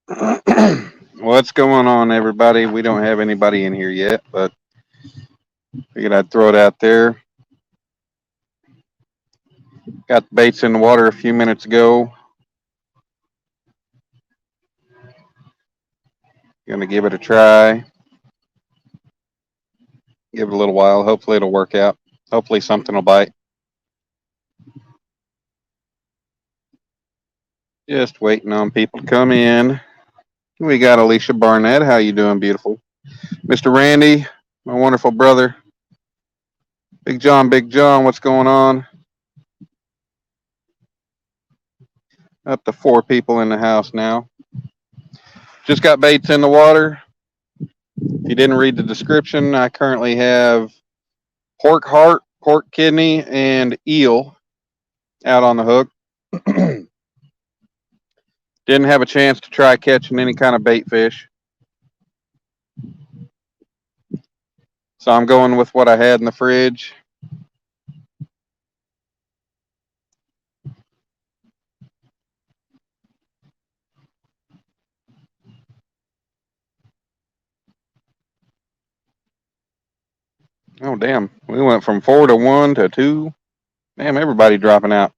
What's going on, everybody? We don't have anybody in here yet, but figured I'd throw it out there. Got the baits in the water a few minutes ago. Gonna give it a try. Give it a little while. Hopefully, it'll work out. Hopefully, something will bite. Just waiting on people to come in. We got Alicia Barnett. How you doing, beautiful? Mr. Randy, my wonderful brother. Big John, what's going on? Up to 4 people in the house now. Just got baits in the water. If you didn't read the description, I currently have pork heart, pork kidney, and eel out on the hook. Didn't have a chance to try catching any kind of bait fish. So I'm going with what I had in the fridge. Oh, damn. We went from 4 to 1 to 2. Damn, everybody dropping out.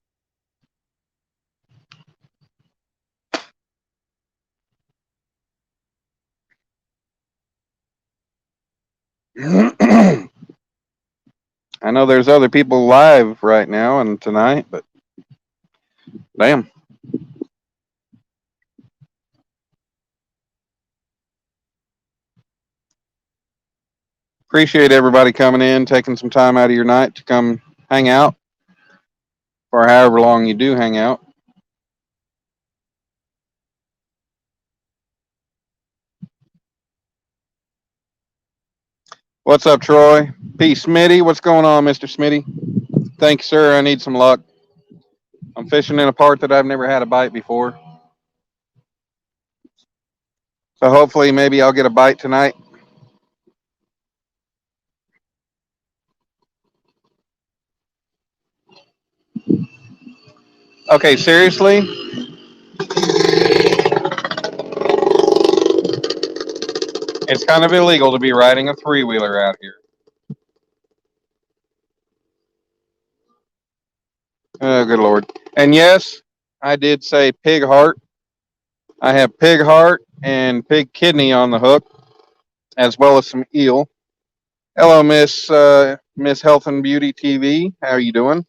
I know there's other people live right now and tonight, but damn. Appreciate everybody coming in, taking some time out of your night to come hang out for however long you do hang out. What's up, Troy? P. Smitty, what's going on, Mr. Smitty? Thank you, sir. I need some luck. I'm fishing in a part that I've never had a bite before. So hopefully maybe I'll get a bite tonight. Okay, seriously? It's kind of illegal to be riding a three-wheeler out here. Oh, good Lord. And yes, I did say pig heart. I have pig heart and pig kidney on the hook, as well as some eel. Hello, Miss Health and Beauty TV. How are you doing?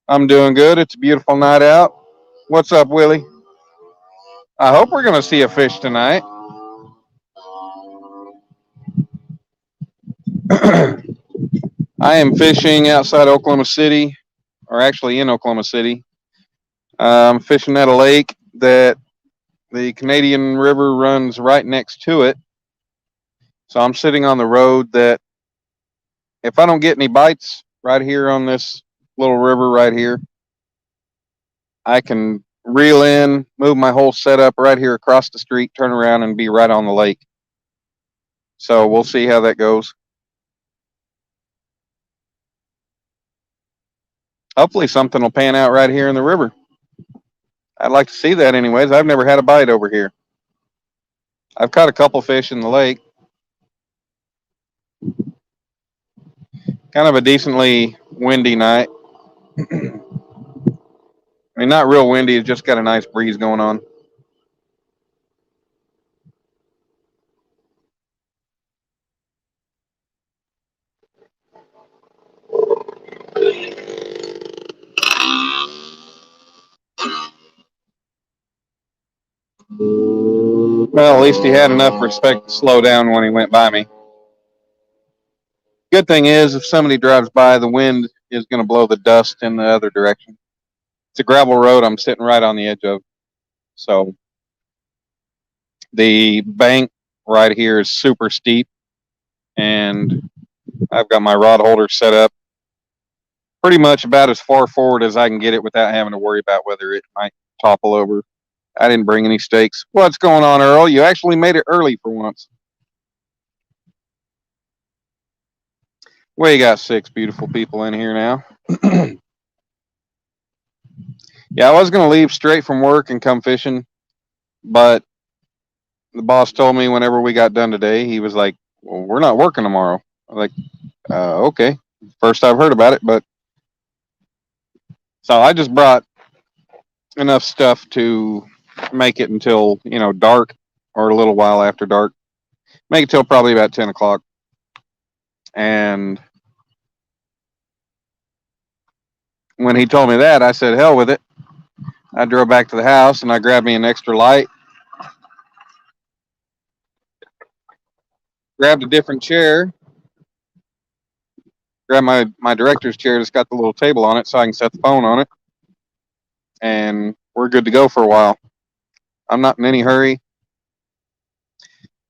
I'm doing good. It's a beautiful night out. What's up, Willie? I hope we're going to see a fish tonight. I am fishing outside Oklahoma City, or actually in Oklahoma City. I'm fishing at a lake that the Canadian River runs right next to it. So I'm sitting on the road that if I don't get any bites right here on this little river right here, I can reel in, move my whole setup right here across the street, turn around, and be right on the lake. So we'll see how that goes. Hopefully something will pan out right here in the river. I'd like to see that anyways. I've never had a bite over here. I've caught a couple fish in the lake. Kind of a decently windy night. I mean, not real windy. It's just got a nice breeze going on. Well, at least he had enough respect to slow down when he went by me. Good thing is, if somebody drives by, the wind is going to blow the dust in the other direction. It's a gravel road I'm sitting right on the edge of. So the bank right here is super steep, and I've got my rod holder set up pretty much about as far forward as I can get it without having to worry about whether it might topple over. I didn't bring any stakes. What's going on, Earl? You actually made it early for once. We got 6 beautiful people in here now. Yeah, I was going to leave straight from work and come fishing, but the boss told me whenever we got done today, he was like, "Well, we're not working tomorrow." I'm like, okay. First I've heard about it, but so I just brought enough stuff to make it until dark or a little while after dark. Make it till probably about 10 o'clock. And when he told me that, I said, "Hell with it." I drove back to the house and I grabbed me an extra light, grabbed a different chair, grabbed my director's chair that's got the little table on it so I can set the phone on it, and we're good to go for a while. I'm not in any hurry.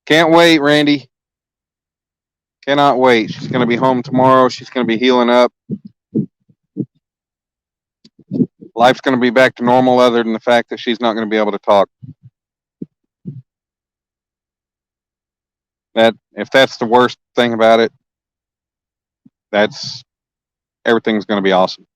Can't wait, Randy. Cannot wait. She's going to be home tomorrow. She's going to be healing up. Life's going to be back to normal, other than the fact that she's not going to be able to talk. That if that's the worst thing about it, that's everything's going to be awesome.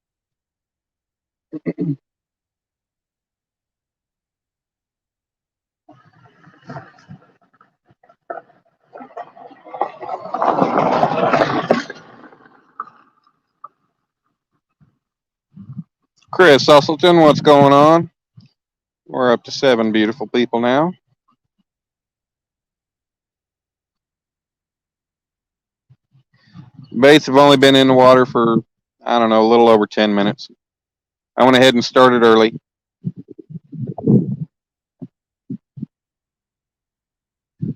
Chris Usselton, what's going on? We're up to 7 beautiful people now. Baits have only been in the water for, I don't know, a little over 10 minutes. I went ahead and started early.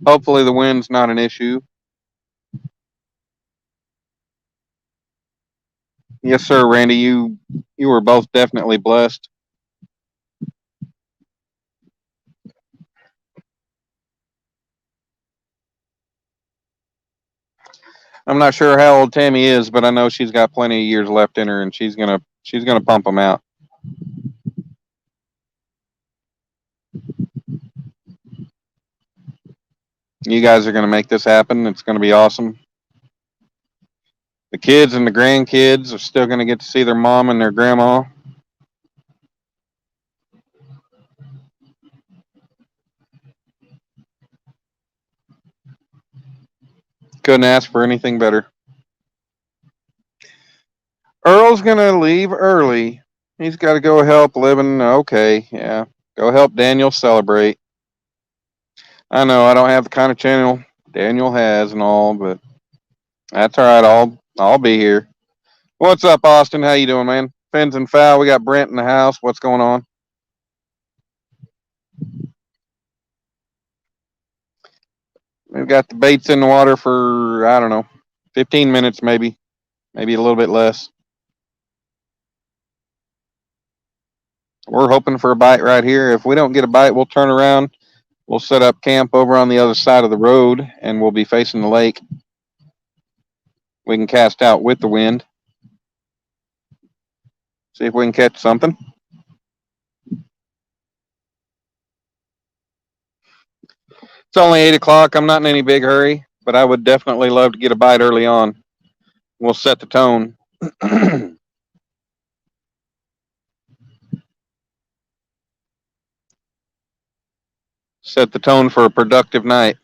Hopefully the wind's not an issue. Yes, sir, Randy. You were both definitely blessed. I'm not sure how old Tammy is, but I know she's got plenty of years left in her, and she's gonna pump them out. You guys are gonna make this happen. It's gonna be awesome. The kids and the grandkids are still gonna get to see their mom and their grandma. Couldn't ask for anything better. Earl's gonna leave early. He's got to go help living. Okay, yeah, go help Daniel celebrate. I know I don't have the kind of channel Daniel has and all, but that's all right. I'll be here. What's up, Austin? How you doing, man? Fins and foul. We got Brent in the house. What's going on? We've got the baits in the water for I don't know, 15 minutes maybe a little bit less. We're hoping for a bite right here. If we don't get a bite, we'll turn around. We'll set up camp over on the other side of the road, and we'll be facing the lake. We can cast out with the wind. See if we can catch something. It's only 8 o'clock. I'm not in any big hurry, but I would definitely love to get a bite early on. We'll set the tone. Set the tone for a productive night.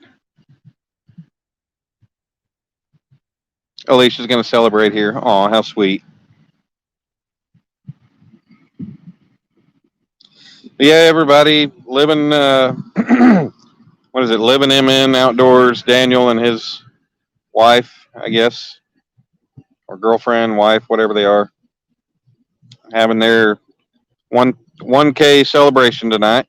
Alicia's going to celebrate here. Aw, how sweet. Yeah, everybody living, what is it, living him in outdoors. Daniel and his wife, I guess, or girlfriend, wife, whatever they are, having their 1K celebration tonight.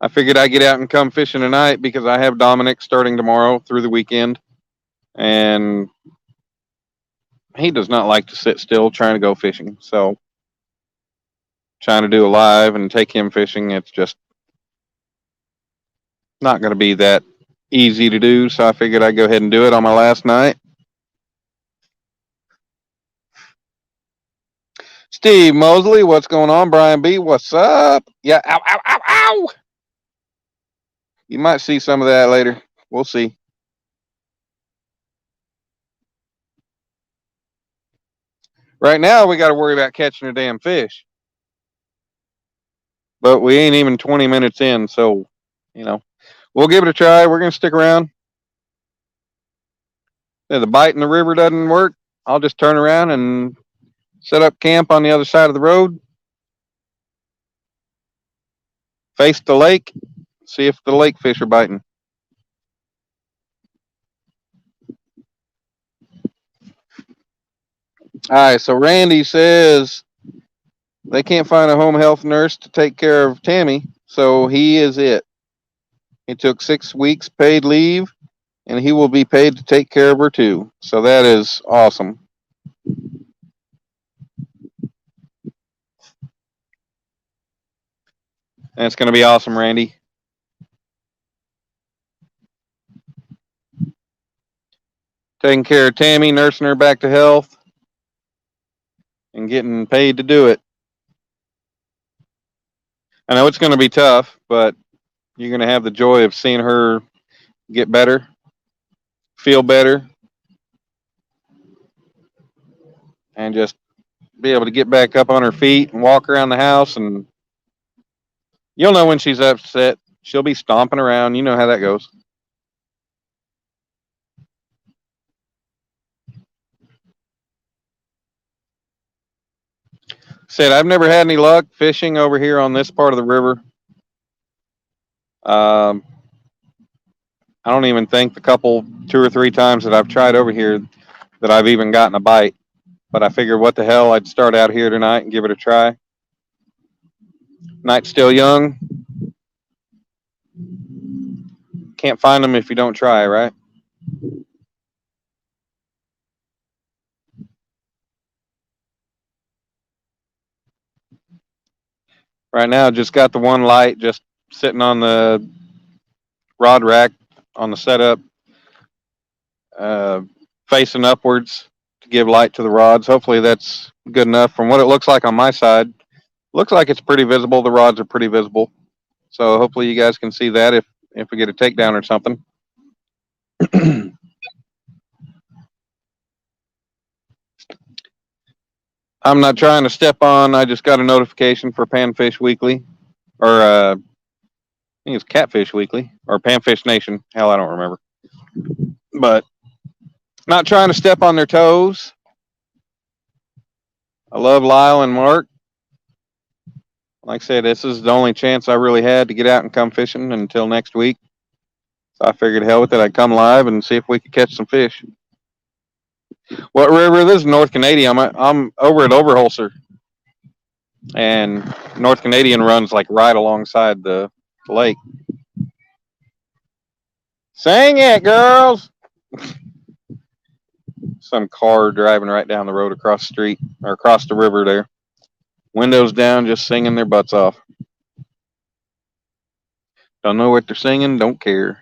I figured I'd get out and come fishing tonight because I have Dominic starting tomorrow through the weekend. And he does not like to sit still trying to go fishing. So trying to do a live and take him fishing, it's just not going to be that easy to do. So I figured I'd go ahead and do it on my last night. Steve Mosley, what's going on? Brian B, what's up? Yeah, ow, ow, ow, ow. You might see some of that later. We'll see. Right now, we got to worry about catching a damn fish. but we ain't even 20 minutes in, so you know we'll give it a try. We're gonna stick around. If the bite in the river doesn't work, I'll just turn around and set up camp on the other side of the road, face the lake, see if the lake fish are biting. All right, so Randy says they can't find a home health nurse to take care of Tammy, so he is it. He took 6 weeks paid leave, and he will be paid to take care of her too. So that is awesome. That's going to be awesome, Randy. Taking care of Tammy, nursing her back to health, and getting paid to do it. I know it's going to be tough, but you're going to have the joy of seeing her get better, feel better, and just be able to get back up on her feet and walk around the house. And you'll know when she's upset. She'll be stomping around. You know how that goes. Said I've never had any luck fishing over here on this part of the river. Um, I don't even think the couple, 2 or 3 times that I've tried over here that I've even gotten a bite. But I figured, what the hell, I'd start out here tonight and give it a try. Night's still young. Can't find them if you don't try, right? Right now, just got the one light just sitting on the rod rack on the setup, uh, facing upwards to give light to the rods. Hopefully, that's good enough. From what it looks like on my side, looks like it's pretty visible. The rods are pretty visible. So hopefully, you guys can see that if we get a takedown or something. I'm not trying to step on. I just got a notification for Panfish Weekly, or I think it's Catfish Weekly, or Panfish Nation. Hell, I don't remember. But not trying to step on their toes. I love Lyle and Mark. Like I said, this is the only chance I really had to get out and come fishing until next week. So I figured, hell with it, I'd come live and see if we could catch some fish. What river? This is North Canadian. I'm over at Overholser, and North Canadian runs like right alongside the lake. Sing it, girls! Some car driving right down the road across the street or across the river there. Windows down, just singing their butts off. Don't know what they're singing, don't care.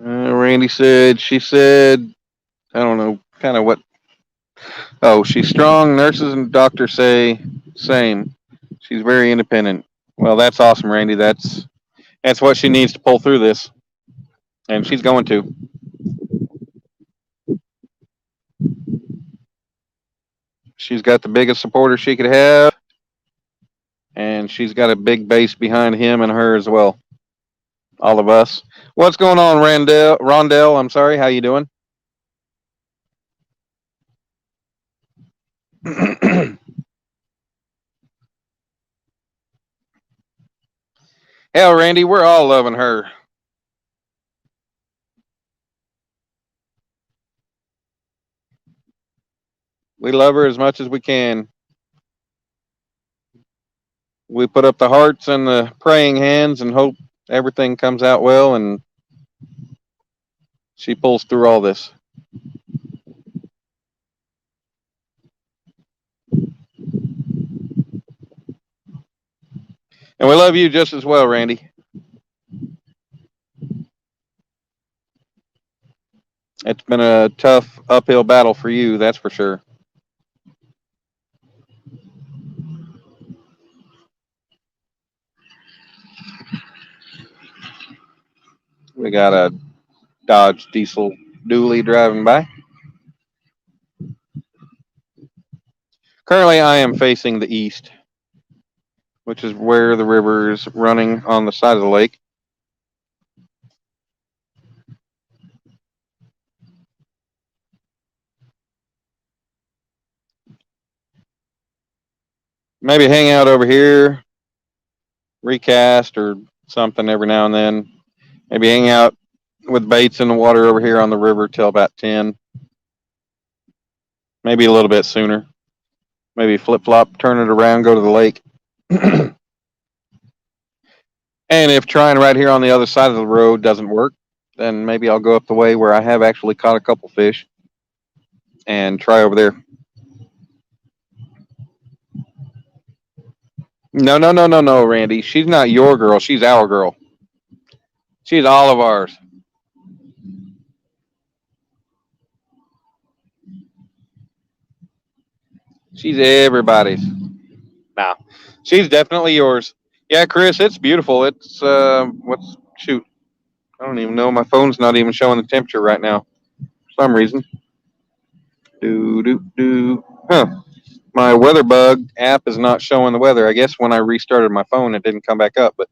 Randy said, she said, I don't know, kind of what. Oh, she's strong. Nurses and doctors say same. She's very independent. Well, that's awesome, Randy. That's what she needs to pull through this, and she's going to. She's got the biggest supporter she could have, and she's got a big base behind him and her as well. All of us. What's going on, Rondell? I'm sorry. How you doing? Hell, Randy, we're all loving her. We love her as much as we can. We put up the hearts and the praying hands and hope everything comes out well, and she pulls through all this. And we love you just as well, Randy. It's been a tough uphill battle for you, that's for sure. We got a Dodge diesel dually driving by. Currently, I am facing the east, which is where the river is running on the side of the lake. Maybe hang out over here, recast or something every now and then. Maybe hang out with baits in the water over here on the river till about 10. Maybe a little bit sooner. Maybe flip flop, turn it around, go to the lake. And if trying right here on the other side of the road doesn't work, then maybe I'll go up the way where I have actually caught a couple fish and try over there. No, no, no, no, no, Randy. She's not your girl. She's our girl. She's all of ours. She's everybody's. Nah, she's definitely yours. Yeah, Chris, it's beautiful. It's what's shoot? I don't even know. My phone's not even showing the temperature right now for some reason. Do do do. Huh. My weather bug app is not showing the weather. I guess when I restarted my phone, it didn't come back up. But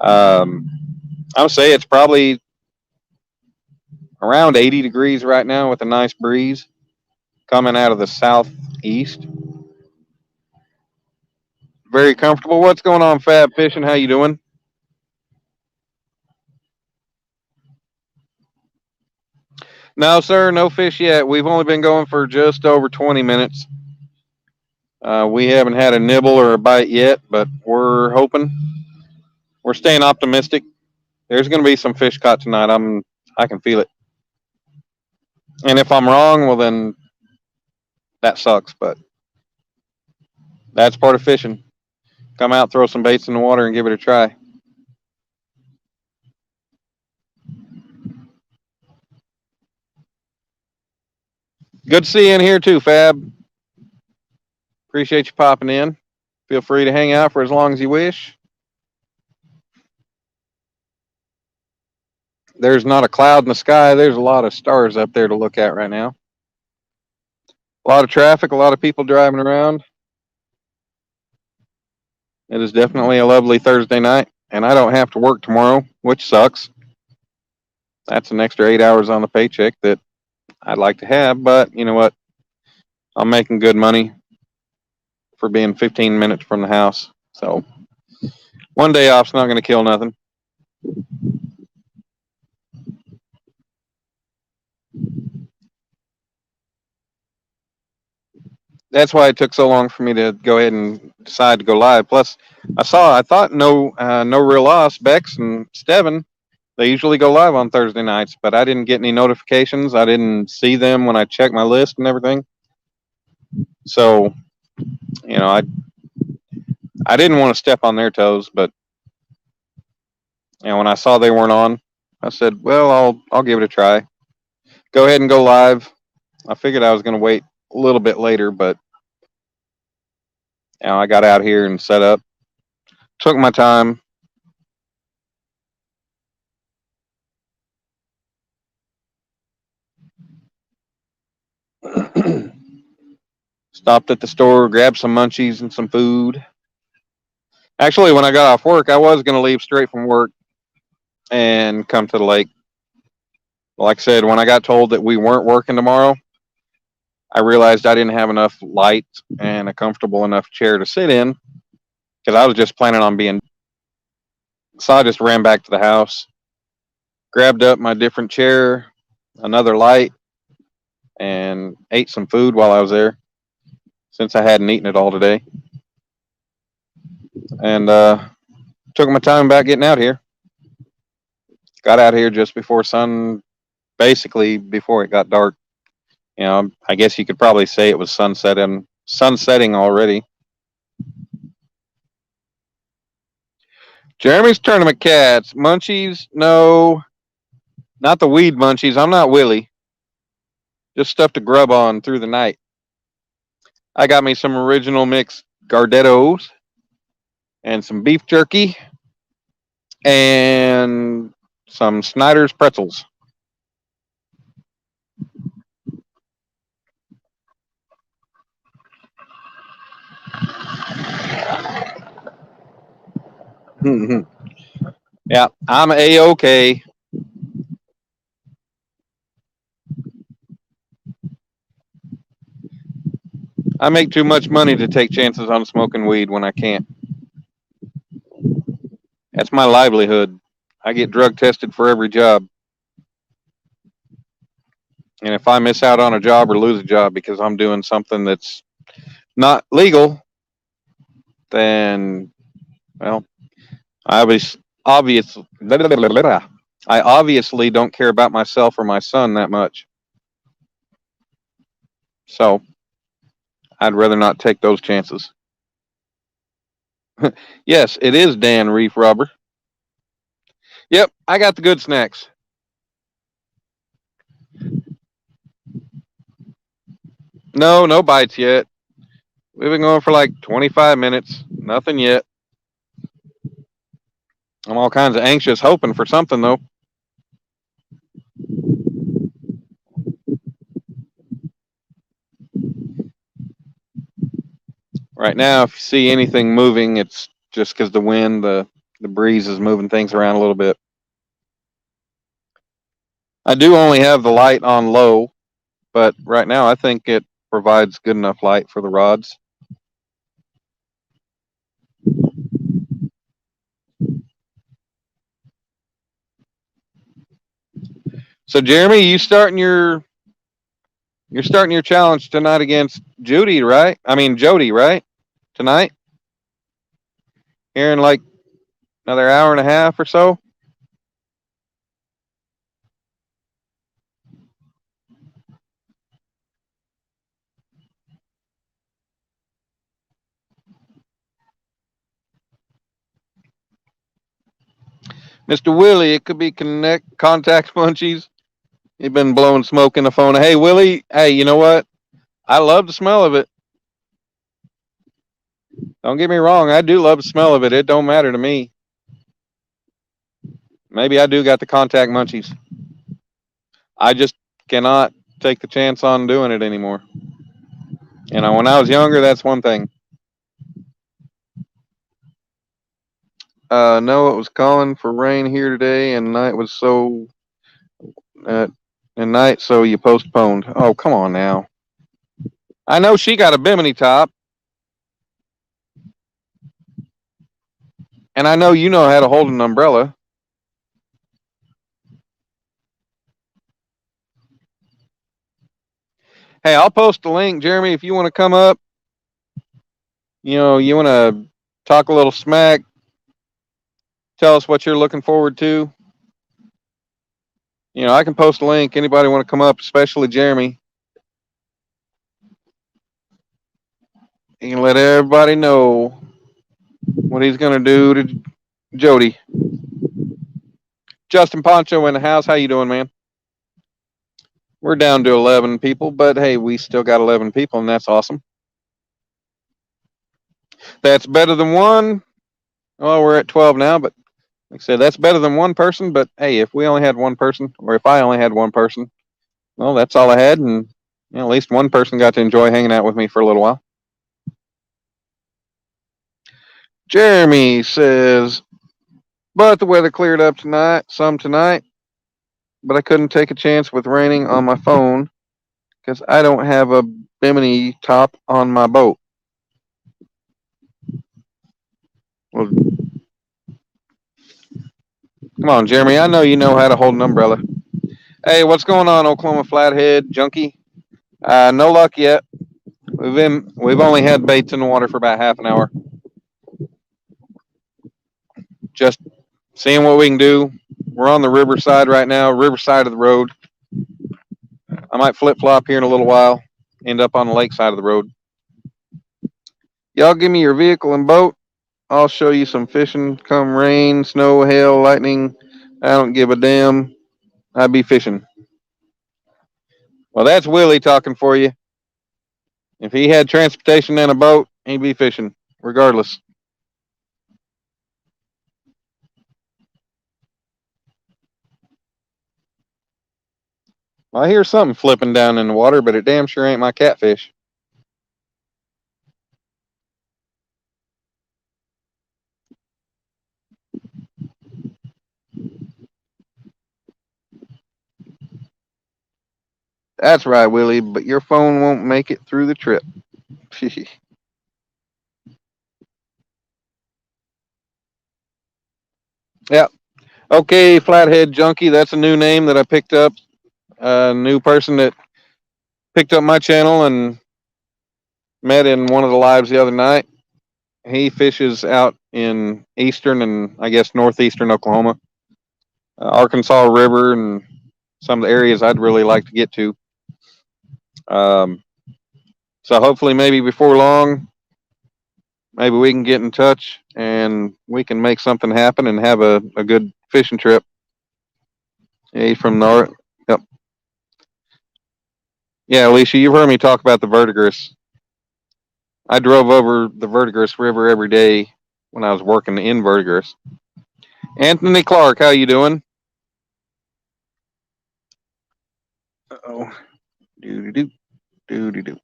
um, I would say it's probably around 80 degrees right now with a nice breeze coming out of the southeast. Very comfortable. What's going on, Fab Fishing? How you doing? No, sir, no fish yet. We've only been going for just over 20 minutes. We haven't had a nibble or a bite yet, but we're hoping. We're staying optimistic. There's going to be some fish caught tonight. I can feel it. And if I'm wrong, well then that sucks. But that's part of fishing. Come out, throw some baits in the water, and give it a try. Good to see you in here too, Fab. Appreciate you popping in. Feel free to hang out for as long as you wish. There's not a cloud in the sky. There's a lot of stars up there to look at right now. A lot of traffic, a lot of people driving around. It is definitely a lovely Thursday night, and I don't have to work tomorrow, which sucks. That's an extra 8 hours on the paycheck that I'd like to have, but you know what? I'm making good money for being 15 minutes from the house. So one day off's not going to kill nothing. That's why it took so long for me to go ahead and decide to go live. Plus, I thought no real loss. Bex and Steven, they usually go live on Thursday nights, but I didn't get any notifications. I didn't see them when I checked my list and everything. So, you know, I didn't want to step on their toes, but when I saw they weren't on, I said, well, I'll give it a try. Go ahead and go live. I figured I was going to wait a little bit later, but I got out here and set up. Took my time. Stopped at the store, grabbed some munchies and some food. Actually, when I got off work, I was going to leave straight from work and come to the lake. Like I said, when I got told that we weren't working tomorrow, I realized I didn't have enough light and a comfortable enough chair to sit in because I was just planning on being. So I just ran back to the house, grabbed up my different chair, another light, and ate some food while I was there since I hadn't eaten it all today. And took my time about getting out here. Got out here just before basically before it got dark. I guess you could probably say it was sunsetting already. Jeremy's tournament cats. Munchies? No, not the weed munchies. I'm not Willie. Just stuff to grub on through the night. I got me some original mix Gardettos and some beef jerky and some Snyder's pretzels. Yeah, I'm A-OK. I make too much money to take chances on smoking weed when I can't. That's my livelihood. I get drug tested for every job. And if I miss out on a job or lose a job because I'm doing something that's not legal, then, well, I was obvious. I obviously don't care about myself or my son that much. So I'd rather not take those chances. Yes, it is Dan Reef Robber. Yep, I got the good snacks. No, no bites yet. We've been going for like 25 minutes. Nothing yet. I'm all kinds of anxious, hoping for something though. Right now, if you see anything moving, it's just because the wind, the breeze is moving things around a little bit. I do only have the light on low, but right now I think it provides good enough light for the rods. So Jeremy, you're starting your challenge tonight against Judy, right? I mean Jody, right? Tonight, here in like another hour and a half or so. Mr. Willie, it could be connect contact munchies. You've been blowing smoke in the phone. Hey Willie, hey, you know what? I love the smell of it. Don't get me wrong, I do love the smell of it. It don't matter to me. Maybe I do got the contact munchies. I just cannot take the chance on doing it anymore. You know, when I was younger, that's one thing. No, it was calling for rain here today, and night was so uh, and night, so you postponed. Oh, come on now. I know she got a bimini top, and I know you know how to hold an umbrella. Hey, I'll post a link, Jeremy, if you want to come up. You know, you want to talk a little smack, tell us what you're looking forward to. You know, I can post a link. Anybody want to come up, especially Jeremy? He can let everybody know what he's going to do to Jody. Justin Poncho in the house. How you doing, man? We're down to 11 people, but hey, we still got 11 people, and that's awesome. That's better than one. Well, we're at 12 now, but like I said, that's better than one person. But hey, if we only had one person, or if I only had one person, well, that's all I had, and you know, at least one person got to enjoy hanging out with me for a little while. Jeremy says, but the weather cleared up tonight, but I couldn't take a chance with raining on my phone because I don't have a bimini top on my boat. Well, come on, Jeremy. I know you know how to hold an umbrella. Hey, what's going on, Oklahoma Flathead Junkie? No luck yet. We've only had baits in the water for about half an hour. Just seeing what we can do. We're on the riverside right now, riverside of the road. I might flip flop here in a little while, end up on the lake side of the road. Y'all give me your vehicle and boat. I'll show you some fishing come rain, snow, hail, lightning. I don't give a damn. I be fishing. Well, that's Willie talking for you. If he had transportation and a boat, he'd be fishing, regardless. I hear something flipping down in the water, but it damn sure ain't my catfish. That's right, Willie, but your phone won't make it through the trip. Yeah. Okay, Flathead Junkie. That's a new name that I picked up. A new person that picked up my channel and met in one of the lives the other night. He fishes out in eastern and I guess northeastern Oklahoma, Arkansas River, and some of the areas I'd really like to get to. Um, so hopefully, maybe before long, maybe we can get in touch and we can make something happen and have a good fishing trip. Yeah, he's from North. Yep. Yeah, Alicia, you've heard me talk about the verdigris. I drove over the Verdigris River every day when I was working in Verdigris. Anthony Clark, how you doing? Oh, do do do do.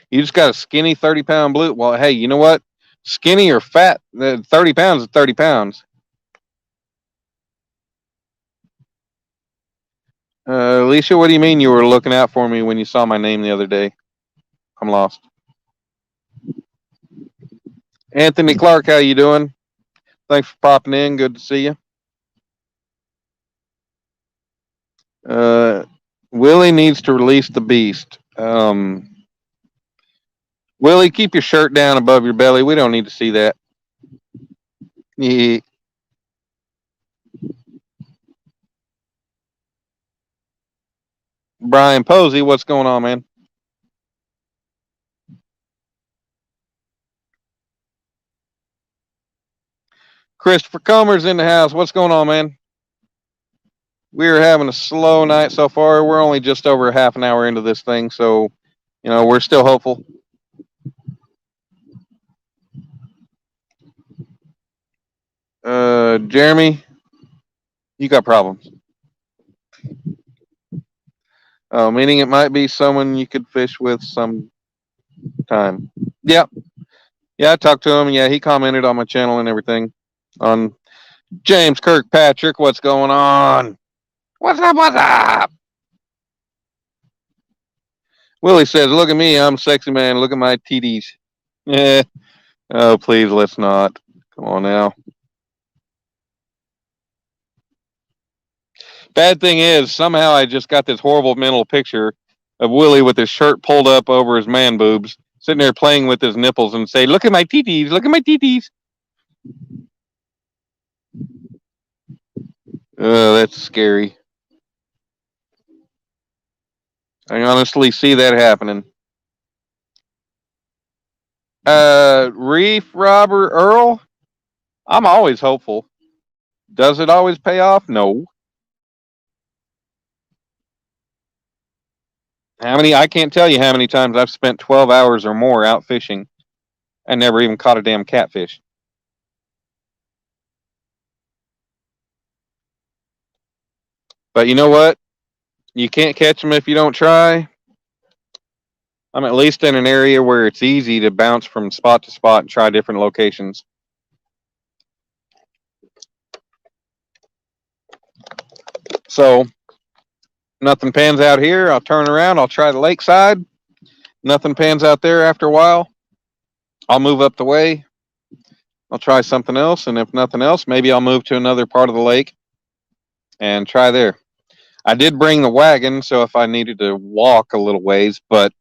You just got a skinny 30-pound blue. Well, hey, you know what? Skinny or fat, 30 pounds is 30 pounds. Alicia, what do you mean you were looking out for me when you saw my name the other day? I'm lost. Anthony Clark, how you doing? Thanks for popping in. Good to see you. Uh, Willie needs to release the beast. Willie, keep your shirt down above your belly. We don't need to see that. Yeah. Brian Posey, what's going on, man? Christopher Comer's in the house. What's going on, man? We're having a slow night so far. We're only just over half an hour into this thing, so we're still hopeful. Jeremy, you got problems. Oh, meaning it might be someone you could fish with sometime. Yep. Yeah, I talked to him. Yeah, he commented on my channel and everything. On James Kirkpatrick, what's going on? What's up? What's up? Willie says, "Look at me, I'm sexy man. Look at my TDs." Yeah. Oh, please, let's not. Come on now. Bad thing is, somehow I just got this horrible mental picture of Willie with his shirt pulled up over his man boobs, sitting there playing with his nipples and say, "Look at my TDs. Look at my TDs." Oh, that's scary. I honestly see that happening. Reef Robber Earl. I'm always hopeful. Does it always pay off? No. How many? I can't tell you how many times I've spent 12 hours or more out fishing and never even caught a damn catfish. But you know what? You can't catch them if you don't try. I'm at least in an area where it's easy to bounce from spot to spot and try different locations. So nothing pans out here. I'll turn around. I'll try the lakeside. Nothing pans out there after a while. I'll move up the way. I'll try something else. And if nothing else, maybe I'll move to another part of the lake and try there. I did bring the wagon, so if I needed to walk a little ways, but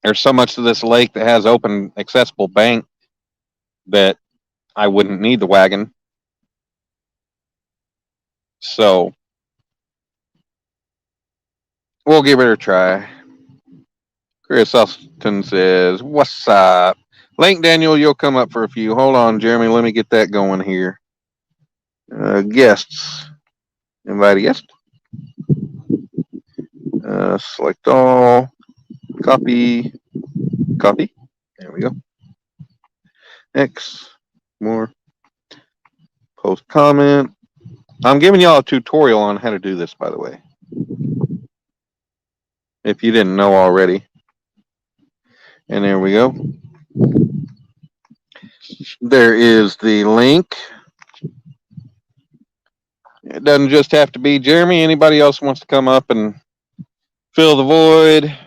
there's so much of this lake that has open, accessible bank that I wouldn't need the wagon. So we'll give it a try. Chris Austin says, "What's up?" Link Daniel, you'll come up for a few. Hold on, Jeremy. Let me get that going here. Guests. Invite a guest. Select all. Copy. Copy. There we go. X. More. Post comment. I'm giving y'all a tutorial on how to do this, by the way. If you didn't know already. And there we go. There is the link. It doesn't just have to be Jeremy. Anybody else wants to come up and fill the void,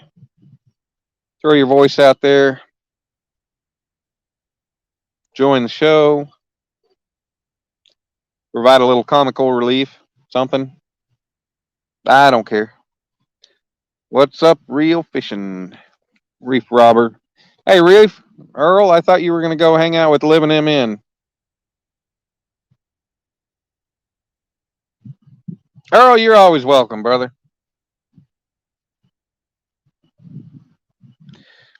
throw your voice out there, join the show, provide a little comical relief, something. I don't care. What's up, real fishing? Reef robber. Hey, Reef, Earl, I thought you were going to go hang out with Living MN. Earl, you're always welcome, brother.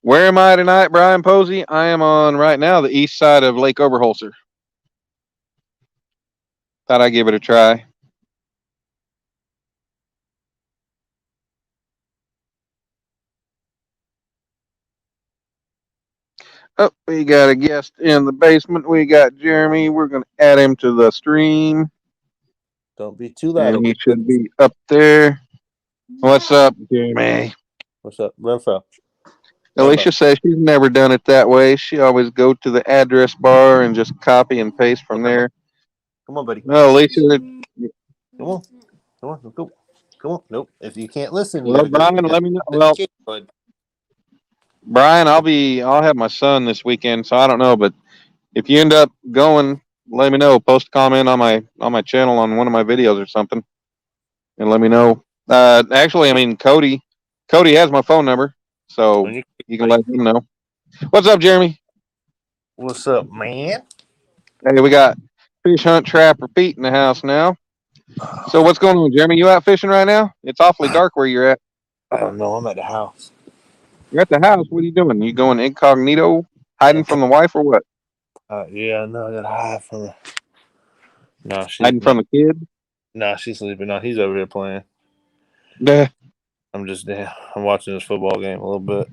Where am I tonight, Brian Posey? I am on right now the east side of Lake Overholser. Thought I'd give it a try. Oh, we got a guest in the basement. We got Jeremy. We're going to add him to the stream. Don't be too loud. And he should be up there. What's up, Jeremy? What's up? Renfro. Alicia says she's never done it that way. She always go to the address bar and just copy and paste from there. Come on, buddy. No, Alicia. Come on. Come on. Go. Come on. Nope. If you can't listen, Well, Brian, let me know. Well, Brian, I'll have my son this weekend, so I don't know, but if you end up going, let me know. Post a comment on my channel on one of my videos or something, and let me know. Actually, I mean Cody has my phone number, so you can let him know. What's up, Jeremy? What's up, man? Hey, we got Fish Hunt Trapper Pete in the house now. So what's going on, Jeremy? You out fishing right now? It's awfully dark where you're at. I don't know. I'm at the house. You're at the house. What are you doing? You going incognito, hiding from the wife, or what? Yeah, no, I gotta hide from her. No, she's hiding from the kid. No, she's sleeping. No, he's over here playing. Yeah. I'm just there. I'm watching this football game a little bit.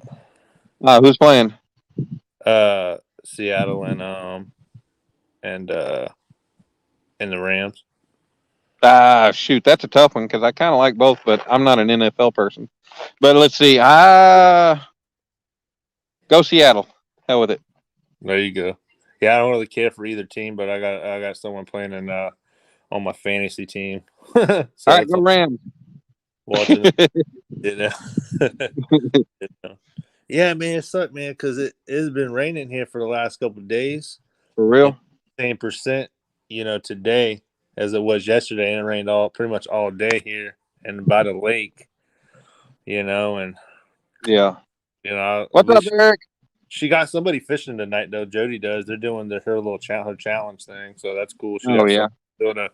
Who's playing? Seattle and the Rams. Shoot, that's a tough one because I kind of like both, but I'm not an NFL person. But let's see. Go Seattle. Hell with it. There you go. Yeah, I don't really care for either team, but I got someone playing on my fantasy team. So all right, go Rams. Watching it, you know. Yeah, man, it sucked, man, because it's been raining here for the last couple of days. For real? Same percent, today as it was yesterday, and it rained pretty much all day here and by the lake, and yeah, What's up, Eric? She got somebody fishing tonight though. Jody does. They're doing her little challenge thing, so that's cool. She got something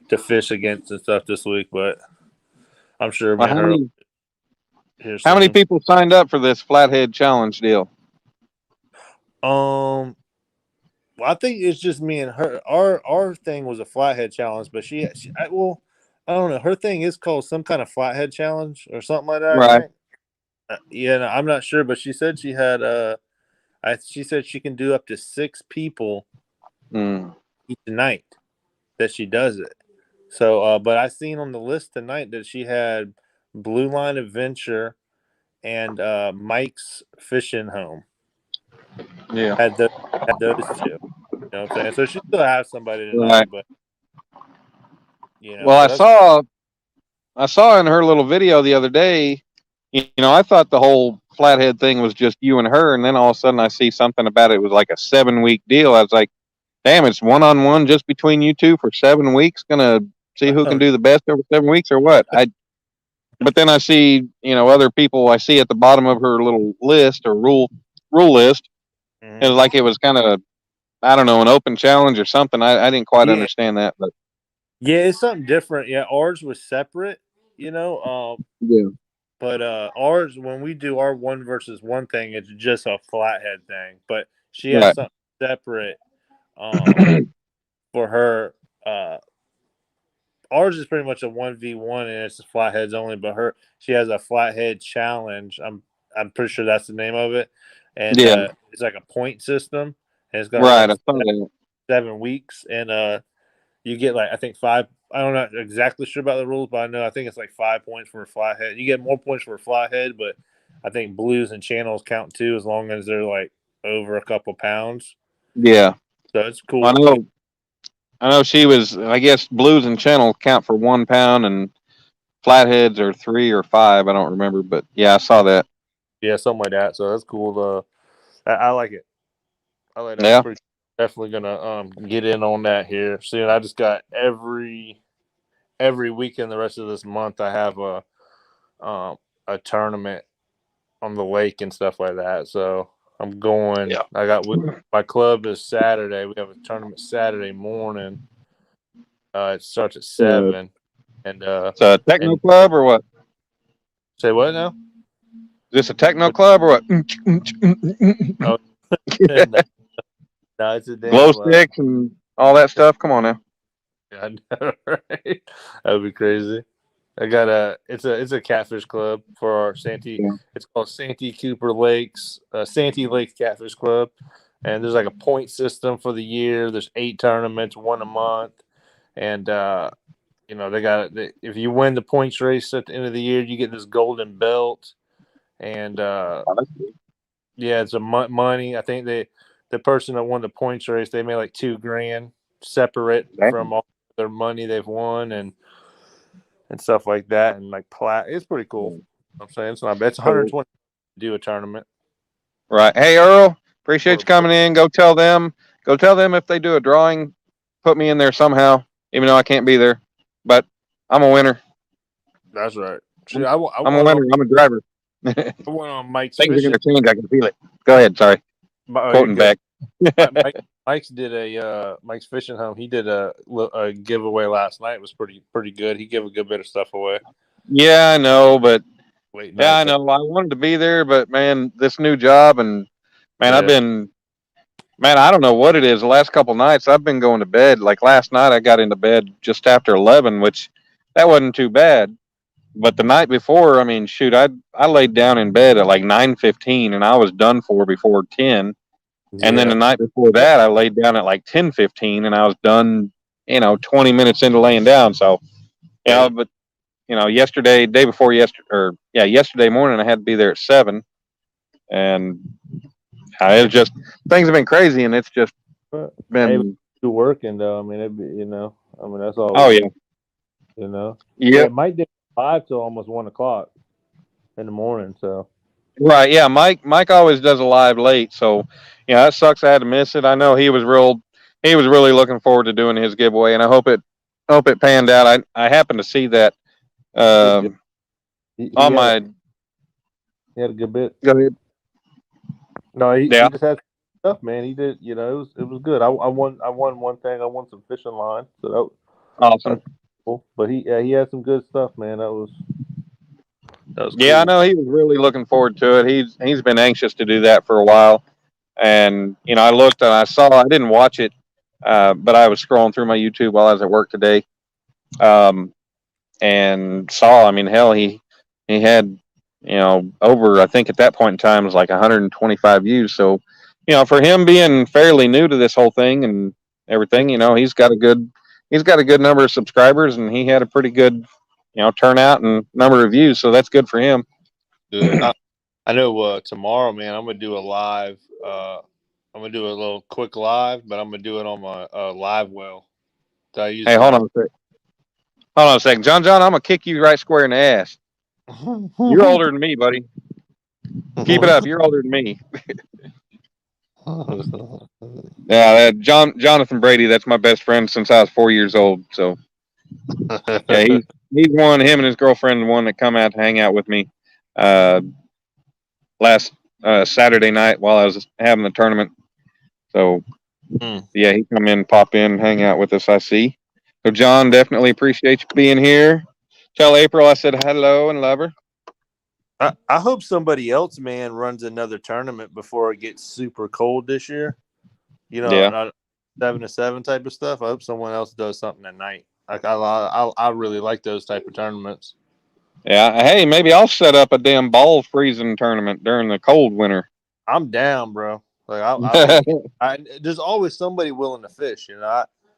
to fish against and stuff this week, but I'm sure. Well, how many people signed up for this flathead challenge deal? Well, I think it's just me and her. Our thing was a flathead challenge, but I don't know. Her thing is called some kind of flathead challenge or something like that. Right. Yeah, no, I'm not sure, but she said she had she said she can do up to 6 people each night that she does it. So, but I seen on the list tonight that she had Blue Line Adventure and Mike's Fishing Home. Yeah, had those 2. You know what I'm saying? So she still has somebody tonight, but Well, I saw in her little video the other day. I thought the whole flathead thing was just you and her, and then all of a sudden I see something about it was like a 7-week deal. I was like, damn, it's 1-on-1 just between you two for 7 weeks. Gonna see who can do the best over 7 weeks or what? But then I see, other people I see at the bottom of her little list or rule list. It was like it was kind of, I don't know, an open challenge or something. I didn't quite understand that, but yeah, it's something different. Yeah, ours was separate, yeah. But ours, when we do our 1 versus 1 thing, it's just a flathead thing. But she has something separate for her. Ours is pretty much a 1v1, and it's flatheads only. But she has a flathead challenge. I'm pretty sure that's the name of it, and it's like a point system, and it's going to last 7 weeks, and you get I think 5. I'm not exactly sure about the rules, but I think it's like 5 points for a flathead. You get more points for a flathead, but I think blues and channels count too, as long as they're over a couple pounds. Yeah. So it's cool. I know she was. I guess blues and channels count for 1 pound, and flatheads are 3 or 5. I don't remember, but yeah, I saw that. Yeah, something like that. So that's cool. I like it. I like that. Yeah. Definitely gonna get in on that here soon. I just got every weekend the rest of this month. I have a tournament on the lake and stuff like that. So I'm going. Yeah. My club is Saturday. We have a tournament Saturday morning. It starts at 7, and It's a techno club or what? say what now? Is this a techno club or what? Oh, no, it's a Glow damn. sticks and all that stuff. Come on now. I know, right? That would be crazy. I got it's a catfish club for our Santee. Yeah. It's called Santee Cooper Lakes, Santee Lake Catfish Club, and there's like a point system for the year. There's 8 tournaments, one a month, and they got if you win the points race at the end of the year, you get this golden belt, and yeah, it's a money. I think the person that won the points race, they made like $2,000 separate from all their money they've won and stuff like that, and like it's pretty cool. I'm saying it's not bad. It's 120 to do a tournament. Right. Hey Earl, appreciate you coming in. Go tell them if they do a drawing, put me in there somehow, even though I can't be there. But I'm a winner. That's right. I'm a winner. I'm a driver. I went on Mike's Things fishing. are going to change. I can feel it. Go ahead. Sorry. Quoting back. Mike's did Mike's fishing home. He did a giveaway last night. It was pretty good. He gave a good bit of stuff away. Yeah, I know, but I know. I wanted to be there, but man, this new job and man, I don't know what it is. The last couple nights, I've been going to bed. Like last night, I got into bed just after 11, which that wasn't too bad. But the night before, I mean, shoot, I laid down in bed at like 9:15, and I was done for before 10. And then the night before that, I laid down at like 10:15, and I was done, 20 minutes into laying down. So, but yesterday morning, I had to be there at 7, and it's just things have been crazy, and it's just been working though. I mean, that's all. Oh yeah, Yeah, it might be 5 till almost 1 o'clock in the morning. So right, yeah. Mike always does a live late, so that sucks. I had to miss it. I know he was really looking forward to doing his giveaway, and I hope it panned out. I happened to see that on my. He had a good bit. Go ahead. No, he just had stuff, man. He did. It was good. I won one thing. I won some fishing line. So that was awesome. Cool. But he had some good stuff, man. That was cool. Yeah, I know he was really looking forward to it. He's been anxious to do that for a while, and I looked and I didn't watch it, but I was scrolling through my YouTube while I was at work today, and saw. I mean, hell, he had over, I think at that point in time it was like 125 views. So, for him being fairly new to this whole thing and everything, he's got a good number of subscribers, and he had a pretty good, turnout and number of views. So that's good for him. Good. I know tomorrow, man, I'm gonna do a live. I'm gonna do a little quick live, but I'm gonna do it on my live well. Hey, hold on a second, John. I'm gonna kick you right square in the ass. You're older than me, buddy. Keep it up. You're older than me. Yeah, Jonathan Brady. That's my best friend since I was 4 years old. So, yeah, he's one. Him and his girlfriend, one that come out to hang out with me last Saturday night while I was having the tournament. So, yeah, he come in, pop in, hang out with us. I see. So, John, definitely appreciate you being here. Tell April I said hello and love her. I hope somebody else, man, runs another tournament before it gets super cold this year. 7-to-7 type of stuff. I hope someone else does something at night. Like I really like those type of tournaments. Yeah, hey, maybe I'll set up a damn ball freezing tournament during the cold winter. I'm down, bro. Like there's always somebody willing to fish.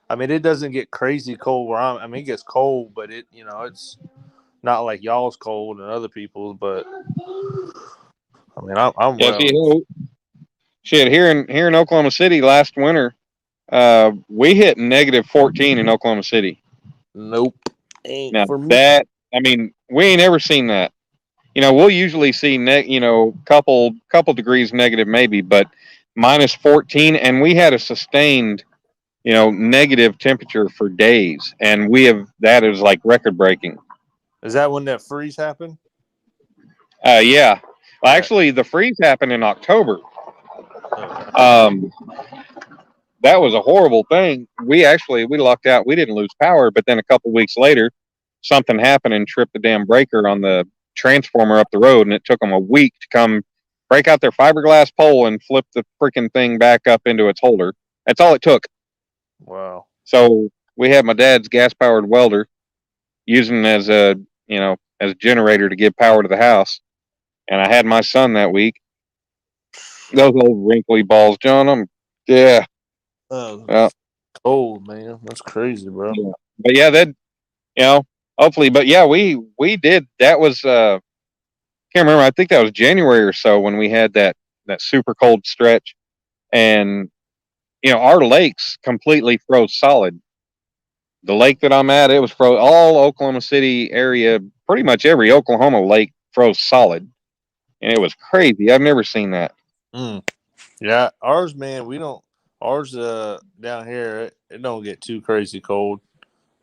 I mean, it doesn't get crazy cold where I'm. I mean, it gets cold, but it's not like y'all's cold and other people's. But I mean, I'm well. Shit, here in Oklahoma City last winter, we hit -14 in Oklahoma City. Nope. Now, that I mean, we ain't ever seen that. We'll usually see couple degrees negative maybe, but minus 14, and we had a sustained negative temperature for days, and that is like record breaking. Is that when that freeze happened? Yeah. Well, actually, the freeze happened in October. Oh. That was a horrible thing. We lucked out. We didn't lose power, but then a couple weeks later, something happened and tripped the damn breaker on the transformer up the road, and it took them a week to come break out their fiberglass pole and flip the freaking thing back up into its holder. That's all it took. Wow. So we had my dad's gas powered welder using as a as a generator to give power to the house, and I had my son that week. Those old wrinkly balls, John. Yeah. Oh, Well, cold, man. That's crazy, bro. yeah. But yeah, that hopefully. But yeah, we did. That was can't remember. I think that was January or so when we had that super cold stretch, and our lakes completely froze solid. The lake that I'm at, it was froze. All Oklahoma City area, pretty much every Oklahoma lake froze solid, and it was crazy. I've never seen that. Mm. Yeah, ours, man. We don't. Ours, down here, it don't get too crazy cold.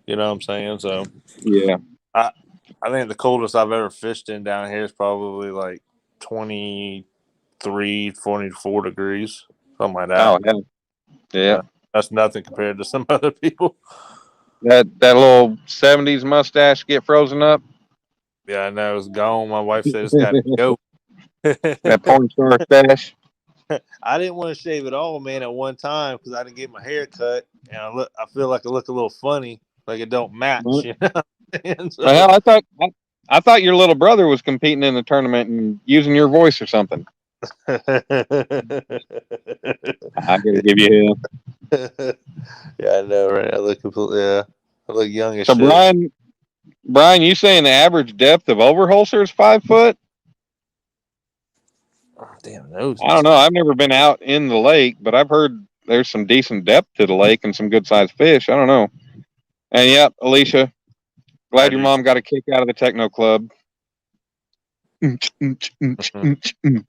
You know what I'm saying? So, Yeah. I I think the coldest I've ever fished in down here is probably like 23, 24 degrees, something like that. Oh hell. Yeah. That's nothing compared to some other people. That little '70s mustache get frozen up. Yeah, I know it's gone. My wife said it's got to go. That porn star stash. I didn't want to shave it all, man, at one time because I didn't get my hair cut, and I feel like I look a little funny, like it don't match, you know. And so, Well, I thought your little brother was competing in the tournament and using your voice or something. I gotta give you him. yeah, I know, right? I look completely, yeah, I look young as So shit. Brian, you saying the average depth of overholster is 5 foot? Oh, damn I don't noses. know. I've never been out in the lake, but I've heard there's some decent depth to the lake and some good sized fish. I don't know. And yep, Alicia, I glad your do. mom got a kick out of the techno club. Mhm.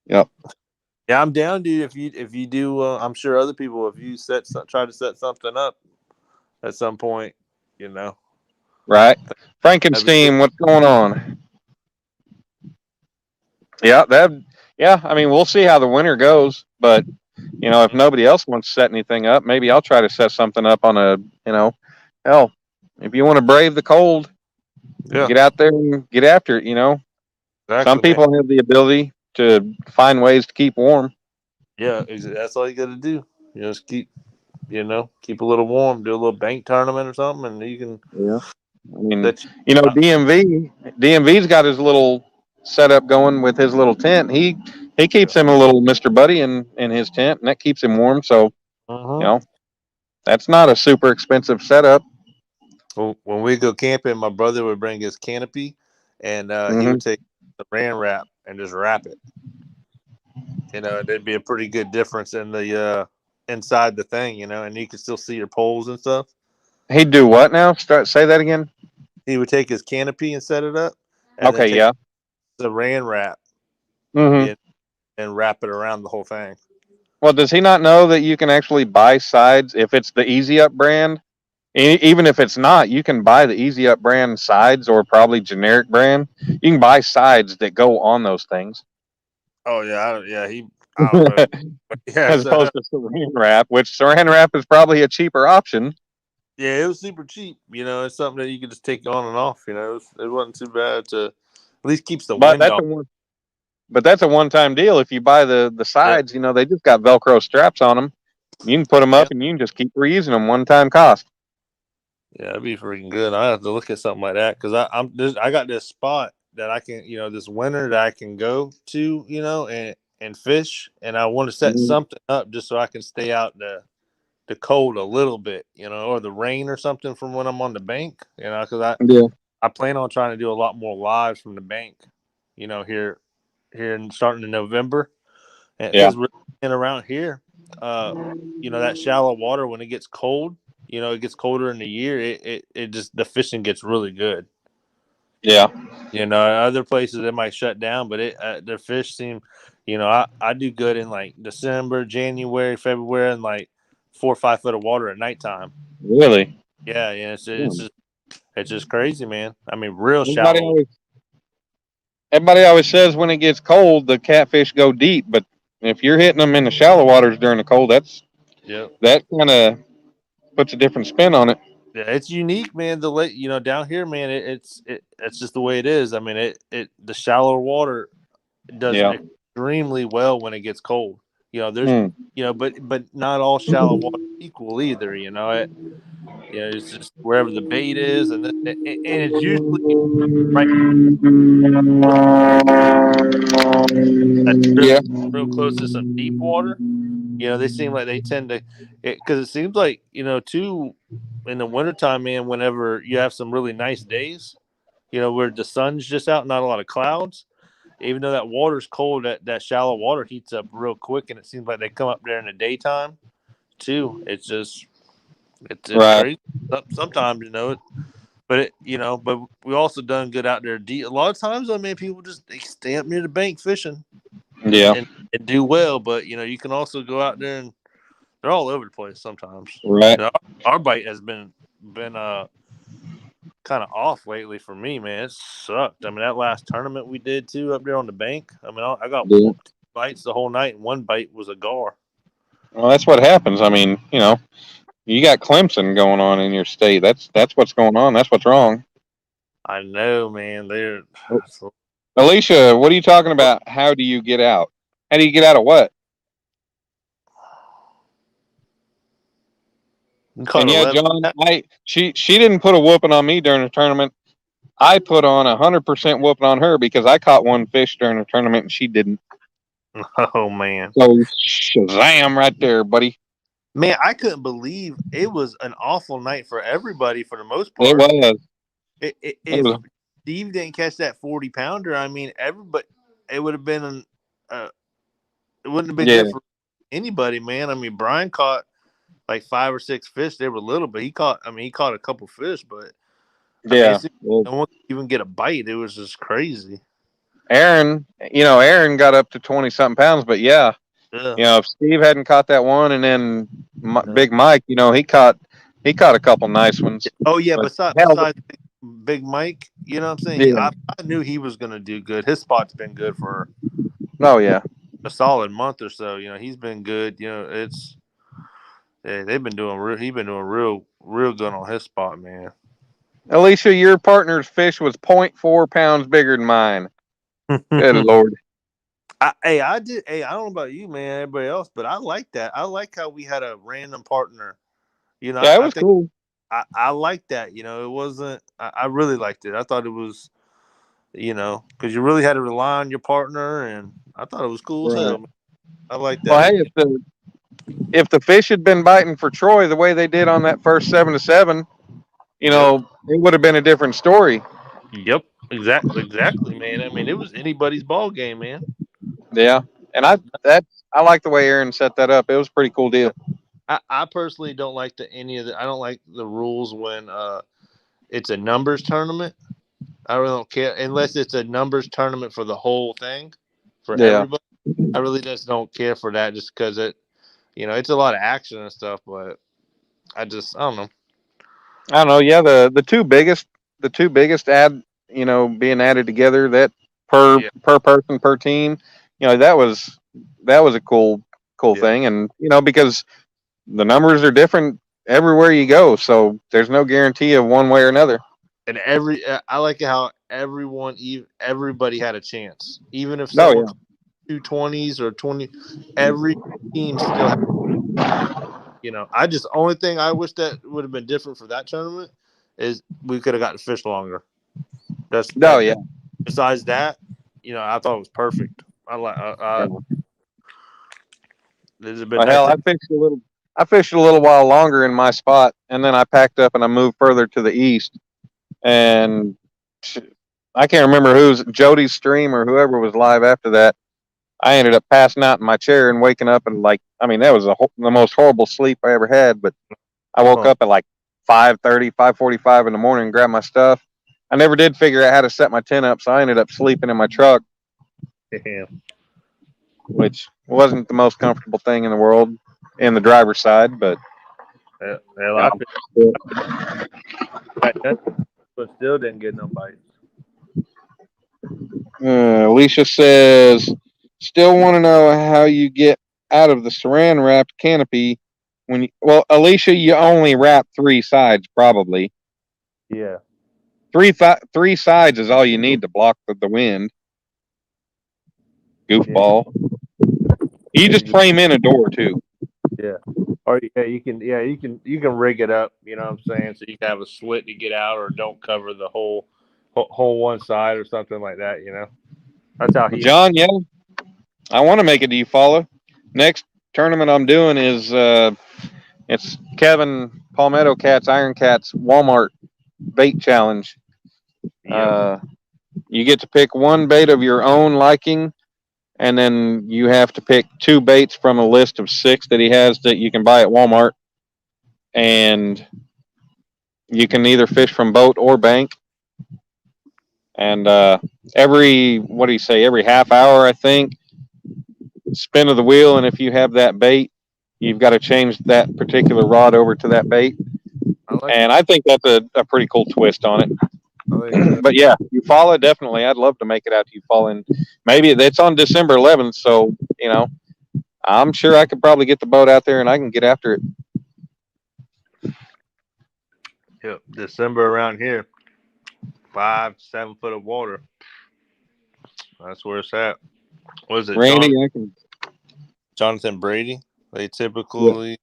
Yep. Yeah, I'm down, dude. If you do, I'm sure other people. If you try to set something up at some point, you know, Right. that'd be good. Frankenstein, what's going on? Yeah, yeah, I mean, we'll see how the winter goes, but if Mhm. nobody else wants to set anything up, maybe I'll try to set something up on hell, if you want to brave the cold, Yeah, get out there and get after it. Some exactly, man. people have the ability to find ways to keep warm. Yeah, that's all you got to do. Just keep a little warm. Do a little bank tournament or something, and you can Yeah. I mean, set. DMV's got his little setup going with his little tent. He keeps him a little Mr. Buddy in his tent, and that keeps him warm. So, you Uh-huh. know, that's not a super expensive setup. Well, when we go camping, my brother would bring his canopy, and he Hmm. would take the Saran wrap and just wrap it. There'd be a pretty good difference in the inside the thing, and you could still see your poles and stuff. He'd do what now? Say that again. He would take his canopy and set it up, and then Okay, take yeah. the Saran wrap Hmm. and, and wrap it around the whole thing. Well, does he not know that you can actually buy sides if it's the Easy Up brand? Even if it's not, you can buy the Easy Up brand sides or probably generic brand. You can buy sides that go on those things. Oh yeah, I don't know, but yeah, As so opposed to saran wrap, which saran wrap is probably a cheaper option. yeah, it was super cheap. It's something that you could just take on and off. It wasn't too bad to at least keeps the But wind that's off. a one. But that's a one-time deal. If you buy the Yeah, sides, they just got Velcro straps on them. You can put them yeah, up, and you can just keep reusing them one-time cost. yeah, that'd be freaking good. I have to look at something like that because I got this spot that I can this winter that I can go to and fish, and I want to set Mhm. something up just so I can stay out the cold a little bit, or the rain or something from when I'm on the bank, because Yeah, I plan on trying to do a lot more lives from the bank, here and starting in November, and yeah, because we're in around here, that shallow water when it gets cold, it gets colder in the year, it just the fishing gets really good. Yeah. Other places it might shut down, but their fish seem, I do good in like December, January, February, and like 4 or 5 foot of water at nighttime. Really? Yeah, yeah, Hmm. it's just crazy, man. I mean, real Everybody shallow. always everybody always says when it gets cold, the catfish go deep, but if you're hitting them in the shallow waters during the cold, Yeah, that kind of puts a different spin on it. yeah, it's unique, man. The lake, down here, man, it's just the way it is. I mean, the shallower water does Yeah. extremely well when it gets cold. There's, Hmm. but not all shallow water equal either. It's just wherever the bait is, and it's usually right that's Yeah. real close to some deep water. They seem like they tend to, because it seems like too in the wintertime, man. Whenever you have some really nice days, where the sun's just out, not a lot of clouds. Even though that water's cold, that shallow water heats up real quick, and it seems like they come up there in the daytime too. It's just it's Right. crazy. Sometimes but we also done good out there. A lot of times, I mean, people just they stay up near the bank fishing and, Yeah. and, and do well. But you can also go out there and they're all over the place sometimes. Right. Our bite has been kind of off lately for me, man. It sucked. I mean, that last tournament we did too up there on the bank. I mean, I got Yeah. two bites the whole night, and one bite was a gar. Well, that's what happens. I mean, you got Clemson going on in your state. That's what's going on. That's what's wrong. I know, man. They're so, Alicia, what are you talking about? How do you get out? How do you get out of what? you caught And yeah, 11. John, she didn't put a whooping on me during the tournament. I put on 100% whooping on her because I caught one fish during the tournament and she didn't. Oh man, So shazam right there, buddy. man, I couldn't believe it was an awful night for everybody for the most It part. was. It If was. Steve didn't catch that 40-pounder, I mean, everybody, it would have been uh, it wouldn't have been Yeah. good for anybody, man. I mean, Brian caught like 5 or 6 fish. They were little, but he caught a couple fish, but I mean, Yeah. Well, no one could even get a bite. It was just crazy. Aaron got up to 20 something pounds, but yeah, Yeah. if Steve hadn't caught that one, and then Yeah. Big Mike, he caught a couple nice ones. Oh yeah. But hell, Besides Big Mike, you know what I'm saying? yeah, I knew he was going to do good. His spot's been good for oh yeah. a solid month or so. He's been good. They've been doing he's been doing real good on his spot, man. Alicia, your partner's fish was .4 pounds bigger than mine. Good lord. I did. Hey, I don't know about you, man. Everybody else, but I like that. I like how we had a random partner. Yeah, it I was think cool. I like that. It wasn't. I really liked it. I thought it was. Because you really had to rely on your partner, and I thought it was cool as Right. hell. Man. I like Well, that. hey, if the fish had been biting for Troy the way they did on that first 7-7, Yep. it would have been a different story. Yep. Exactly, man. I mean, it was anybody's ball game, man. Yeah, and I like the way Aaron set that up. It was a pretty cool deal. I personally don't like I don't like the rules when it's a numbers tournament. I really don't care unless it's a numbers tournament for the whole thing, for Yeah. everybody. I really just don't care for that, just because it's a lot of action and stuff. But I don't know. I don't know. Yeah, the two biggest being added together, that per Yeah, per person per team, that was a cool yeah. thing, and because the numbers are different everywhere you go, so there's no guarantee of one way or another. And I like how everybody had a chance, even if Oh someone yeah. caught 220s or 20, every team still had. I just only thing I wish that would have been different for that tournament is we could have gotten fish longer. That's Oh that. yeah. Besides that, I thought it was perfect. I like. Yeah. This has been Well, nice. hell, I fished a little while longer in my spot, and then I packed up and I moved further to the east. And I can't remember who's Jody's stream or whoever was live after that. I ended up passing out in my chair and waking up, and that was the most horrible sleep I ever had. But I woke up at like 5:30, 5:45 in the morning and grabbed my stuff. I never did figure out how to set my tent up, so I ended up sleeping in my truck, Damn. which wasn't the most comfortable thing in the world in the driver's side, but Hell, I you got nothing, but still didn't get no bites. Alicia says, still want to know how you get out of the saran wrapped canopy when you, well, Alicia, you only wrap three sides probably. Yeah. Three sides is all you need to block the wind. Goofball. You just frame in a door too. Yeah. Or you can rig it up, you know what I'm saying? So you can have a slit to get out or don't cover the whole one side or something like that, you know. That's how he John, yeah, I want to make it. Do you follow? Next tournament I'm doing is it's Kevin Palmetto Cats Iron Cats Walmart bait challenge. Yep. You get to pick one bait of your own liking, and then you have to pick two baits from a list of 6 that he has that you can buy at Walmart. And you can either fish from boat or bank. And every, what do you say, every half hour, I think, spin of the wheel. And if you have that bait, you've got to change that particular rod over to that bait. I think that's a pretty cool twist on it. But yeah, Eufaula, definitely. I'd love to make it out to Eufaula. And maybe it's on December 11th. So, I'm sure I could probably get the boat out there and I can get after it. Yep. December around here. 5-7 foot of water. That's where it's at. What is it, Randy? Jonathan Brady? They typically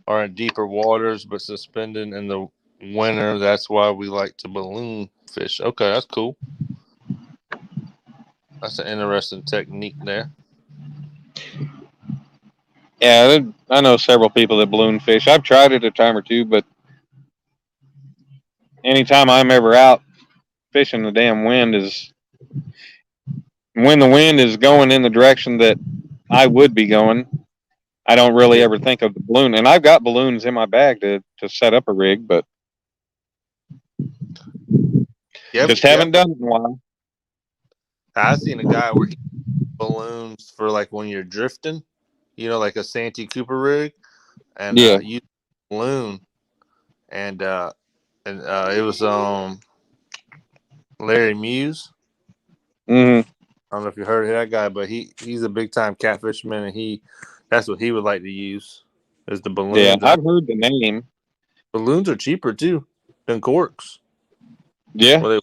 are in deeper waters, but suspended in the winter. That's why we like to balloon fish. Okay, that's cool. That's an interesting technique there. Yeah, I know several people that balloon fish. I've tried it a time or two, but anytime I'm ever out fishing, the damn wind is when the wind is going in the direction that I would be going. I don't really ever think of the balloon, and I've got balloons in my bag to set up a rig, but just haven't done it in a while. I've seen a guy where he balloons for like when you're drifting, like a Santee Cooper rig, and use balloon, and it was Larry Muse. Mm-hmm. I don't know if you heard of that guy, but he's a big time catfisherman, and that's what he would like to use is the balloons. Yeah, I've heard the name. Balloons are cheaper too than corks. Yeah, well,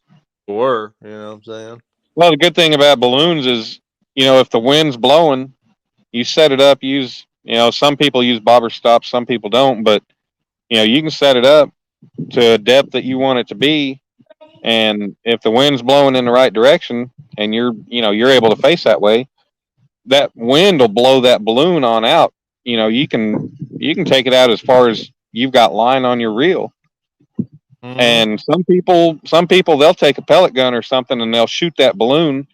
they were. You know what I'm saying? Well, the good thing about balloons is, if the wind's blowing, you set it up. Some people use bobber stops, some people don't, but you can set it up to a depth that you want it to be. And if the wind's blowing in the right direction and you're able to face that way, that wind will blow that balloon on out. You can take it out as far as you've got line on your reel. Mm-hmm. And some people they'll take a pellet gun or something and they'll shoot that balloon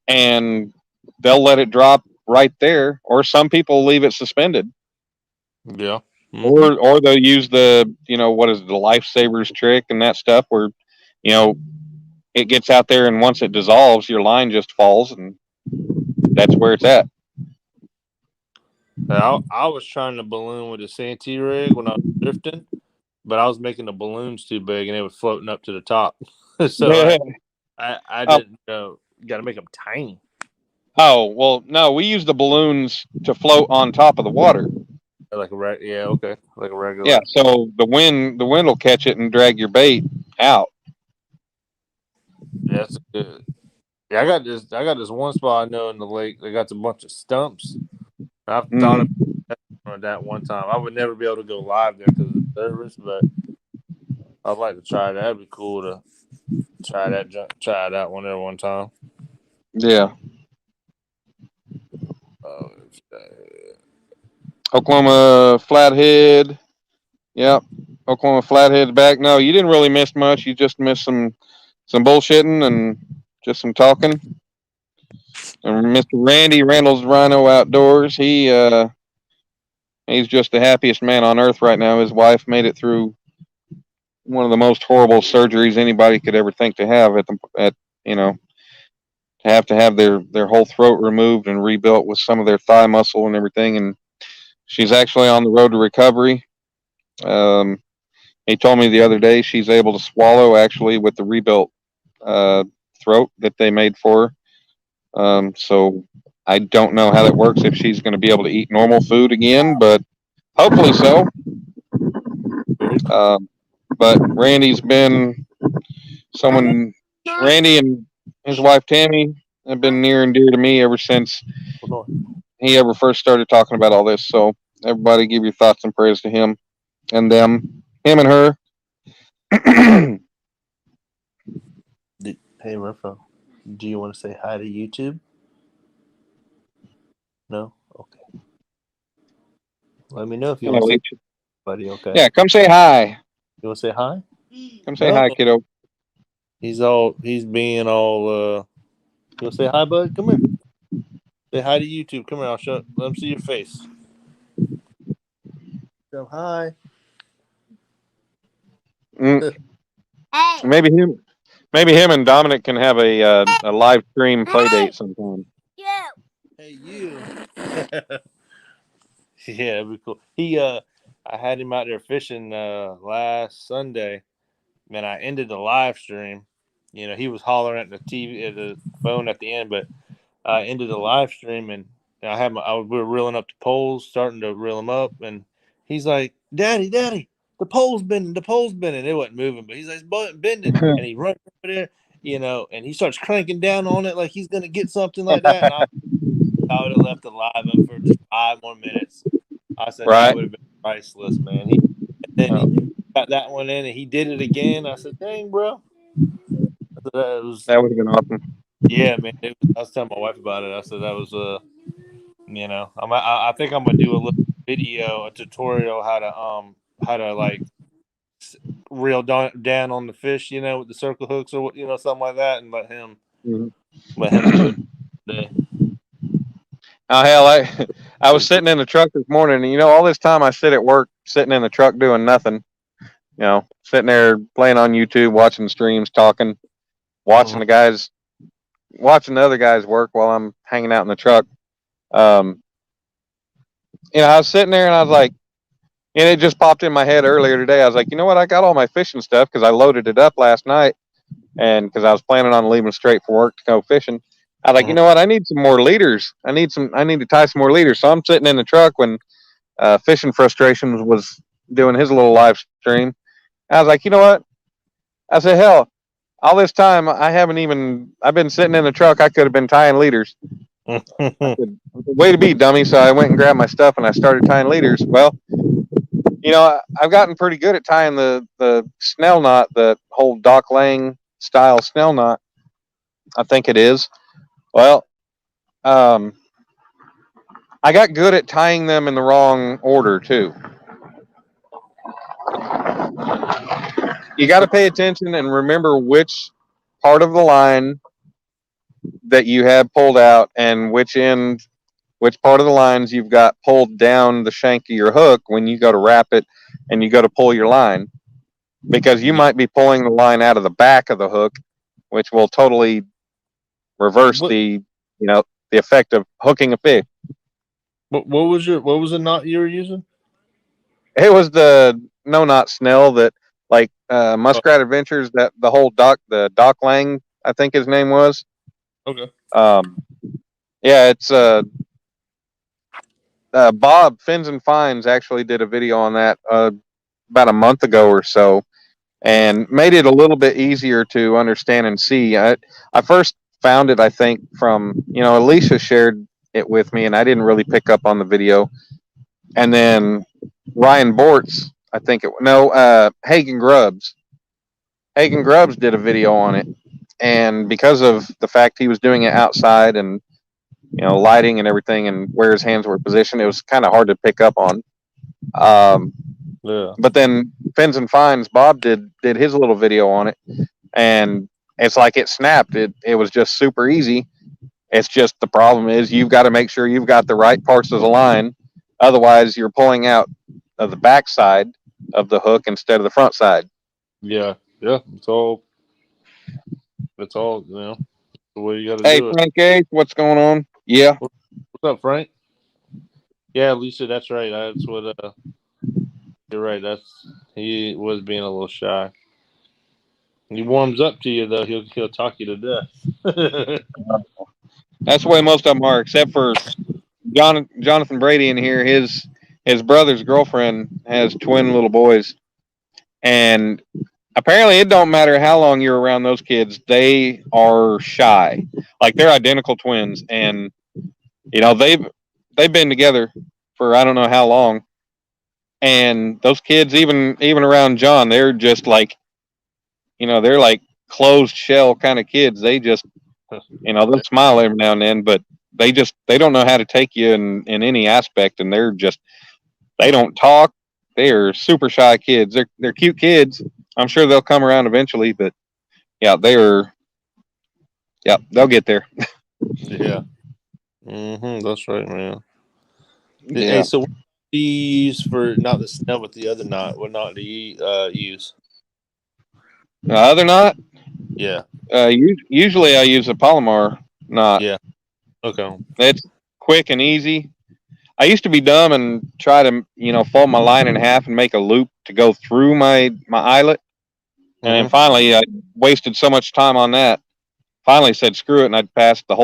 and they'll let it drop right there. Or some people leave it suspended. Yeah. Mm-hmm. Or they'll use the what is it, the lifesavers trick and that stuff where it gets out there and once it dissolves, your line just falls and that's where it's at. I was trying to balloon with a Santee rig when I was drifting, but I was making the balloons too big and it was floating up to the top. So I didn't got to make them tiny. Oh, well, no, we use the balloons to float on top of the water. Like okay. Like a regular. Yeah, so the wind will catch it and drag your bait out. Yeah, that's good. Yeah, I got this one spot I know in the lake. They got a bunch of stumps. I've thought of that one time. I would never be able to go live there because of the service, but I'd like to try that. That'd be cool to try that one there one time. Yeah. Oklahoma Flathead. Yep. Oklahoma Flathead's back. No, you didn't really miss much. You just missed some bullshitting and just some talking. And Mr. Randy Randall's Rhino Outdoors, he He's just the happiest man on earth right now. His wife made it through one of the most horrible surgeries anybody could ever think to have at you know to have their whole throat removed and rebuilt with some of their thigh muscle and everything. And she's actually on the road to recovery. Um, he told me the other day she's able to swallow actually with the rebuilt uh, throat that they made for her. So I don't know how that works if she's going to be able to eat normal food again, but hopefully so. Um, but Randy's been someone. Randy and his wife Tammy have been near and dear to me ever since he ever first started talking about all this. So everybody, give your thoughts and prayers to him and them, him and her. Hey, Murpho, do you want to say hi to YouTube? No? Okay. Let me know if you want to say buddy, okay? Yeah, come say hi. You want to say hi? Come say hi, kiddo. He's being all, you want to say hi, bud? Come here. Say hi to YouTube. Come here, let him see your face. Tell him hi. Maybe him and Dominic can have a live stream play date sometime. Yeah. Hey, you. Yeah, it'd be cool. I had him out there fishing last Sunday, and I ended the live stream. You know, he was hollering at the TV, at the phone at the end, but I ended the live stream, and we were reeling up the poles, starting to reel them up, and he's like, "Daddy, the pole's bending, It wasn't moving, but he's like, "It's bending," and he runs over there, and he starts cranking down on it like he's gonna get something like that, and I would have left the live up for just 5 more minutes. I said that would have been priceless, man. He got that one in, and he did it again. I said, "Dang, bro." That would have been awesome. Yeah, man. I was telling my wife about it. I said that was I think I'm gonna do a little video, a tutorial how to like reel down on the fish, with the circle hooks or something like that, and let him do it today. Oh hell, I was sitting in the truck this morning, and all this time I sit at work, sitting in the truck doing nothing. Sitting there playing on YouTube, watching streams, talking, watching watching the other guys work while I'm hanging out in the truck. I was sitting there and I was like, and it just popped in my head earlier today. I was like, you know what? I got all my fishing stuff because I loaded it up last night, and because I was planning on leaving straight for work to go fishing. I was like, you know what? I need some more leaders. I need to tie some more leaders. So I'm sitting in the truck when Fishing Frustrations was doing his little live stream. I was like, you know what? I said, hell, all this time I've been sitting in the truck. I could have been tying leaders. Way to be, dummy. So I went and grabbed my stuff and I started tying leaders. Well, I've gotten pretty good at tying the snell knot, the whole Doc Lang style snell knot. I think it is. Well, I got good at tying them in the wrong order too. You got to pay attention and remember which part of the line that you have pulled out and which part of the lines you've got pulled down the shank of your hook when you go to wrap it and you go to pull your line. Because you might be pulling the line out of the back of the hook, which will totally reverse the effect of hooking a fish. What was the knot you were using? It was the no knot snell that Muskrat Adventures, that the Doc Lang, I think his name was. Okay. Yeah, it's Bob Fins and Fines actually did a video on that about a month ago or so, and made it a little bit easier to understand and see. I first found it, I think, from Alicia shared it with me, and I didn't really pick up on the video. And then Ryan Bortz, I think Hagen Grubbs. Hagen Grubbs did a video on it, and because of the fact he was doing it outside and lighting and everything, and where his hands were positioned, it was kind of hard to pick up on. Yeah. But then Fins and Fines, Bob did his little video on it, and it's like it snapped. It was just super easy. It's just the problem is you've got to make sure you've got the right parts of the line Otherwise, you're pulling out of the back side of the hook instead of the front side. Yeah. Yeah. It's all. It's all. The way you got to Hey, do it. Frank H., what's going on? Yeah. What's up, Frank? Yeah, Lisa. That's right. That's what. You're right. He was being a little shy. He warms up to you though. He'll talk you to death. That's the way most of them are, except for Jonathan Brady in here. His brother's girlfriend has twin little boys, and apparently it don't matter how long you're around those kids, they are shy. Like they're identical twins, and they've been together for I don't know how long, and those kids even around John, they're just like they're like closed shell kind of kids. They just they'll smile every now and then, but they don't know how to take you in any aspect, and they don't talk. They're super shy kids. They're cute kids. I'm sure they'll come around eventually, but yeah, they'll get there. Yeah. That's right, man. Hey, Yeah. so what do you use for not the snow with the other knot? What knot do you use? Other knot, Yeah. usually I use a Palomar knot. Yeah. Okay. It's quick and easy. I used to be dumb and try to fold my line in half and make a loop to go through my eyelet, and then Mm-hmm. finally I wasted so much time on that. Finally said screw it, and I'd pass the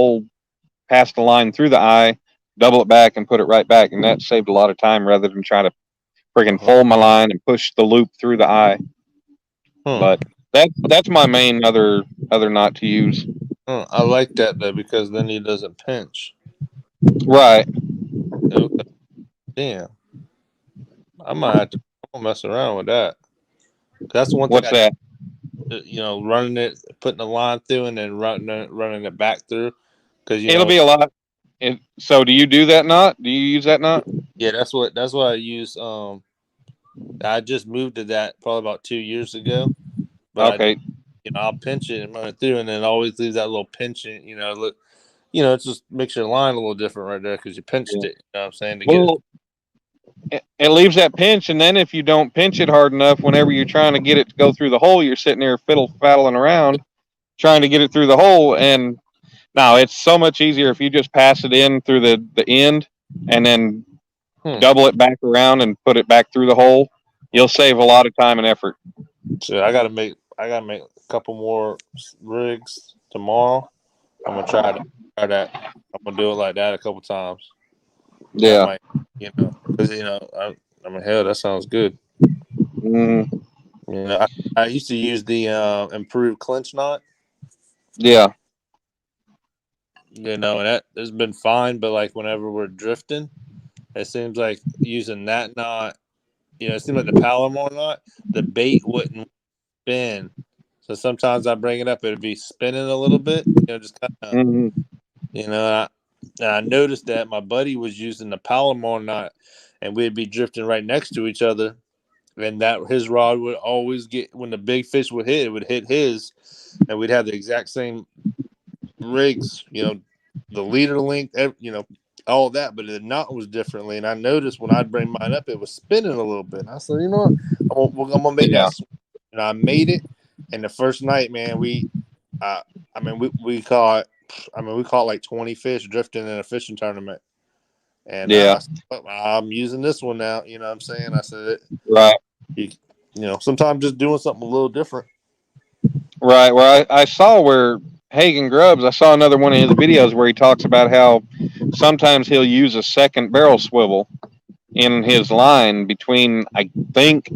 line through the eye, double it back, and put it right back, and that saved a lot of time rather than trying to friggin' fold my line and push the loop through the eye. Huh. But that's my main other knot to use. I like that though because then he doesn't pinch. Right. Okay. Damn. I might have to I'm gonna mess around with that. That's the one thing What's that? running it, putting the line through, and then running it back through. Because It'll be a lot. So do you do that knot? Do you use that knot? yeah, that's what I use. I just moved to that probably about 2 years ago, but Okay. I'll pinch it and run it through, and then always leave that little pinching. Look, it just makes your line a little different right there because you pinched Yeah. it. You know what I'm saying to get it. Well, it leaves that pinch, and then if you don't pinch it hard enough, whenever you're trying to get it to go through the hole, you're sitting there fiddle faddling around trying to get it through the hole. And now it's so much easier if you just pass it in through the end and then double it back around and put it back through the hole. You'll save a lot of time and effort. So I gotta make a couple more rigs tomorrow. I'm gonna try that. I'm gonna do it like that a couple times. That Yeah. might, because I mean, hell, that sounds good. Mm, I used to use the improved clinch knot. yeah. And that has been fine. But like whenever we're drifting, it seems like using that knot. It seems like the Palomar knot, the bait wouldn't spin. So sometimes I bring it up, it'd be spinning a little bit. Just kind of, Hmm. I noticed that my buddy was using the Palomar knot, and we'd be drifting right next to each other. And that his rod would always get when the big fish would hit, it would hit his, and we'd have the exact same rigs, the leader length, all that, but the knot was differently. And I noticed when I'd bring mine up, it was spinning a little bit. And I said, you know what, I'm gonna make Yeah. that. And I made it. And the first night, man, we caught, we caught like 20 fish drifting in a fishing tournament. And Yeah. I'm using this one now. You know what I'm saying? I said, Right. you, sometimes just doing something a little different. Right. Where I saw where Hagen Grubbs, I saw another one of his videos where he talks about how sometimes he'll use a second barrel swivel in his line between I think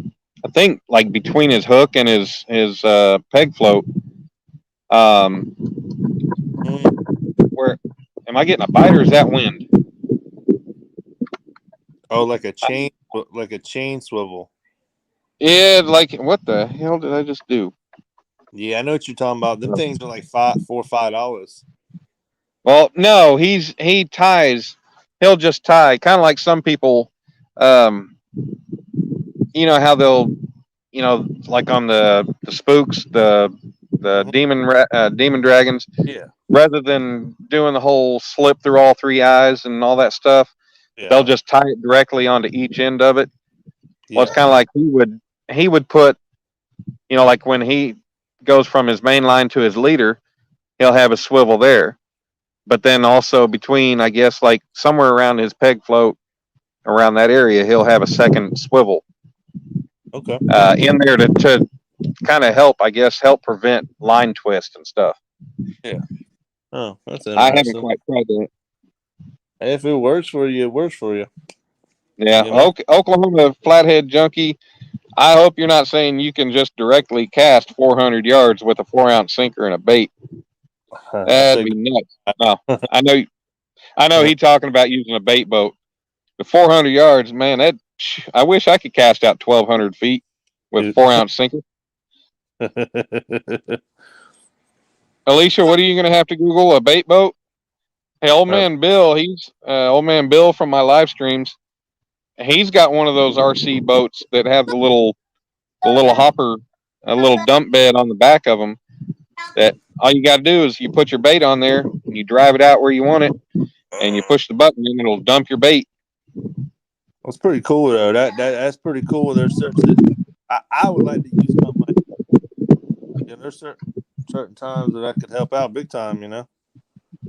like between his hook and his peg float. Um, where am I getting a bite or is that wind? Oh, like a chain swivel. Yeah, like what the hell did I just do? Yeah, I know what you're talking about. Them things are like $4 or $5. Well, no, he ties. He'll just tie, kind of like some people. Um, you know how they'll, like on the spooks, the Mm-hmm. demon dragons, Yeah. rather than doing the whole slip through all three eyes and all that stuff, They'll just tie it directly onto each end of it. Well, it's Yeah. kind of like he would put, like when he goes from his main line to his leader, he'll have a swivel there. But then also between, I guess, like somewhere around his peg float, around that area, he'll have a second swivel. Okay. In there to kind of help prevent line twist and stuff. Yeah. Oh, that's I haven't interesting. quite tried that. If it works for you, it works for you. Yeah, You know. Oklahoma flathead junkie. I hope you're not saying you can just directly cast 400 yards with a 4-ounce sinker and a bait. I That'd said, be nuts. No, I know. He's talking about using a bait boat. The 400 yards, man. I wish I could cast out 1,200 feet with 4-ounce sinker. Alicia, what are you going to have to Google? A bait boat? Hey, old man Bill. He's old man Bill from my live streams. He's got one of those RC boats that have the little hopper, a little dump bed on the back of them. That all you got to do is you put your bait on there, and you drive it out where you want it, and you push the button, and it'll dump your bait. That's pretty cool though. That's pretty cool. There's certain I would like to use something like that. There's certain times that I could help out big time.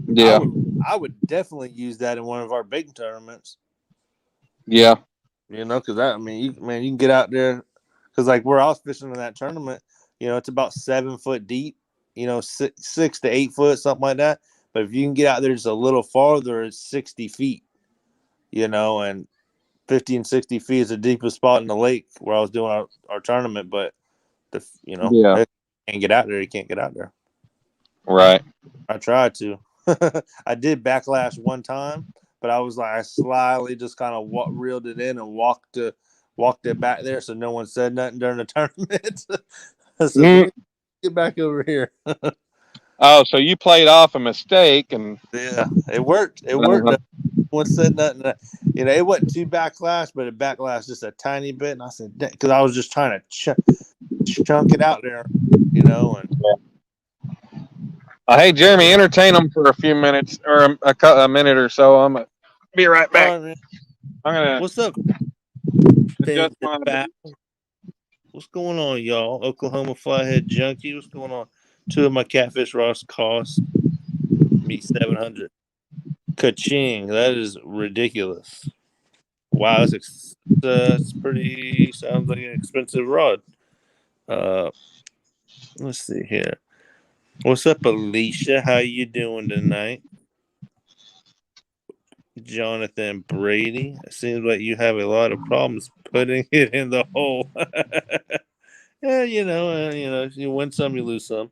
Yeah. I would definitely use that in one of our big tournaments. Yeah. Because you can get out there. Because like where I was fishing in that tournament, it's about 7 foot deep. 6 to 8 foot, something like that. But if you can get out there just a little farther, it's 60 feet. And 50 and 60 feet is the deepest spot in the lake where I was doing our tournament. But Yeah. if you can't get out there, you can't get out there. Right. I tried to. I did backlash one time, but I slyly just kind of reeled it in and walked it back there, so no one said nothing during the tournament. I said, "Let me get back over here." Oh, so you played off a mistake, and yeah, it worked. It worked. No one said nothing. It wasn't too backlash, but it backlashed just a tiny bit. And I said, because I was just trying to chunk it out there, and. Hey, Jeremy, entertain them for a few minutes or a minute or so. I'm gonna be right back. All right, I'm gonna. What's up? Adjust my. What's going on, y'all? Oklahoma Flathead Junkie. What's going on? 2 of my catfish rods cost me $700. Ka-ching! That is ridiculous. Wow, that's pretty. Sounds like an expensive rod. Let's see here. What's up, Alicia? How you doing tonight? Jonathan Brady. It seems like you have a lot of problems putting it in the hole. Yeah, you win some, you lose some.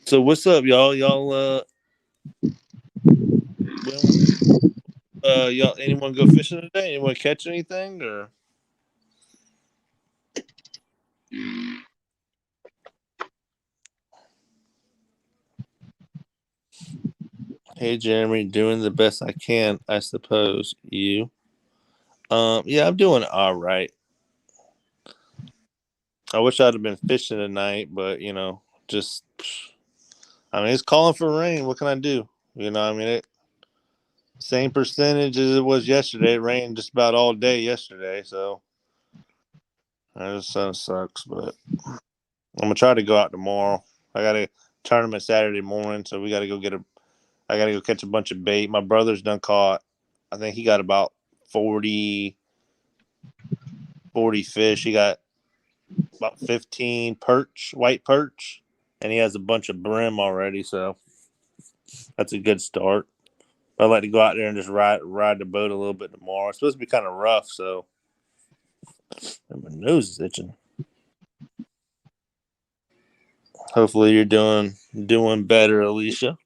So what's up, y'all? Y'all, y'all, anyone go fishing today? Anyone catch anything or? Hey, Jeremy, doing the best I can, I suppose. You? Yeah, I'm doing all right. I wish I'd have been fishing tonight, but just. It's calling for rain. What can I do? Same percentage as it was yesterday. It rained just about all day yesterday, so that just sucks. But I'm gonna try to go out tomorrow. I got a tournament Saturday morning, so we got to go I got to go catch a bunch of bait. My brother's done caught. I think he got about 40 fish. He got about 15 white perch, and he has a bunch of brim already. So that's a good start. I'd like to go out there and just ride the boat a little bit tomorrow. It's supposed to be kind of rough, so my nose is itching. Hopefully you're doing better, Alicia.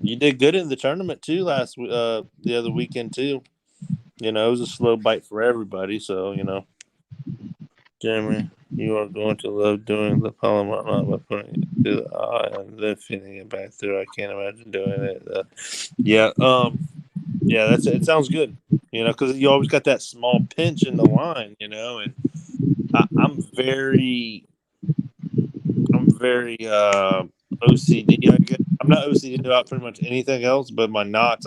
You did good in the tournament too the other weekend too. It was a slow bite for everybody, so Jeremy, you are going to love doing the polymer by putting it to the eye and then feeding it back through. I can't imagine doing it. Yeah, it sounds good. Because you always got that small pinch in the line. And I'm very OCD. I guess. I'm not OCD about pretty much anything else, but my knots.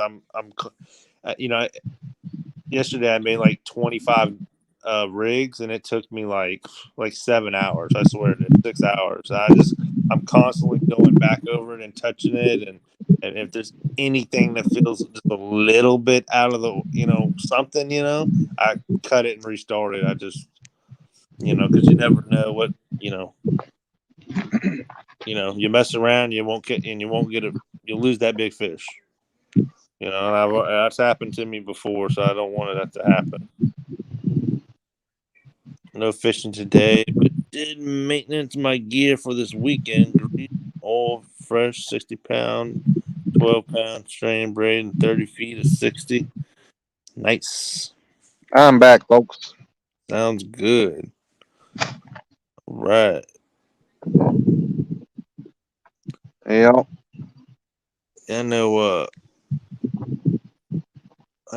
You know, yesterday I made like 25 rigs, and it took me like 7 hours. I swear it did 6 hours. I'm constantly going back over it and touching it, and if there's anything that feels just a little bit out of the something, I cut it and restart it. I just because you never know what you mess around, you won't get it. You'll lose that big fish. And that's happened to me before, so I don't want that to happen. No fishing today, but did maintenance my gear for this weekend. Grease, all fresh, 60-pound, 12-pound strain braid, and 30 feet of 60. Nice. I'm back, folks. Sounds good. All right. Yeah. I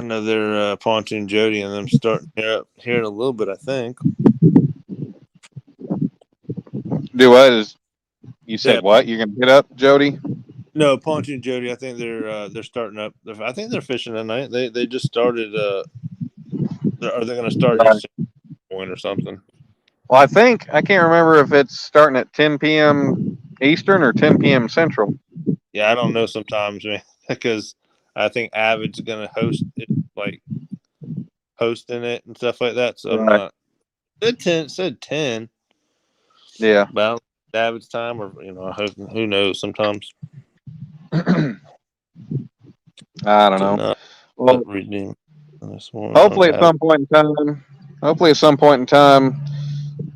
know they're Pontoon Jody and them starting here in a little bit, I think. Do what? You said Yeah. what? You're gonna hit up Jody? No, Pontoon Jody. I think they're starting up. I think they're fishing tonight. They just started. Are they going to start here Right. soon or something? Well, I can't remember if it's starting at 10 p.m. Eastern or 10 p.m. Central. Yeah, I don't know sometimes, man, because I think Avid's going to host it, like hosting it and stuff like that. So I'm Right. not. Said 10. Yeah. About Avid's time, or who knows? Sometimes I don't did know. not Well, redeem this one on hopefully at Avid. some point in time. Hopefully at some point in time,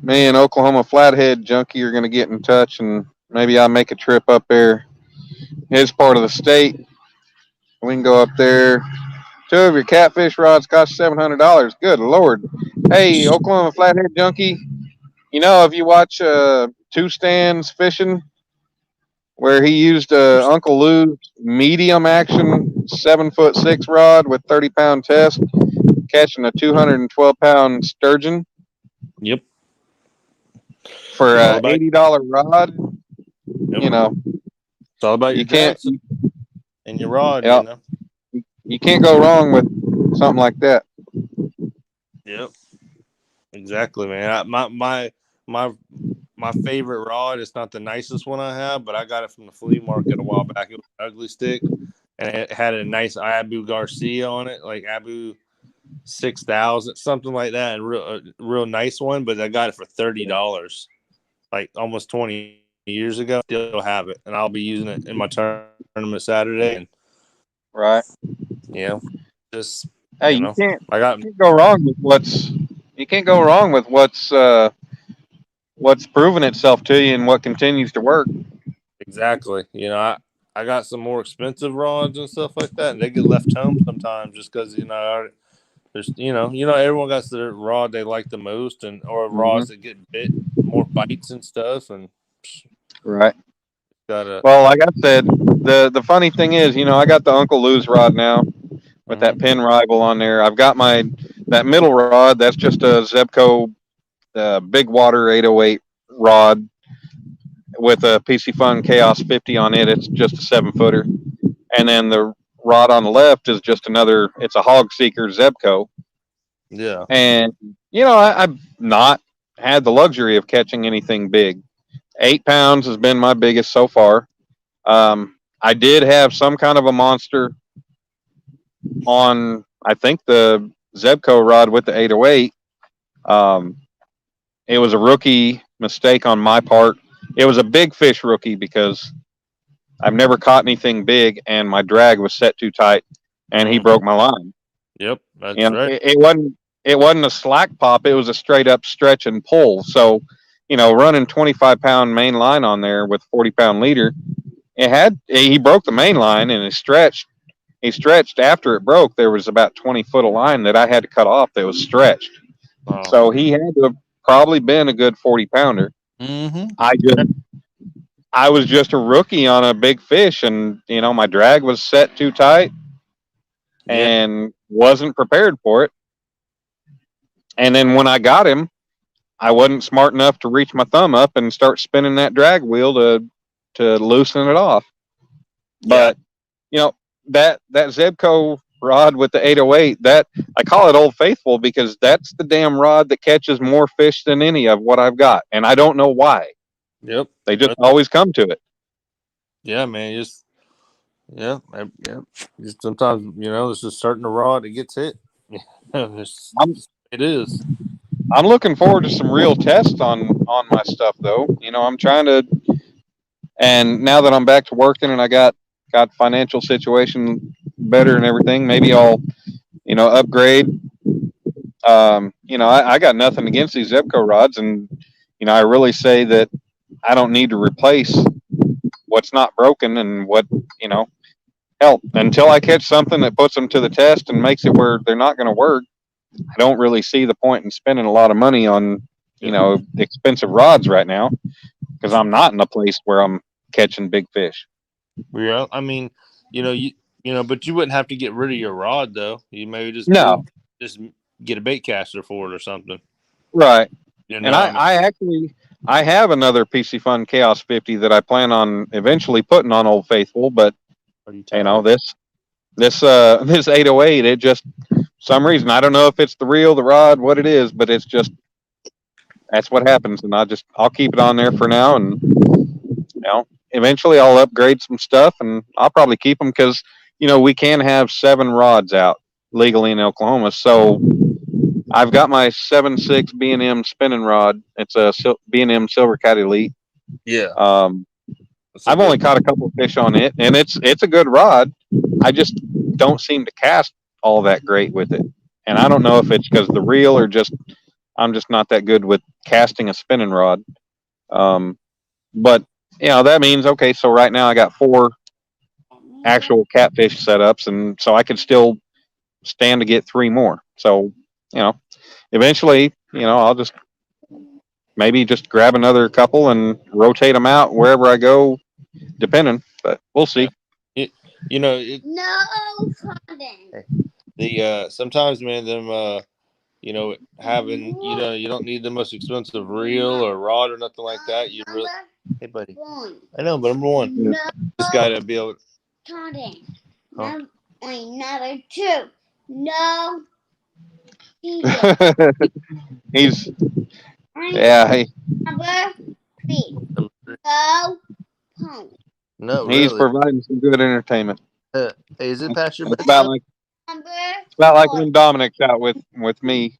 me and Oklahoma Flathead Junkie are going to get in touch, and maybe I'll make a trip up there. His part of the state. We can go up there. Two of your catfish rods cost $700. Good Lord. Hey, Oklahoma Flathead Junkie. If you watch Two Stands Fishing, where he used Uncle Lou's medium action 7'6" rod with 30-pound test, catching a 212-pound sturgeon Yep, for it's all a about $80 rod, yep. you know, It's all about your you can't, depths and your rod. yeah, you can't go wrong with something like that. Yep. Exactly, man. My my favorite rod. It's not the nicest one I have, but I got it from the flea market a while back. It was an ugly stick, and it had a nice Abu Garcia on it, like Abu 6000, something like that, and real nice one. But I got it for $30, like almost 20 years ago. Still have it, and I'll be using it in my tournament Saturday. And Right. just Hey, I got you can't go wrong with what's proven itself to you and what continues to work. exactly. I got some more expensive rods and stuff like that, and they get left home sometimes just because there's everyone got their rod they like the most, or Hmm. rods that get bit more bites and stuff, and Right. gotta. Well, like I said, the funny thing is, I got the Uncle Lou's rod now with that Mhm. pin rival on there. I've got that middle rod. That's just a Zebco Big Water 808 rod with a PC Fun Chaos 50 on it. It's just a 7-footer, and then the rod on the left is just another. It's a Hog Seeker Zebco, Yeah. and I've not had the luxury of catching anything big. 8 pounds has been my biggest so far. I did have some kind of a monster on, I think, the Zebco rod with the 808. Um, it was a rookie mistake on my part. It was a big fish rookie because I've never caught anything big, and my drag was set too tight, and he broke my line. Yep. That's right. It wasn't a slack pop. It was a straight up stretch and pull. So, running 25-pound main line on there with 40-pound leader, he broke the main line and it stretched. He stretched after it broke. There was about 20 foot of line that I had to cut off that was stretched. Wow. So he had to have probably been a good 40-pounder. Mm-hmm. I was just a rookie on a big fish, and my drag was set too tight Yeah. and wasn't prepared for it. And then when I got him, I wasn't smart enough to reach my thumb up and start spinning that drag wheel to to loosen it off. But that Zebco rod with the 808, that I call it Old Faithful because that's the damn rod that catches more fish than any of what I've got, and I don't know why. Yep. They just always come to it. Yeah, man. Just Just sometimes it's just starting the rod, it gets hit. It is. I'm looking forward to some real tests on my stuff though. I'm trying to, and now that I'm back to working and I got financial situation better and everything, maybe I'll upgrade. I got nothing against these Zebco rods, and I really say that I don't need to replace what's not broken and what hell, until I catch something that puts them to the test and makes it where they're not going to work. I don't really see the point in spending a lot of money on expensive rods right now because I'm not in a place where I'm catching big fish. Yeah, I mean, but you wouldn't have to get rid of your rod though. You maybe just just get a bait caster for it or something. Right. And I have another PC Fun Chaos 50 that I plan on eventually putting on Old Faithful, but this 808, it just some reason I don't know if it's the reel, the rod, what it is, but it's just that's what happens, and I'll keep it on there for now, and eventually I'll upgrade some stuff, and I'll probably keep them because we can have 7 rods out legally in Oklahoma, so I've got my 7.6 B&M spinning rod. It's a B&M Silver Cat Elite. Yeah. I've only caught a couple of fish on it, and it's a good rod. I just don't seem to cast all that great with it, and I don't know if it's because the reel or just I'm just not that good with casting a spinning rod. But that means okay. So right now I got 4 actual catfish setups, and so I could still stand to get 3 more. So eventually, I'll just maybe just grab another couple and rotate them out wherever I go, depending. But we'll see. No, sometimes, man, them having you don't need the most expensive reel or rod or nothing like that. You really, hey buddy, I know, but number one, this guy to be able. Huh? Number 2, no. He's Hey. Number 3, no. No, He's really. providing some good entertainment. Hey, is it past your It's about like when Dominic's out with me,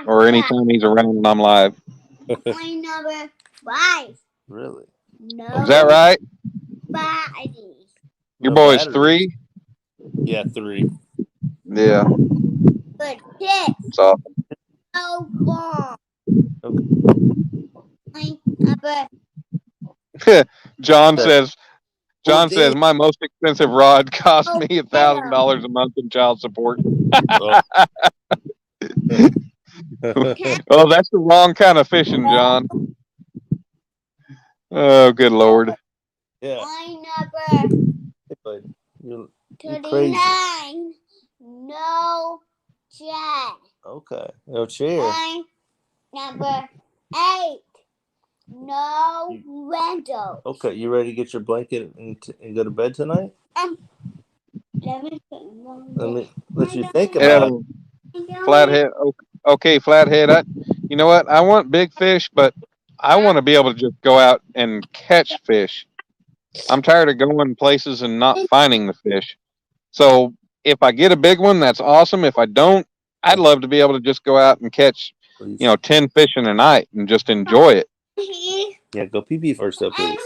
or anytime he's around and I'm live. Number 5. Really? No. Is that right? Batteries. Your boy's 3? Yeah, 3. Yeah. But 6. It's awesome. No ball. Okay. John says my most expensive rod cost me $1,000 a month in child support. Oh, that's the wrong kind of fishing, John. Oh, good Lord. Yeah. Number you're 39. crazy. No chair. Okay. No chair. Number 8. No window. Okay, you ready to get your blanket and go to bed tonight? Let me let you think about it. Flathead. Okay, Flathead. You know what? I want big fish, but I want to be able to just go out and catch fish. I'm tired of going places and not finding the fish. So if I get a big one, that's awesome. If I don't, I'd love to be able to just go out and catch, 10 fish in a night and just enjoy it. Yeah, go pee first, though, please.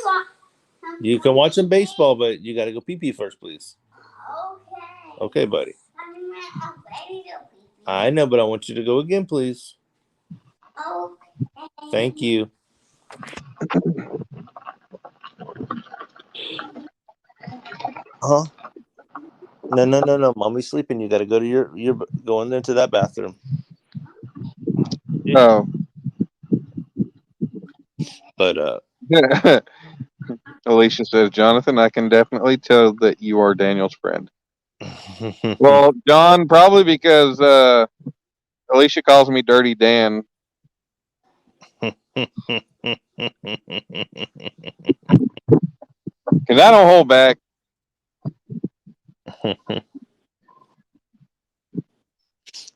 You can watch some baseball, but you got to go pee first, please. Okay, buddy. I know, but I want you to go again, please. Thank you. Huh? No. Mommy's sleeping. You got to go to you're going into that bathroom. Oh. But Alicia says, Jonathan, I can definitely tell that you are Daniel's friend. Well, John, probably because Alicia calls me Dirty Dan. because I don't hold back.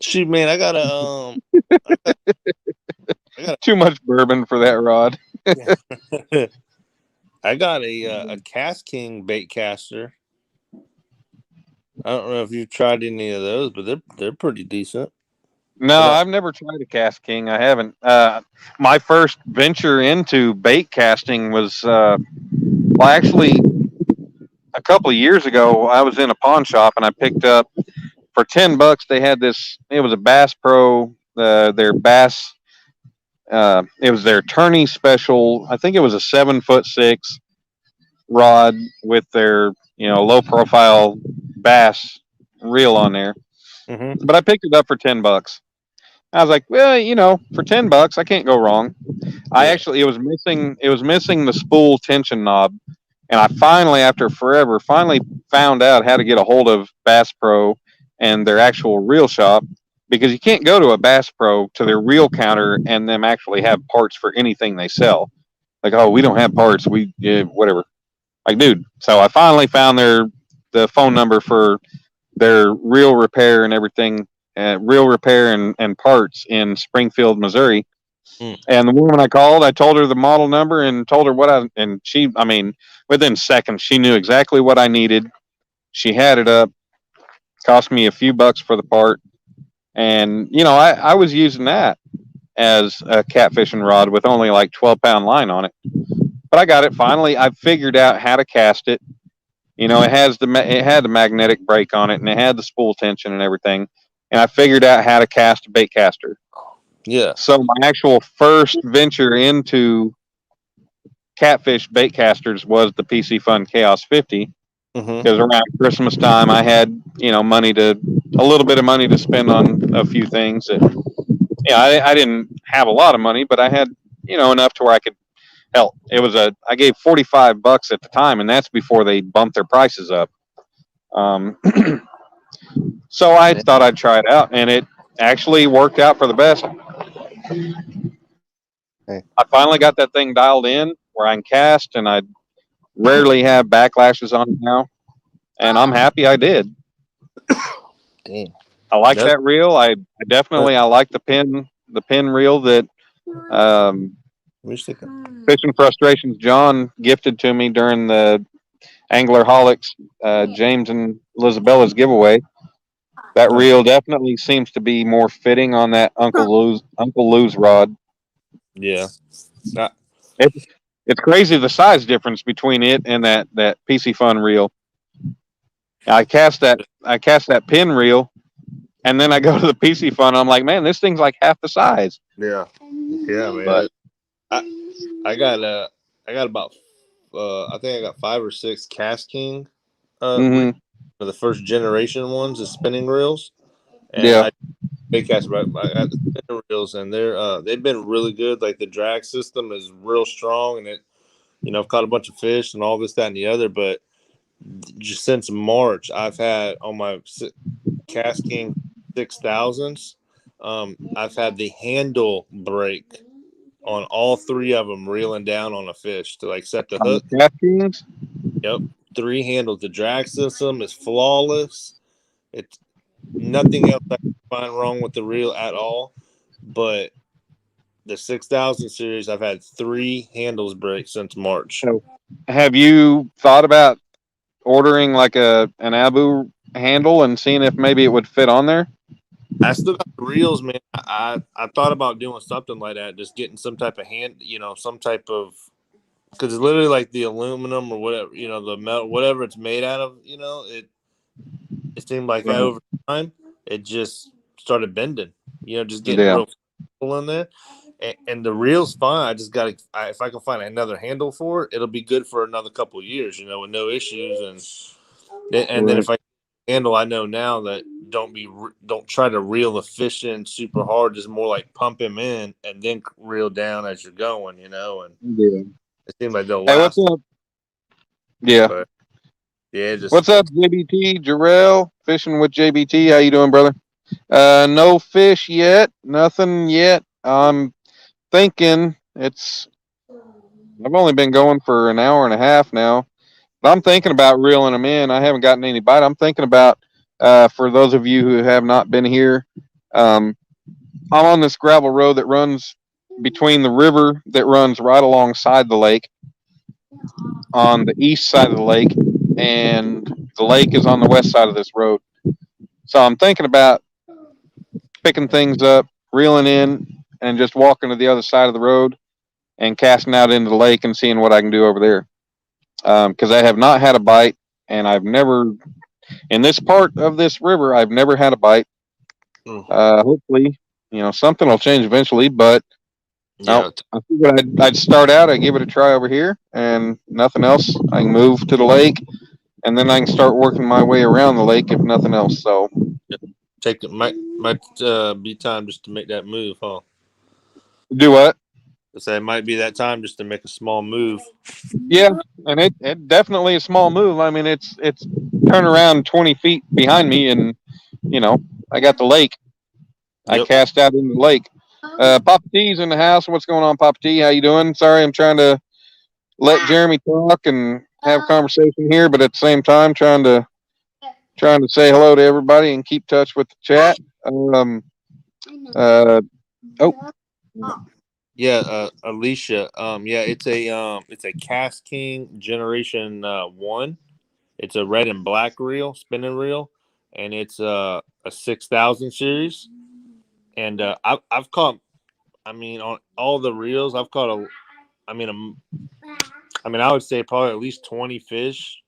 Shoot, man, I got Too much bourbon for that rod. I got a Cast King bait caster. I don't know if you've tried any of those, but they're pretty decent. No, I've never tried a Cast King. I haven't. My first venture into bait casting was, well, actually, a couple of years ago. I was in a pawn shop and I picked up for $10. They had this. It was a Bass Pro. Their Bass. It was their tourney special. I think it was a 7'6" rod with their low profile bass reel on there. Mm-hmm. But I picked it up for $10. I was like, well, for $10, I can't go wrong. I actually, it was missing the spool tension knob, and I finally, after forever, found out how to get a hold of Bass Pro and their actual reel shop, because you can't go to a Bass Pro to their reel counter and them actually have parts for anything they sell. Like, oh, we don't have parts. Whatever. Like, dude. So I finally found the phone number for their reel repair and everything, reel repair and parts in Springfield, Missouri. And the woman I called, I told her the model number and told her and she, within seconds, she knew exactly what I needed. She had it up, cost me a few bucks for the part. And, I was using that as a catfishing rod with only like 12-pound line on it. But I got it finally. I figured out how to cast it. It had the magnetic brake on it, and it had the spool tension and everything. And I figured out how to cast a bait caster. Yeah. So my actual first venture into catfish bait casters was the PC Fun Chaos 50. Because around Christmas time, I had a little bit of money to spend on a few things. I didn't have a lot of money, but I had enough to where I could. Hell, I gave $45 at the time, and that's before they bumped their prices up. So I thought I'd try it out, and it actually worked out for the best. Hey. I finally got that thing dialed in where I can cast, and I rarely have backlashes on it now, and I'm happy I did. Damn. I like that reel. I like the pin reel that Fishing Frustrations John gifted to me during the Anglerholics James and Lisabella's giveaway. That reel definitely seems to be more fitting on that Uncle Lou's rod. Yeah. It's crazy the size difference between it and that PC Fun reel. I cast that pin reel, and then I go to the PC Fun. I'm like, man, this thing's like half the size. Yeah, man. But I got about I think I got 5 or 6 Cast King the first generation ones, the spinning reels. And I cast I got the spinning reels, and they've been really good. Like the drag system is real strong, and it I've caught a bunch of fish and all this, that, and the other. But just since March, I've had on my Cast King 6000s, I've had the handle break on all 3 of them, reeling down on a fish to like set the hook. Yep, 3 handles. The drag system is flawless. It's nothing else I can find wrong with the reel at all. But the 6000 series, I've had 3 handles break since March. So, have you thought about ordering like an Abu handle and seeing if maybe it would fit on there? I still got the reels, man. I thought about doing something like that, just getting some type of some type of, because it's literally like the aluminum or whatever, the metal, whatever it's made out of, it seemed like over time it just started bending, just getting real full in there. And the reel's fine. I just got to, if I can find another handle for it, it'll be good for another couple of years, with no issues. And then if I handle, I know now that don't try to reel the fish in super hard. Just more like pump him in and then reel down as you're going, and it seems like they'll last. Hey, what's up? Yeah. But, what's up, JBT? Jarrell, fishing with JBT. How you doing, brother? No fish yet. Nothing yet. I'm thinking I've only been going for an hour and a half now. I'm thinking about reeling them in. I haven't gotten any bite. I'm thinking about, for those of you who have not been here, um, I'm on this gravel road that runs between the river that runs right alongside the lake on the east side of the lake, and the lake is on the west side of this road. So I'm thinking about picking things up, reeling in, and just walking to the other side of the road and casting out into the lake and seeing what I can do over there. Because I have not had a bite, and I've never, in this part of this river, I've never had a bite. Hopefully, something will change eventually, but Yeah. I figured I'd start out, I'd give it a try over here, and nothing else. I can move to the lake, and then I can start working my way around the lake if nothing else. So, Take it might be time just to make that move, huh? do what? I say it might be that time just to make a small move. Yeah, and it definitely a small move. I mean, it's turn around 20 feet behind me, and you know I got the lake. I Yep. cast out into the lake. Papa T's in the house. What's going on, Papa T? How you doing? Sorry, I'm trying to let Jeremy talk and have conversation here, but at the same time trying to say hello to everybody and keep touch with the chat. Uh, oh, Yeah, Alicia. Yeah, it's a Cast King Generation 1. It's a red and black reel, spinning reel, and it's a 6,000 series. And I've caught, I mean, on all the reels, I've caught I would say probably at least 20 fish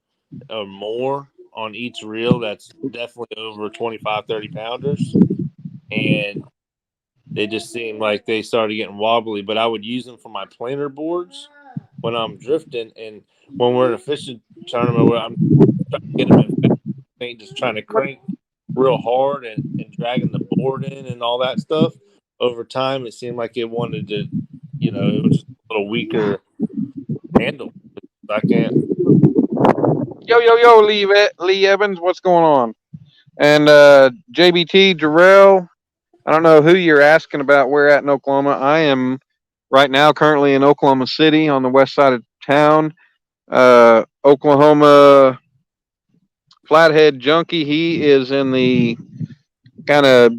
or more on each reel. That's definitely over 25, 30 pounders. And they just seem like they started getting wobbly, but I would use them for my planer boards when I'm drifting. And when we're in a fishing tournament where I'm trying to get them in fast, ain't just trying to crank real hard and dragging the board in and all that stuff. Over time, it seemed like it wanted to, it was just a little weaker handle. I can't. yo, Lee Evans, what's going on? And JBT Jarrell, I don't know who you're asking about. Where at in Oklahoma? I am right now currently in Oklahoma City on the west side of town. Oklahoma Flathead Junkie. He is in the kind of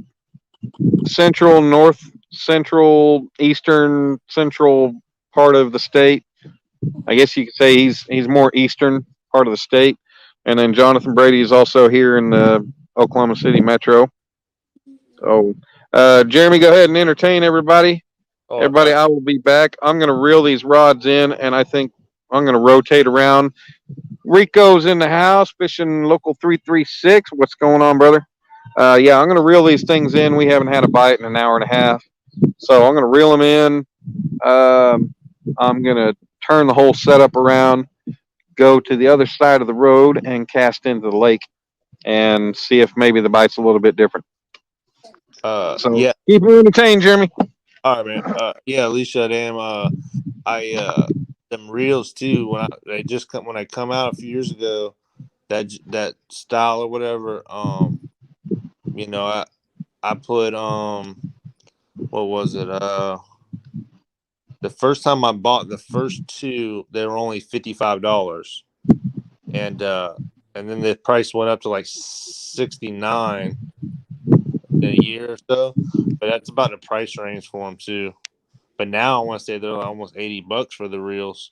central, north, central, eastern, central part of the state. I guess you could say he's more eastern part of the state. And then Jonathan Brady is also here in the Oklahoma City metro. So, Jeremy, go ahead and entertain everybody. Oh, Everybody, I will be back. I'm going to reel these rods in, and I think I'm going to rotate around. Rico's in the house fishing local 336. What's going on, brother? Yeah, I'm going to reel these things in. We haven't had a bite in an hour and a half. So I'm going to reel them in. I'm going to turn the whole setup around, go to the other side of the road, and cast into the lake and see if maybe the bite's a little bit different. So yeah. keep me entertained, Jeremy. All right, man. Yeah, Alicia, damn. Them reels too. When I come out a few years ago, that style or whatever. I put what was it? The first time I bought the first two, they were only $55, and then the price went up to like 69 in a year or so. But that's about the price range for them too. But now I want to say they're almost $80 for the reels.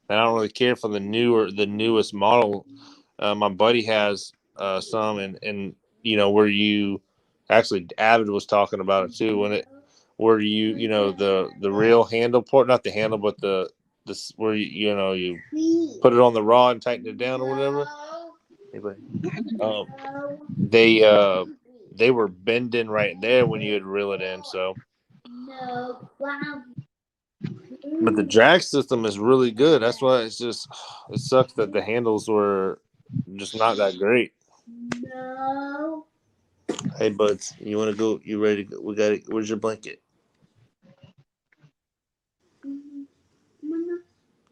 And I don't really care for the newest model. My buddy has some, and where you actually Avid was talking about it too where the real handle port, not the handle, but this where you put it on the rod and tighten it down or whatever. Anyway, they were bending right there when you would reel it in. So, but the drag system is really good. That's why it sucks that the handles were just not that great. Hey, buds, you want to go? You ready to go? We got it. Where's your blanket?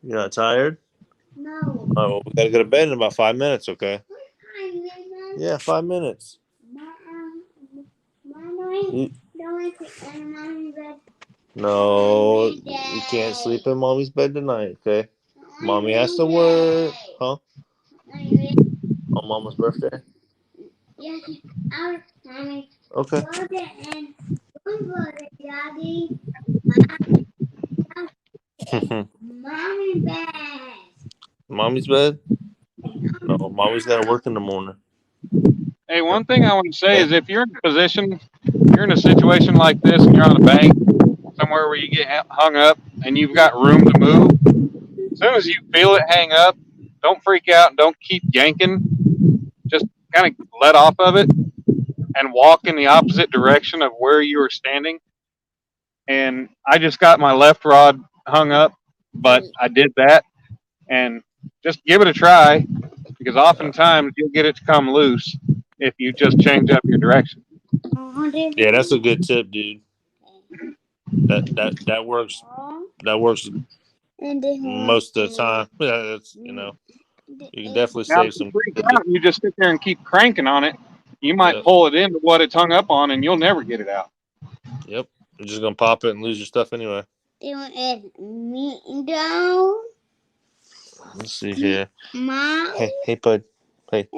You're not tired? No. Oh, we got to go to bed in about 5 minutes, okay? Yeah, 5 minutes. You- No, you can't sleep in mommy's bed tonight, okay? Mommy has to work. Huh? On Mama's birthday? Yes, Mommy. Okay. Daddy. Mommy bed. Mommy's bed? No, Mommy's got to work in the morning. Hey, one thing I want to say is if you're in a position, you're in a situation like this and you're on a bank somewhere where you get hung up and you've got room to move, as soon as you feel it hang up, don't freak out and don't keep yanking. Just kind of let off of it and walk in the opposite direction of where you were standing. And I just got my left rod hung up, but I did that. And just give it a try because oftentimes you'll get it to come loose if you just change up your direction. Yeah, that's a good tip, dude. That works. That works most of the time. Yeah, that's you can definitely Now, if save you some. freak out and you just sit there and keep cranking on it, you might Yep. pull it into what it's hung up on and you'll never get it out. Yep. You're just gonna pop it and lose your stuff anyway. Let's see here. Mom. Hey, bud. Hey.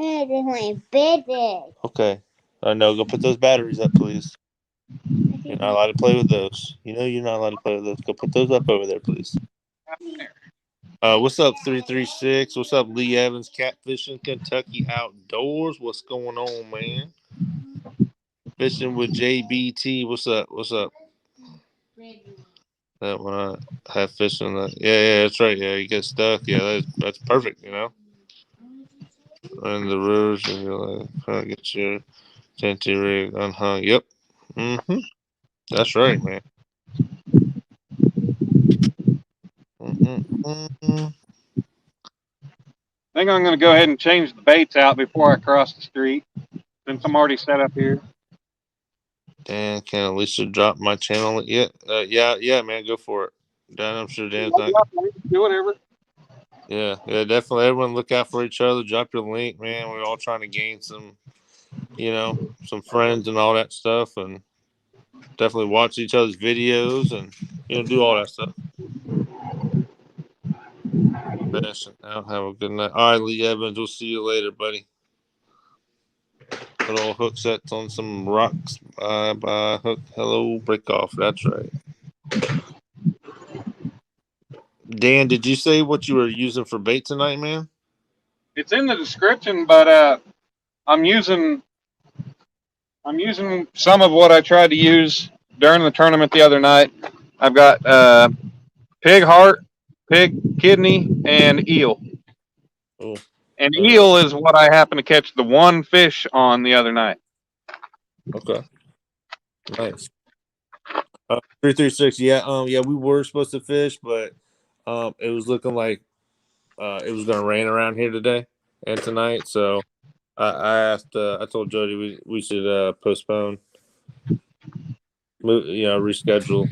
Okay. No, go put those batteries up, please. You're not allowed to play with those. You know you're not allowed to play with those. Go put those up over there, please. What's up, 336? What's up, Lee Evans? Catfishing Kentucky Outdoors. What's going on, man? Fishing with JBT. What's up? What's up? That when I have fishing, yeah, that's right. Yeah, you get stuck. Yeah, that's perfect. And the rivers, and you're like, get your tenty rig unhung. Yep. That's right, man. I think I'm going to go ahead and change the baits out before I cross the street since I'm already set up here. Dan, can Alicia drop my channel yet? Yeah, man, go for it. Dan, I'm sure Dan's not. Do whatever. Yeah, definitely. Everyone look out for each other. Drop your link, man. We're all trying to gain some, some friends and all that stuff, and definitely watch each other's videos and do all that stuff. Out. Have a good night. All right, Lee Evans. We'll see you later, buddy. Put all hook sets on some rocks. Bye. Hook. Hello. Break off. That's right. Dan, did you say what you were using for bait tonight, man? It's in the description, but I'm using some of what I tried to use during the tournament the other night. I've got pig heart, pig kidney, and eel. Oh, And eel is what I happened to catch the one fish on the other night. Okay. Nice. 336. Yeah. We were supposed to fish, but it was looking like it was going to rain around here today and tonight. So I asked. I told Jody we should postpone, reschedule.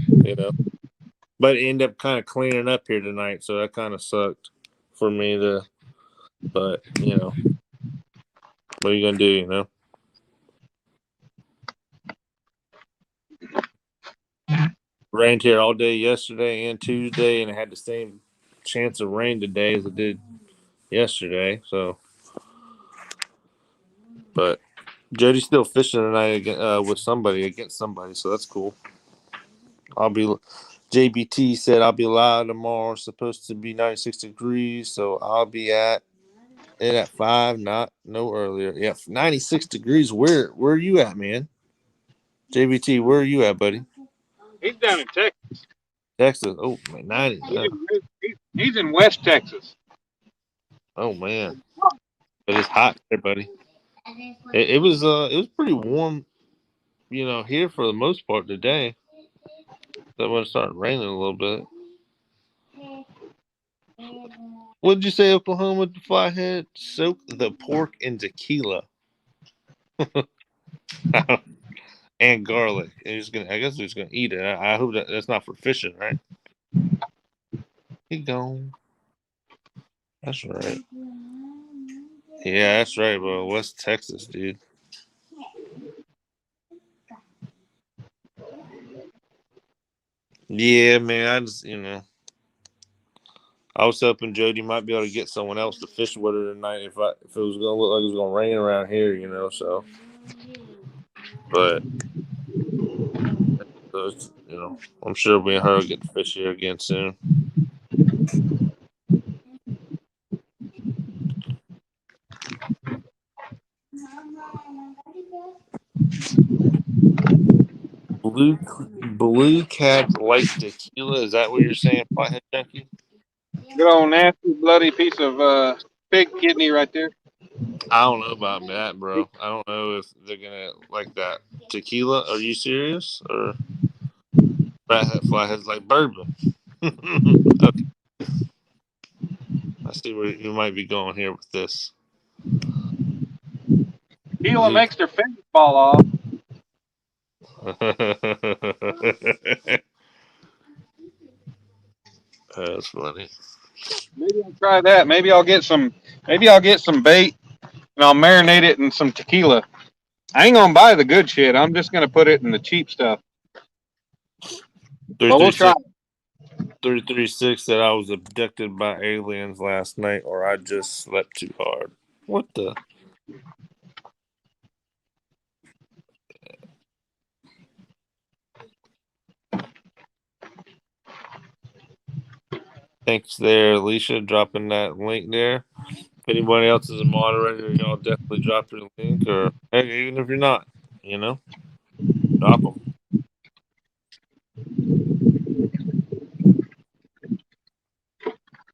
But it ended up kind of cleaning up here tonight, so that kind of sucked for me to. But what are you gonna do? Rained here all day yesterday and Tuesday, and it had the same chance of rain today as it did yesterday. So, but Jody's still fishing tonight again, with somebody against somebody, so that's cool. JBT said I'll be live tomorrow. It's supposed to be 96 degrees, so I'll be at 5, no earlier. Yeah, 96 degrees. Where are you at, man? JBT, where are you at, buddy? He's down in Texas. Texas. Oh man, 90. He's in West Texas. Oh man, but it's hot there, buddy. It was pretty warm, here for the most part today. Then when it started raining a little bit. What did you say, Oklahoma? The flathead soak the pork in tequila and garlic. And I guess he's gonna eat it. I hope that's not for fishing, right? He gone. That's right. Yeah, that's right, bro. West Texas, dude. Yeah, man. I just, I was hoping Jody might be able to get someone else to fish with her tonight if it was gonna look like it was gonna rain around here, So, but I'm sure me and her will get to fish here again soon. Blue Cat Light Tequila. Is that what you're saying, Flathead Junkie? Good old nasty, bloody piece of pig kidney right there. I don't know about that, bro. I don't know if they're gonna like that tequila. Are you serious? Or Flathead's like bourbon? Okay. I see where you might be going here with this. Tequila makes their fingers fall off. That's funny. Maybe I'll try that. Maybe I'll get some. Maybe I'll get some bait and I'll marinate it in some tequila. I ain't gonna buy the good shit. I'm just gonna put it in the cheap stuff. But we'll try. 336 said I was abducted by aliens last night, or I just slept too hard. What the? Thanks there, Alicia, dropping that link there. If anybody else is a moderator, y'all definitely drop your link, or hey, even if you're not, drop them.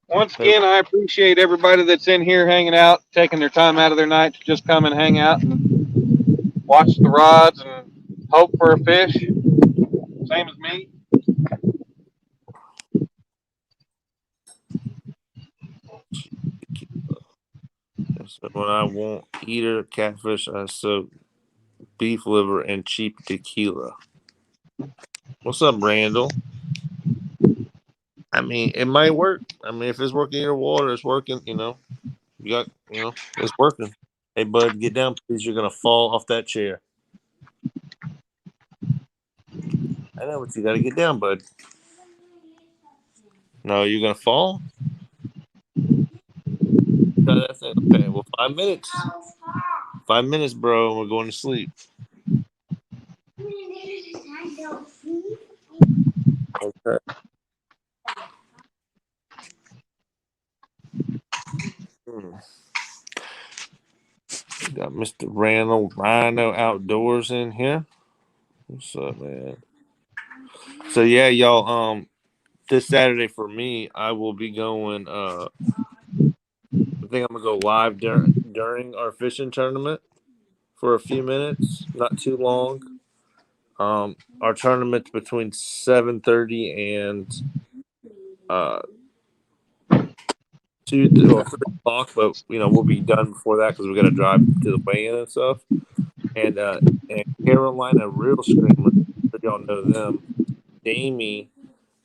Once again, I appreciate everybody that's in here hanging out, taking their time out of their night to just come and hang out and watch the rods and hope for a fish. Same as me. So when I want eater catfish, I soak beef liver and cheap tequila. What's up, Randall? I mean, it might work. I mean, if it's working in your water, it's working. It's working. Hey, bud, get down, please. You're gonna fall off that chair. I know, but you gotta get down, bud. No, you're gonna fall. Okay, well, 5 minutes. 5 minutes, bro, and we're going to sleep. Okay. Got Mr. Rhino Outdoors in here. What's up, man? So yeah, y'all. This Saturday for me, I will be going. I think I'm gonna go live during our fishing tournament for a few minutes, not too long. Our tournament's between 7:30 and 2 or 3 o'clock, but we'll be done before that because we got to drive to the weigh-in and stuff. And Carolina Real Screamers, if y'all know them, Jamie.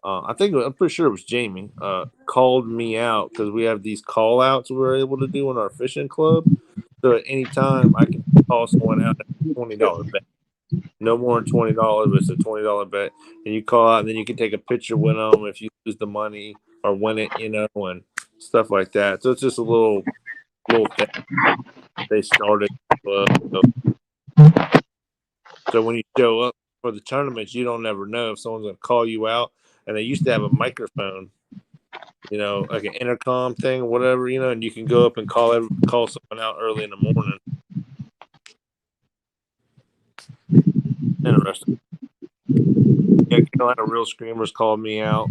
I'm pretty sure it was Jamie. Called me out because we have these call outs we're able to do in our fishing club. So at any time I can call someone out at $20 bet. No more than $20, but it's a $20 bet. And you call out, and then you can take a picture with them if you lose the money or win it, and stuff like that. So it's just a little thing they started. So when you show up for the tournaments, you don't ever know if someone's going to call you out. And they used to have a microphone, like an intercom thing or whatever, and you can go up and call someone out early in the morning. Interesting. Yeah, Carolina Real Screamers called me out.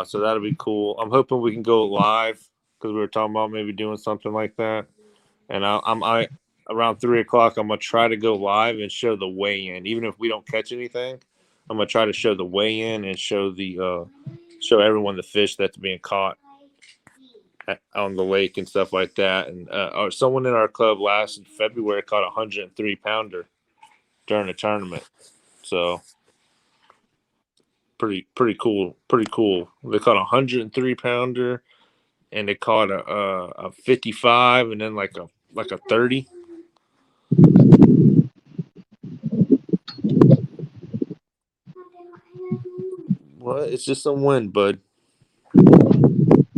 So that'll be cool. I'm hoping we can go live because we were talking about maybe doing something like that. And I around 3 o'clock, I'm gonna try to go live and show the weigh-in, even if we don't catch anything. I'm gonna try to show the weigh-in and show show everyone the fish that's being caught on the lake and stuff like that. And someone in our club last February caught a 103-pounder during the tournament. So pretty cool. Pretty cool. They caught a 103-pounder, and they caught a 55, and then like a 30. What? It's just some wind, bud.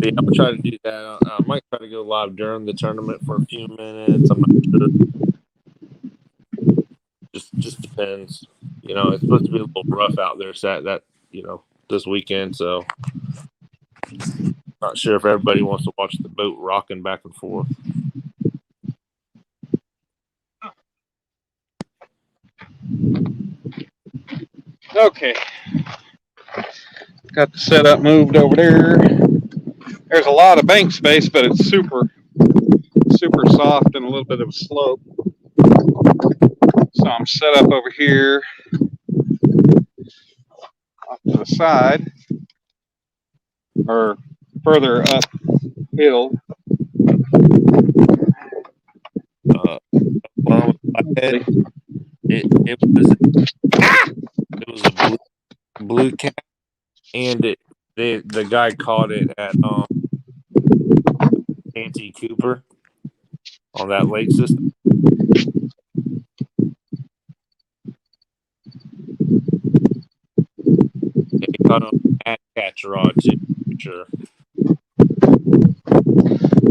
Yeah, I'm gonna try to do that. I might try to go live during the tournament for a few minutes. I'm not sure. Just depends. You know, it's supposed to be a little rough out there. This weekend. So not sure if everybody wants to watch the boat rocking back and forth. Okay. Got the setup moved over there. There's a lot of bank space, but it's super soft and a little bit of a slope. So I'm set up over here off to the side, or further uphill. Well, it was a blue cat, and the guy caught it at Santee Cooper on that lake system. Yeah, he caught on a catch rod too, for sure.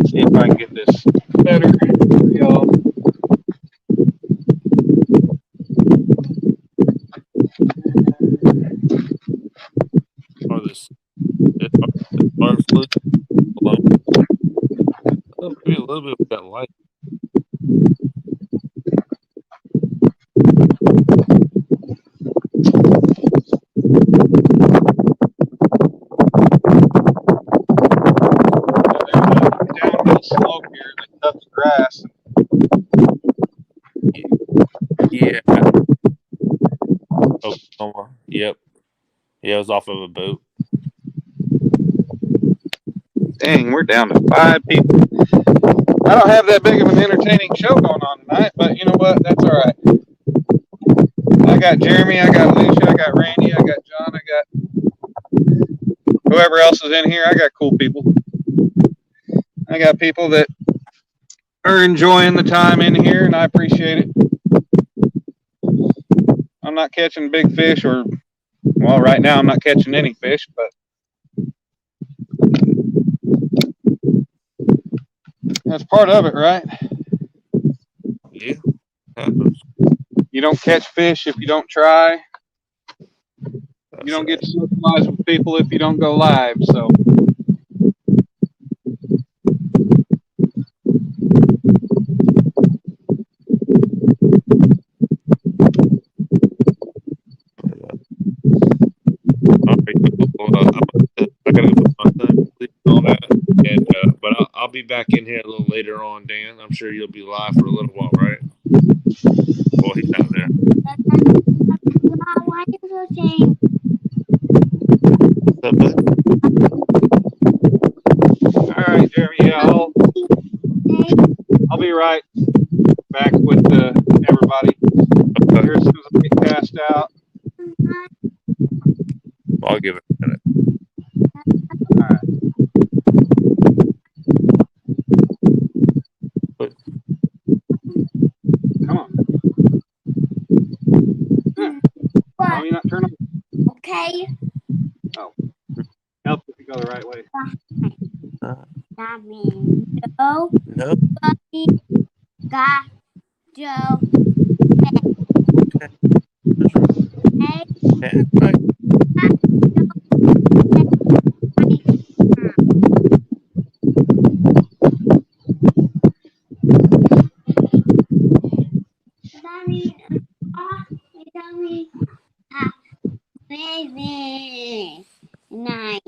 See if I can get this better for y'all. Or this bar fluke alone. Maybe a little bit with that light. Downhill slope here that cut the grass. Yeah. Oklahoma. Yep. Yeah, it was off of a boat. Dang, we're down to 5 people. I don't have that big of an entertaining show going on tonight, but you know what? That's all right. I got Jeremy, I got Alicia, I got Randy, I got John, I got whoever else is in here. I got cool people. I got people that are enjoying the time in here, and I appreciate it. I'm not catching big fish, well, right now I'm not catching any fish, but that's part of it, right? Yeah. Happens. You don't catch fish if you don't try. That's You don't right. get to socialize with people if you don't go live, so. All right, well, I gotta go put my son to sleep and all that, but I'll be back in here a little later on, Dan. I'm sure you'll be live for a little while, right? Well, he's not there. Why are you saying? What's up, bud? All right, Jeremy. Yeah, I'll be right back with everybody here as soon as I get cast out. Well, I'll give it a minute. All right. Come on. Why you not turn on? Okay. Oh, help if you go the right way. That means no. No. Got Joe. Hey. Yeah, right. Night.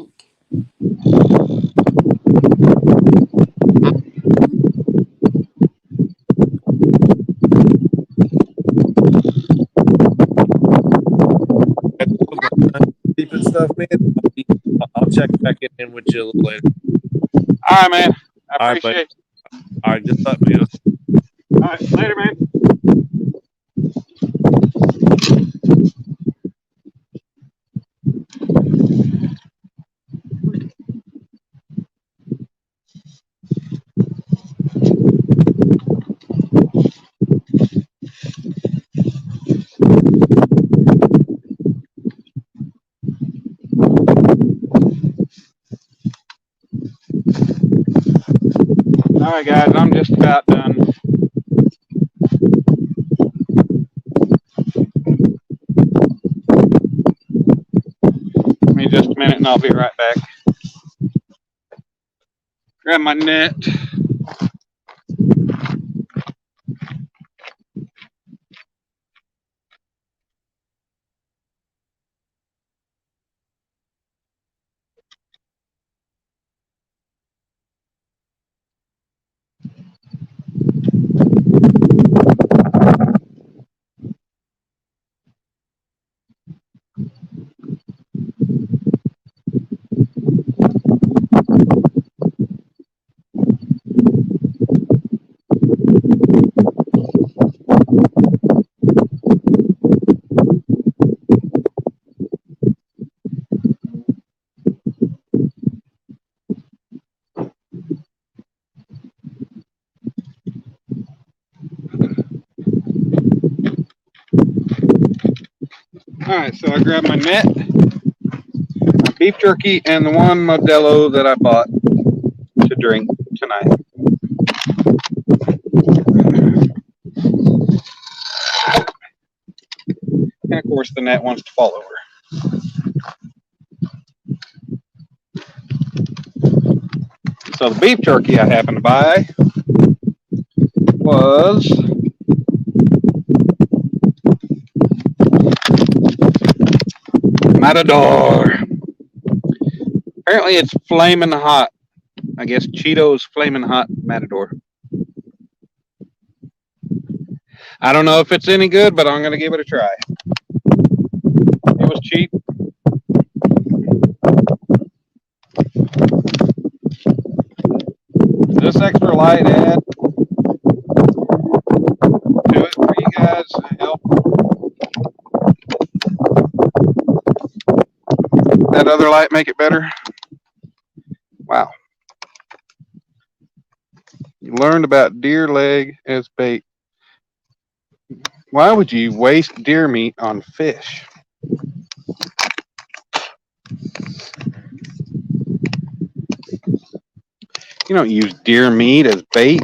Deep and stuff, man. I'll check back in with you a little later. All right, man. I All right, appreciate it. All right, good luck, man. All right, later, man. right, guys, I'm just about done. Give me just a minute and I'll be right back. Grab my net. All right, so I grabbed my net, my beef jerky, and the one Modelo that I bought to drink tonight. And of course, the net wants to fall over. So the beef jerky I happened to buy was Matador. Apparently it's flaming hot. I guess Cheetos flaming hot Matador. I don't know if it's any good, but I'm going to give it a try. It was cheap. This extra light add to it for you guys to help that other light make it better. Wow. You learned about deer leg as bait. Why would you waste deer meat on fish? You don't use deer meat as bait.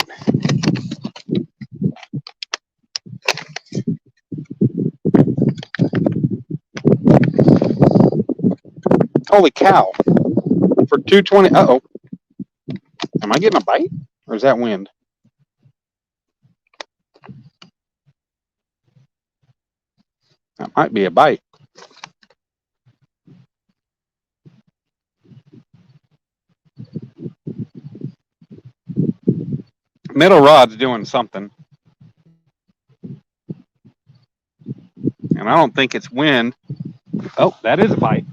Holy cow. For $2.20. Uh-oh. Am I getting a bite? Or is that wind? That might be a bite. Middle rod's doing something. And I don't think it's wind. Oh, that is a bite.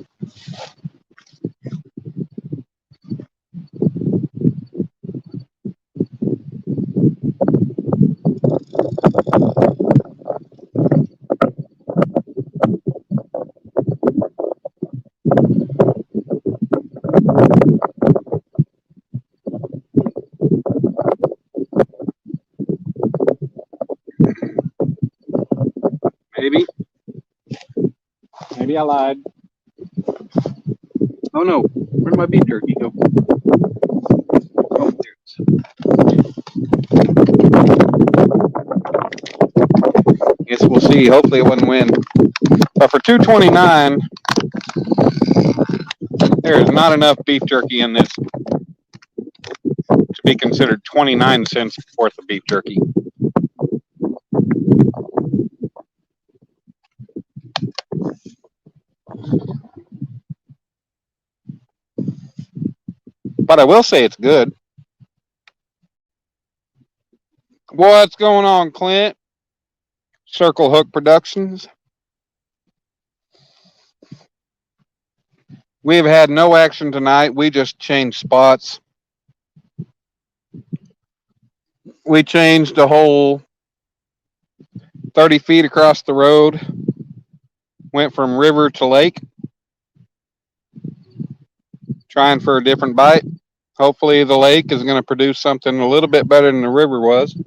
Maybe. Maybe I lied. Oh no, where'd my beef jerky go? Oh, there it is. Guess we'll see. Hopefully it wouldn't win. But for $2.29, there is not enough beef jerky in this to be considered 29 cents worth of beef jerky. But I will say it's good. What's going on, Clint? Circle Hook Productions. We have had no action tonight. We just changed spots. We changed a whole 30 feet across the road. Went from river to lake. Trying for a different bite. Hopefully the lake is going to produce something a little bit better than the river was.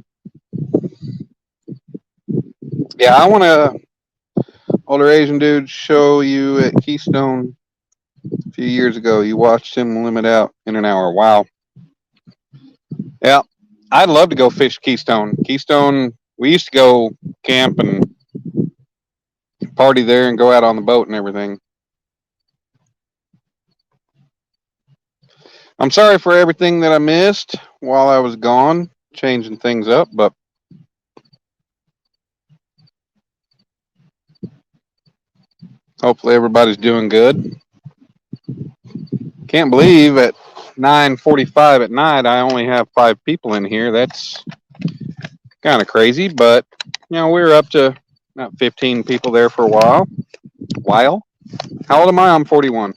Yeah, I want to, older Asian dude, show you at Keystone a few years ago. You watched him limit out in an hour. Wow. Yeah, I'd love to go fish Keystone. Keystone, we used to go camp and party there and go out on the boat and everything. I'm sorry for everything that I missed while I was gone, changing things up, but hopefully everybody's doing good. Can't believe at 9:45 at night I only have 5 people in here. That's kind of crazy, but we were up to about 15 people there for a while. How old am I? I'm 41.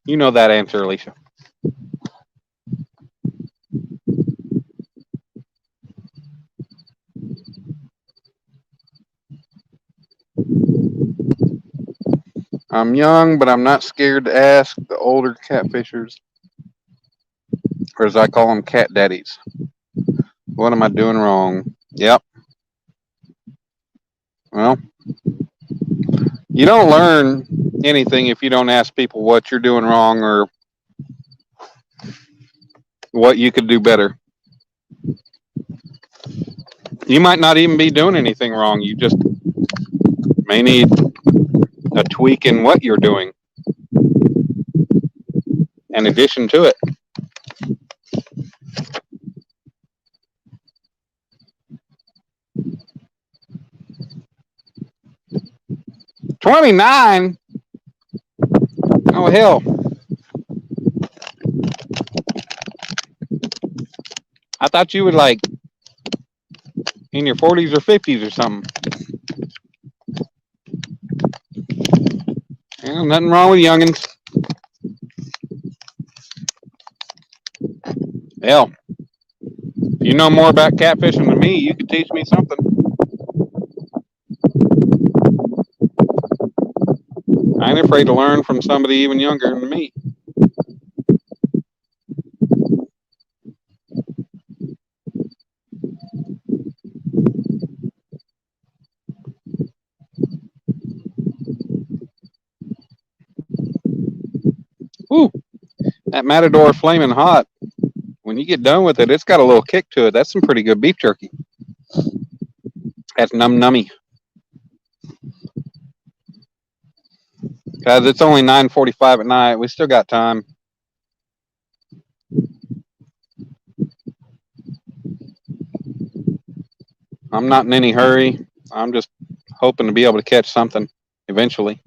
You know that answer, Alicia. I'm young, but I'm not scared to ask the older catfishers, or as I call them, cat daddies. What am I doing wrong? Yep. Well, you don't learn anything if you don't ask people what you're doing wrong or what you could do better. You might not even be doing anything wrong. You just may need a tweak in what you're doing in addition to it. 29? Oh, hell. I thought you were like in your 40s or 50s or something. Nothing wrong with youngins. Hell, if you know more about catfishing than me, you could teach me something. I ain't afraid to learn from somebody even younger than me. Ooh, that Matador Flaming Hot. When you get done with it, it's got a little kick to it. That's some pretty good beef jerky. That's nummy. Guys, it's only 9:45 at night. We still got time. I'm not in any hurry. I'm just hoping to be able to catch something eventually.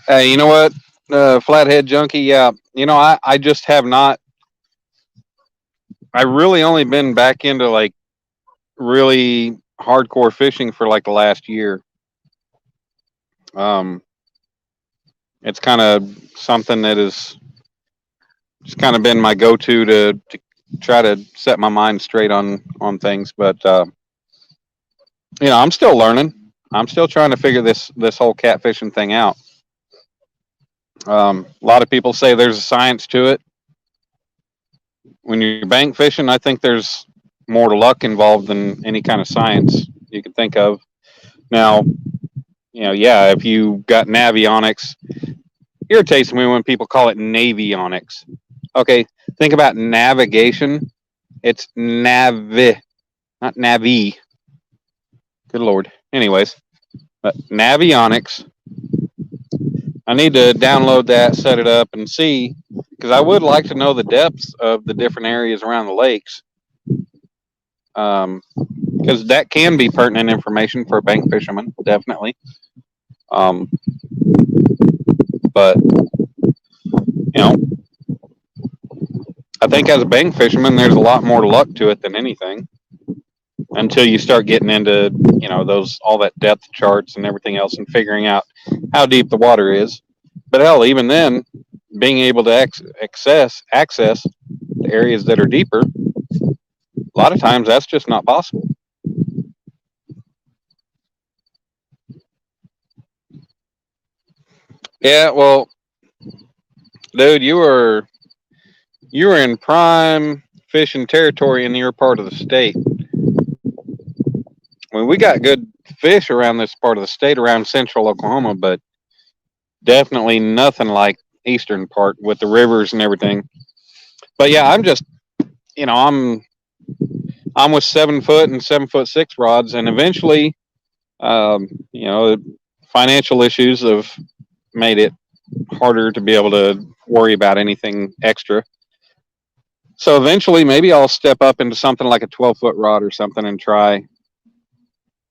Hey, you know what? Flathead Junkie, yeah. I just have not. I really only been back into like really hardcore fishing for like the last year. It's kind of something that is just kind of been my go-to to try to set my mind straight on things. But I'm still learning. I'm still trying to figure this whole catfishing thing out. A lot of people say there's a science to it. When you're bank fishing, I think there's more to luck involved than any kind of science you can think of. Now, yeah, if you got navionics, irritates me when people call it navionics. Okay, think about navigation. It's navi, not navi. Good Lord. Anyways, but navionics. I need to download that, set it up, and see, because I would like to know the depths of the different areas around the lakes. Because that can be pertinent information for a bank fisherman, definitely. But I think as a bank fisherman, there's a lot more luck to it than anything. Until you start getting into all that depth charts and everything else, and figuring out how deep the water is. But hell, even then, being able to access the areas that are deeper, a lot of times that's just not possible. Yeah, well, dude, you were in prime fishing territory in your part of the state. Well, we got good fish around this part of the state, around central Oklahoma, but definitely nothing like eastern part with the rivers and everything. But yeah, I'm just, I'm with 7 foot and 7'6" rods, and eventually, um, you know, financial issues have made it harder to be able to worry about anything extra. So eventually, maybe I'll step up into something like a 12-foot rod or something and try.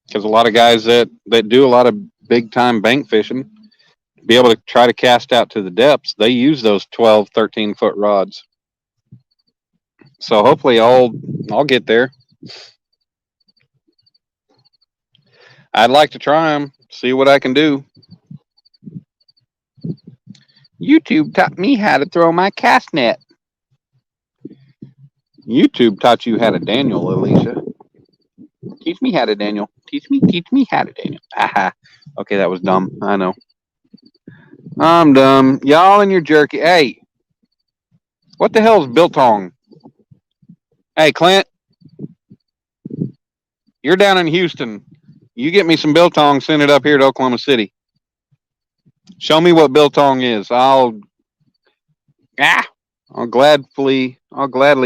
Because a lot of guys that do a lot of big time bank fishing, be able to try to cast out to the depths, they use those 12, 13-foot rods. So hopefully I'll get there. I'd like to try them, see what I can do. YouTube taught me how to throw my cast net. YouTube taught you how to Daniel, Alicia. Teach me how to Daniel. Teach me how to Daniel. Aha. Okay, that was dumb. I know. I'm dumb. Y'all and your jerky. Hey, what the hell is biltong? Hey, Clint, you're down in Houston. You get me some biltong, send it up here to Oklahoma City. Show me what biltong is. I'll gladly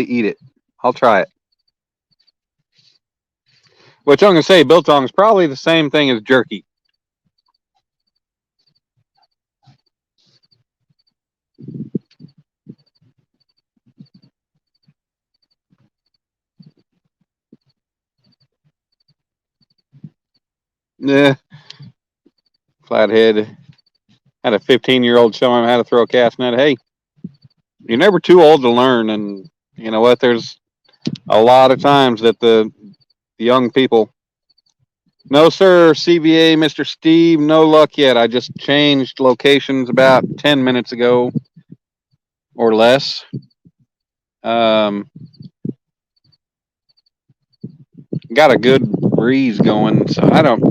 eat it. I'll try it. Which I'm gonna say, biltong is probably the same thing as jerky. Yeah. Flathead had a 15-year-old show him how to throw a cast net. Hey, you're never too old to learn, and you know what? There's a lot of times that the young people. No, sir, CVA, Mr. Steve, no luck yet. I just changed locations about 10 minutes ago or less. Got a good breeze going, so I don't.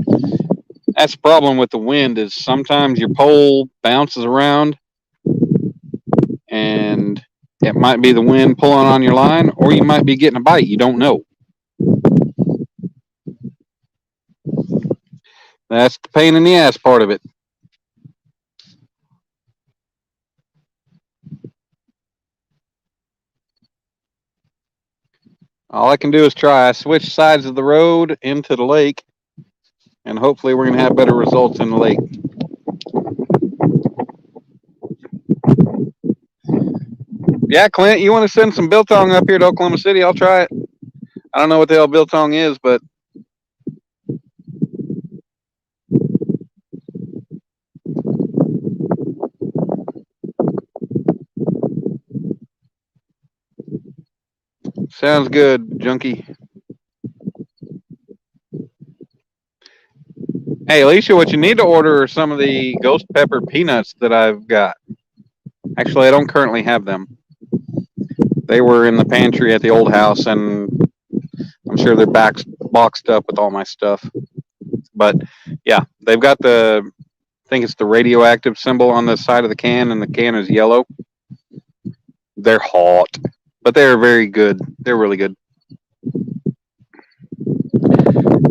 That's the problem with the wind is sometimes your pole bounces around, and it might be the wind pulling on your line, or you might be getting a bite. You don't know. That's the pain in the ass part of it. All I can do is try. I switch sides of the road into the lake, and hopefully we're going to have better results in the lake. Yeah, Clint, you want to send some biltong up here to Oklahoma City? I'll try it. I don't know what the hell biltong is, but sounds good, junkie. Hey, Alicia, what you need to order are some of the ghost pepper peanuts that I've got. Actually, I don't currently have them. They were in the pantry at the old house, and I'm sure they're boxed up with all my stuff. But yeah, they've got I think it's the radioactive symbol on the side of the can, and the can is yellow. They're hot, but they're very good. They're really good.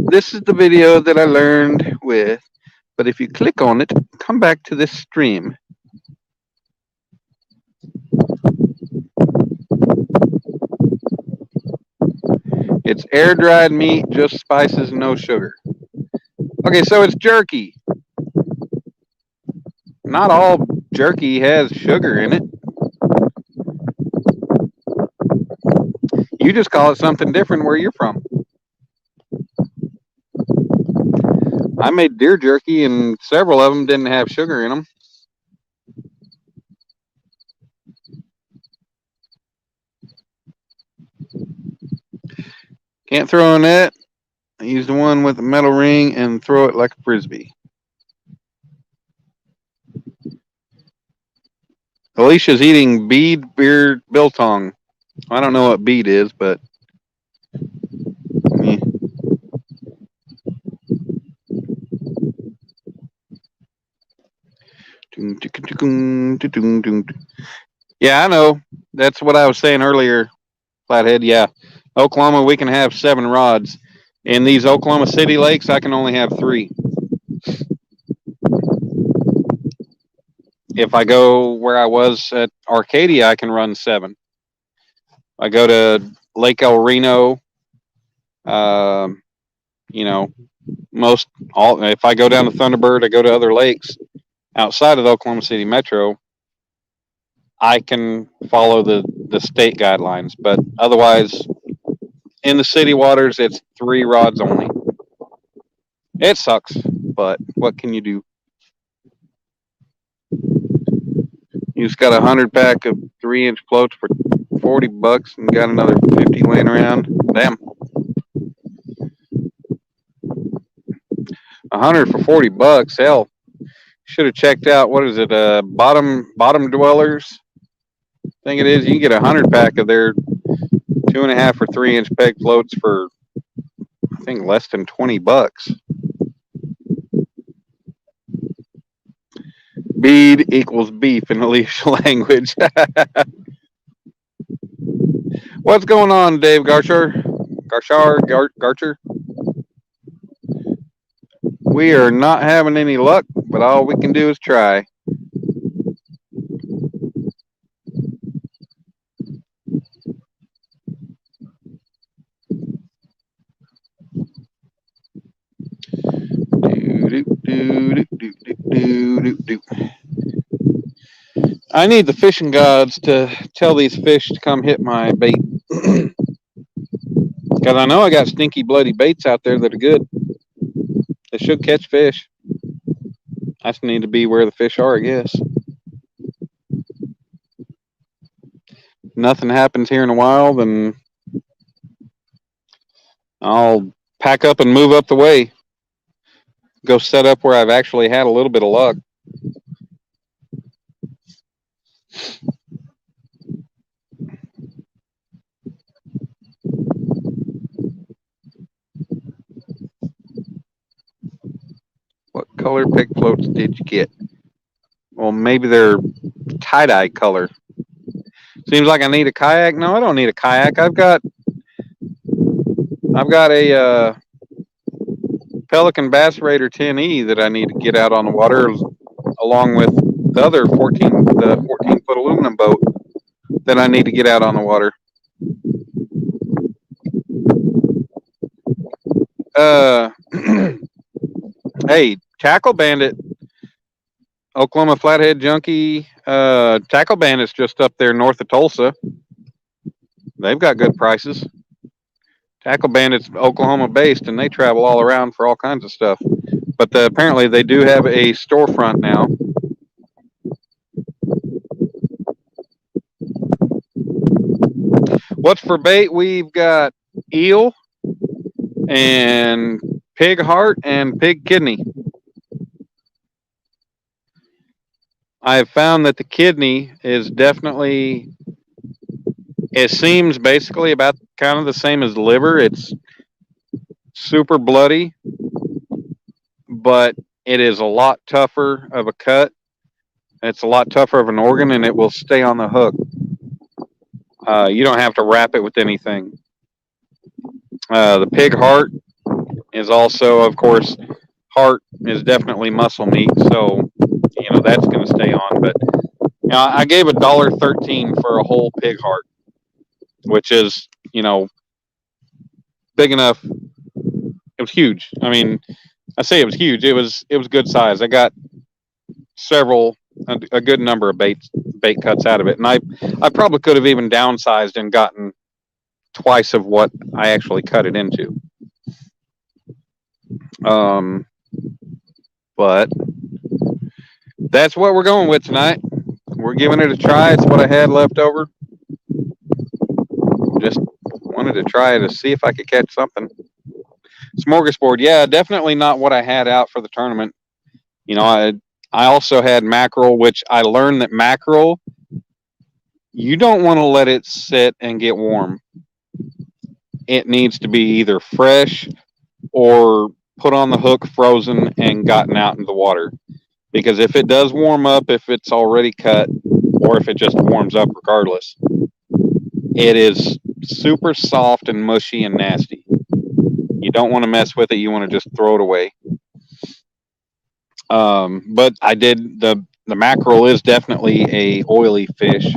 This is the video that I learned with, but if you click on it, come back to this stream. It's air-dried meat, just spices, no sugar. Okay, so it's jerky. Not all jerky has sugar in it. You just call it something different where you're from. I made deer jerky, and several of them didn't have sugar in them. Can't throw a net. I use the one with the metal ring and throw it like a frisbee. Alicia's eating bead beard biltong. I don't know what bead is, but yeah. Yeah, I know. That's what I was saying earlier, Flathead. Yeah, Oklahoma, we can have 7 rods. In these Oklahoma City lakes, I can only have 3. If I go where I was at Arcadia, I can run 7. I go to Lake El Reno, um, you know, if I go down to Thunderbird, I go to other lakes outside of the Oklahoma City metro, I can follow the state guidelines. But otherwise, in the city waters, it's 3 rods only. It sucks, but what can you do? You just got a 100 pack of 3-inch floats for $40 and got another 50 laying around. Damn. 100 for $40. Hell, should have checked out. What is it? Bottom dwellers. I think it is. You can get a 100 pack of their 2.5 or 3-inch peg floats for, I think, less than $20. Bead equals beef in Alicia language. What's going on, Dave Garcher? Garcher? We are not having any luck, but all we can do is try. I need the fishing gods to tell these fish to come hit my bait. Because I know I got stinky, bloody baits out there that are good. They should catch fish. I just need to be where the fish are, I guess. Nothing happens here in a while, then I'll pack up and move up the way. Go set up where I've actually had a little bit of luck. What color peg floats did you get? Well, maybe they're tie-dye color. Seems like I need a kayak. No, I don't need a kayak. I've got a Pelican Bass Raider 10E that I need to get out on the water, along with the other 14-foot aluminum boat that I need to get out on the water. Hey, Tackle Bandit, Oklahoma Flathead Junkie, Tackle Bandit's just up there north of Tulsa. They've got good prices. Tackle Bandit's Oklahoma based, and they travel all around for all kinds of stuff. But apparently they do have a storefront now. What's for bait? We've got eel and pig heart and pig kidney. I have found that the kidney is definitely, it seems basically about kind of the same as liver. It's super bloody, but it is a lot tougher of a cut. It's a lot tougher of an organ, and it will stay on the hook. You don't have to wrap it with anything. The pig heart is also, of course, heart is definitely muscle meat, so that's going to stay on. But I gave $1.13 for a whole pig heart, which is big enough. It was huge. I mean, I say it was huge. It was good size. I got a good number of bait cuts out of it, and I probably could have even downsized and gotten twice of what I actually cut it into. But that's what we're going with tonight. We're giving it a try. It's what I had left over. Just wanted to try to see if I could catch something. Smorgasbord, yeah, definitely not what I had out for the tournament. I also had mackerel, which I learned that mackerel, you don't want to let it sit and get warm. It needs to be either fresh or put on the hook, frozen, and gotten out in the water. Because if it does warm up, if it's already cut, or if it just warms up regardless, it is super soft and mushy and nasty. You don't want to mess with it. You want to just throw it away. But I did the mackerel is definitely a oily fish.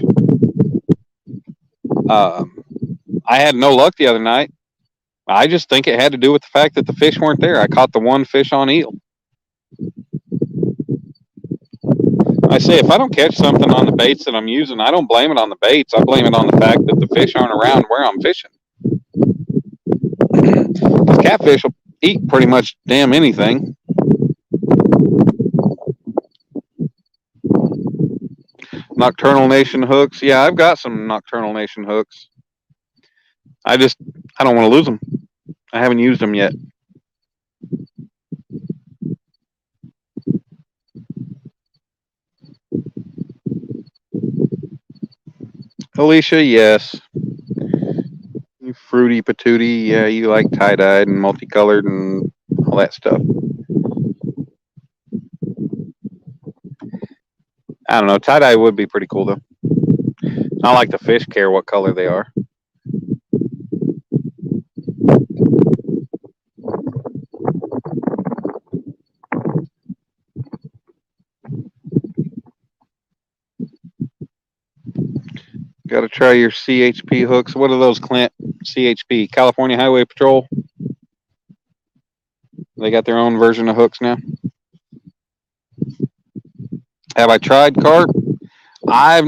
I had no luck the other night. I just think it had to do with the fact that the fish weren't there. I caught the one fish on eel. I say if I don't catch something on the baits that I'm using, I don't blame it on the baits. I blame it on the fact that the fish aren't around where I'm fishing. Because catfish will eat pretty much damn anything. Nocturnal Nation hooks. Yeah, I've got some Nocturnal Nation hooks. I don't want to lose them. I haven't used them yet. Alicia, yes. You fruity patootie. Yeah, you like tie-dyed and multicolored and all that stuff. I don't know. Tie-dye would be pretty cool, though. Not like the fish care what color they are. Got to try your CHP hooks. What are those, Clint? CHP, California Highway Patrol. They got their own version of hooks now. Have I tried carp? I have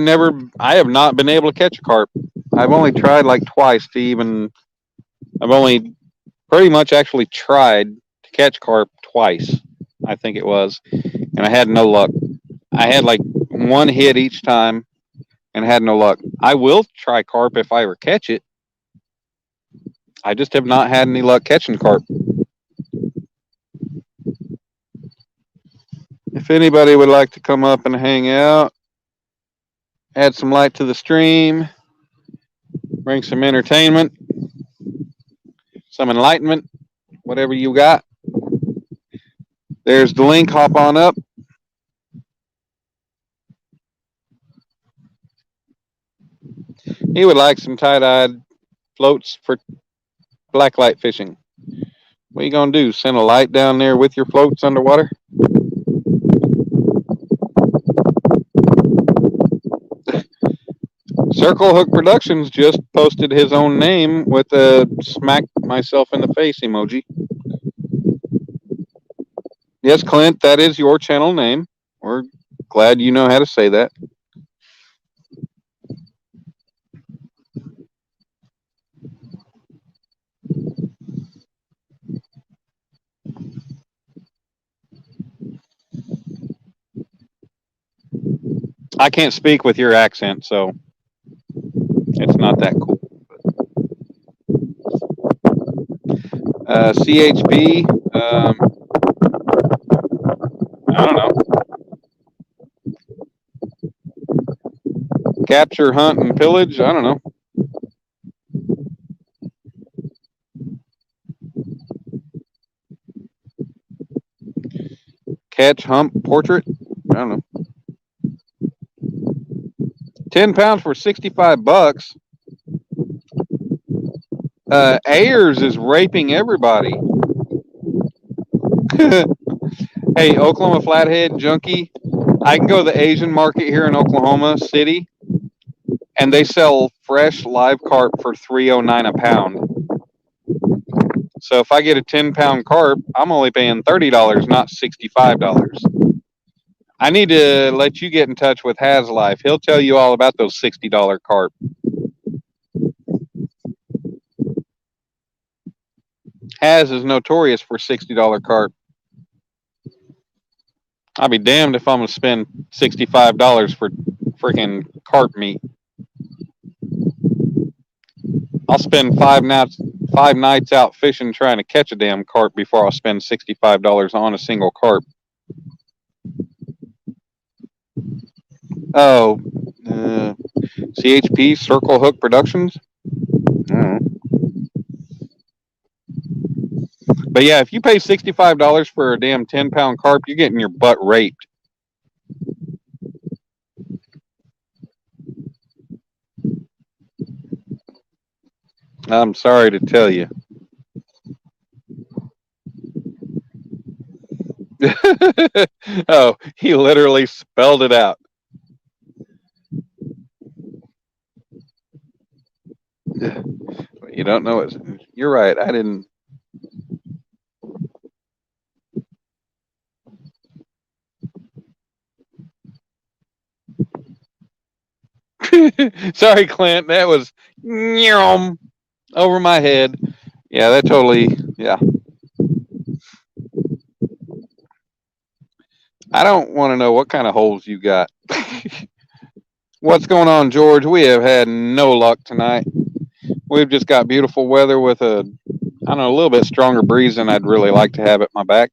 not been able to catch a carp. I've only tried like twice I've only pretty much actually tried to catch carp twice, I think it was, and I had no luck. I had like one hit each time and had no luck. I will try carp if I ever catch it. I just have not had any luck catching carp. If anybody would like to come up and hang out, add some light to the stream, bring some entertainment, some enlightenment, whatever you got, there's the link. Hop on up. He would like some tie-dyed floats for blacklight fishing. What are you going to do? Send a light down there with your floats underwater? Circle Hook Productions just posted his own name with a smack myself in the face emoji. Yes, Clint, that is your channel name. We're glad you know how to say that. I can't speak with your accent, so it's not that cool. CHP, I don't know. Capture, hunt, and pillage, I don't know. Catch, hump, portrait, I don't know. 10 pounds for $65. Ayers is raping everybody. Hey, Oklahoma Flathead Junkie, I can go to the Asian market here in Oklahoma City, and they sell fresh live carp for $3.09 a pound. So if I get a 10-pound carp, I'm only paying $30, not $65. I need to let you get in touch with HasLife. He'll tell you all about those $60 carp. Has is notorious for $60 carp. I'll be damned if I'm going to spend $65 for freaking carp meat. I'll spend 5 nights out fishing trying to catch a damn carp before I'll spend $65 on a single carp. Oh, CHP, Circle Hook Productions? But yeah, if you pay $65 for a damn 10-pound carp, you're getting your butt raped. I'm sorry to tell you. Oh, he literally spelled it out. You don't know it. You're right. I didn't. Sorry, Clint. That was over my head. Yeah, that totally. Yeah. I don't want to know what kind of holes you got. What's going on, George? We have had no luck tonight. We've just got beautiful weather with I don't know, a little bit stronger breeze than I'd really like to have at my back.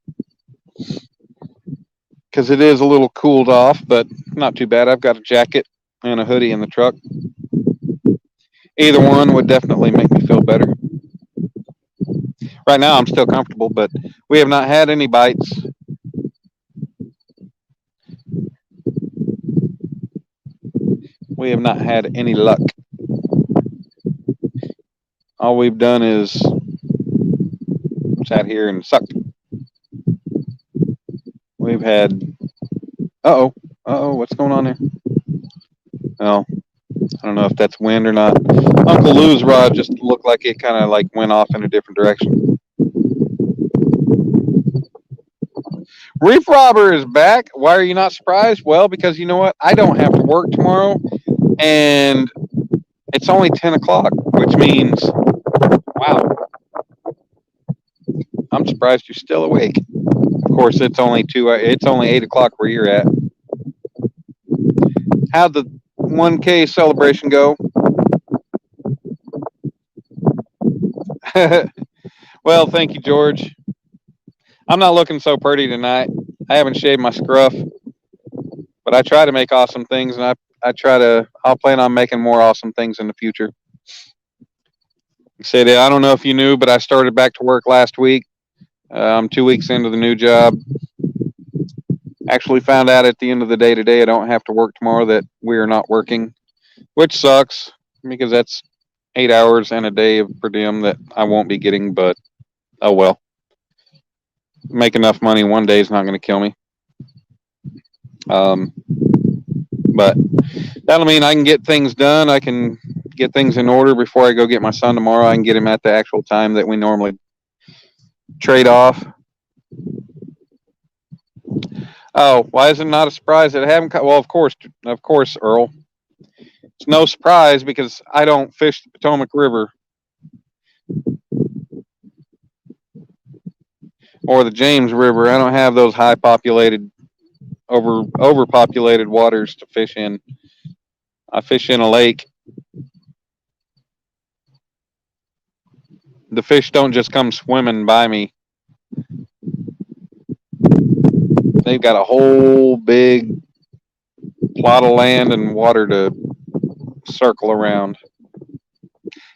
Because it is a little cooled off, but not too bad. I've got a jacket and a hoodie in the truck. Either one would definitely make me feel better. Right now, I'm still comfortable, but we have not had any bites. We have not had any luck. All we've done is sat here and sucked. We've had. What's going on there? Oh, I don't know if that's wind or not. Uncle Lou's rod just looked like it kind of like went off in a different direction. Reef Robber is back. Why are you not surprised? Well, because you know what? I don't have to work tomorrow, and it's only 10 o'clock, which means, wow, I'm surprised you're still awake. Of course, it's only 8 o'clock where you're at. How'd the 1K celebration go? Well, thank you, George. I'm not looking so pretty tonight. I haven't shaved my scruff, but I try to make awesome things, and I'll plan on making more awesome things in the future. Said, I don't know if you knew, but I started back to work last week. I'm 2 weeks into the new job. Actually found out at the end of the day today I don't have to work tomorrow, that we are not working, which sucks because that's 8 hours and a day of per diem that I won't be getting, but oh well. Make enough money one day is not going to kill me. But that'll mean I can get things done. I can get things in order before I go get my son tomorrow. I can get him at the actual time that we normally trade off. Oh, why is it not a surprise that I haven't? Well, of course, Earl. It's no surprise because I don't fish the Potomac River or the James River. I don't have those high populated, overpopulated waters to fish in. I fish in a lake. The fish don't just come swimming by me. They've got a whole big plot of land and water to circle around.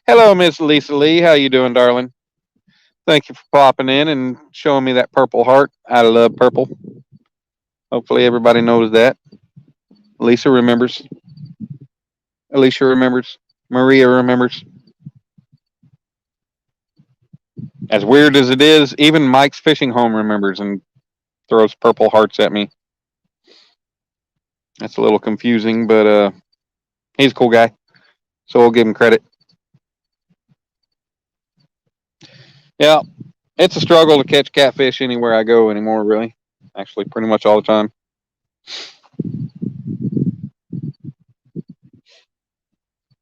Hello, Miss Lisa Lee. How you doing, darling? Thank you for popping in and showing me that purple heart. I love purple. Hopefully everybody knows that. Lisa remembers. Alicia remembers. Maria remembers. As weird as it is, even Mike's fishing home remembers and throws purple hearts at me. That's a little confusing, but he's a cool guy, so we'll give him credit. Yeah, it's a struggle to catch catfish anywhere I go anymore, really. Actually, pretty much all the time.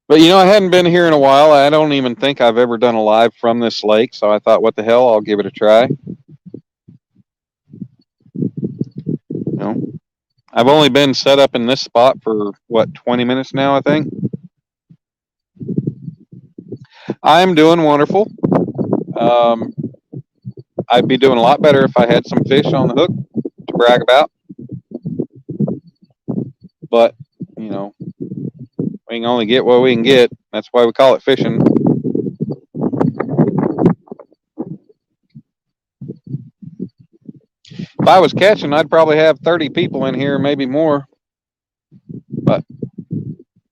But I hadn't been here in a while. I don't even think I've ever done a live from this lake, so I thought, what the hell, I'll give it a try. I've only been set up in this spot for 20 minutes now, I think. I'm doing wonderful. I'd be doing a lot better if I had some fish on the hook to brag about. But, we can only get what we can get. That's why we call it fishing. If I was catching, I'd probably have 30 people in here, maybe more. But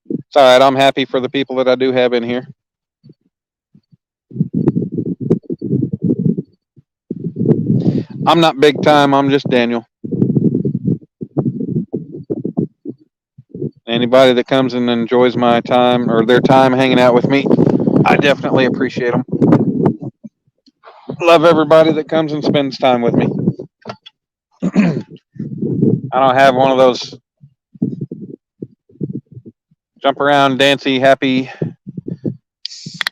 it's all right. I'm happy for the people that I do have in here. I'm not big time. I'm just Daniel. Anybody that comes and enjoys my time or their time hanging out with me, I definitely appreciate them. Love everybody that comes and spends time with me. I don't have one of those jump around, dancy, happy,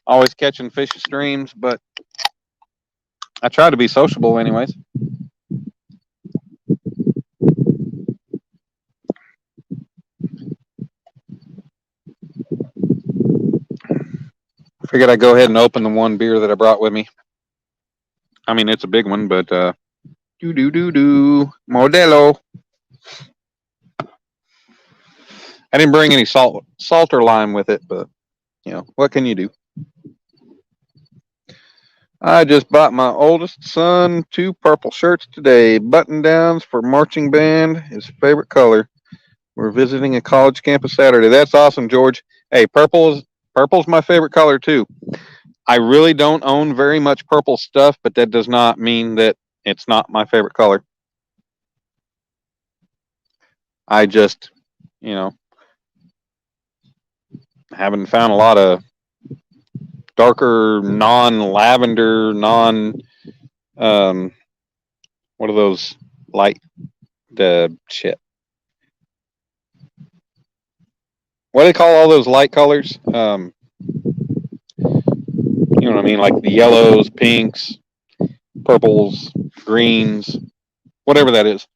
always catching fish streams, but I try to be sociable anyways. Figured I'd go ahead and open the one beer that I brought with me. I mean, it's a big one, but Modelo. I didn't bring any salt or lime with it, but what can you do? I just bought my oldest son 2 purple shirts today, button downs for marching band, his favorite color. We're visiting a college campus Saturday. That's awesome, George. Hey, purple's my favorite color too. I really don't own very much purple stuff, but that does not mean that it's not my favorite color. I just, haven't found a lot of darker, non-lavender, what are those light, shit. What do they call all those light colors? You know what I mean? Like the yellows, pinks, purples, greens, whatever that is.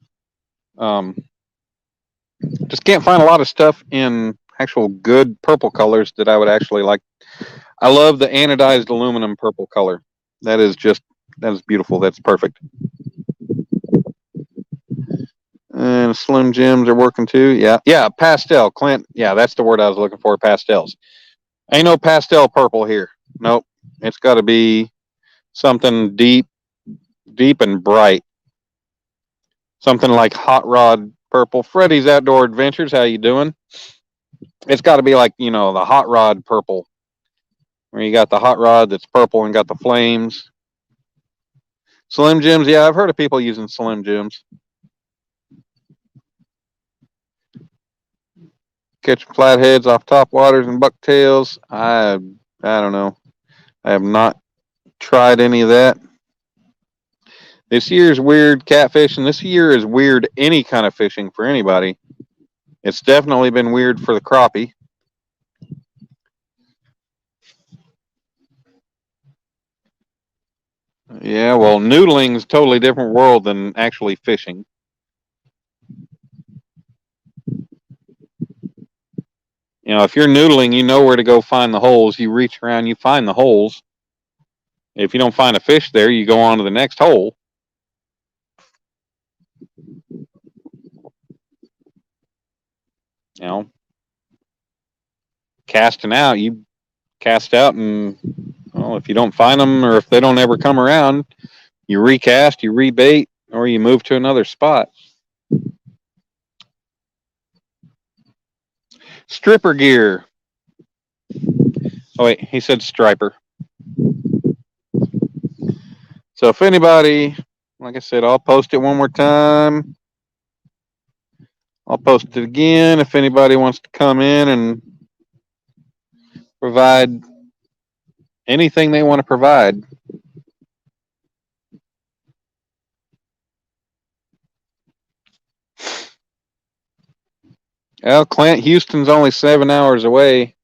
Just can't find a lot of stuff in actual good purple colors that I would actually like. I love the anodized aluminum purple color. That is beautiful. That's perfect. And Slim Jims are working too. Yeah, pastel. Clint. Yeah, that's the word I was looking for. Pastels. Ain't no pastel purple here. Nope. It's got to be something deep and bright. Something like Hot Rod purple. Freddy's Outdoor Adventures. How you doing? It's got to be like the Hot Rod purple, where you got the hot rod that's purple and got the flames. Slim Jims. Yeah, I've heard of people using Slim Jims. Catching flatheads off top waters and bucktails. I don't know. I have not tried any of that. This year is weird catfishing. This year is weird any kind of fishing for anybody. It's definitely been weird for the crappie. Yeah, well, noodling is a totally different world than actually fishing. If you're noodling, you know where to go find the holes. You reach around, you find the holes. If you don't find a fish there, you go on to the next hole. Casting out, you cast out, and if you don't find them or if they don't ever come around, you recast, you rebait, or you move to another spot. Stripper gear. Oh wait, he said striper. So if anybody, like I said, I'll post it one more time. I'll post it again if anybody wants to come in and provide anything they want to provide. Well, Clint, Houston's only 7 hours away.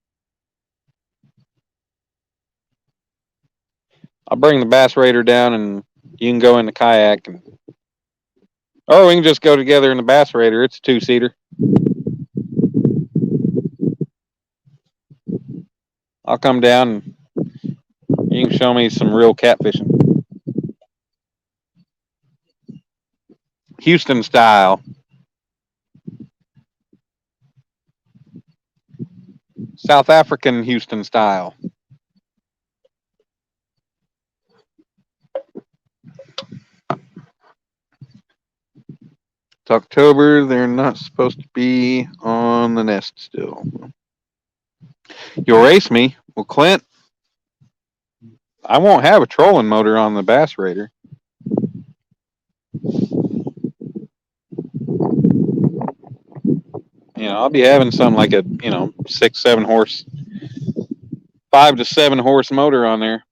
I'll bring the Bass Raider down and you can go in the kayak. Or we can just go together in the Bass Raider. It's a 2-seater. I'll come down and you can show me some real catfishing. Houston style. South African Houston style. It's October. They're not supposed to be on the nest still. You'll race me? Well, Clint, I won't have a trolling motor on the Bass Raider. I'll be having some like a 6, 7 horse, 5 to 7 horse motor on there.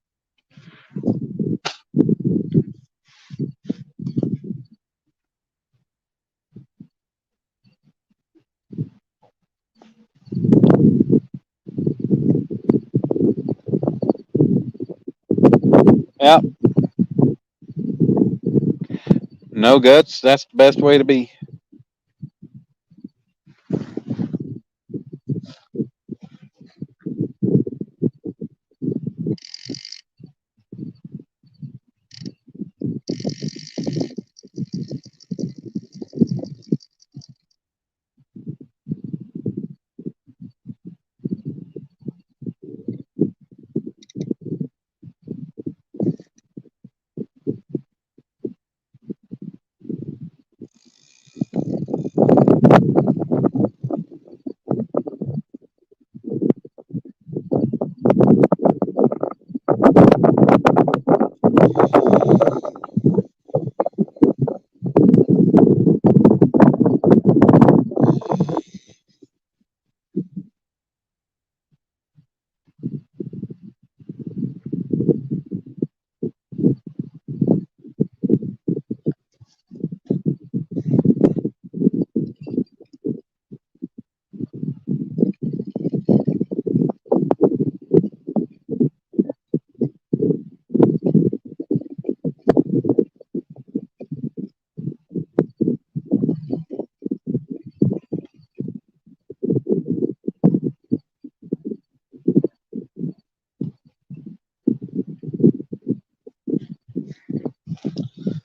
Yep. No guts. That's the best way to be.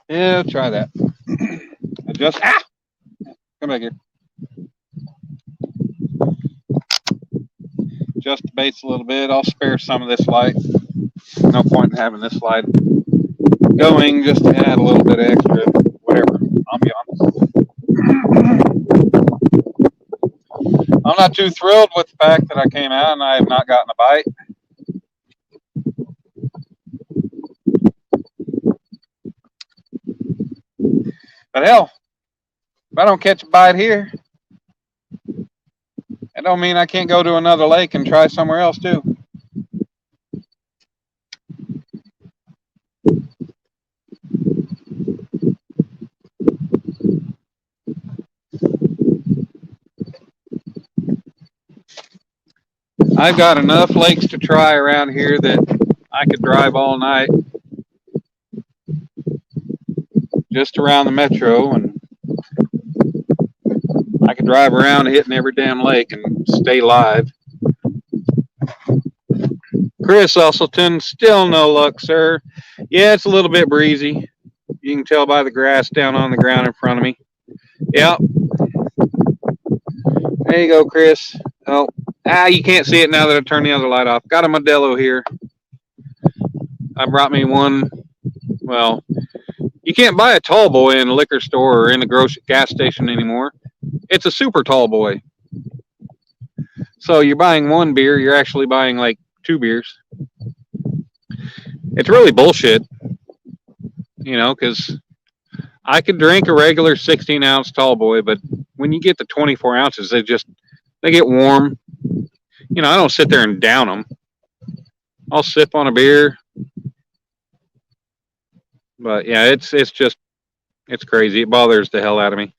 Yeah, try that. Adjust. Come back here. Adjust the baits a little bit. I'll spare some of this light. No point in having this light going just to add a little bit of extra whatever. I'll be honest. I'm not too thrilled with the fact that I came out and I have not gotten a bite. But hell, if I don't catch a bite here, that don't mean I can't go to another lake and try somewhere else too. I've got enough lakes to try around here that I could drive all night just around the metro, and I could drive around hitting every damn lake and stay live. Chris Usselton, still no luck, sir. Yeah, it's a little bit breezy. You can tell by the grass down on the ground in front of me. Yep. There you go, Chris. Oh, you can't see it now that I turned the other light off. Got a Modelo here. I brought me one. Well, you can't buy a tall boy in a liquor store or in a gas station anymore. It's a super tall boy. So you're buying one beer, you're actually buying like 2 beers. It's really bullshit, because I could drink a regular 16-ounce tall boy, but when you get to 24 ounces, they get warm. I don't sit there and down them. I'll sip on a beer. But yeah, it's crazy. It bothers the hell out of me.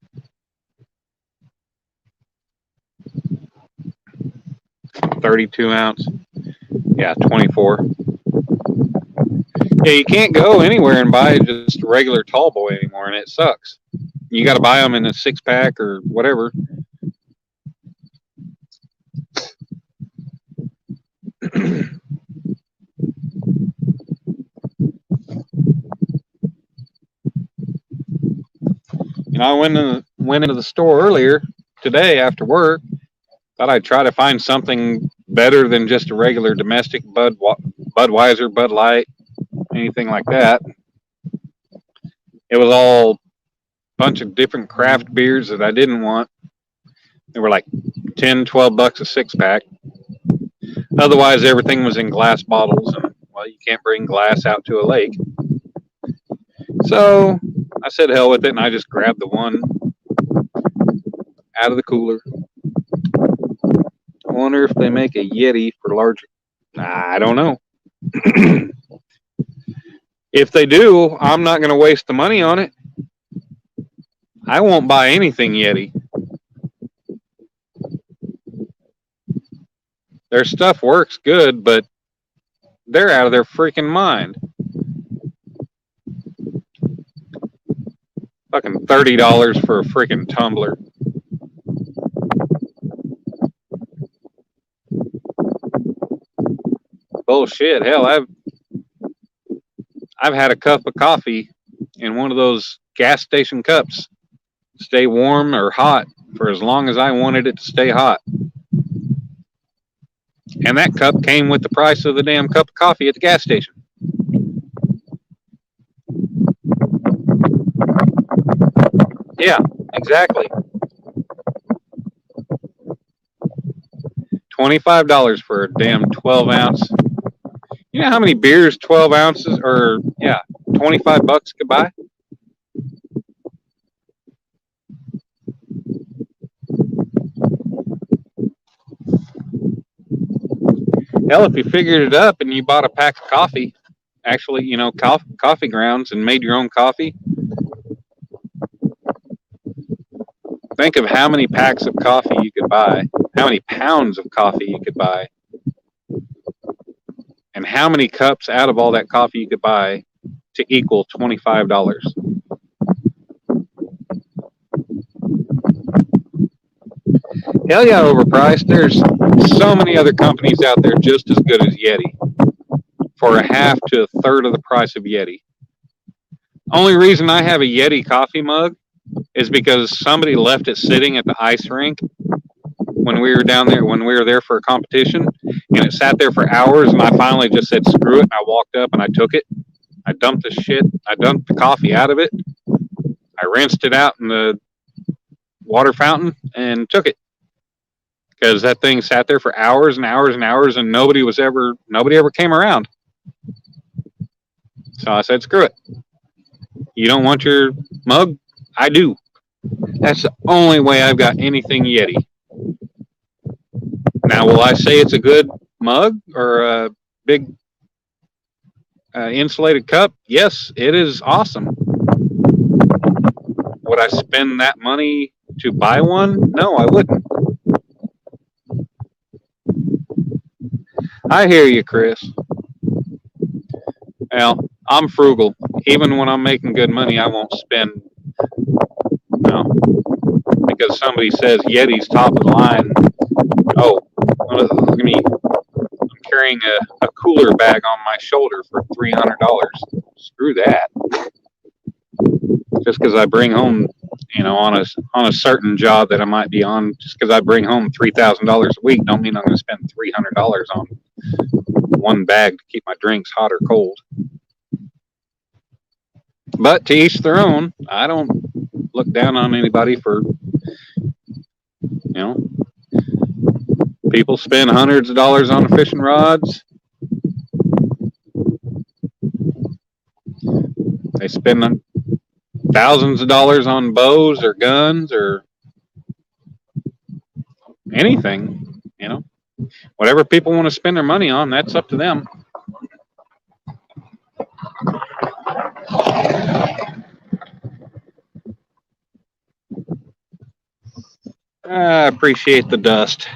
.32 ounce. Yeah, 24. Yeah, you can't go anywhere and buy just a regular tall boy anymore, and it sucks. You got to buy them in a 6-pack or whatever. I went into the store earlier today after work. Thought I'd try to find something better than just a regular domestic Budweiser, Bud Light, anything like that. It was all a bunch of different craft beers that I didn't want. They were like $10, $12 a 6-pack. Otherwise, everything was in glass bottles, and you can't bring glass out to a lake. So I said hell with it, and I just grabbed the one. out of the cooler. I wonder if they make a Yeti for larger. I don't know. If they do, I'm not going to waste the money on it. I won't buy anything Yeti. Their stuff works good, but they're out of their freaking mind. Fucking $30 for a freaking tumbler. Bullshit. Hell, I've had a cup of coffee in one of those gas station cups stay warm or hot for as long as I wanted it to stay hot. And that cup came with the price of the damn cup of coffee at the gas station. Yeah, exactly. $25 for a damn 12 ounce. You know how many beers 12 ounces or, yeah, $25 could buy? Hell, if you figured it up and you bought a pack of coffee, actually, you know, coffee grounds and made your own coffee, think of how many packs of coffee you could buy, how many pounds of coffee you could buy, and how many cups out of all that coffee you could buy to equal $25. Hell yeah, overpriced. There's so many other companies out there just as good as Yeti for a half to a third of the price of Yeti. Only reason I have a Yeti coffee mug is because somebody left it sitting at the ice rink when we were down there, when we were there for a competition, and it sat there for hours, and I finally just said, screw it, and I walked up and I took it. I dumped the coffee out of it. I rinsed it out in the water fountain and took it. Because that thing sat there for hours and hours and hours, and nobody ever came around. So I said, screw it. You don't want your mug? I do. That's the only way I've got anything Yeti. Now, will I say it's a good mug or a big insulated cup? Yes, it is awesome. Would I spend that money to buy one? No, I wouldn't. I hear you, Chris. Well, I'm frugal. Even when I'm making good money, I won't spend, because somebody says Yeti's top of the line. Oh, I'm carrying a cooler bag on my shoulder for $300. Screw that. Just because I bring home, on a certain job that I might be on, just because I bring home $3,000 a week, don't mean I'm going to spend $300 on one bag to keep my drinks hot or cold. But to each their own. I don't look down on anybody for, people spend hundreds of dollars on fishing rods. They spend thousands of dollars on bows or guns or anything, Whatever people want to spend their money on, that's up to them. I appreciate the dust.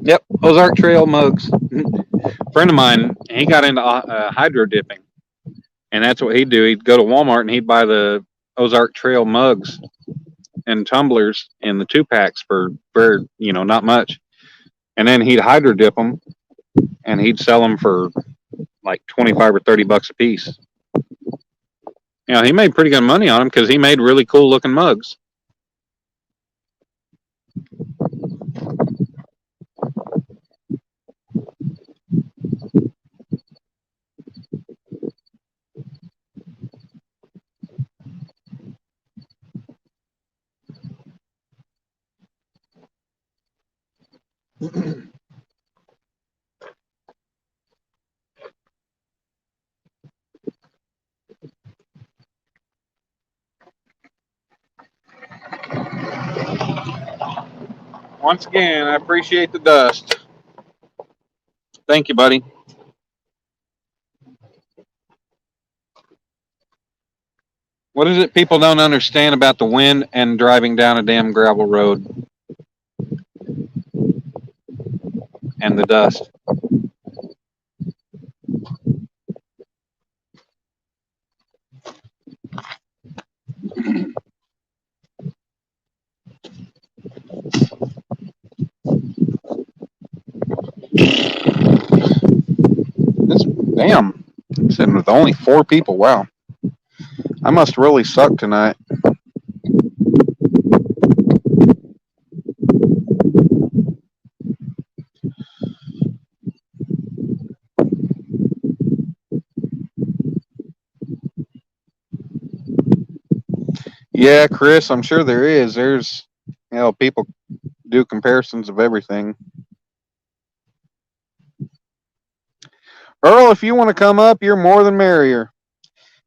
Yep, Ozark Trail mugs. A friend of mine, he got into hydro dipping, and that's what he'd do. He'd go to Walmart and he'd buy the Ozark Trail mugs and tumblers in the 2-packs for not much, and then he'd hydro dip them, and he'd sell them for like 25 or $30 a piece. He made pretty good money on them because he made really cool looking mugs. Once again, I appreciate the dust. Thank you, buddy. What is it people don't understand about the wind and driving down a damn gravel road and the dust? This damn. I'm sitting with only 4 people. Wow. I must really suck tonight. Yeah, Chris, I'm sure there is. There's, people do comparisons of everything. Earl, if you want to come up, you're more than merrier.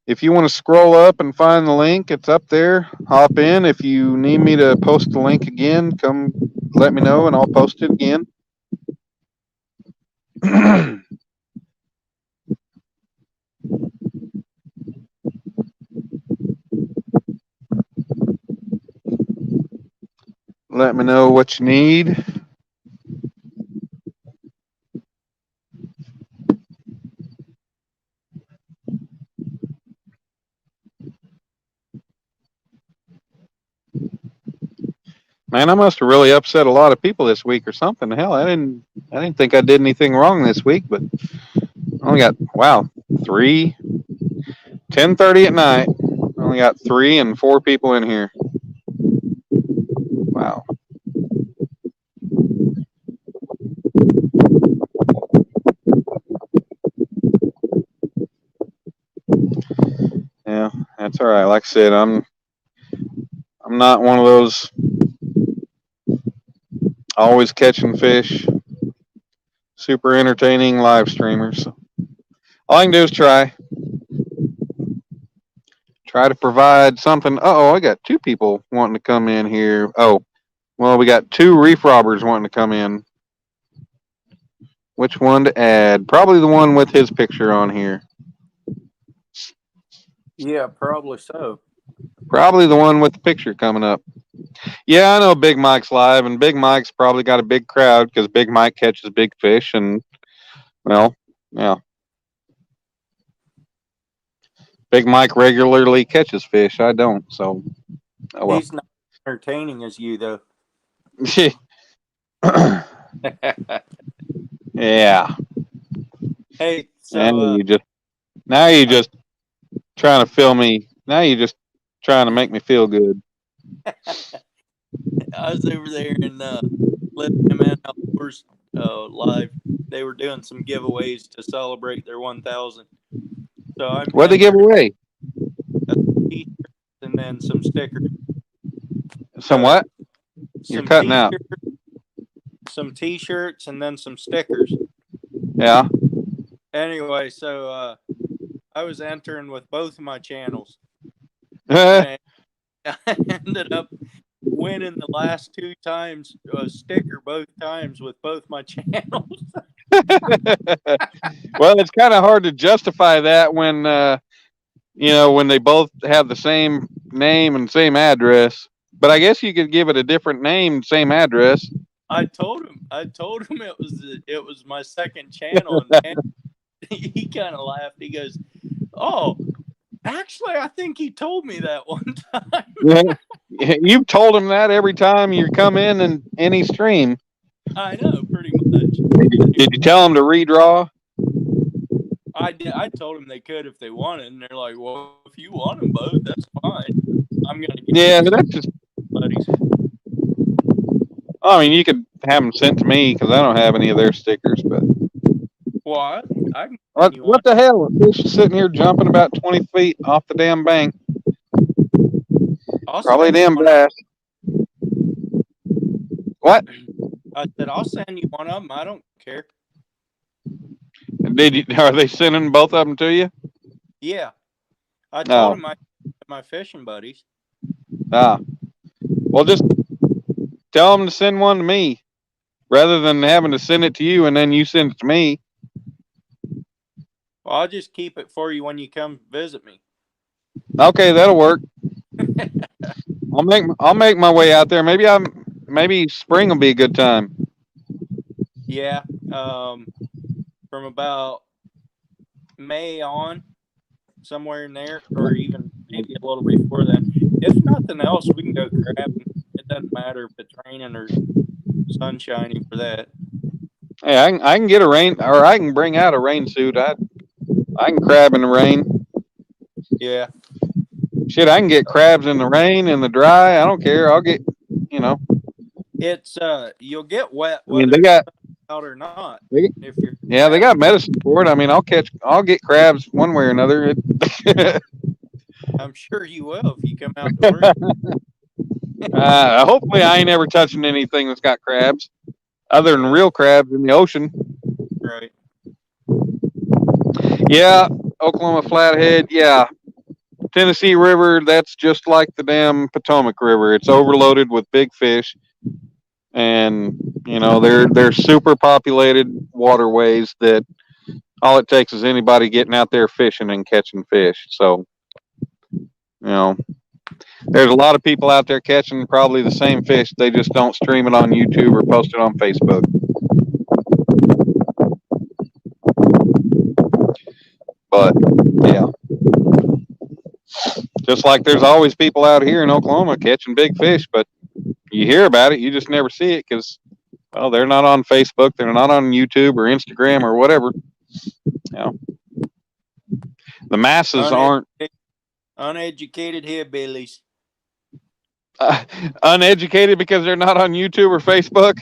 If you want to scroll up and find the link, it's up there. Hop in. If you need me to post the link again, come let me know and I'll post it again. Let me know what you need. Man, I must have really upset a lot of people this week or something. Hell, I didn't think I did anything wrong this week, but I only got 10:30 at night. I only got 3 and 4 people in here. Wow. Yeah, that's all right. Like I said, I'm not one of those always catching fish, super entertaining live streamers. So all I can do is try to provide something. Oh, I got 2 people wanting to come in here. Oh, well, we got 2 reef robbers wanting to come in. Which one to add? Probably the one with his picture on here. Yeah, probably so. Probably the one with the picture coming up. Yeah, I know Big Mike's live, and Big Mike's probably got a big crowd because Big Mike catches big fish, and, well, yeah. Big Mike regularly catches fish. I don't, so, oh well. He's not entertaining as you, though. Yeah. Hey, so now you just trying to fill me. Now you just trying to make me feel good. I was over there in Let Them In Outdoors live. They were doing some giveaways to celebrate their 1,000. So What'd they give away? T-shirts and then some stickers. Some what? You're cutting out. Some T-shirts and then some stickers. Yeah. Anyway, so I was entering with both of my channels. And I ended up winning the last 2 times, a sticker both times with both my channels. Well, it's kind of hard to justify that when when they both have the same name and same address. But I guess you could give it a different name, same address. I told him it was my second channel, and he kind of laughed. He goes, "Oh, actually, I think he told me that one time." You've told him that every time you come in any stream. I know, pretty much. Did you tell him to redraw? I did. I told them they could if they wanted, and they're like, "Well, if you want them both, that's fine. I'm gonna get but that's just buddies." I mean, you could have them sent to me because I don't have any of their stickers. But well, I can. What the hell? A fish is sitting here jumping about 20 feet off the damn bank. Probably a damn bass. What? I said I'll send you one of them. I don't care. Are they sending both of them to you? Yeah, I told him my fishing buddies. Well, just tell them to send one to me rather than having to send it to you and then you send it to me. Well, I'll just keep it for you when you come visit me. Okay, that'll work. I'll make my way out there. Maybe spring will be a good time. Yeah. From about May on, somewhere in there, or even maybe a little before then. If nothing else, we can go crabbing. It doesn't matter if it's raining or sunshiny for that. Hey, I can get a rain, or I can bring out a rain suit. I can crab in the rain. Yeah. Shit, I can get crabs in the rain, in the dry. I don't care. I'll get, you know. It's you'll get wet I mean, whether they got, it's out or not. they, If you're yeah, they got medicine for it. I mean, I'll get crabs one way or another. I'm sure you will if you come out to work. Hopefully, I ain't ever touching anything that's got crabs, other than Yeah. real crabs in the ocean. Right. Yeah, Oklahoma Flathead. Yeah, Tennessee River. That's just like the damn Potomac River. It's overloaded with big fish, and you know they're super populated waterways that all it takes is anybody getting out there fishing and catching fish. So, you know, there's a lot of people out there catching probably the same fish. They just don't stream it on YouTube or post it on Facebook. But yeah, just like there's always people out here in Oklahoma catching big fish, but you hear about it, you just never see it because, well, they're not on Facebook, they're not on YouTube or Instagram or whatever. You know, the masses aren't uneducated hillbillies. Uneducated because they're not on YouTube or Facebook.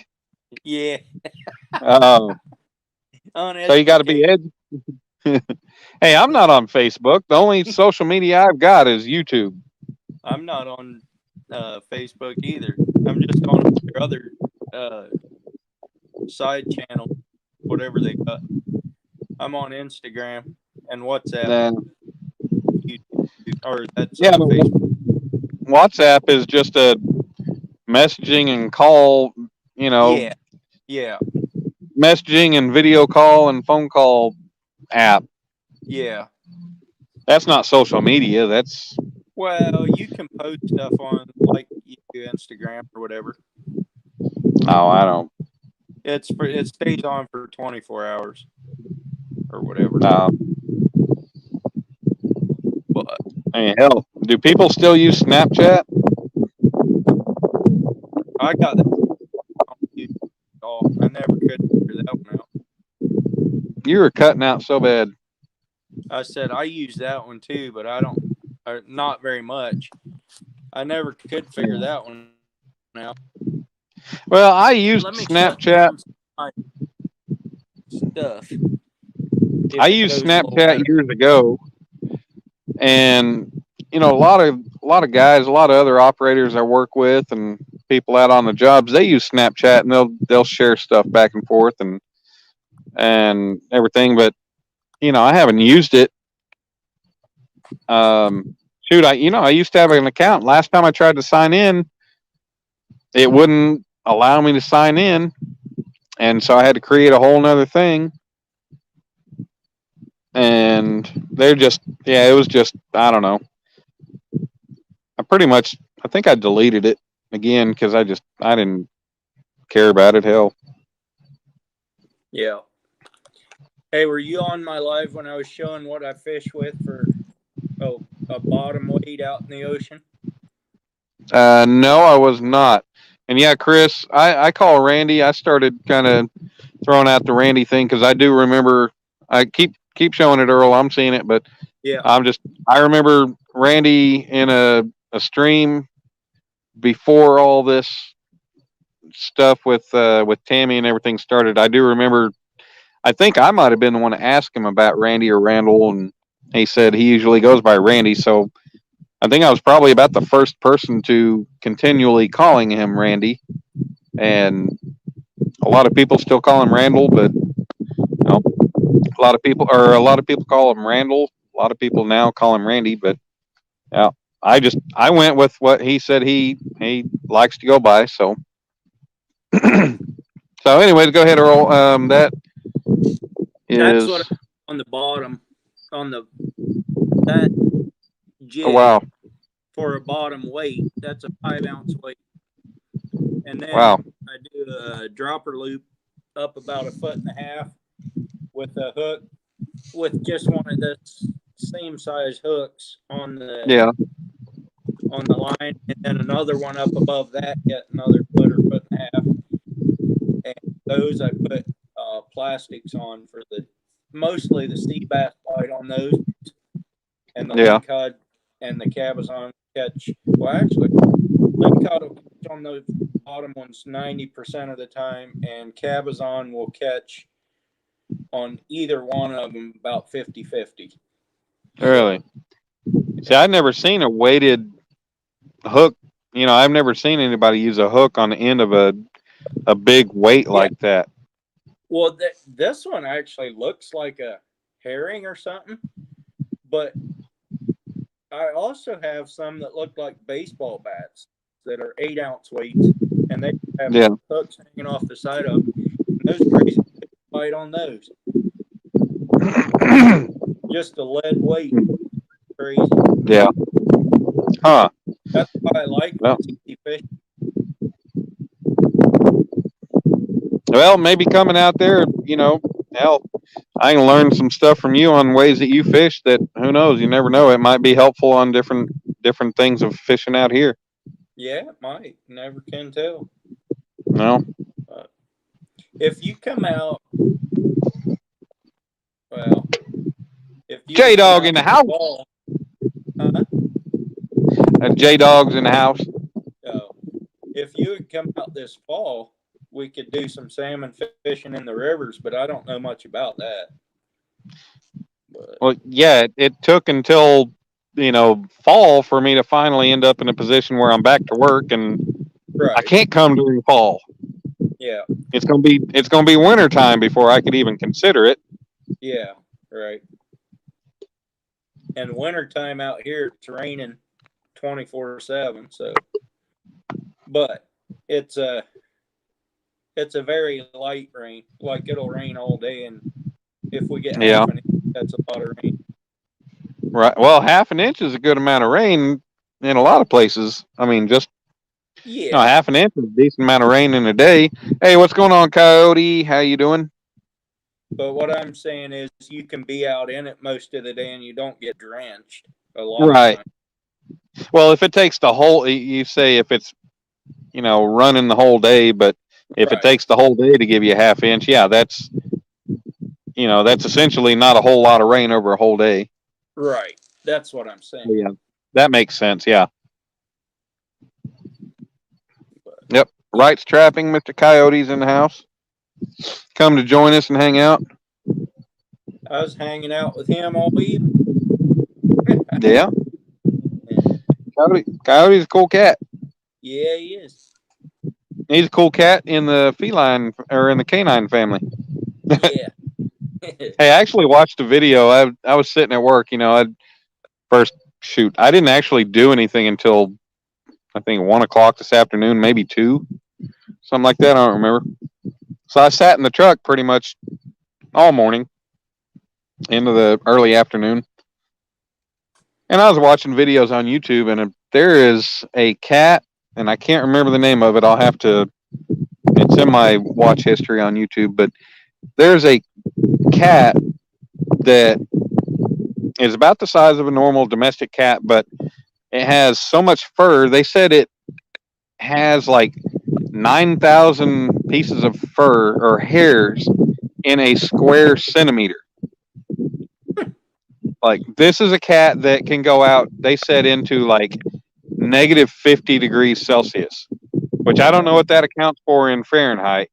Yeah. So you got to be Hey, I'm not on Facebook. The only social media I've got is YouTube. I'm not on Facebook either. I'm just on their other side channel, whatever they got. I'm on Instagram and WhatsApp. Or that's yeah, on Facebook. WhatsApp is just a messaging and call, you know. Yeah. Messaging and video call and phone call app. Yeah. That's not social media. That's Well, you can post stuff on like Instagram or whatever. Oh, I don't. It stays on for 24 hours or whatever. But hey, hell, do people still use Snapchat? I got that. I never could figure that one out. You were cutting out so bad. I said I use that one too, but I don't. Not very much. I never could figure that one out. Well, I used Snapchat. Stuff. I used Snapchat years ago, and you know, a lot of guys, a lot of other operators I work with, and people out on the jobs, they use Snapchat, and they'll share stuff back and forth and everything. But you know, I haven't used it. Shoot, I used to have an account. Last time I tried to sign in, it wouldn't allow me to sign in, and so I had to create a whole nother thing. And it was just, I don't know. I think I deleted it again because I didn't care about it. Hell. Yeah. Hey, were you on my live when I was showing what I fish with for a bottom weight out in the ocean? No, I was not. And yeah, Chris, I call Randy. I started kind of throwing out the Randy thing because I do remember. I keep showing it, Earl. I'm seeing it, but yeah, I remember Randy in a stream before all this stuff with Tammy and everything started. I do remember. I think I might have been the one to ask him about Randy or Randall, and he said he usually goes by Randy. So I think I was probably about the first person to continually calling him Randy, and a lot of people still call him Randall, but you know, a lot of people call him Randall. A lot of people now call him Randy, but yeah, I went with what he said he likes to go by. So So, anyways, go ahead, Earl. That That's is. what on the bottom, that jig Oh, wow. for a bottom weight. That's a 5-ounce weight. And then Wow. I do a dropper loop up about 1.5 feet with a hook with just one of the same size hooks on the Yeah. line, and then another one up above that, yet another 1.5 feet. And those I put plastics on for mostly the sea bass bite on those, and the Yeah. lingcod and the cabezon catch. Well, actually, lingcod will catch on those bottom ones 90% of the time, and cabezon will catch on either one of them about 50-50. Really. See, I've never seen a weighted hook. I've never seen anybody use a hook on the end of a big weight like that. Well, this one actually looks like a herring or something, but I also have some that look like baseball bats that are 8-ounce weights, and they have hooks hanging off the side of them. And those crazy bite on those. Just a lead weight. Crazy. Yeah. Huh. That's why I like easy fishing. Well, maybe coming out there, hell, I can learn some stuff from you on ways that you fish that, who knows, you never know. It might be helpful on different things of fishing out here. Yeah, it might. Never can tell. No. If you come out, well, if you J-Dog in the house. Fall, J-Dog's in the house. So, if you would come out this fall, we could do some salmon fishing in the rivers, but I don't know much about that. But, well, yeah, it took until fall for me to finally end up in a position where I'm back to work, and I can't come during fall. Yeah, it's gonna be winter time before I could even consider it. Yeah, right. And wintertime out here, it's raining 24/7. So, but it's a very light rain. Like it'll rain all day, and if we get half an inch, that's a lot of rain. Right. Well, half an inch is a good amount of rain in a lot of places. I mean, just half an inch is a decent amount of rain in a day. Hey, what's going on, Coyote? How you doing? But what I'm saying is, you can be out in it most of the day, and you don't get drenched a lot of Right. times. Well, if it takes the whole, you say if it's running the whole day, but if it takes the whole day to give you a half inch, yeah, that's that's essentially not a whole lot of rain over a whole day. Right. That's what I'm saying. Yeah, that makes sense. Yeah. Yep. Wright's Trapping, Mr. Coyote's in the house. Come to join us and hang out. I was hanging out with him all evening. Yeah. Coyote's a cool cat. Yeah, he is. He's a cool cat in the feline or in the canine family. Yeah. Hey, I actually watched a video. I was sitting at work. I didn't actually do anything until I think 1 o'clock this afternoon, maybe 2, something like that. I don't remember. So I sat in the truck pretty much all morning into the early afternoon, and I was watching videos on YouTube. And there is a cat, and I can't remember the name of it. It's in my watch history on YouTube, but there's a cat that is about the size of a normal domestic cat, but it has so much fur. They said it has like 9,000 pieces of fur or hairs in a square centimeter. Like, this is a cat that can go out, they said, into like negative 50 degrees Celsius, which I don't know what that accounts for in Fahrenheit,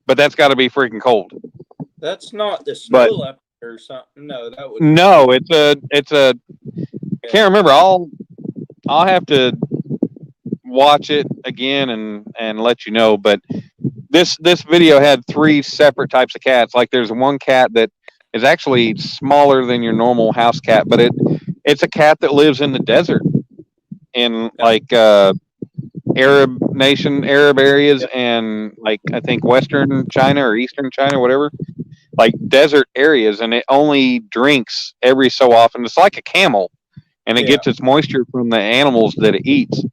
but that's got to be freaking cold. That's not the snow leopard or something. No, that would. No, it's a. I can't remember. I'll have to watch it again and let you know. But this video had 3 separate types of cats. Like, there's one cat that is actually smaller than your normal house cat, but it's a cat that lives in the desert in like Arab areas, and like I think Western China or Eastern China, whatever, like desert areas, and it only drinks every so often. It's like a camel, and it gets its moisture from the animals that it eats.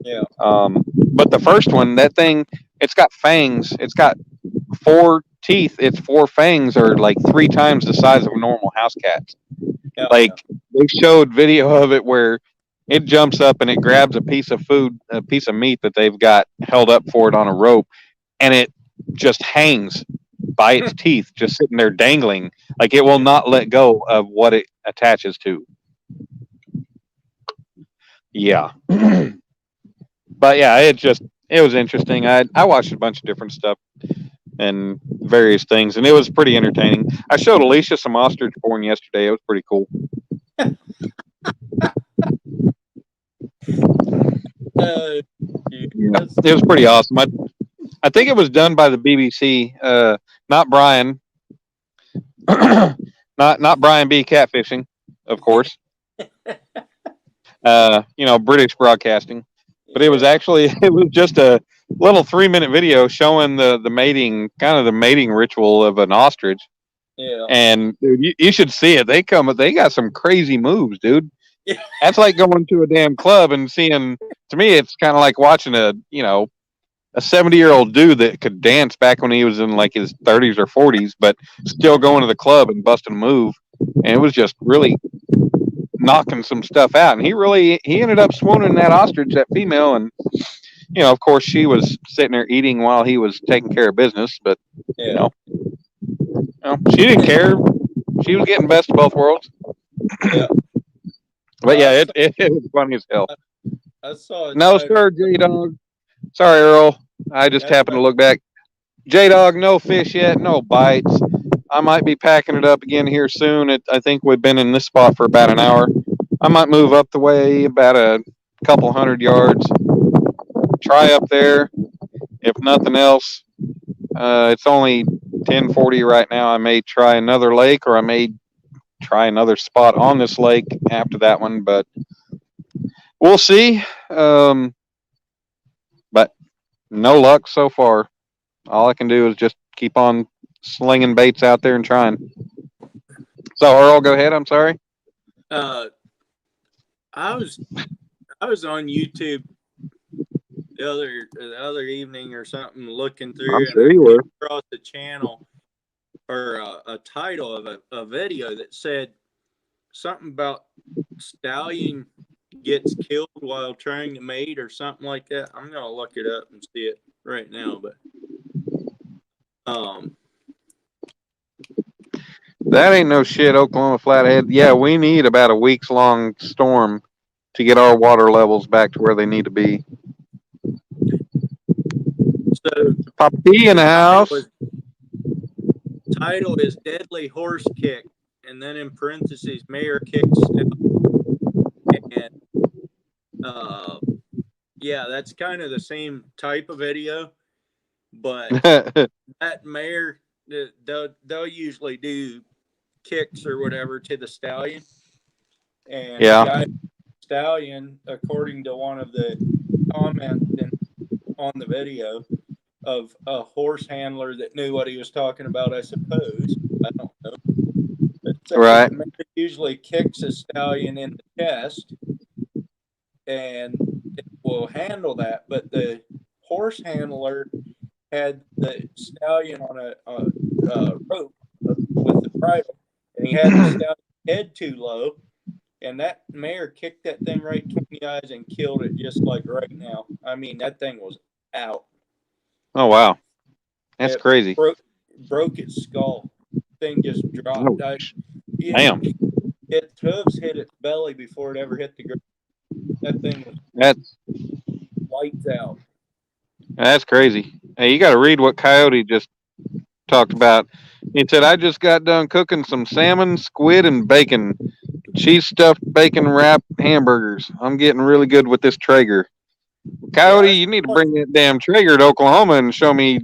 Yeah. But the first one, that thing, it's got fangs. It's got 4 teeth. Its 4 fangs are like 3 times the size of a normal house cat. Yeah. Like they showed video of it where it jumps up and it grabs a piece of food, a piece of meat that they've got held up for it on a rope, and it just hangs by its teeth, just sitting there dangling. Like it will not let go of what it attaches to. Yeah. But yeah, it was interesting. I watched a bunch of different stuff and various things, and it was pretty entertaining. I showed Alicia some ostrich porn yesterday. It was pretty cool. It was pretty awesome. I think it was done by the BBC, not Brian, not Brian B. Catfishing, of course. British broadcasting, but it was just a little 3-minute video showing the mating, kind of the mating ritual of an ostrich. Yeah. And dude, you should see it. They got some crazy moves, dude. That's like going to a damn club and seeing. To me, it's kind of like watching a 70-year-old dude that could dance back when he was in like his 30s or 40s, but still going to the club and busting a move. And it was just really knocking some stuff out. And he ended up swooning that ostrich, that female, and of course she was sitting there eating while he was taking care of business. But she didn't care. She was getting best of both worlds. Yeah. But yeah, it was funny as hell. I saw it. No, sir, J-Dog. Sorry, Earl. I just happened to look back. J-Dog, no fish yet, no bites. I might be packing it up again here soon. I think we've been in this spot for about an hour. I might move up the way about a couple 100 yards. Try up there. If nothing else, it's only 10:40 right now. I may try another lake, or I may try another spot on this lake after that one, but we'll see. But no luck so far. All I can do is just keep on slinging baits out there and trying. So Earl, go ahead. I'm sorry. I was on YouTube the other evening or something, looking through. I'm sure you were. Across the channel or a title of a video that said something about stallion gets killed while trying to mate or something like that. I'm gonna look it up and see it right now, but that ain't no shit, Oklahoma Flathead. Yeah, we need about a week's long storm to get our water levels back to where they need to be. So Papa P in the house. Title is Deadly Horse Kick, and then in parentheses, Mayor kicks. And yeah, that's kind of the same type of video, but that mare, they'll usually do kicks or whatever to the stallion. And the stallion, according to one of the comments on the video, of a horse handler that knew what he was talking about, I suppose. I don't know. But right. The mare usually kicks a stallion in the chest, and it will handle that. But the horse handler had the stallion on a rope with the bridle, and he had the stallion head too low, and that mare kicked that thing right between the eyes and killed it just like right now. I mean, that thing was out. Oh, wow. That's crazy. Broke its skull. Thing just dropped. Oh, damn. Its hooves hit its belly before it ever hit the ground. That thing was lights out. That's crazy. Hey, you got to read what Coyote just talked about. He said, I just got done cooking some salmon, squid, and bacon. Cheese stuffed bacon wrap hamburgers. I'm getting really good with this Traeger. Coyote, you need to bring that damn Traeger to Oklahoma and show me,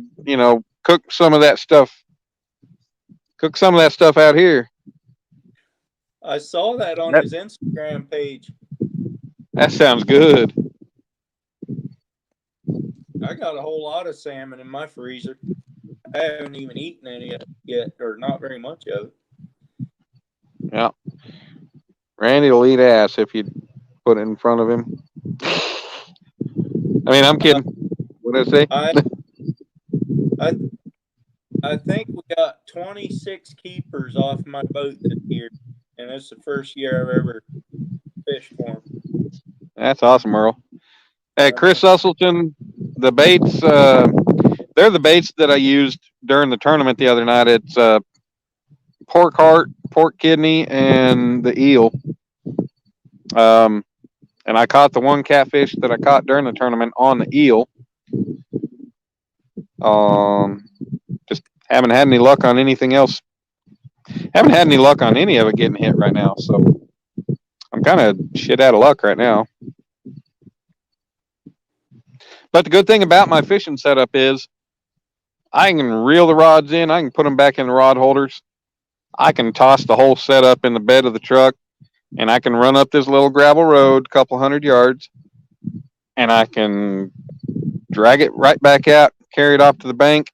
cook some of that stuff. Cook some of that stuff out here. I saw that on his Instagram page. That sounds good. I got a whole lot of salmon in my freezer. I haven't even eaten any of it yet, or not very much of it. Yeah. Randy will eat ass if you put it in front of him. I mean, I'm kidding. What did I say? I I think we got 26 keepers off my boat this year, and it's the first year I've ever fished for them. That's awesome, Earl. Hey, I Chris mean, Usselton, the baits, they're the baits that I used during the tournament the other night. It's pork heart, pork kidney, and the eel. And I caught the one catfish that I caught during the tournament on the eel. Just haven't had any luck on anything else. Haven't had any luck on any of it getting hit right now. So I'm kind of shit out of luck right now. But the good thing about my fishing setup is I can reel the rods in. I can put them back in the rod holders. I can toss the whole setup in the bed of the truck, and I can run up this little gravel road, a couple 100 yards, and I can drag it right back out, carry it off to the bank,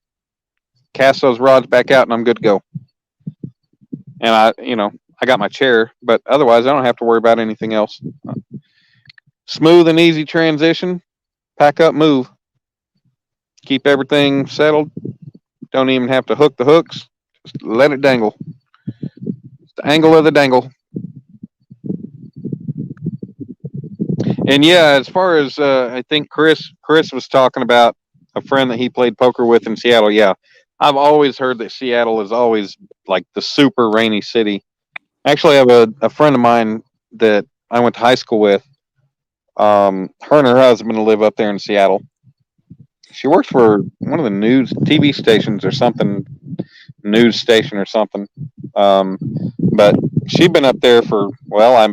cast those rods back out, and I'm good to go. And I got my chair, but otherwise I don't have to worry about anything else. Smooth and easy transition. Pack up, move. Keep everything settled. Don't even have to hook the hooks. Just let it dangle. It's the angle of the dangle. And yeah, as far as I think Chris was talking about a friend that he played poker with in Seattle. Yeah, I've always heard that Seattle is always like the super rainy city. Actually, I have a friend of mine that I went to high school with. Her and her husband live up there in Seattle. She works for one of the news TV stations or something, news station or something. But she'd been up there for, well, I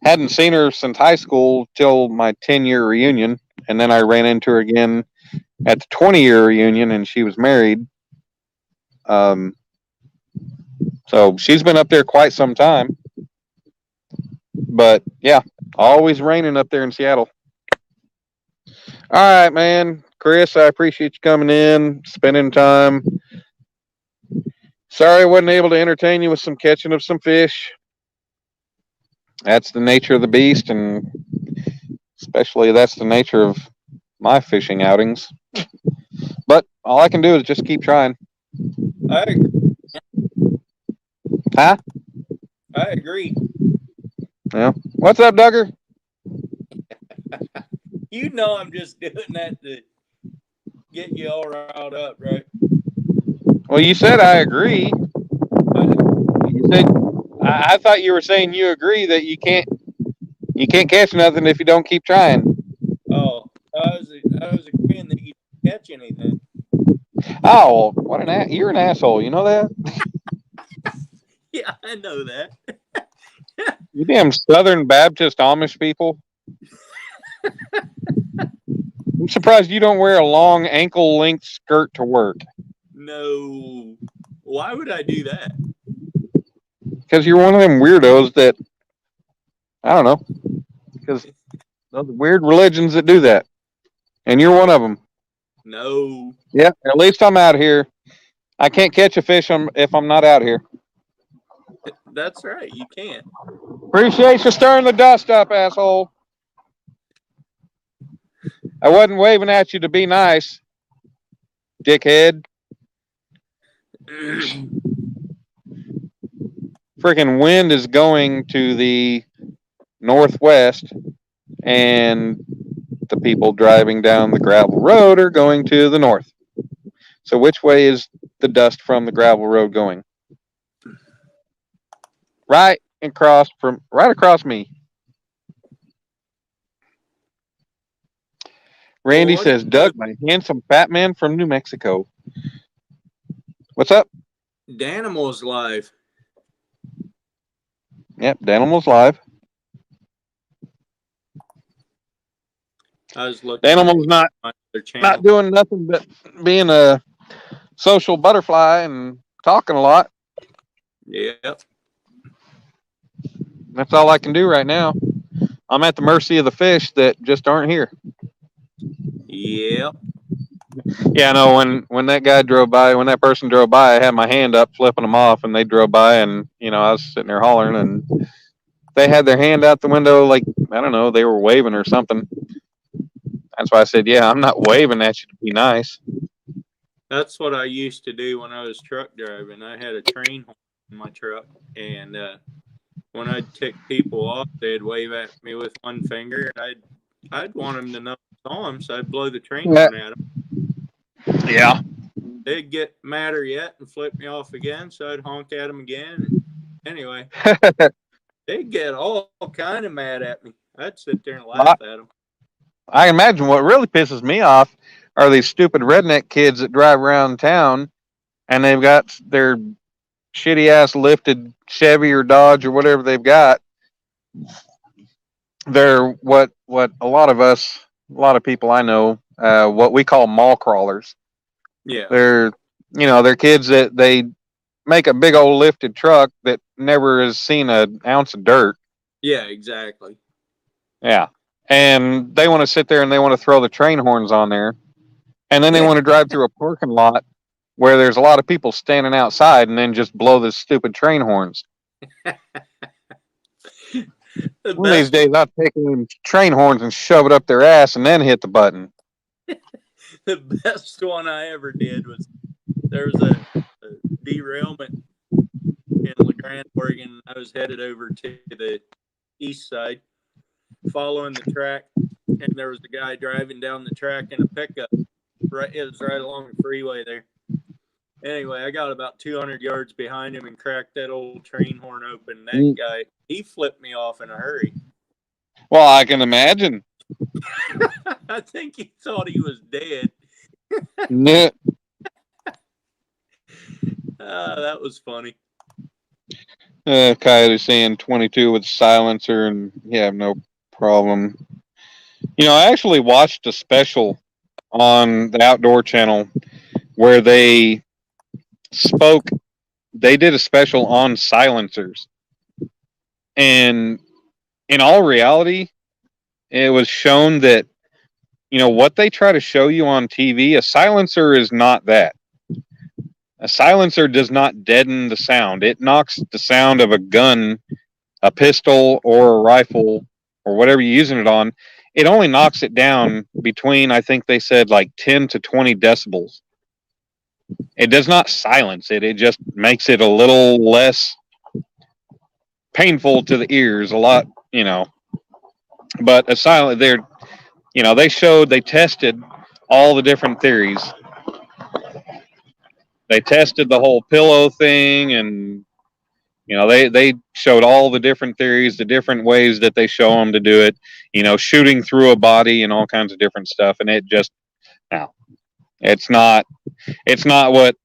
hadn't seen her since high school till my 10-year reunion. And then I ran into her again at the 20-year reunion, and she was married. So she's been up there quite some time. But yeah, always raining up there in Seattle. All right, man. Chris, I appreciate you coming in, spending time. Sorry I wasn't able to entertain you with some catching of some fish. That's the nature of the beast, and especially that's the nature of my fishing outings. But all I can do is just keep trying. I agree. Huh? I agree. Yeah. What's up, Duggar? You know I'm just doing that to get you all riled up, right? Well, you said I agree. You said I thought you were saying you agree that you can't catch nothing if you don't keep trying. Oh, I was agreeing that you didn't catch anything. Oh, well, you're an asshole. You know that? Yeah, I know that. You damn Southern Baptist Amish people. I'm surprised you don't wear a long ankle-length skirt to work. No. Why would I do that? Because you're one of them weirdos that, I don't know, because those weird religions that do that. And you're one of them. No. Yeah, at least I'm out here. I can't catch a fish if I'm not out here. That's right. You can't. Appreciate you stirring the dust up, asshole. I wasn't waving at you to be nice, dickhead. Freaking wind is going to the northwest, and the people driving down the gravel road are going to the north. So which way is the dust from the gravel road going? Right across me. Randy says, Doug, my handsome fat man from New Mexico. What's up? Danimal's live. Yep, Danimal's live. I was looking. Danimal's not doing nothing but being a social butterfly and talking a lot. Yep. That's all I can do right now. I'm at the mercy of the fish that just aren't here. Yep. Yeah, I know when that guy drove by, when that person drove by, I had my hand up flipping them off, and they drove by, and I was sitting there hollering, and they had their hand out the window like I don't know, they were waving or something. That's why I said, yeah, I'm not waving at you to be nice. That's what I used to do when I was truck driving. I had a train horn in my truck, and when I'd tick people off, they'd wave at me with one finger, and I'd want them to know I saw them, so I'd blow the train Yeah. horn at them. Yeah. They'd get madder yet and flip me off again, so I'd honk at them again. Anyway, they'd get all kind of mad at me. I'd sit there and laugh at them. I imagine what really pisses me off are these stupid redneck kids that drive around town and they've got their shitty ass lifted Chevy or Dodge or whatever they've got. They're what a lot of people I know, what we call mall crawlers. Yeah. They're kids that they make a big old lifted truck that never has seen an ounce of dirt. Yeah, exactly. Yeah. And they want to sit there and they want to throw the train horns on there. And then they want to drive through a parking lot where there's a lot of people standing outside and then just blow the stupid train horns. One of these days, I'll take them train horns and shove it up their ass and then hit the button. The best one I ever did was there was a derailment in LeGrand, Oregon. I was headed over to the east side, following the track, and there was a guy driving down the track in a pickup. It was right along the freeway there. Anyway, I got about 200 yards behind him and cracked that old train horn open. That guy, he flipped me off in a hurry. Well, I can imagine. I think he thought he was dead. Yeah. That was funny. Coyote saying 22 with silencer, and yeah, no problem. I actually watched a special on the Outdoor Channel where they did a special on silencers. And in all reality, it was shown that, what they try to show you on TV, a silencer is not that. A silencer does not deaden the sound. It knocks the sound of a gun, a pistol, or a rifle, or whatever you're using it on. It only knocks it down between, I think they said, like 10 to 20 decibels. It does not silence it. It just makes it a little less painful to the ears, a lot, But a silent, they tested all the different theories. They tested the whole pillow thing, and they showed all the different theories, the different ways that they show them to do it. Shooting through a body and all kinds of different stuff, and it just it's not what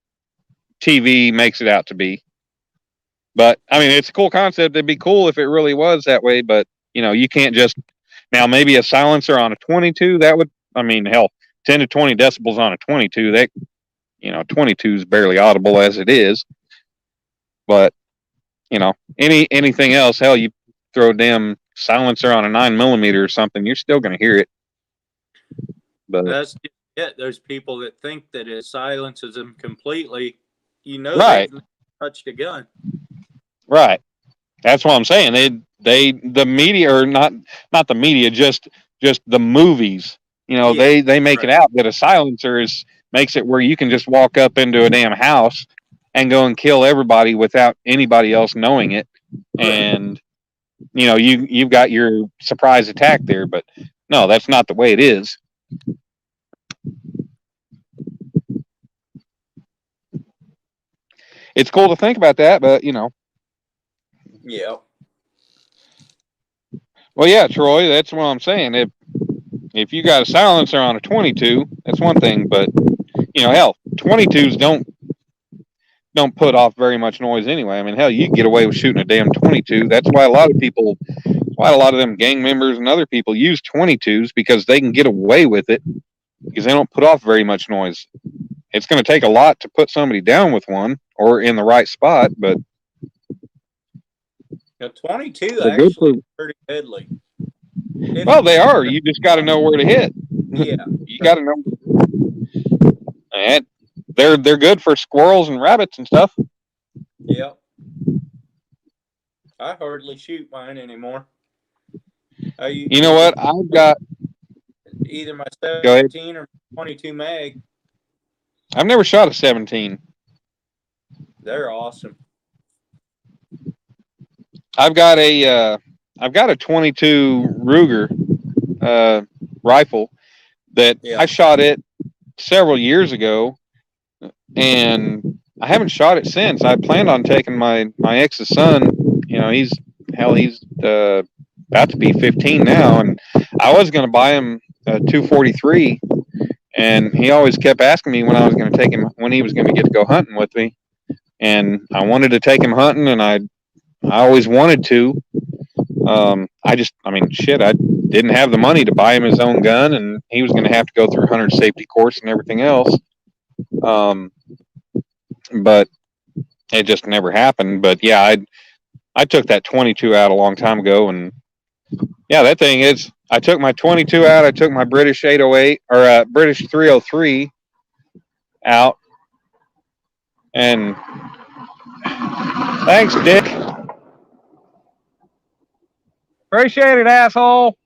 TV makes it out to be. But I mean, it's a cool concept. It'd be cool if it really was that way. But you can't just now maybe a silencer on a 22 that would. I mean, hell, 10 to 20 decibels on a 22. That 22 is barely audible as it is. But anything else, hell, you throw a damn silencer on a 9mm or something, you're still going to hear it. But that's it. There's people that think that it silences them completely. Right. They've touched a gun. Right. That's what I'm saying. The media, or not the media, just the movies. They make it out that a silencer makes it where you can just walk up into a damn house and go and kill everybody without anybody else knowing it. And you've got your surprise attack there, but no, that's not the way it is. It's cool to think about that, but Yeah. Well, yeah, Troy, that's what I'm saying. If you got a silencer on a 22, that's one thing, but hell, 22s don't put off very much noise anyway. I mean, hell, you can get away with shooting a damn 22. That's why a lot of them gang members and other people use 22s, because they can get away with it because they don't put off very much noise. It's going to take a lot to put somebody down with one or in the right spot, but 22 actually is pretty deadly. Well, they are. You just got to know where to hit. Yeah. You got to know. And they're good for squirrels and rabbits and stuff. Yep. I hardly shoot mine anymore. You know what? I've got either my Go ahead. 17 or 22 mag. I've never shot a 17. They're awesome. I've got a 22 Ruger rifle that Yeah. I shot it several years ago, and I haven't shot it since. I planned on taking my ex's son. You know, he's about to be 15 now, and I was going to buy him a 243, and he always kept asking me when I was going to take him, when he was going to get to go hunting with me, and I wanted to take him hunting, and I always wanted to. I didn't have the money to buy him his own gun, and he was going to have to go through a hunter safety course and everything else. But it just never happened. But yeah, I took that 22 out a long time ago, and yeah, that thing is. I took my 22 out. I took my British 808 or British 303 out, and thanks, Dick. Appreciate it, asshole.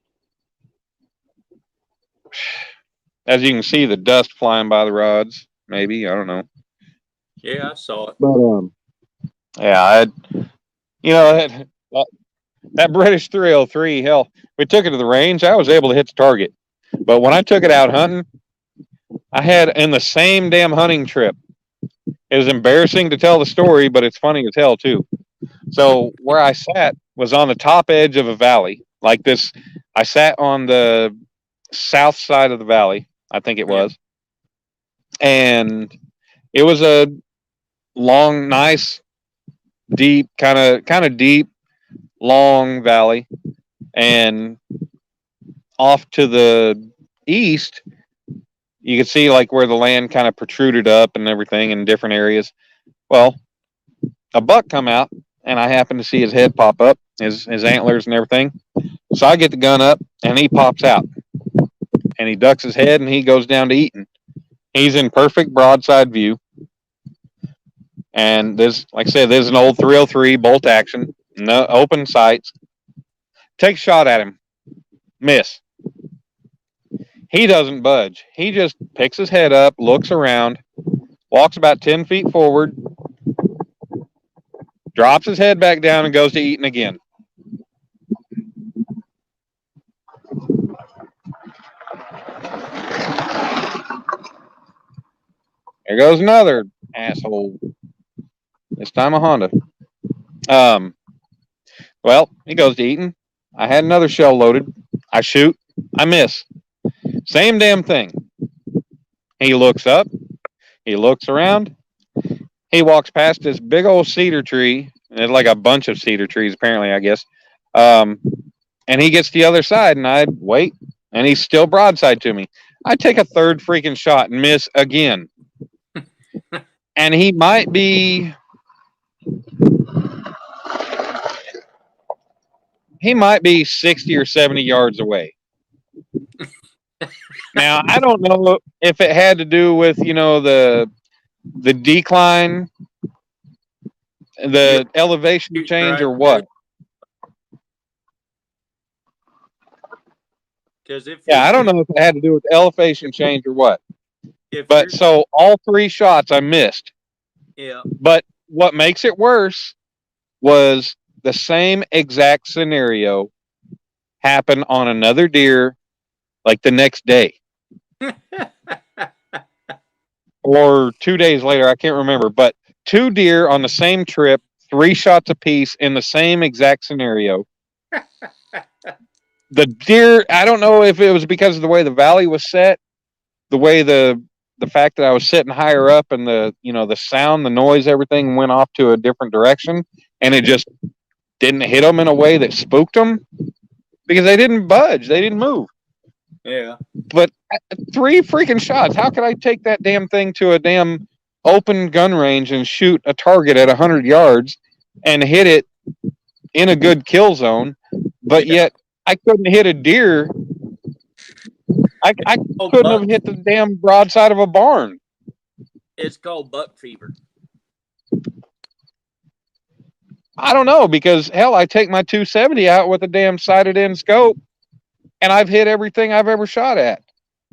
As you can see, the dust flying by the rods. Maybe, I don't know. Yeah, I saw it. But yeah, that British 303. Hell, we took it to the range. I was able to hit the target, but when I took it out hunting, I had in the same damn hunting trip. It was embarrassing to tell the story, but it's funny as hell too. So where I sat was on the top edge of a valley, like this. I sat on the south side of the valley, I think it was, and it was a long, nice, deep, kind of deep, long valley, and off to the east, you could see like where the land kind of protruded up and everything in different areas. Well, a buck come out, and I happened to see his head pop up, his antlers and everything. So I get the gun up, and he pops out, and he ducks his head, and he goes down to eating. He's in perfect broadside view. And this, like I said, this is an old 303 bolt action, no open sights. Take a shot at him. Miss. He doesn't budge. He just picks his head up, looks around, walks about 10 feet forward, drops his head back down, and goes to eating again. There goes another asshole. This time a Honda. Well, he goes to eating. I had another shell loaded. I shoot. I miss. Same damn thing. He looks up. He looks around. He walks past this big old cedar tree. There's like a bunch of cedar trees, apparently, I guess. And he gets to the other side, and I wait, and he's still broadside to me. I take a third freaking shot and miss again. And he might be 60 or 70 yards away. Now, I don't know if it had to do with, the decline, the elevation change, or what. I don't know if it had to do with elevation change or what. But so all three shots I missed. Yeah. But what makes it worse was the same exact scenario happened on another deer like the next day. Or 2 days later, I can't remember. But 2 deer on the same trip, 3 shots apiece in the same exact scenario. The deer, I don't know if it was because of the way the valley was set, the way the fact that I was sitting higher up, and the sound, the noise, everything went off to a different direction, and it just didn't hit them in a way that spooked them, because they didn't budge, they didn't move. Yeah. But 3 freaking shots. How could I take that damn thing to a damn open gun range and shoot a target at 100 yards and hit it in a good kill zone, but yet I couldn't hit a deer I Oh, couldn't have buck. hit the damn broadside of a barn. It's called buck fever. I don't know, because hell, I take my 270 out with a damn sighted in scope, and I've hit everything I've ever shot at.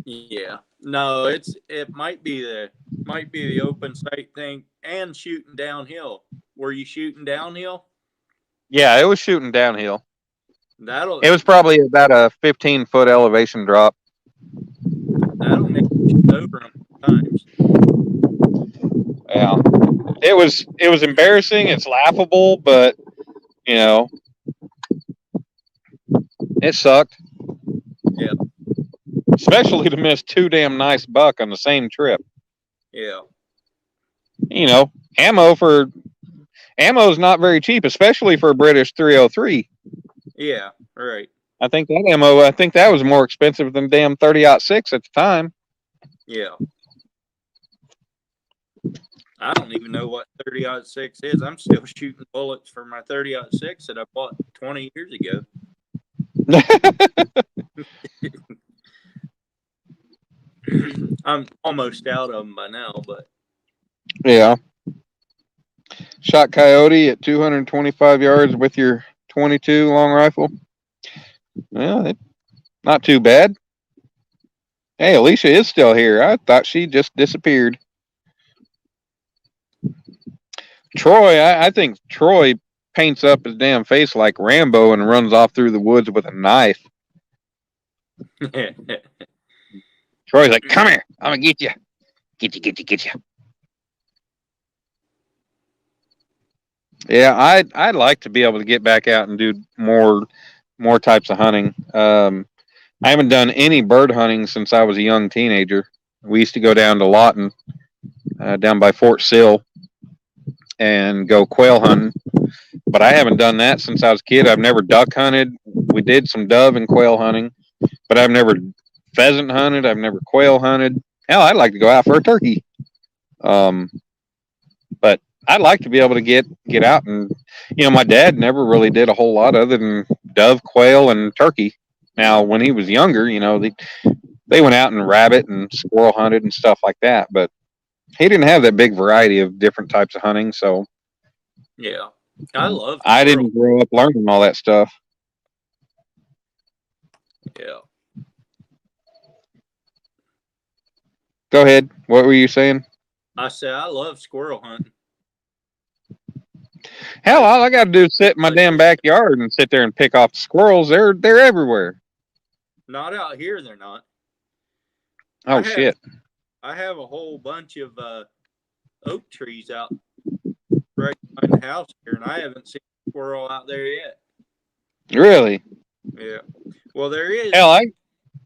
Yeah. No, it might be the open sight thing and shooting downhill. Were you shooting downhill? Yeah, it was shooting downhill. That'll It was probably about a 15-foot elevation drop. make you shoot over them times. Yeah, it was embarrassing. It's laughable, but you know, it sucked. Yeah. Especially to miss 2 damn nice buck on the same trip. Yeah. You know, ammo's not very cheap, especially for a British 303. Yeah. Right. I think that was more expensive than damn 30-06 at the time. Yeah. I don't even know what 30-06 is. I'm still shooting bullets for my 30-06 that I bought 20 years ago. I'm almost out of them by now, but Yeah. Shot coyote at 225 yards with your 22 long rifle. Well, not too bad. Hey, Alicia is still here. I thought she just disappeared. Troy, I think Troy paints up his damn face like Rambo and runs off through the woods with a knife. Troy's like, come here. I'm going to get you. Get you. Yeah, I'd like to be able to get back out and do more types of hunting. I haven't done any bird hunting since I was a young teenager. We used to go down to Lawton, down by Fort Sill, and go quail hunting. But I haven't done that since I was a kid. I've never duck hunted. We did some dove and quail hunting, but I've never pheasant hunted. I've never quail hunted. Hell, I'd like to go out for a turkey. But I'd like to be able to get out and, my dad never really did a whole lot other than dove, quail, and turkey. Now, when he was younger, they went out and rabbit and squirrel hunted and stuff like that, but he didn't have that big variety of different types of hunting. So yeah, I didn't grow up learning all that stuff. Yeah. Go ahead. What were you saying? I said I love squirrel hunting. Hell, all I got to do is sit in my damn backyard and sit there and pick off the squirrels. They're everywhere. Not out here, they're not. Oh, shit. I have a whole bunch of oak trees out right behind the house here, and I haven't seen a squirrel out there yet. Really? Yeah. Well, there is. Hell,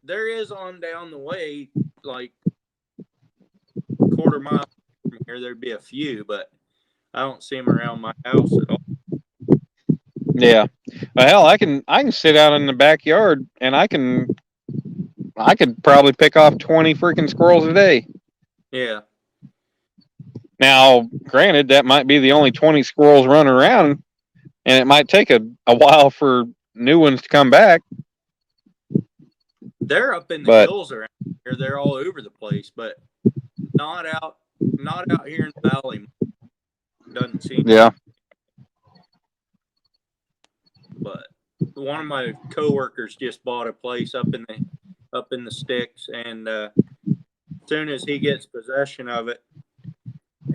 there is on down the way, like a quarter mile from here. There'd be a few, but I don't see them around my house at all. Yeah. Well, hell, I can sit out in the backyard and I could probably pick off 20 freaking squirrels a day. Yeah. Now, granted, that might be the only 20 squirrels running around, and it might take a while for new ones to come back. They're up in the hills around here. They're all over the place, but not out here in the valley. Doesn't seem. Yeah. But one of my coworkers just bought a place up in the sticks, and as soon as he gets possession of it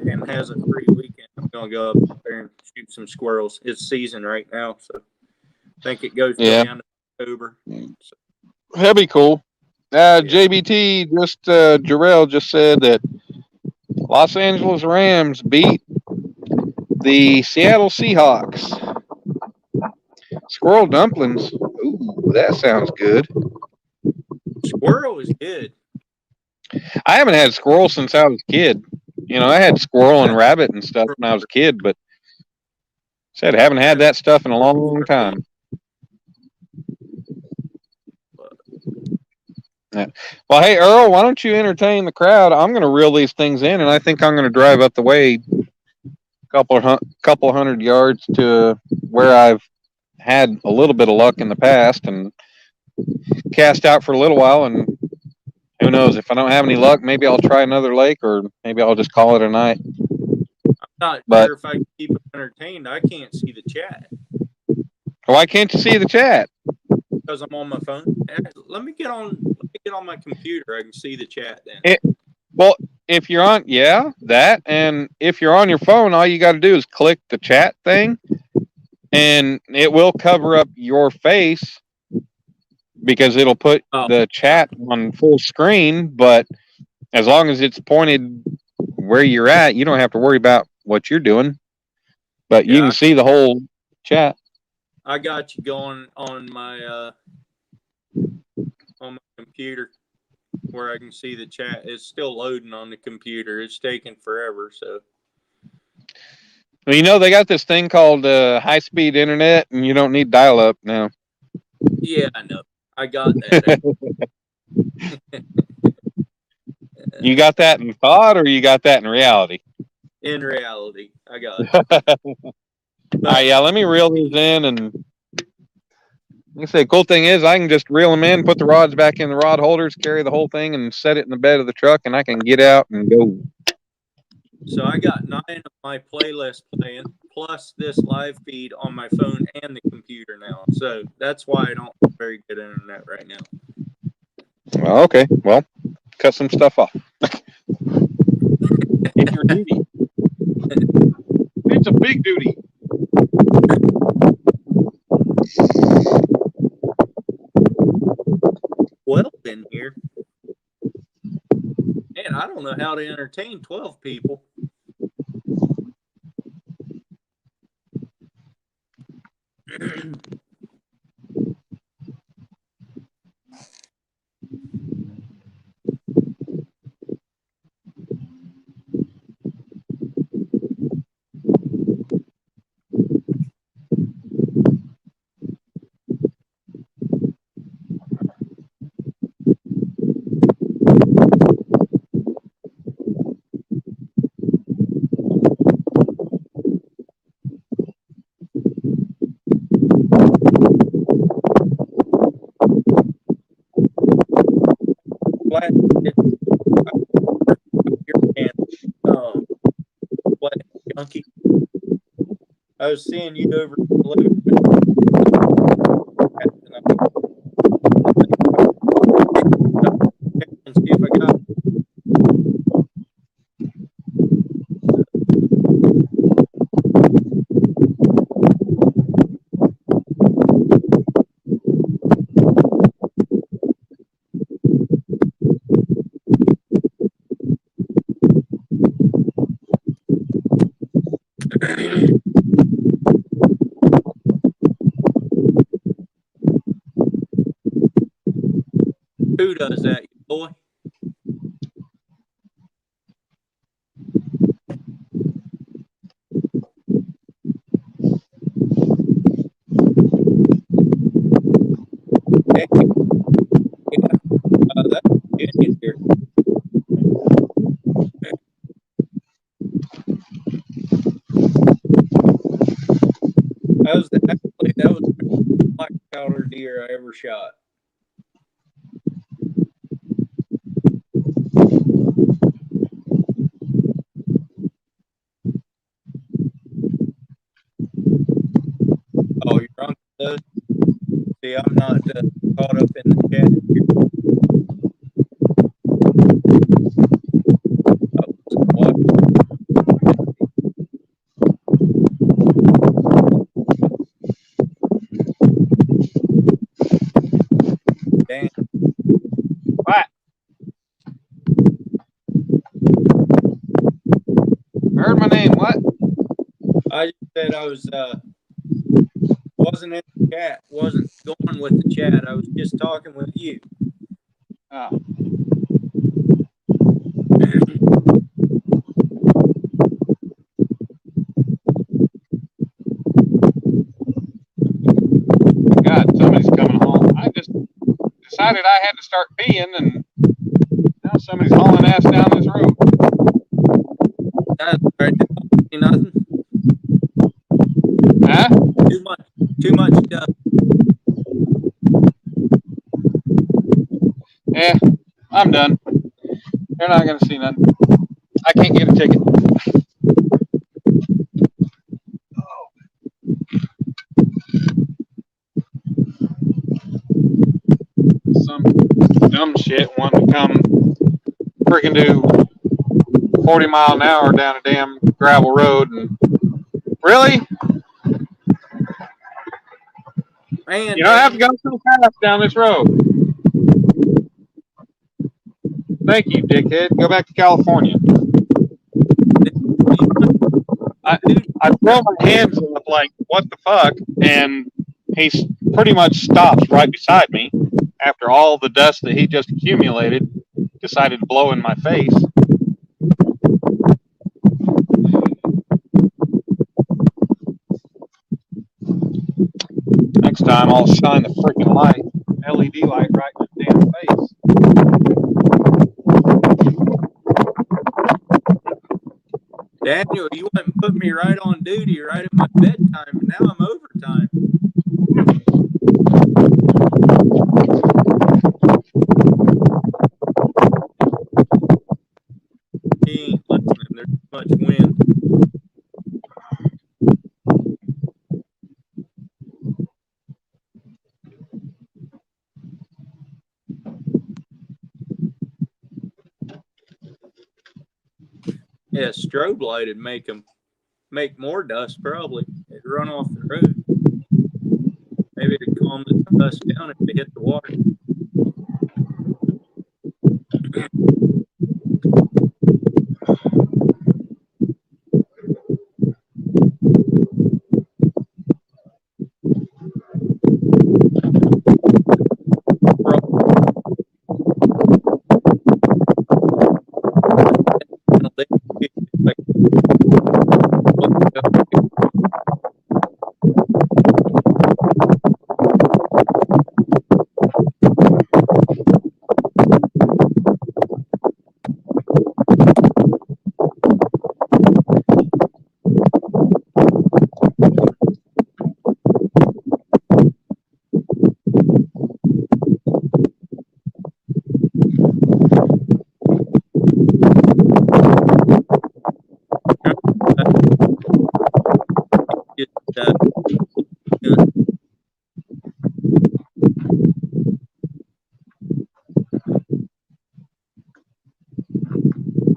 and has a free weekend, I'm gonna go up there and shoot some squirrels. It's season right now, so I think it goes till the end of October. So. That'd be cool. JBT Jarrell just said that Los Angeles Rams beat the Seattle Seahawks. Squirrel dumplings. Ooh, that sounds good. Squirrel is good. I haven't had squirrel since I was a kid. I had squirrel and rabbit and stuff when I was a kid, but I haven't had that stuff in a long time. Yeah. Well, hey, Earl, why don't you entertain the crowd? I'm going to reel these things in, and I think I'm going to drive up the way a couple hundred yards to where I've had a little bit of luck in the past and cast out for a little while and who knows? If I don't have any luck, maybe I'll try another lake, or maybe I'll just call it a night. I'm not But- sure if I can keep them entertained. I can't see the chat Why can't you see the chat? because I'm on my phone. Let me get on my computer. I can see the chat then. Well, if you're on, that, and if you're on your phone, all you got to do is click the chat thing, and it will cover up your face because it'll put the chat on full screen. But as long as it's pointed where you're at, you don't have to worry about what you're doing. But you can see the whole chat. I got you going on my computer where I can see the chat. It's still loading on the computer. It's taking forever. So Well, you know, they got this thing called high-speed internet, and you don't need dial-up now. yeah, I know. I got that. You got that in thought, or you got that in reality? In reality, I got it. All right, yeah, let me reel these in, and like I say, cool thing is I can just reel them in, put the rods back in the rod holders, carry the whole thing, and set it in the bed of the truck, and I can get out and go. So I got 9 of my playlists playing, plus this live feed on my phone and the computer now. So that's why I don't have very good internet right now. Well, okay, well, cut some stuff off. It's your duty. It's a big duty. Well, in here. Man, I don't know how to entertain 12 people. Flat, Flat Junkie. I was seeing you over in the living room. And see if I got who does that, you boy? Hey, yeah, that's Virginia here. That was the black powder deer I ever shot. Oh, you're on those? See, I'm not caught up in the chat here. What? Damn. What? I heard my name. What? I just said I was wasn't in the chat, wasn't going with the chat. I was just talking with you. Oh. God, somebody's coming home. I just decided I had to start peeing, and now somebody's hauling ass down this road. That's right. Nothing. Huh? Too much stuff. Yeah, I'm done. They're not going to see nothing. I can't get a ticket. Some dumb shit wanting to come freaking do 40 mile an hour down a damn gravel road. And really? Man, You don't have to go so fast down this road. Thank you, dickhead. Go back to California. I throw my hands up like, what the fuck? And he pretty much stops right beside me after all the dust that he just accumulated, decided to blow in my face. Next time I'll shine the freaking light, LED light, right in his damn face. Daniel, you went and put me right on duty right at my bedtime, and now I'm overtime. He ain't listening. There's too much wind. Yeah, strobe light would make more dust probably. It'd run off the road. Maybe it'd calm the dust down if it hit the water.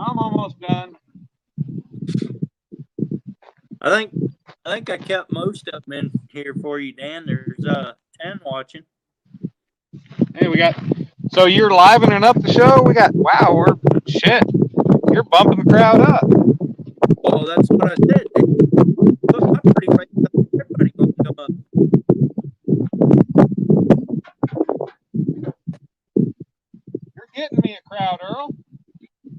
I'm almost done. I think I kept most of them in here for you, Dan. There's 10 watching. Hey, we got. So you're livening up the show? We got. Wow, we're shit. You're bumping the crowd up. Well, that's what I said. Look, I'm pretty much everybody gonna come up. You're getting me a crowd, Earl.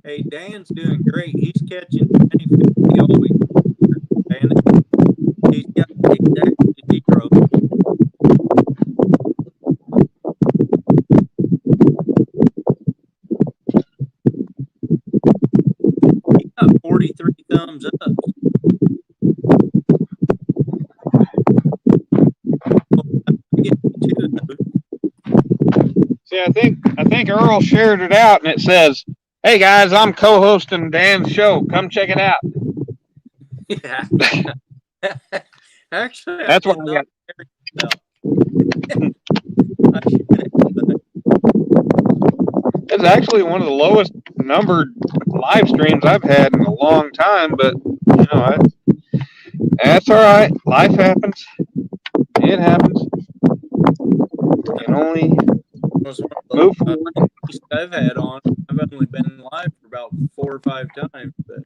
Hey, Dan's doing great. He's catching 20-50 always. And he's got exactly 0. He got 43 thumbs up. See, I think Earl shared it out, and it says, "Hey guys, I'm co-hosting Dan's show. Come check it out." Yeah. Actually, That's what I got. It's actually one of the lowest numbered live streams I've had in a long time, but you know, that's all right. Life happens. It happens. You can only move forward. I've had on. I've only been live for about 4 or 5 times, but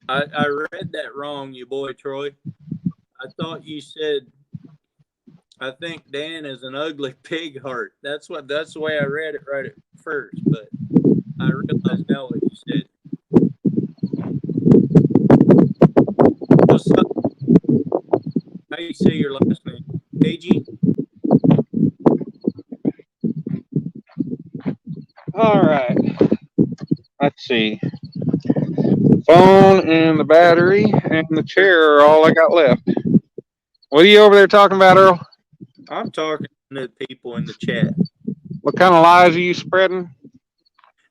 I read that wrong, you boy, Troy. I thought you said, I think Dan is an ugly pig heart. That's the way I read it right at first, but I realized now what you said. What's up? How do you say your last name? KG? All right. Let's see. phone and the battery and the chair are all I got left. What are you over there talking about, Earl? I'm talking to people in the chat. What kind of lies are you spreading?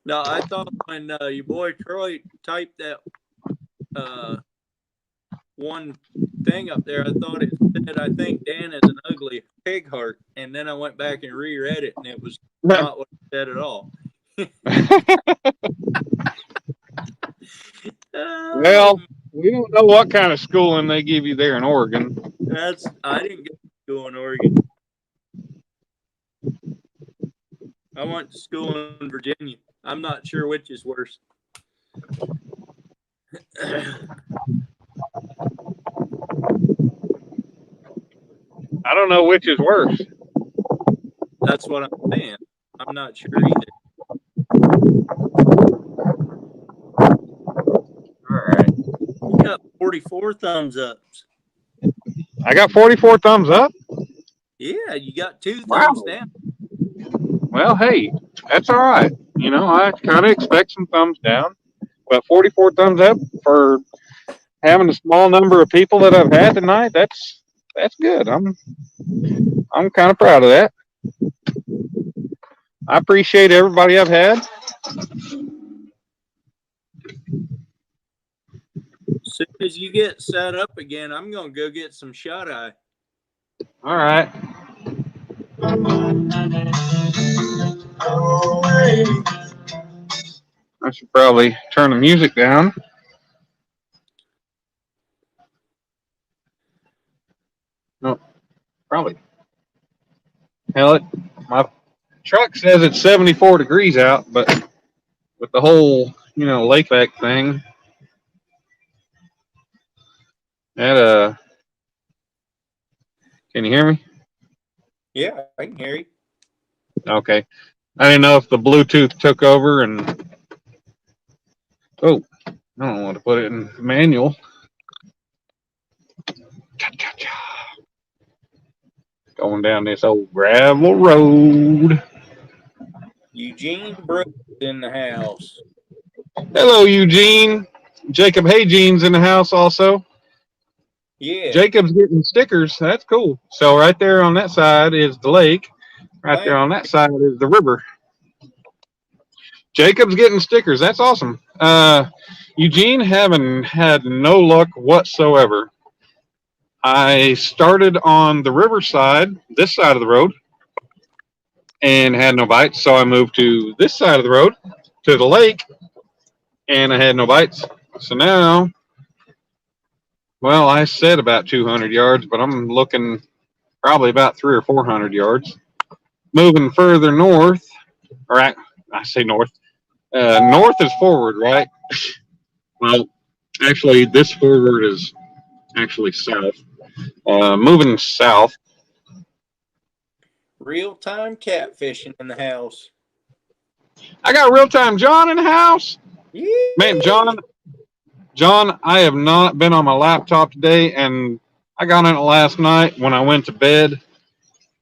No, I thought when your boy Troy typed that one thing up there, I thought it said, "I think Dan is an ugly pig heart," and then I went back and reread it, and it was not what it said at all. Well, we don't know what kind of schooling they give you there in Oregon. I didn't go to school in Oregon. I went to school in Virginia. I'm not sure which is worse. I don't know which is worse. That's what I'm saying. I'm not sure either. All right. You got 44 thumbs ups. I got 44 thumbs up. Yeah, you got 2 thumbs down. Well, hey, that's all right. You know, I kind of expect some thumbs down, but 44 thumbs up for having a small number of people that I've had tonight. That's good. I'm kind of proud of that. I appreciate everybody I've had. As soon as you get set up again, I'm going to go get some shut eye. All right. I should probably turn the music down. No, probably. Hell, my truck says it's 74 degrees out, but with the whole, lake effect thing, that can you hear me? Yeah, I can hear you. Okay. I didn't know if the Bluetooth took over and I don't want to put it in manual. Going down this old gravel road. Eugene Brooks in the house. Hello, Eugene. Jacob Haygene's in the house also. Yeah. Jacob's getting stickers. That's cool. So right there on that side is the lake. Right there on that side is the river. Jacob's getting stickers. That's awesome. Eugene haven't had no luck whatsoever. I started on the river side, this side of the road, and had no bites. So I moved to this side of the road, to the lake, and I had no bites. So now, well, I said about 200 yards, but I'm looking probably about 300 or 400 yards. Moving further north, or I say north. North is forward, right? Well, actually, this forward is actually south. Moving south. Real-time catfishing in the house. I got real-time John in the house. Yeah. Man, John, I have not been on my laptop today, and I got on it last night when I went to bed,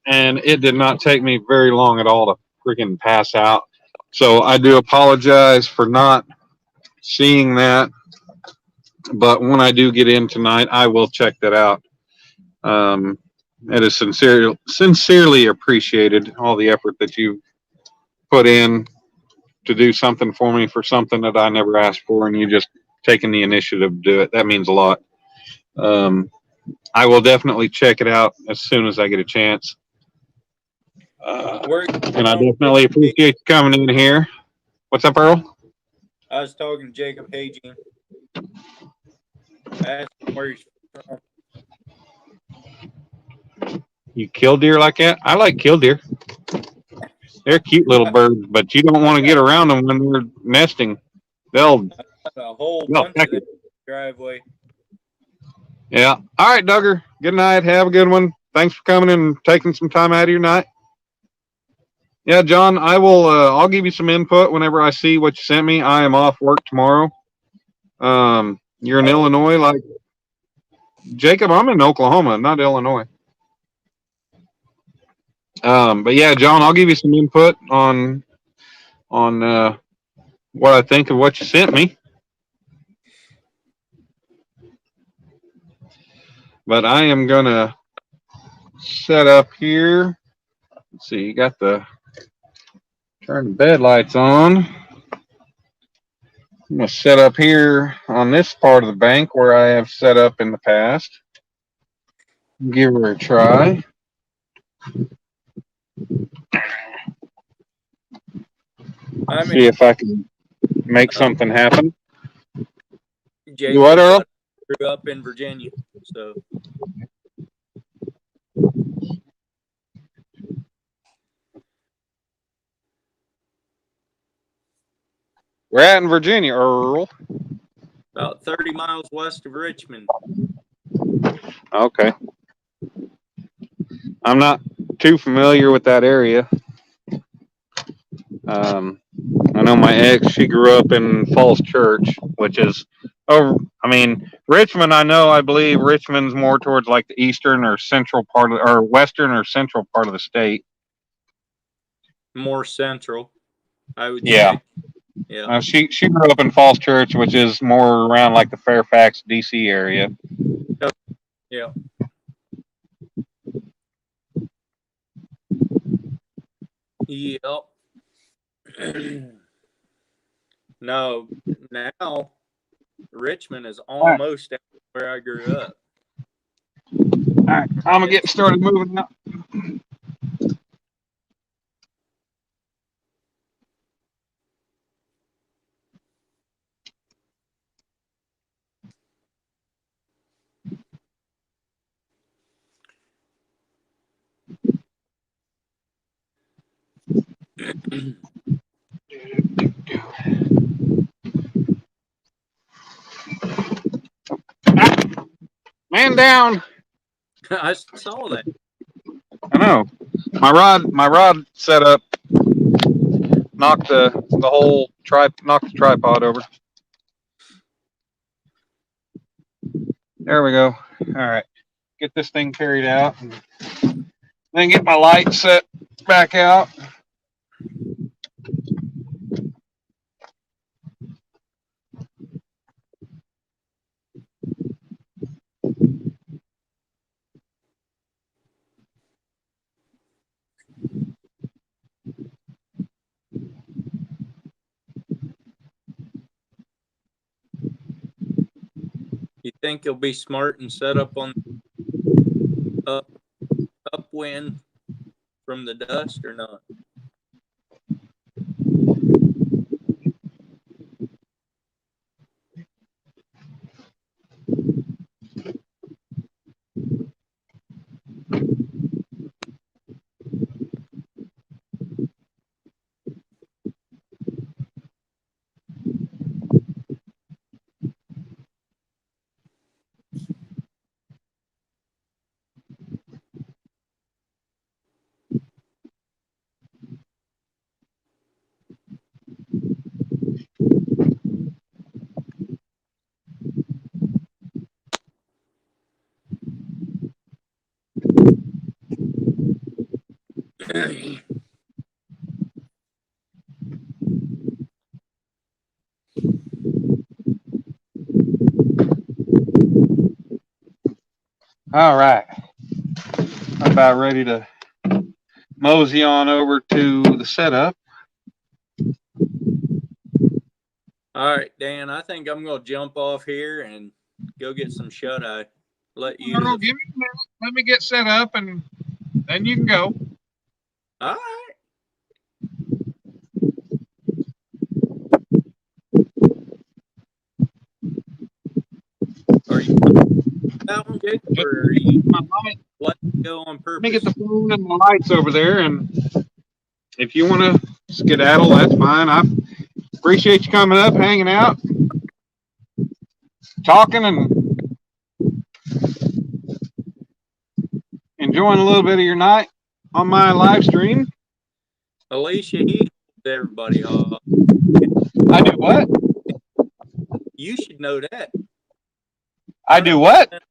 and it did not take me very long at all to freaking pass out. So I do apologize for not seeing that, but when I do get in tonight, I will check that out. It is sincerely appreciated, all the effort that you put in to do something for me for something that I never asked for, and you just taking the initiative to do it. That means a lot. I will definitely check it out as soon as I get a chance. And I definitely appreciate you coming in here. What's up, Earl? I was talking to Jacob Haygen. I asked him where he's from. You kill deer like that? I like killdeer. They're cute little birds, but you don't want to get around them when they're nesting. They'll a whole bunch of them in the driveway. Yeah. All right, Duggar. Good night. Have a good one. Thanks for coming and taking some time out of your night. Yeah, John, I will. I'll give you some input whenever I see what you sent me. I am off work tomorrow. You're in Illinois, like Jacob. I'm in Oklahoma, not Illinois. But yeah, John, I'll give you some input on what I think of what you sent me. But I am gonna set up here. Let's see, you got the turn the bed lights on. I'm gonna set up here on this part of the bank where I have set up in the past. Give her a try. See if I can make something happen. You what, Earl? Grew up in Virginia, so. We're at in Virginia, Earl. About 30 miles west of Richmond. Okay. I'm not too familiar with that area. I know my ex, she grew up in Falls Church, which is, Richmond, I believe Richmond's more towards like the eastern or central part of, or western or central part of the state. More central, I would Yeah. say. Yeah. She grew up in Falls Church, which is more around like the Fairfax, DC area. Yeah. Yep. No, now Richmond is almost where I grew up. All right, I'm gonna get started moving now. Man down. I saw that. I know. My rod set up. Knocked the tripod over. There we go. All right. Get this thing carried out. And then get my light set back out. You think you'll be smart and set up on upwind from the dust or not? All right. I'm about ready to mosey on over to the setup. All right, Dan, I think I'm going to jump off here and go get some shut-eye. Let you. Earl, give me a minute. Let me get set up, and then you can go. All right. Are you down, Jacob, or are you letting it go on purpose? Let me get the phone and the lights over there, and if you want to skedaddle, that's fine. I appreciate you coming up, hanging out, talking, and enjoying a little bit of your night on my live stream. Alicia, he holds everybody off. I do what? You should know that. I do what?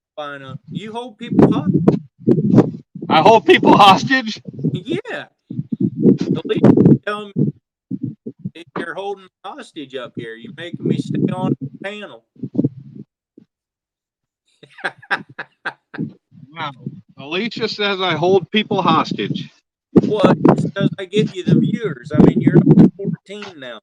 You hold people hostage. I hold people hostage? Yeah. Alicia, tell me you're holding hostage up here. You're making me stay on the panel. Wow. Alicia says I hold people hostage. Well, it's because I give you the viewers. I mean, you're up to 14 now.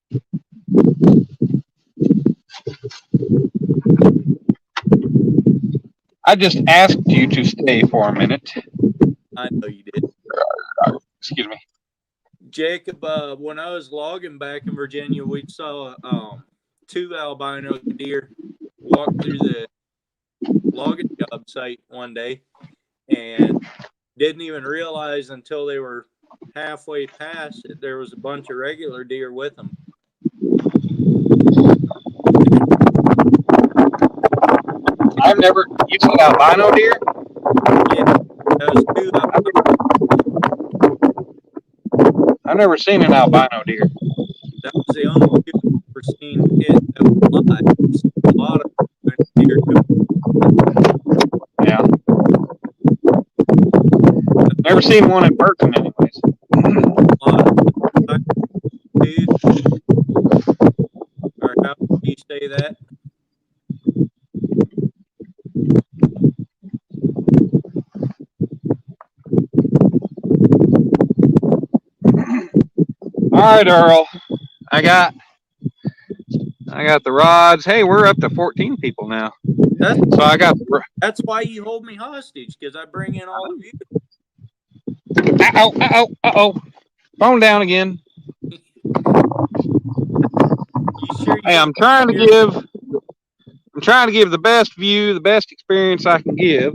I just asked you to stay for a minute. I know you did. Excuse me. Jacob, when I was logging back in Virginia, we saw 2 albino deer walk through the logging job site one day and didn't even realize until they were halfway past it, there was a bunch of regular deer with them. I've never. You said albino deer? Yeah, that was 2 I've never seen an albino deer. That was the only 2 I've ever seen it that was live. I've seen a lot of deer. Yeah. Never seen one in person, anyways. A lot of dude. Or how do you say that? All right, Earl. I got the rods. Hey, we're up to 14 people now. So I got. That's why you hold me hostage, because I bring in all of you. Uh-oh. Phone down again. You sure? Hey, I'm trying to give the best view, the best experience I can give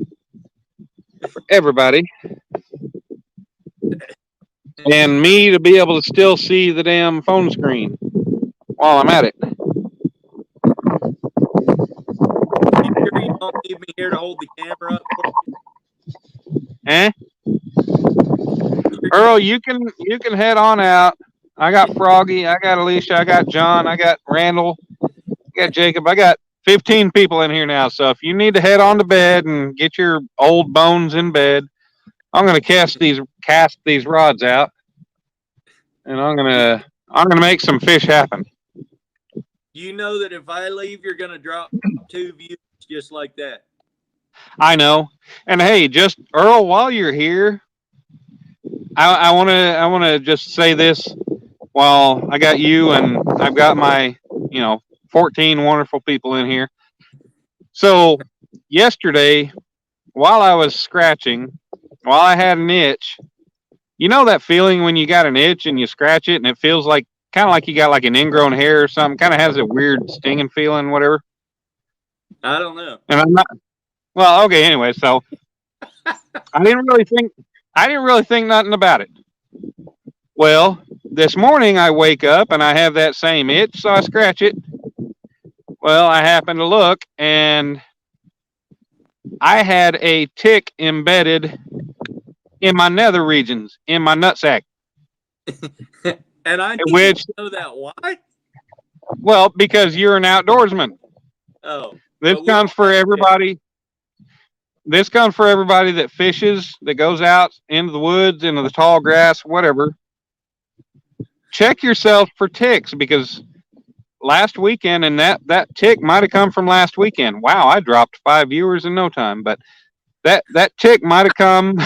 for everybody. And me to be able to still see the damn phone screen while I'm at it. You sure you don't need me here to hold the camera up for you? Eh? Earl, you can head on out. I got Froggy, I got Alicia, I got John, I got Randall, I got Jacob. I got 15 people in here now. So if you need to head on to bed and get your old bones in bed, I'm gonna cast these rods out, and I'm gonna make some fish happen. You know that if I leave, you're gonna drop 2 views just like that. I know. And hey, just Earl, while you're here, I wanna just say this while I got you and I've got my 14 wonderful people in here. So yesterday, while I was scratching, while I had an itch, you know that feeling when you got an itch and you scratch it and it feels like kind of like you got like an ingrown hair or something, kind of has a weird stinging feeling, whatever. I don't know. And I'm not. Well, okay. Anyway, so I didn't really think nothing about it. Well, this morning I wake up and I have that same itch, so I scratch it. Well, I happen to look and I had a tick embedded in my nether regions, in my nutsack. And I need Which, to know that. Why? well, because you're an outdoorsman. Oh. This comes for everybody. This comes for everybody that fishes, that goes out into the woods, into the tall grass, whatever. Check yourself for ticks, because last weekend, and that tick might have come from last weekend. Wow, I dropped 5 viewers in no time, but that tick might have come.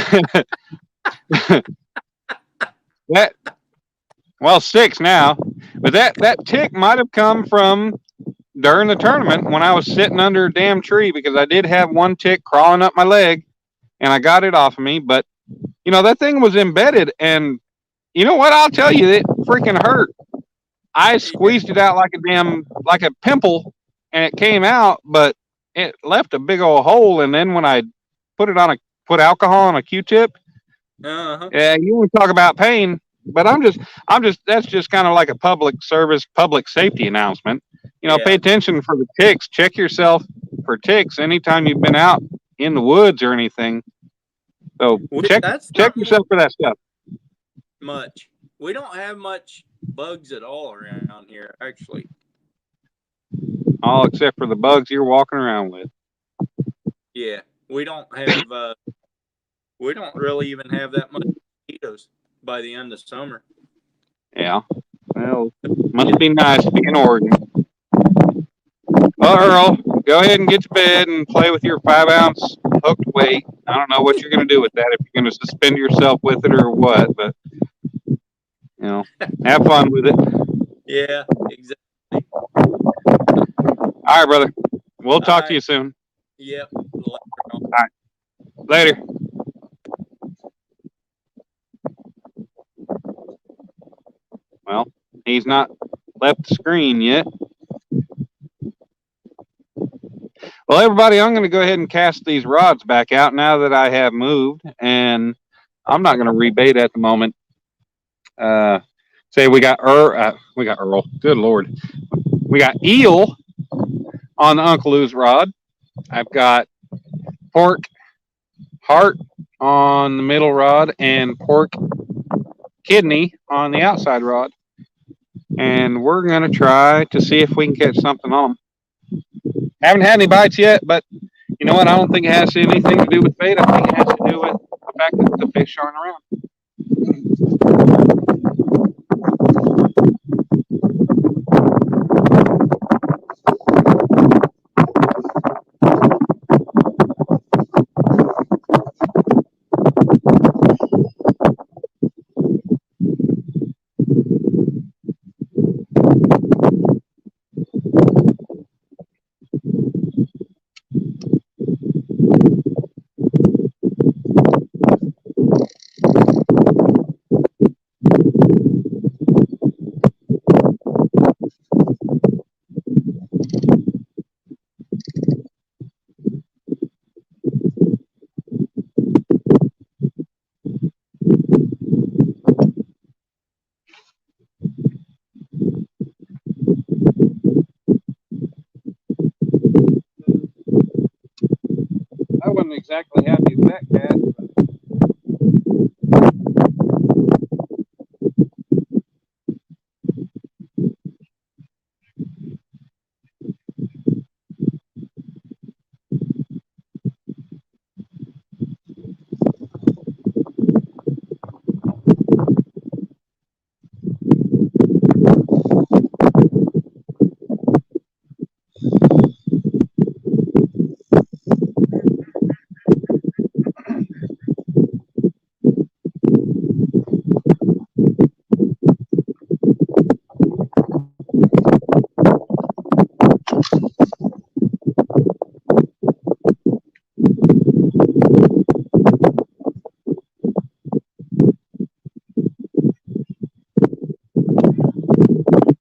Well, 6 now, but that tick might have come from during the tournament when I was sitting under a damn tree, because I did have one tick crawling up my leg and I got it off of me. But that thing was embedded, and you know what? I'll tell you, it freaking hurt. I squeezed it out like a pimple, and it came out, but it left a big old hole. And then when I put alcohol on a Q-tip, yeah, you want to talk about pain. But I'm just that's just kind of like a public service, public safety announcement. Pay attention for the ticks. Check yourself for ticks anytime you've been out in the woods or anything. So check yourself for that stuff. Much. We don't have much bugs at all around here, actually. All except for the bugs you're walking around with. Yeah, we don't have. We don't really even have that much mosquitoes by the end of summer. Yeah. Well, must be nice to be in Oregon. Well, Earl, go ahead and get to bed and play with your 5-ounce hooked weight. I don't know what you're going to do with that, if you're going to suspend yourself with it or what, but, have fun with it. Yeah, exactly. All right, brother. We'll talk to you soon. Yep. Later. Well, he's not left the screen yet. Well, everybody, I'm going to go ahead and cast these rods back out now that I have moved, and I'm not going to rebait at the moment. Say we got Earl. Good Lord. We got eel on the Uncle Lou's rod. I've got pork heart on the middle rod and pork kidney on the outside rod. And we're going to try to see if we can catch something on them. Haven't had any bites yet, but you know what? I don't think it has anything to do with bait. I think it has to do with the fact that the fish aren't around. I wasn't exactly happy with that cat.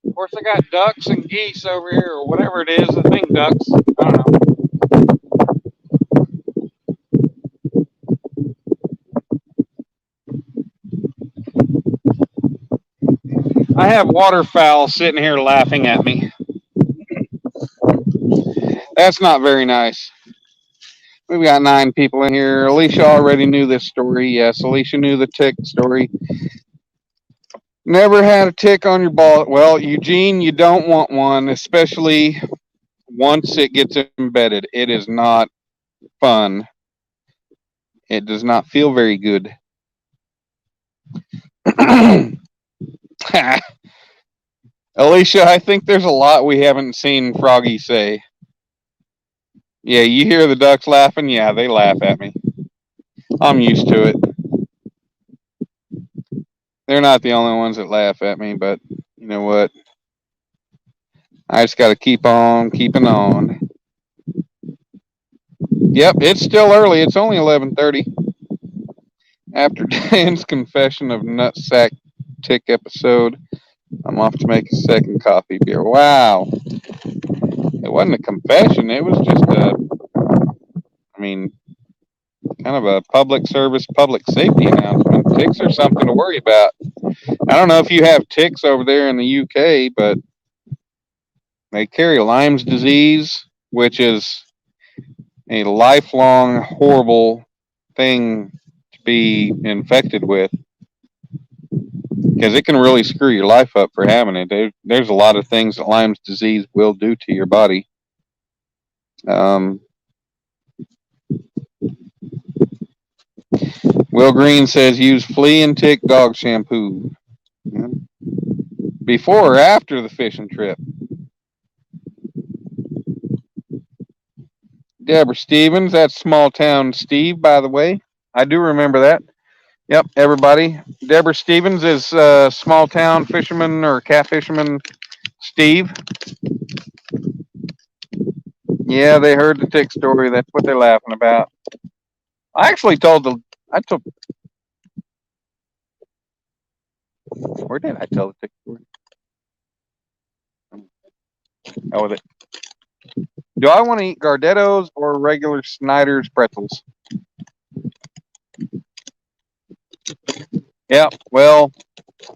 Of course, I got ducks and geese over here, or whatever it is. I think ducks. I don't know. I have waterfowl sitting here laughing at me. That's not very nice. We've got 9 people in here. Alicia already knew this story. Yes, Alicia knew the tick story. Never had a tick on your ball. Well, Eugene, you don't want one, especially once it gets embedded. It is not fun. It does not feel very good. Alicia, I think there's a lot we haven't seen Froggy say. Yeah, you hear the ducks laughing? Yeah, they laugh at me. I'm used to it. They're not the only ones that laugh at me, but you know what? I just got to keep on keeping on. Yep, it's still early. It's only 11:30. After Dan's confession of nutsack tick episode, I'm off to make a second coffee beer. Wow. It wasn't a confession. It was just kind of a public service, public safety announcement. Ticks are something to worry about. I don't know if you have ticks over there in the UK, but they carry Lyme's disease, which is a lifelong horrible thing to be infected with, because it can really screw your life up for having it. There's a lot of things that Lyme's disease will do to your body. Will Green says use flea and tick dog shampoo. Yeah. Before or after the fishing trip? Deborah Stevens, that's Small Town Steve, by the way. I do remember that. Yep, everybody. Deborah Stevens is Small Town Fisherman or Cat Fisherman Steve. Yeah, they heard the tick story. That's what they're laughing about. I actually told the. I told. Where did I tell the tick story? Oh, with it. Do I want to eat Gardettos or regular Snyder's pretzels? Yeah, well,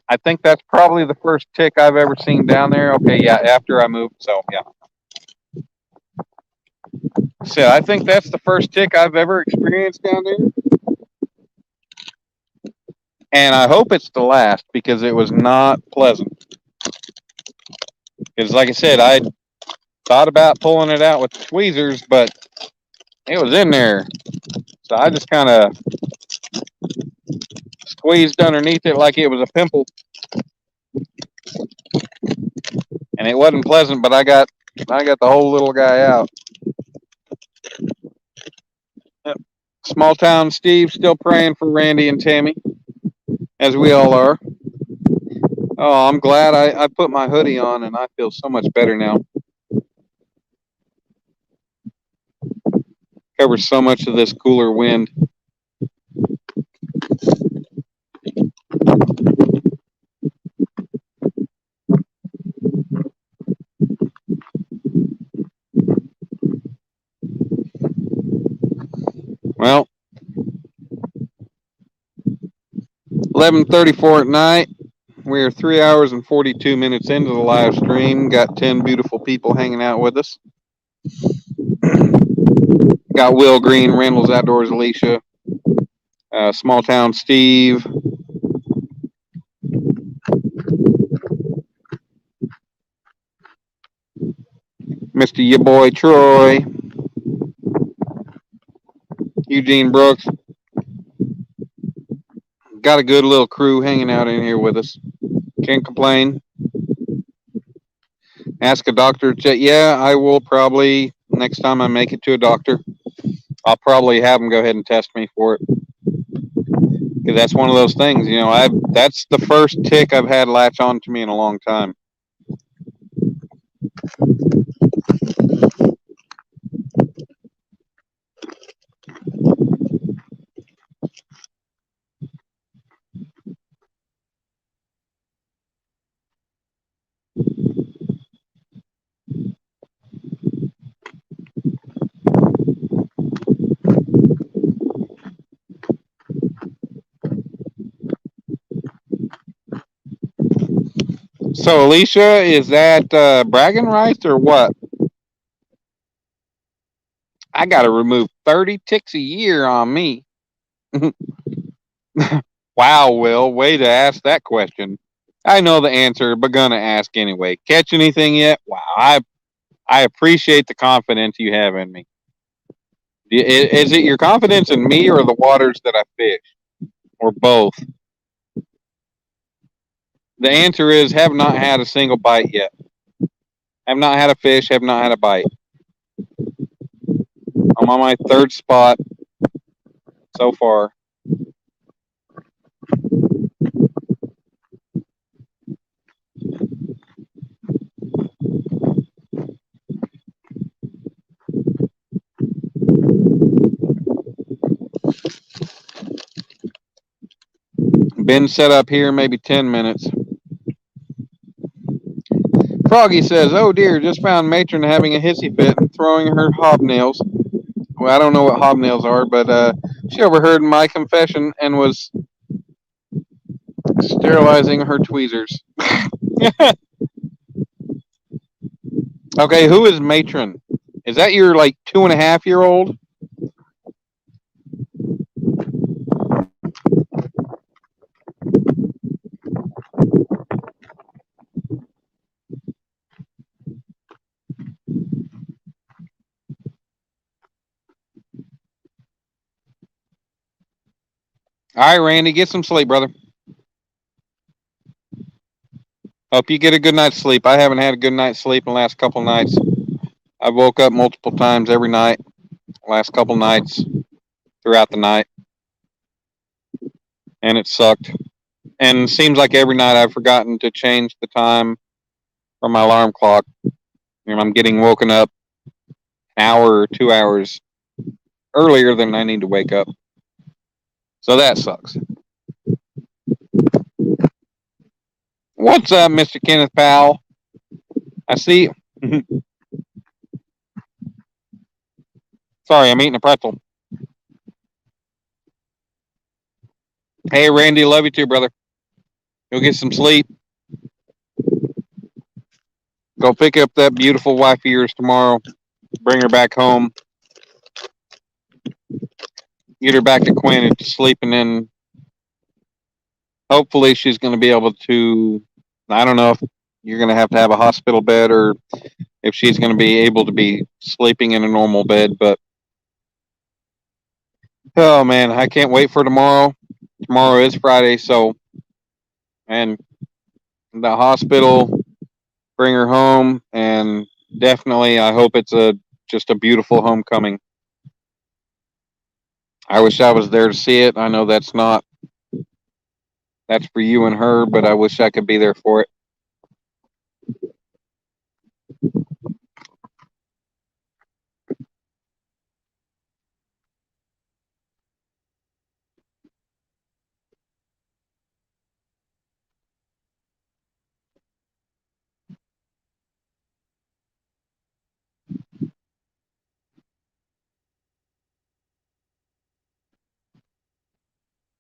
I think that's probably the first tick I've ever seen down there. Okay, yeah, after I moved, so yeah. So I think that's the first tick I've ever experienced down there. And I hope it's the last because it was not pleasant. Because, like I said, I thought about pulling it out with the tweezers, but it was in there. So I just kind of squeezed underneath it like it was a pimple. And it wasn't pleasant, but I got the whole little guy out. Yep. Small Town Steve still praying for Randy and Tammy, as we all are. Oh, I'm glad I put my hoodie on and I feel so much better now. Covers so much of this cooler wind. Well, 11:34 at night. We are 3 hours and 42 minutes into the live stream. Got 10 beautiful people hanging out with us. Got Will Green, Randall's Outdoors, Alicia, Small Town Steve, Mr. Ya Boy Troy, Eugene Brooks. Got a good little crew hanging out in here with us. Can't complain. Ask a doctor. Yeah, I will probably, next time I make it to a doctor, I'll probably have them go ahead and test me for it. Because that's one of those things, that's the first tick I've had latch on to me in a long time. So, Alicia, is that bragging rights or what? I got to remove 30 ticks a year on me. Wow, Will, way to ask that question. I know the answer, but gonna ask anyway. Catch anything yet? Wow, I appreciate the confidence you have in me. Is it your confidence in me or the waters that I fish? Or both? The answer is have not had a single bite yet. Have not had a fish, have not had a bite. I'm on my third spot so far. Been set up here maybe 10 minutes. Froggy says, oh dear, just found matron having a hissy fit and throwing her hobnails. Well, I don't know what hobnails are, but she overheard my confession and was sterilizing her tweezers. Okay, who is matron? Is that your 2.5-year-old? All right, Randy, get some sleep, brother. Hope you get a good night's sleep. I haven't had a good night's sleep in the last couple nights. I woke up multiple times every night. last couple nights throughout the night, and it sucked. And it seems like every night I've forgotten to change the time from my alarm clock, and I'm getting woken up an hour or 2 hours earlier than I need to wake up. So that sucks. What's up, Mr. Kenneth Powell? I see. Sorry, I'm eating a pretzel. Hey, Randy, love you too, brother. Go get some sleep. Go pick up that beautiful wife of yours tomorrow. Bring her back home. Get her back acquainted to sleep, and then hopefully she's going to be able to. I don't know if you're going to have a hospital bed or if she's going to be able to be sleeping in a normal bed. But oh man, I can't wait for tomorrow. Tomorrow is Friday, so and the hospital, bring her home, and definitely I hope it's just a beautiful homecoming. I wish I was there to see it. I know that's for you and her, but I wish I could be there for it.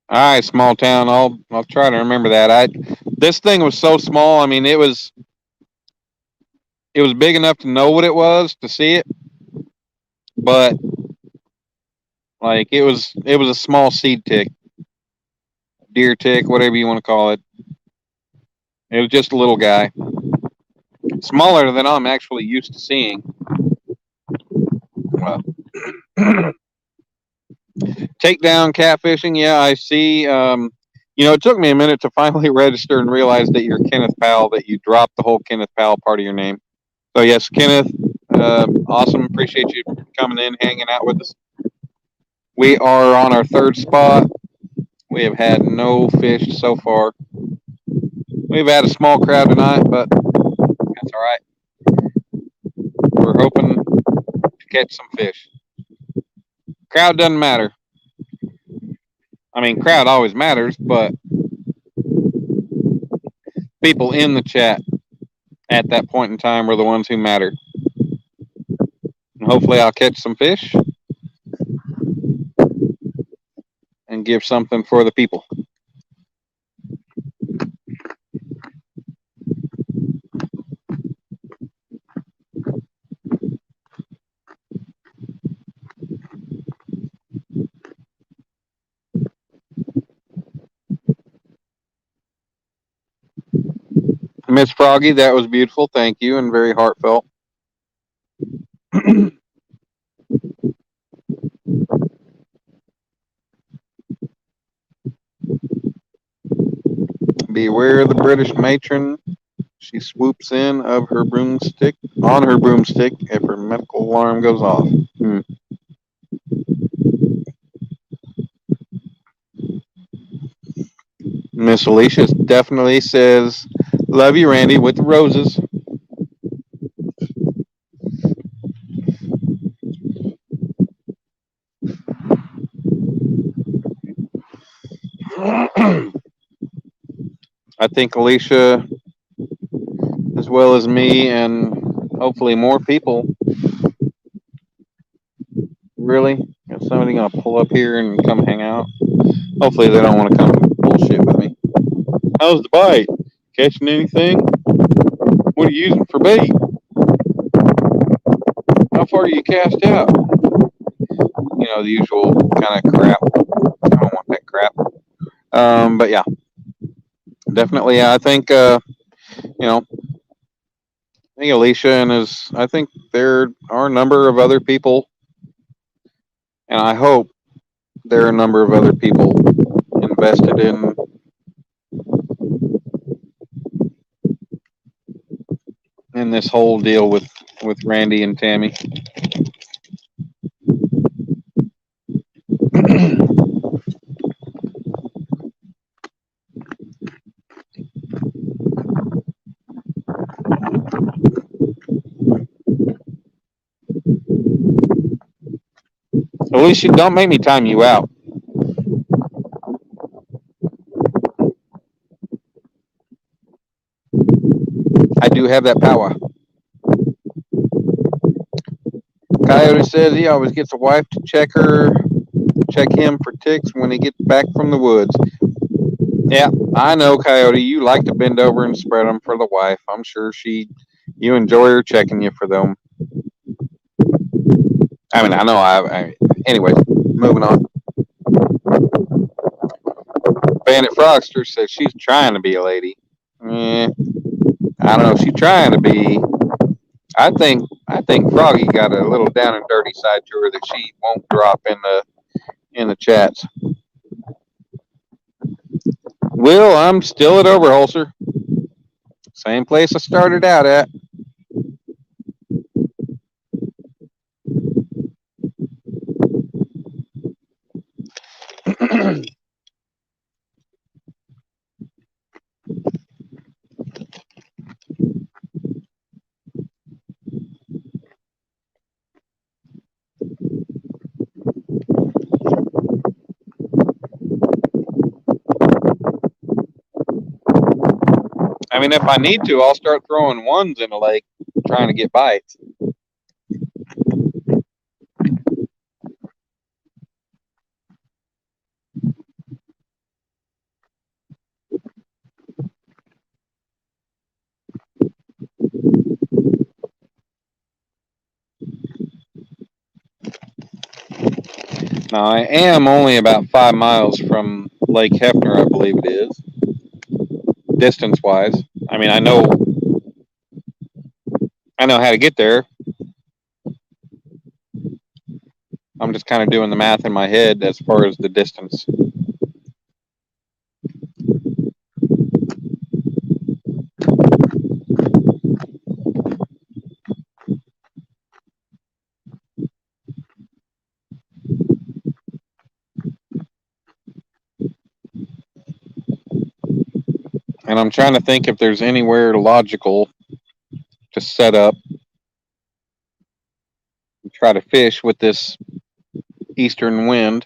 All right, small town. I'll try to remember that. This thing was so small. I mean, it was big enough to know what it was to see it, but like it was a small seed tick, deer tick, whatever you want to call it. It was just a little guy, smaller than I'm actually used to seeing. Well, takedown catfishing. Yeah, I see. It took me a minute to finally register and realize that you're Kenneth Powell. That you dropped the whole Kenneth Powell part of your name. So yes, Kenneth. Awesome. Appreciate you coming in, hanging out with us. We are on our third spot. We have had no fish so far. We've had a small crowd tonight, but that's all right. We're hoping to catch some fish. Crowd doesn't matter. I mean, crowd always matters, but people in the chat at that point in time were the ones who matter. And hopefully I'll catch some fish and give something for the people. Miss Froggy, that was beautiful. Thank you, and very heartfelt. Beware the British matron. She swoops in on her broomstick if her medical alarm goes off. Miss Alicia definitely says, "Love you, Randy," with the roses. I think Alicia, as well as me, and hopefully more people, really. Is somebody gonna pull up here and come hang out? Hopefully they don't want to come bullshit with me. How's the bite? Catching anything? What are you using for bait? How far do you cast out? The usual kind of crap. I don't want that crap. But yeah, definitely. I think I think Alicia I think there are a number of other people, and I hope there are a number of other people invested in this whole deal with Randy and Tammy. At least you don't make me time you out. I do have that power. Coyote says he always gets a wife to check him for ticks when he gets back from the woods. Yeah, I know, Coyote. You like to bend over and spread them for the wife. I'm sure you enjoy her checking you for them. I mean, I know. Anyways, moving on. Bandit Frogster says she's trying to be a lady. I don't know if she's trying to be. I think Froggy got a little down and dirty side to her that she won't drop in the chats. Will, I'm still at Overholser. Same place I started out at. I mean, if I need to, I'll start throwing ones in the lake, trying to get bites. Now, I am only about 5 miles from Lake Hefner, I believe it is, distance-wise. I mean, I know how to get there. I'm just kind of doing the math in my head as far as the distance. And I'm trying to think if there's anywhere logical to set up and try to fish with this eastern wind.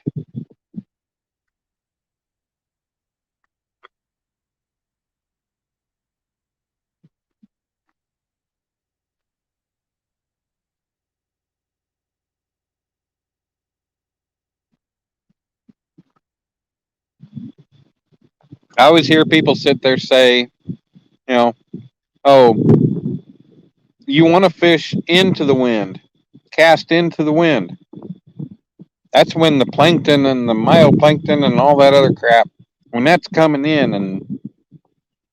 I always hear people sit there say, oh, you want to fish into the wind, cast into the wind. That's when the plankton and the myoplankton and all that other crap, when that's coming in and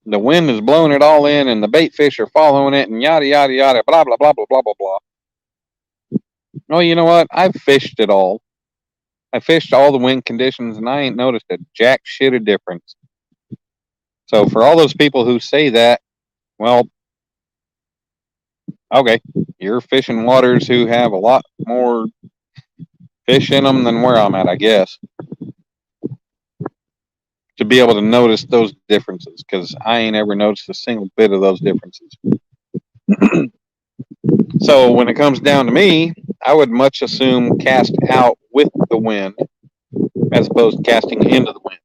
the wind is blowing it all in and the bait fish are following it and yada, yada, yada, blah, blah, blah, blah, blah, blah, blah. Oh, you know what? I've fished it all. I fished all the wind conditions and I ain't noticed a jack shit of difference. So for all those people who say that, well, okay, you're fishing waters who have a lot more fish in them than where I'm at, I guess, to be able to notice those differences, because I ain't ever noticed a single bit of those differences. So when it comes down to me, I would much assume cast out with the wind as opposed to casting into the wind.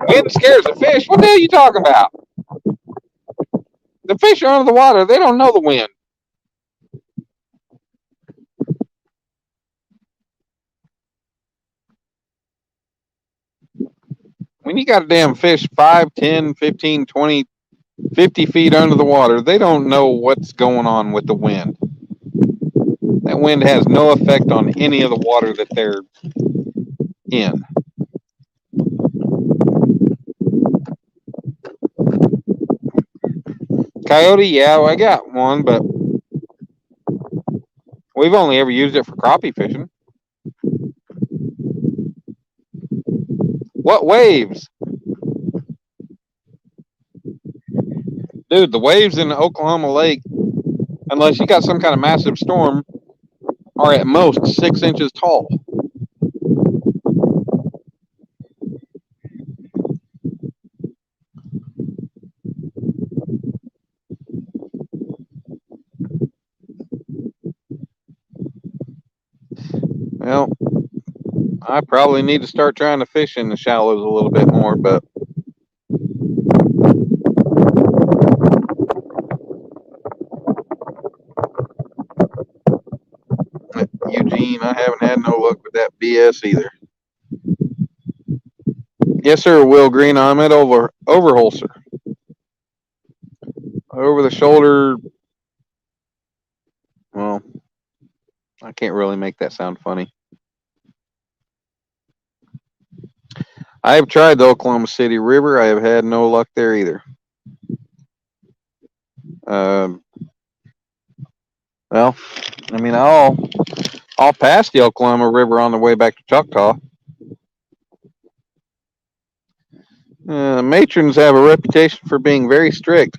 Wind scares the fish. What the hell are you talking about? The fish are under the water. They don't know the wind. When you got a damn fish 5, 10, 15, 20, 50 feet under the water, they don't know what's going on with the wind. That wind has no effect on any of the water that they're in. Coyote, yeah, well, I got one, but we've only ever used it for crappie fishing. What waves? Dude, the waves in the Oklahoma Lake, unless you got some kind of massive storm, are at most 6 inches tall. I probably need to start trying to fish in the shallows a little bit more, but Eugene, I haven't had no luck with that BS either. Yes, sir, Will Green. I'm at Overholser. Over the shoulder. Well, I can't really make that sound funny. I have tried the Oklahoma City River. I have had no luck there either. Well, I mean, I'll pass the Oklahoma River on the way back to Choctaw. Matrons have a reputation for being very strict.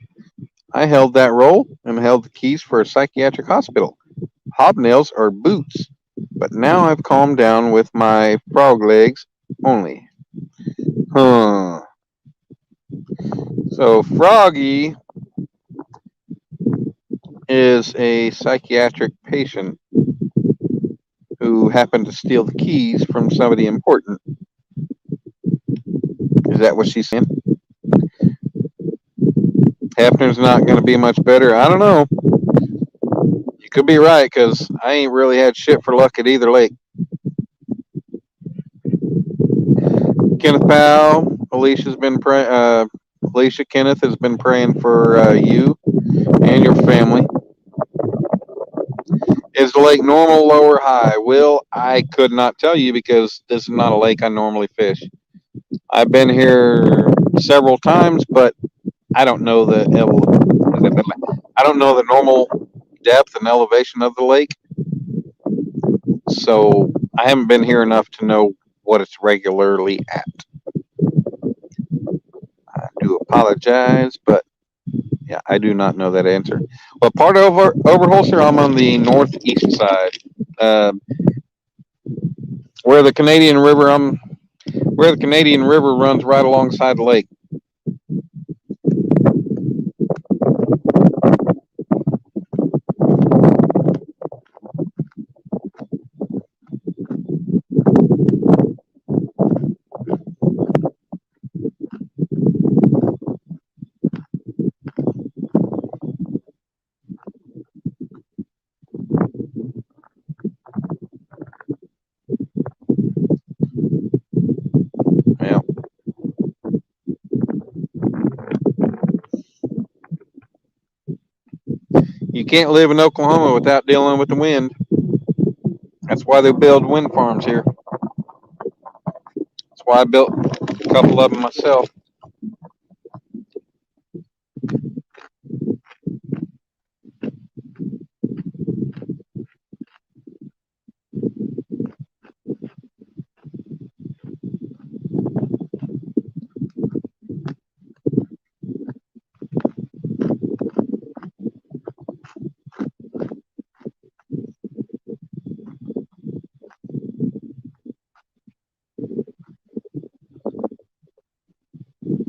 I held that role and held the keys for a psychiatric hospital. Hobnails are boots, but now I've calmed down with my frog legs only. Huh. So Froggy is a psychiatric patient who happened to steal the keys from somebody important. Is that what she's saying? Hefner's not going to be much better. I don't know. You could be right, because I ain't really had shit for luck at either lake. Kenneth Powell, Alicia's been praying. Alicia Kenneth has been praying for you and your family. Is the lake normal, low, or high? Will, I could not tell you because this is not a lake I normally fish. I've been here several times, but I don't know the normal depth and elevation of the lake. So I haven't been here enough to know what it's regularly at. I do apologize, but yeah, I do not know that answer. But part of Overholser, I'm on the northeast side, where the Canadian River runs right alongside the lake. Yeah. You can't live in Oklahoma without dealing with the wind. That's why they build wind farms here. That's why I built a couple of them myself.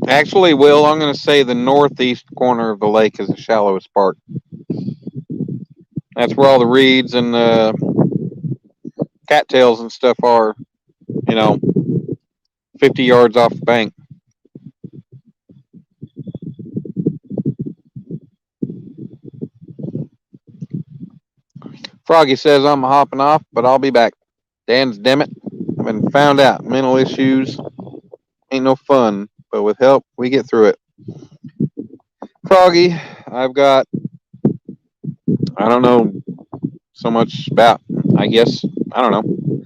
Actually, Will, I'm going to say the northeast corner of the lake is the shallowest part. That's where all the reeds and cattails and stuff are, 50 yards off the bank. Froggy says I'm hopping off, but I'll be back. Dan's damn it. I've been found out. Mental issues ain't no fun, but with help, we get through it. Froggy, I've got, I don't know so much about, I don't know.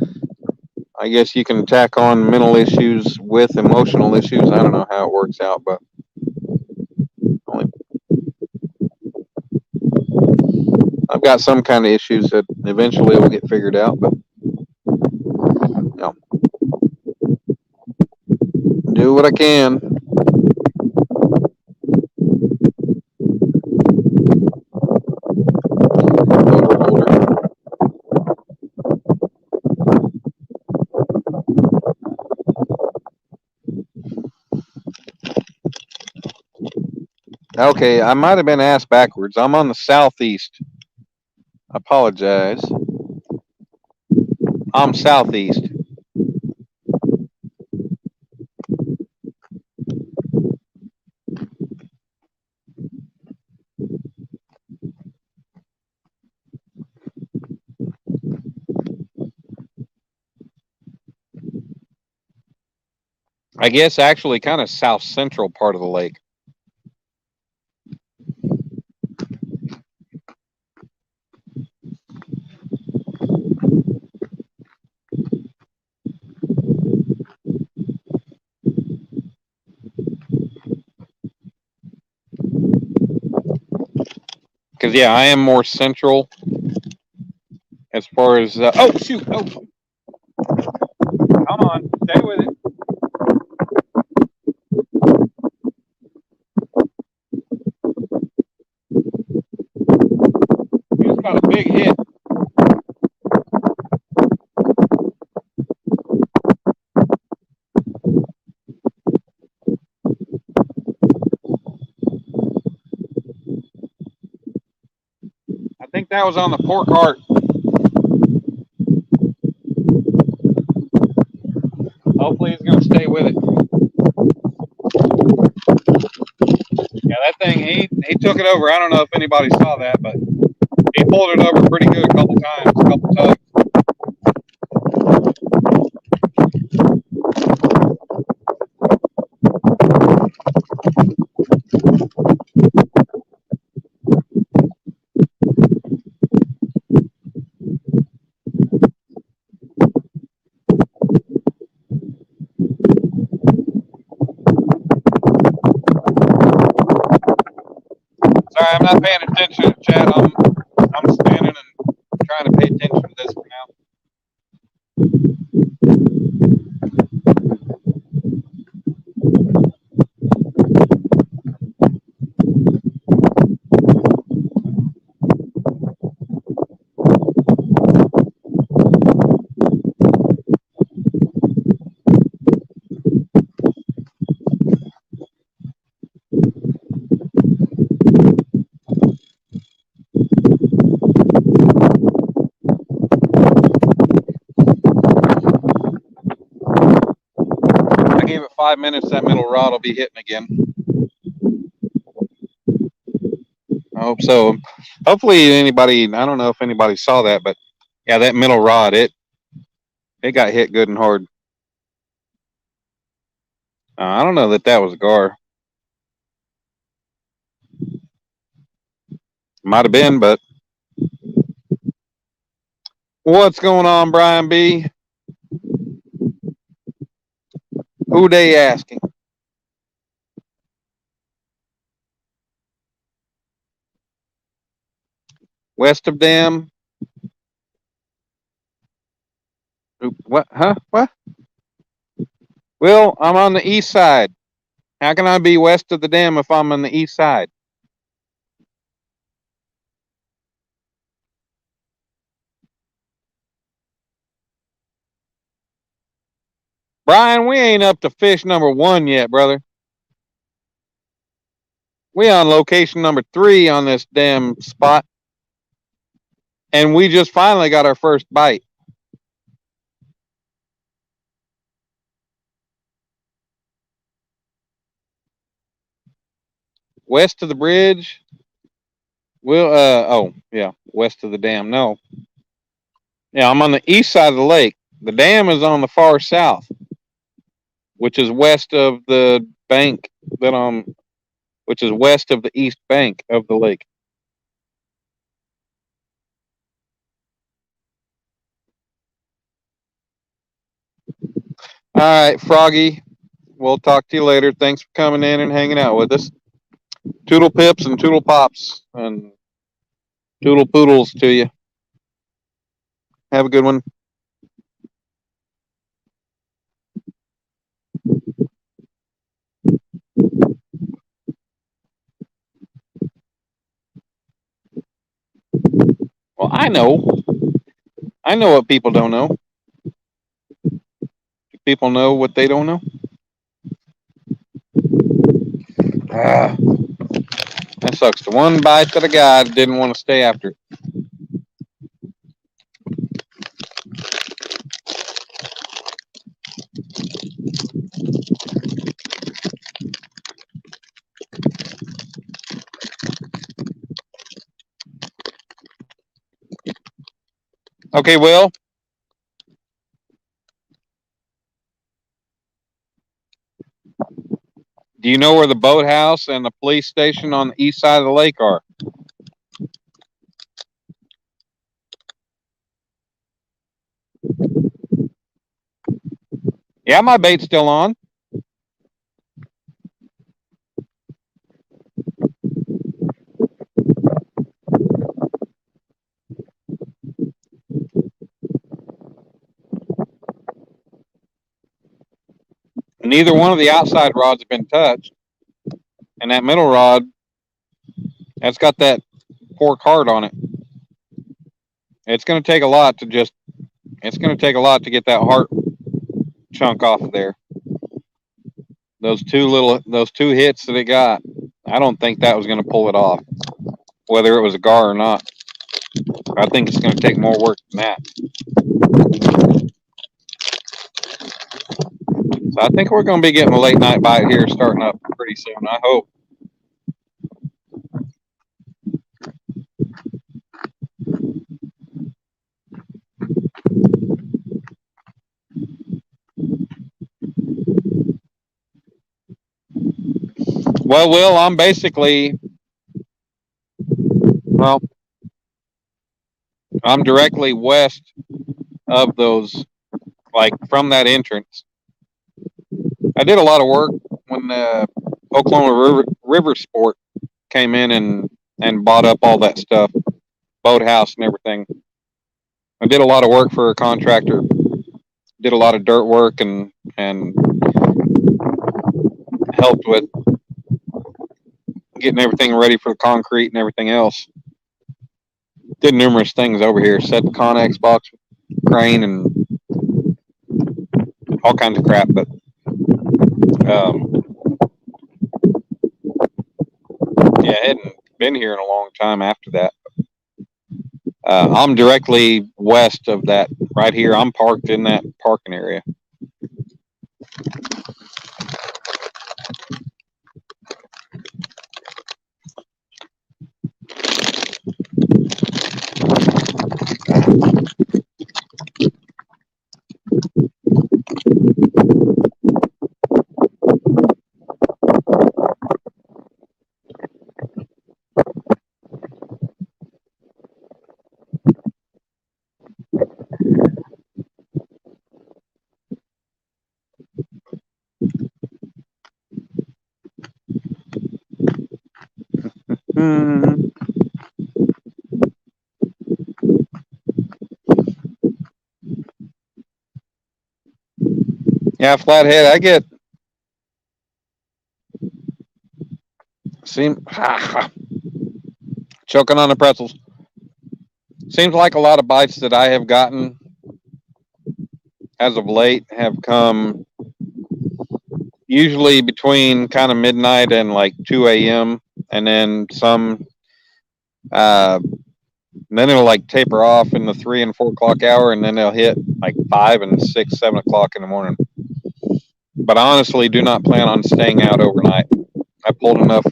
I guess you can tack on mental issues with emotional issues. I don't know how it works out, but I've got some kind of issues that eventually will get figured out, but do what I can. Okay, I might have been asked backwards. I'm on the southeast. I apologize. I'm southeast. I guess actually kind of south central part of the lake. Because yeah, I am more central as far as. Oh shoot! Oh, come on, stay with it. We just got a big hit. I think that was on the pork heart. Hopefully he's going to stay with it. Yeah, that thing, he took it over. I don't know if anybody saw that, but he pulled it over pretty good a couple times, a couple tugs. Sorry, I'm not paying attention to chat. I'm standing and trying to pay attention to this for now. I gave it 5 minutes. That middle rod will be hitting again. I hope so. Hopefully anybody, I don't know if anybody saw that, but yeah, that middle rod, it got hit good and hard. I don't know that was a gar. Might have been, but what's going on, Brian B? Who they asking? West of Dam? What? Huh? What? Well, I'm on the east side. How can I be west of the dam if I'm on the east side? Brian, we ain't up to fish number 1 yet, brother. We on location number 3 on this damn spot. And we just finally got our first bite. West of the bridge. Oh, yeah, west of the dam. No. Yeah, I'm on the east side of the lake. The dam is on the far south, which is west of the bank which is west of the east bank of the lake. All right, Froggy. We'll talk to you later. Thanks for coming in and hanging out with us. Toodle pips and toodle pops and toodle poodles to you. Have a good one. Well, I know what people don't know. Do people know what they don't know? Ah, that sucks. The one bite that I got didn't want to stay after it. Okay, Will. Do you know where the boathouse and the police station on the east side of the lake are? Yeah, my bait's still on. Neither one of the outside rods have been touched. And that middle rod, that's got that pork heart on it. It's going to take a lot to get that heart chunk off of there. Those two hits that it got, I don't think that was going to pull it off, whether it was a gar or not. I think it's going to take more work than that. So I think we're going to be getting a late night bite here starting up pretty soon, I hope. Well, Will, I'm directly west of those, like from that entrance. I did a lot of work when Oklahoma River Sport came in and bought up all that stuff, boathouse and everything. I did a lot of work for a contractor, did a lot of dirt work and helped with getting everything ready for the concrete and everything else. Did numerous things over here, set the Connex box crane and all kinds of crap, but yeah, I hadn't been here in a long time after that. I'm directly west of that right here. I'm parked in that parking area. Yeah, flathead. I get choking on the pretzels. Seems like a lot of bites that I have gotten as of late have come usually between kind of midnight and like 2 a.m. and then some. Then it'll like taper off in the 3 and 4 o'clock hour, and then they'll hit like 5 and 6, 7 o'clock in the morning. But I honestly do not plan on staying out overnight. I pulled enough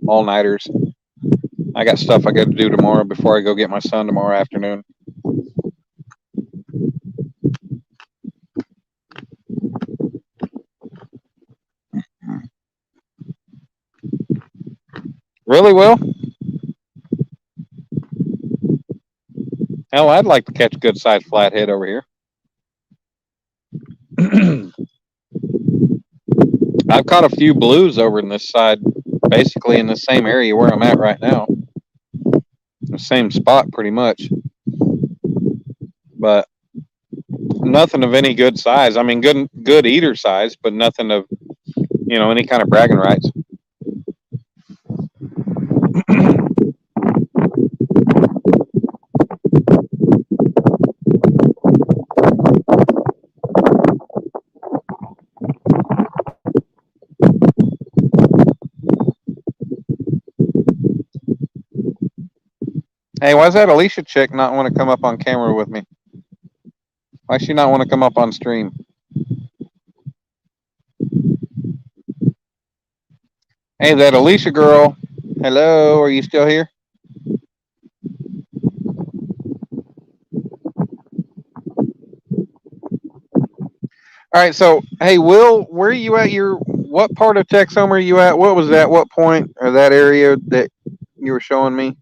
all-nighters. I got stuff I got to do tomorrow before I go get my son tomorrow afternoon. Really, Will? Hell, I'd like to catch a good-sized flathead over here. I've caught a few blues over in this side, basically in the same area where I'm at right now. The same spot, pretty much. But nothing of any good size. I mean, good eater size, but nothing of, any kind of bragging rights. Hey, why's that Alicia chick not want to come up on camera with me? Why she not want to come up on stream? Hey, that Alicia girl. Hello, are you still here? All right, so hey, Will, where are you at what part of Texoma are you at? What was that? What point or that area that you were showing me?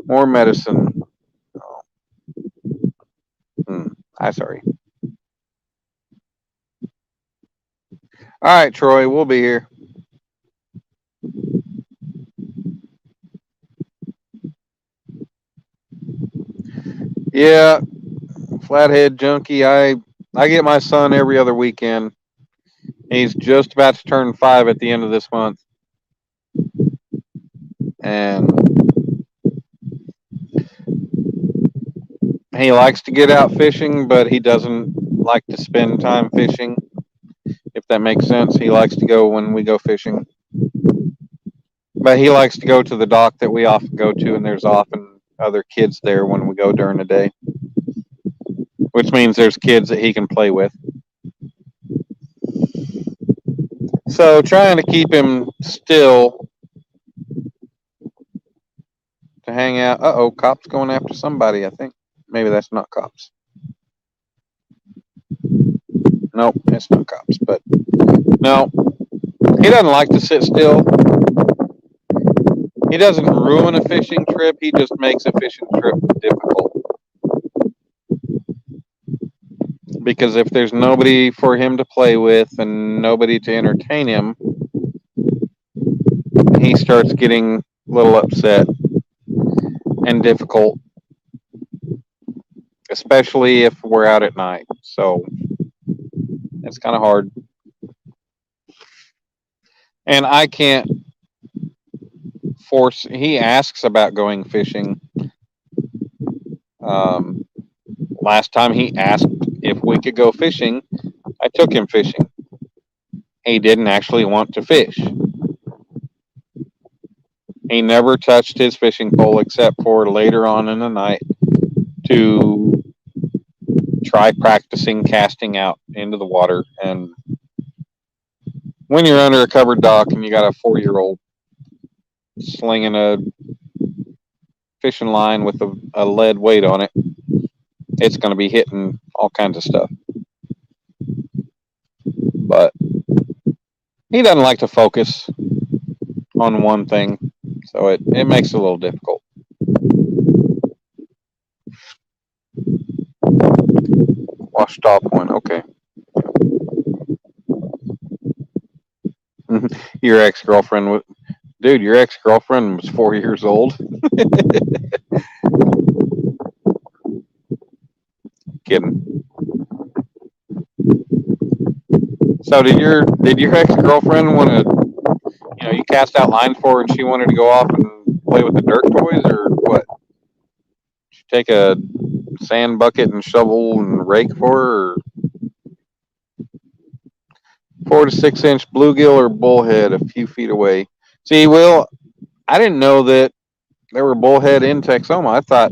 More medicine. Oh. I'm sorry. All right, Troy, we'll be here. Yeah, Flathead Junkie. I get my son every other weekend. He's just about to turn 5 at the end of this month, and he likes to get out fishing, but he doesn't like to spend time fishing. If that makes sense, he likes to go when we go fishing, but he likes to go to the dock that we often go to, and there's often other kids there when we go during the day, which means there's kids that he can play with. So trying to keep him still to hang out. Uh-oh, cops going after somebody, I think. Maybe that's not cops. Nope, it's not cops, but no. He doesn't like to sit still. He doesn't ruin a fishing trip, he just makes a fishing trip difficult. Because if there's nobody for him to play with and nobody to entertain him, he starts getting a little upset and difficult, especially if we're out at night. So it's kind of hard. And I can't force, he asks about going fishing. Last time he asked if we could go fishing, I took him fishing. He didn't actually want to fish. He never touched his fishing pole except for later on in the night to try practicing casting out into the water. And when you're under a covered dock and you got a 4-year-old slinging a fishing line with a lead weight on it, it's going to be hitting all kinds of stuff. But he doesn't like to focus on one thing, so it makes it a little difficult. Washed off one, okay. Your ex-girlfriend was, dude, your ex-girlfriend was 4 years old. Kidding. So did your ex-girlfriend want to, you cast out lines for her and she wanted to go off and play with the dirt toys, or what? Did you take a sand bucket and shovel and rake for her, or 4 to 6 inch bluegill or bullhead a few feet away? See, Will, I didn't know that there were bullhead in Texoma. I thought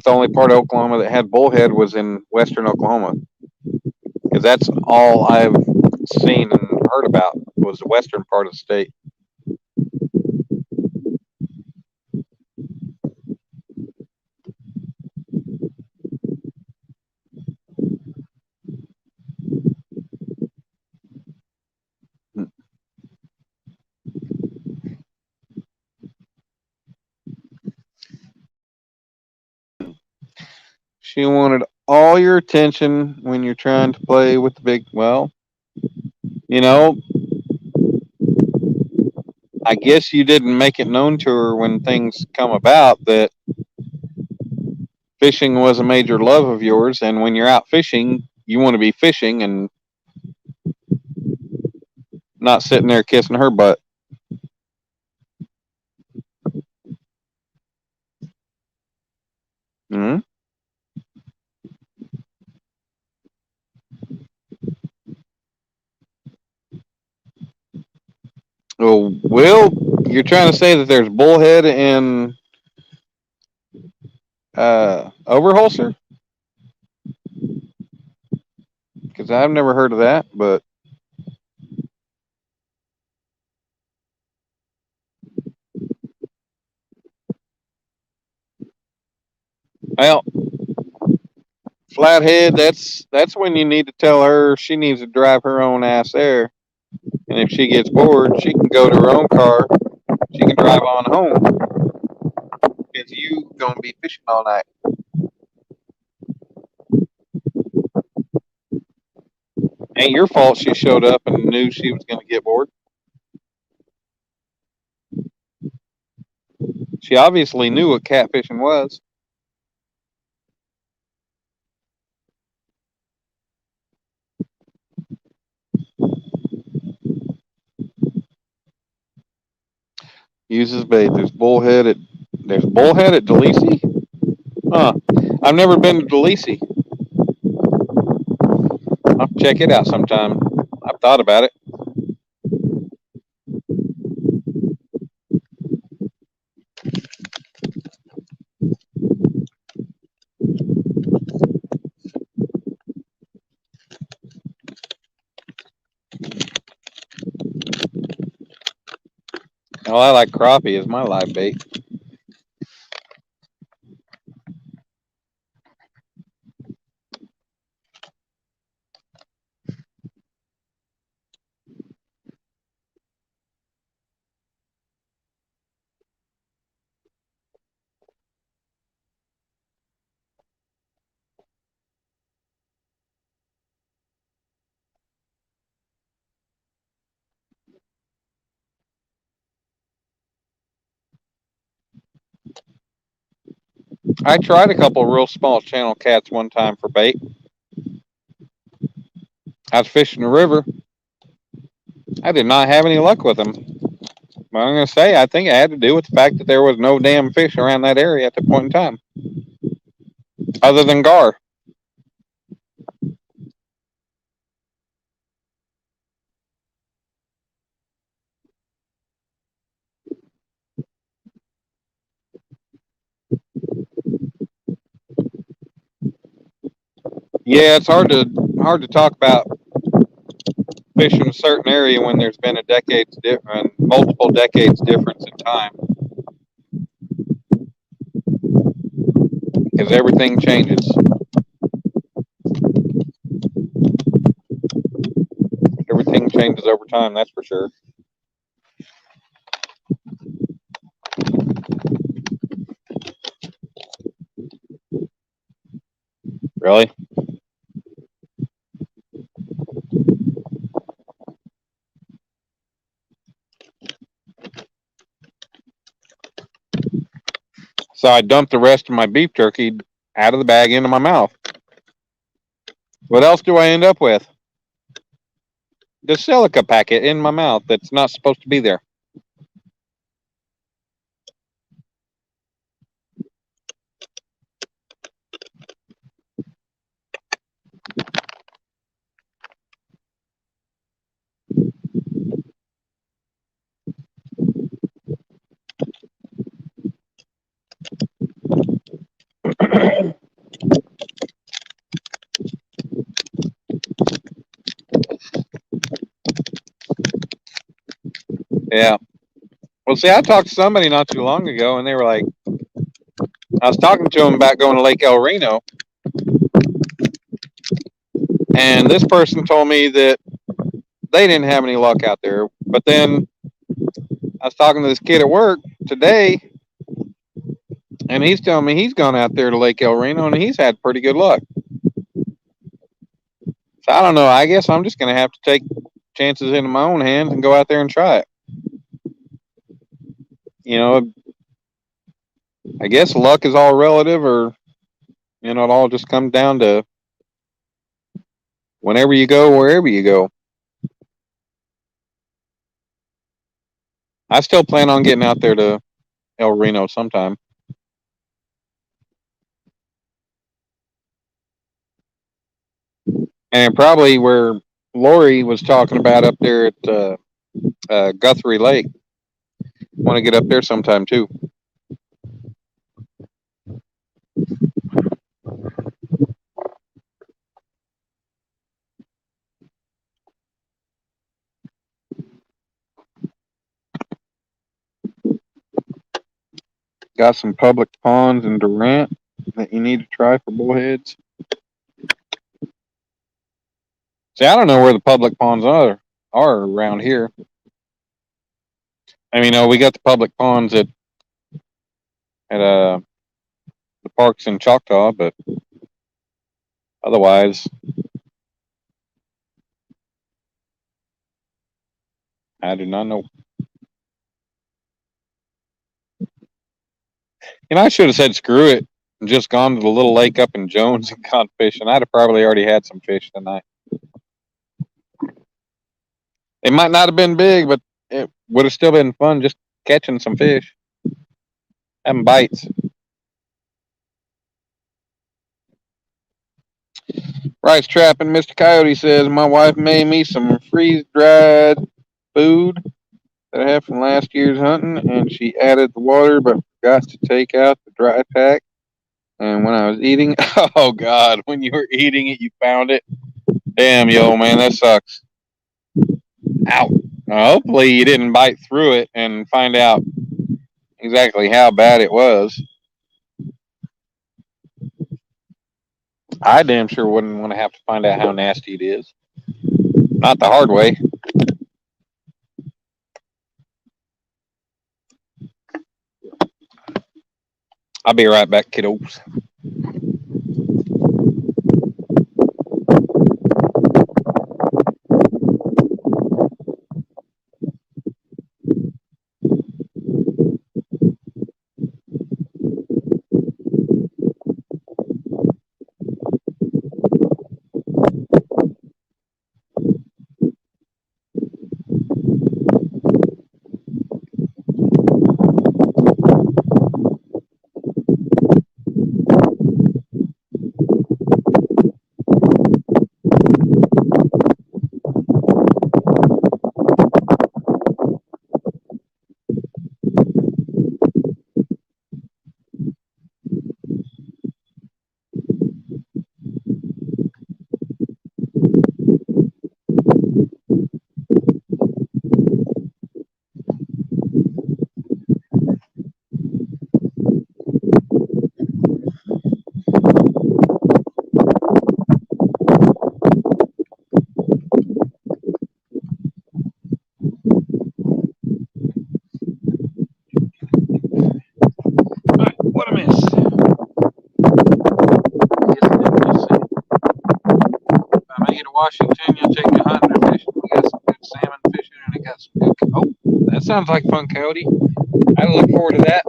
the only part of Oklahoma that had bullhead was in western Oklahoma, because that's all I've seen and heard about was the western part of the state. She wanted all your attention when you're trying to play with the big, well, I guess you didn't make it known to her when things come about that fishing was a major love of yours, and when you're out fishing, you want to be fishing and not sitting there kissing her butt. Mm-hmm. Well, Will, you're trying to say that there's bullhead in Overholser? Because I've never heard of that, but well, Flathead, that's when you need to tell her she needs to drive her own ass there. And And if she gets bored, she can go to her own car. She can drive on home. Because you gonna be fishing all night. Ain't your fault she showed up and knew she was gonna get bored. She obviously knew what catfishing was. Uses bait. There's bullhead at Delisi? Huh. I've never been to Delisi. I'll have to check it out sometime. I've thought about it. Well, I like crappie as my live bait. I tried a couple of real small channel cats one time for bait. I was fishing the river. I did not have any luck with them. But I'm going to say, I think it had to do with the fact that there was no damn fish around that area at the point in time. Other than gar. Yeah, it's hard to talk about fishing a certain area when there's been multiple decades difference in time, because everything changes. Everything changes over time, that's for sure. Really? So I dumped the rest of my beef jerky out of the bag into my mouth. What else do I end up with? The silica packet in my mouth that's not supposed to be there. Yeah. Well, see, I talked to somebody not too long ago, and they were like, I was talking to them about going to Lake El Reno, and this person told me that they didn't have any luck out there. But then I was talking to this kid at work today, and he's telling me he's gone out there to Lake El Reno, and he's had pretty good luck. So I don't know. I guess I'm just going to have to take chances into my own hands and go out there and try it. You know, I guess luck is all relative, or, you know, it all just comes down to whenever you go, wherever you go. I still plan on getting out there to El Reno sometime. And probably where Lori was talking about up there at Guthrie Lake. Want to get up there sometime too. Got some public ponds in Durant that you need to try for bullheads. See, I don't know where the public ponds are are around here. I mean, we got the public ponds at the parks in Choctaw, but otherwise, I do not know. I should have said screw it and just gone to the little lake up in Jones and caught fish, and I'd have probably already had some fish tonight. It might not have been big, but it would have still been fun just catching some fish, having bites. Rice Trapping Mr. Coyote says, my wife made me some freeze-dried food that I have from last year's hunting, and she added the water but forgot to take out the dry pack. And when I was eating, oh God, when you were eating it, you found it. Damn, yo, man, that sucks. Ow. Hopefully you didn't bite through it and find out exactly how bad it was. I damn sure wouldn't want to have to find out how nasty it is. Not the hard way. I'll be right back, kiddos. What a miss. If I make it to Washington, you'll take me hunting or fishing. We got some good salmon fishing and I got some good. Oh, that sounds like fun, Coyote. I look forward to that.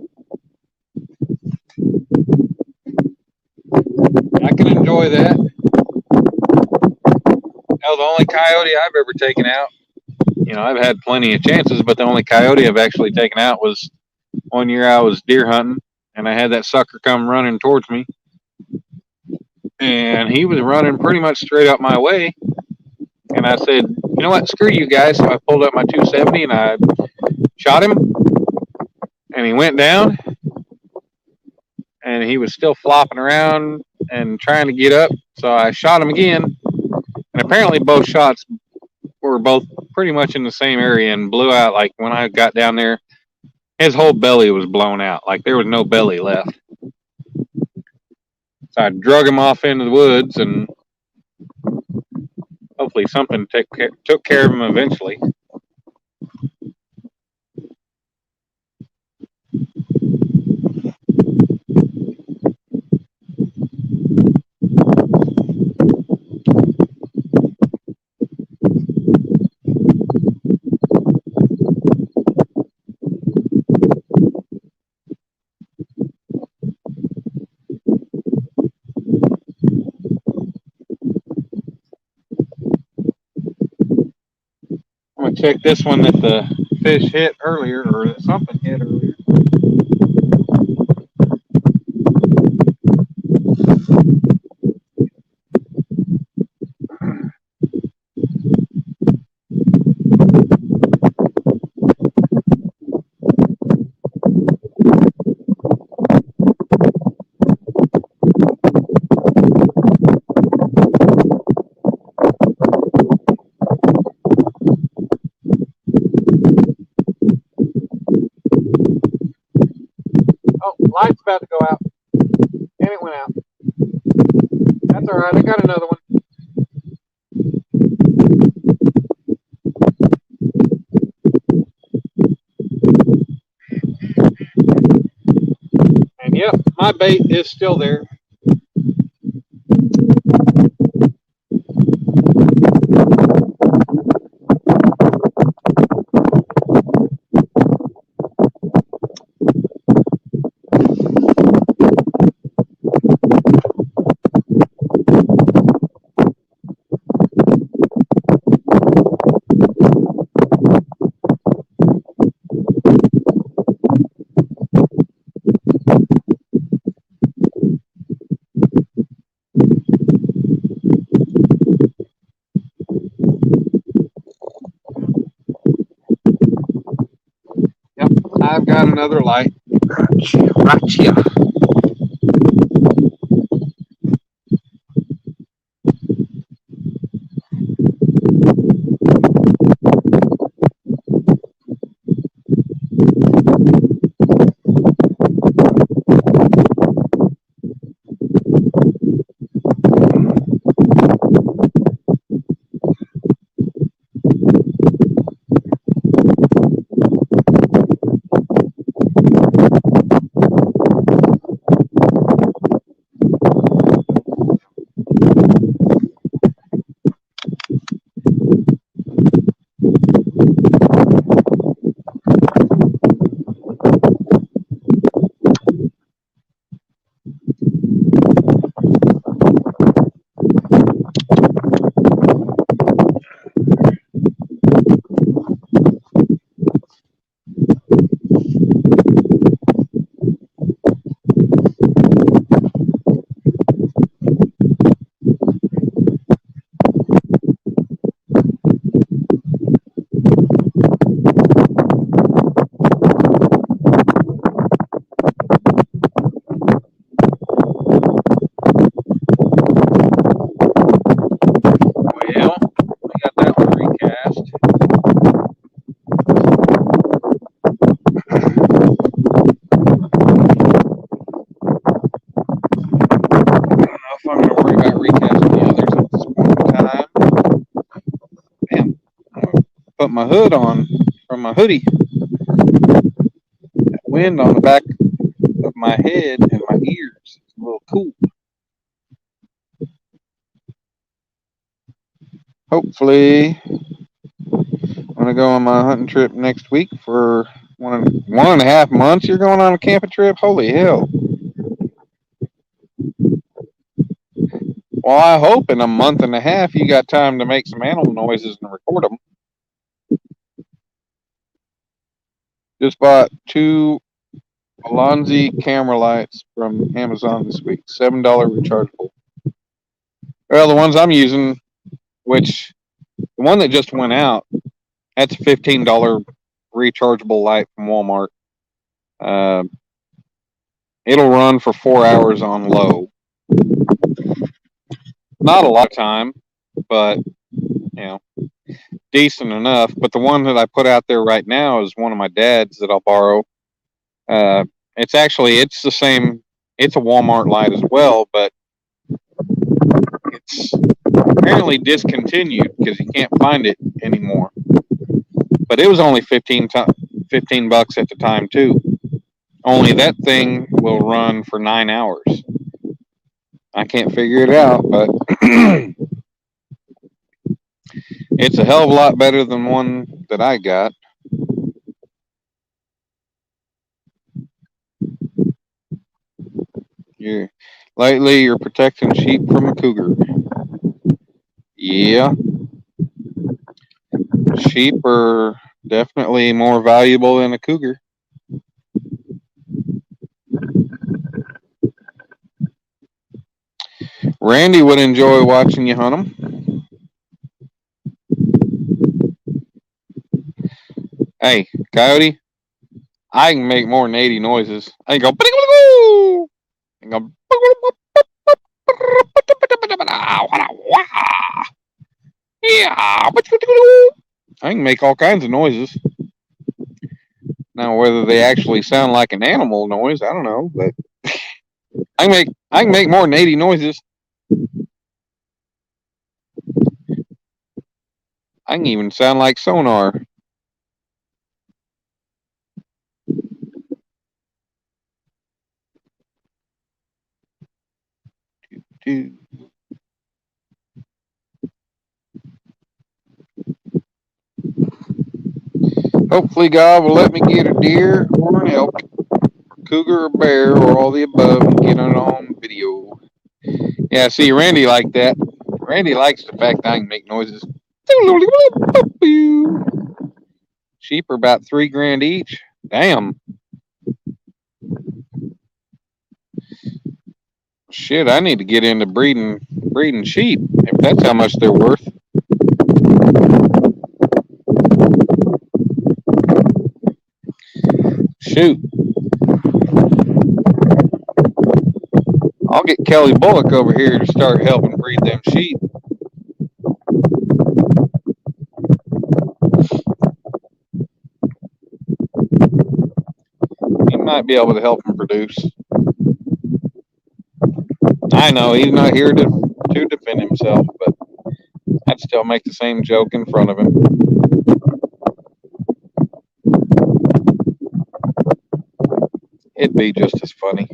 I can enjoy that. That was the only coyote I've ever taken out. I've had plenty of chances, but the only coyote I've actually taken out was one year I was deer hunting, and I had that sucker come running towards me. And he was running pretty much straight up my way. And I said, you know what, screw you guys. So I pulled up my 270 and I shot him. And he went down. And he was still flopping around and trying to get up. So I shot him again. And apparently both shots were both pretty much in the same area and blew out. Like when I got down there, his whole belly was blown out. Like there was no belly left. So I drug him off into the woods and hopefully something took care of him eventually. I'm going to check this one that the fish hit earlier, or that something hit earlier. Oh, light's about to go out. And it went out. That's all right. I got another one. Yep, my bait is still there. Yep, I've got another light. Right here. Well, we got that one recast. I don't know if I'm going to worry about recasting the others at this point in time. Man, I'm gonna put my hood on from my hoodie. That wind on the back of my head and my ears is a little cool. Hopefully, I'm going to go on my hunting trip next week for 1.5 months. You're going on a camping trip? Holy hell. Well, I hope in a month and a half you got time to make some animal noises and record them. Just bought 2 Alonzi camera lights from Amazon this week. $7 rechargeable. Well, the ones I'm using, which the one that just went out, that's a $15 rechargeable light from Walmart. Uh, it'll run for 4 hours on low. Not a lot of time, but decent enough. But the one that I put out there right now is one of my dad's that I'll borrow. It's the same. It's a Walmart light as well, but it's apparently discontinued because you can't find it anymore. But it was only 15 bucks at the time too. Only that thing will run for 9 hours. I can't figure it out, but it's a hell of a lot better than one that I got. Lately, you're protecting sheep from a cougar. Yeah. Sheep are definitely more valuable than a cougar. Randy would enjoy watching you hunt them. Hey, coyote, I can make more than 80 noises. I can go. I can go. Yeah. I can make all kinds of noises. Now, whether they actually sound like an animal noise, I don't know, but I can make more than 80 noises. I can even sound like sonar. do. Hopefully God will let me get a deer or an elk, cougar or bear, or all the above and get it on video. Yeah, see, Randy liked that. Randy likes the fact that I can make noises. Sheep are about $3,000 each. Damn. Shit, I need to get into breeding sheep if that's how much they're worth. Shoot. I'll get Kelly Bullock over here to start helping breed them sheep. He might be able to help him produce. I know he's not here to defend himself, but I'd still make the same joke in front of him. It'd be just as funny.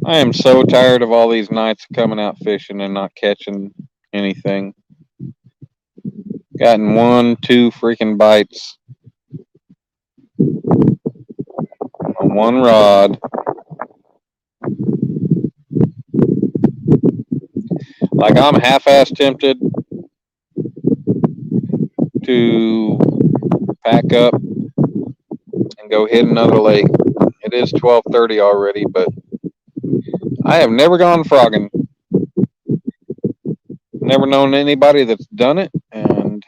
I am so tired of all these nights coming out fishing and not catching anything. Gotten 1-2 freaking bites on one rod. Like, I'm half-ass tempted to pack up and go hit another lake. It is 12:30 already, but I have never gone frogging. Never known anybody that's done it, and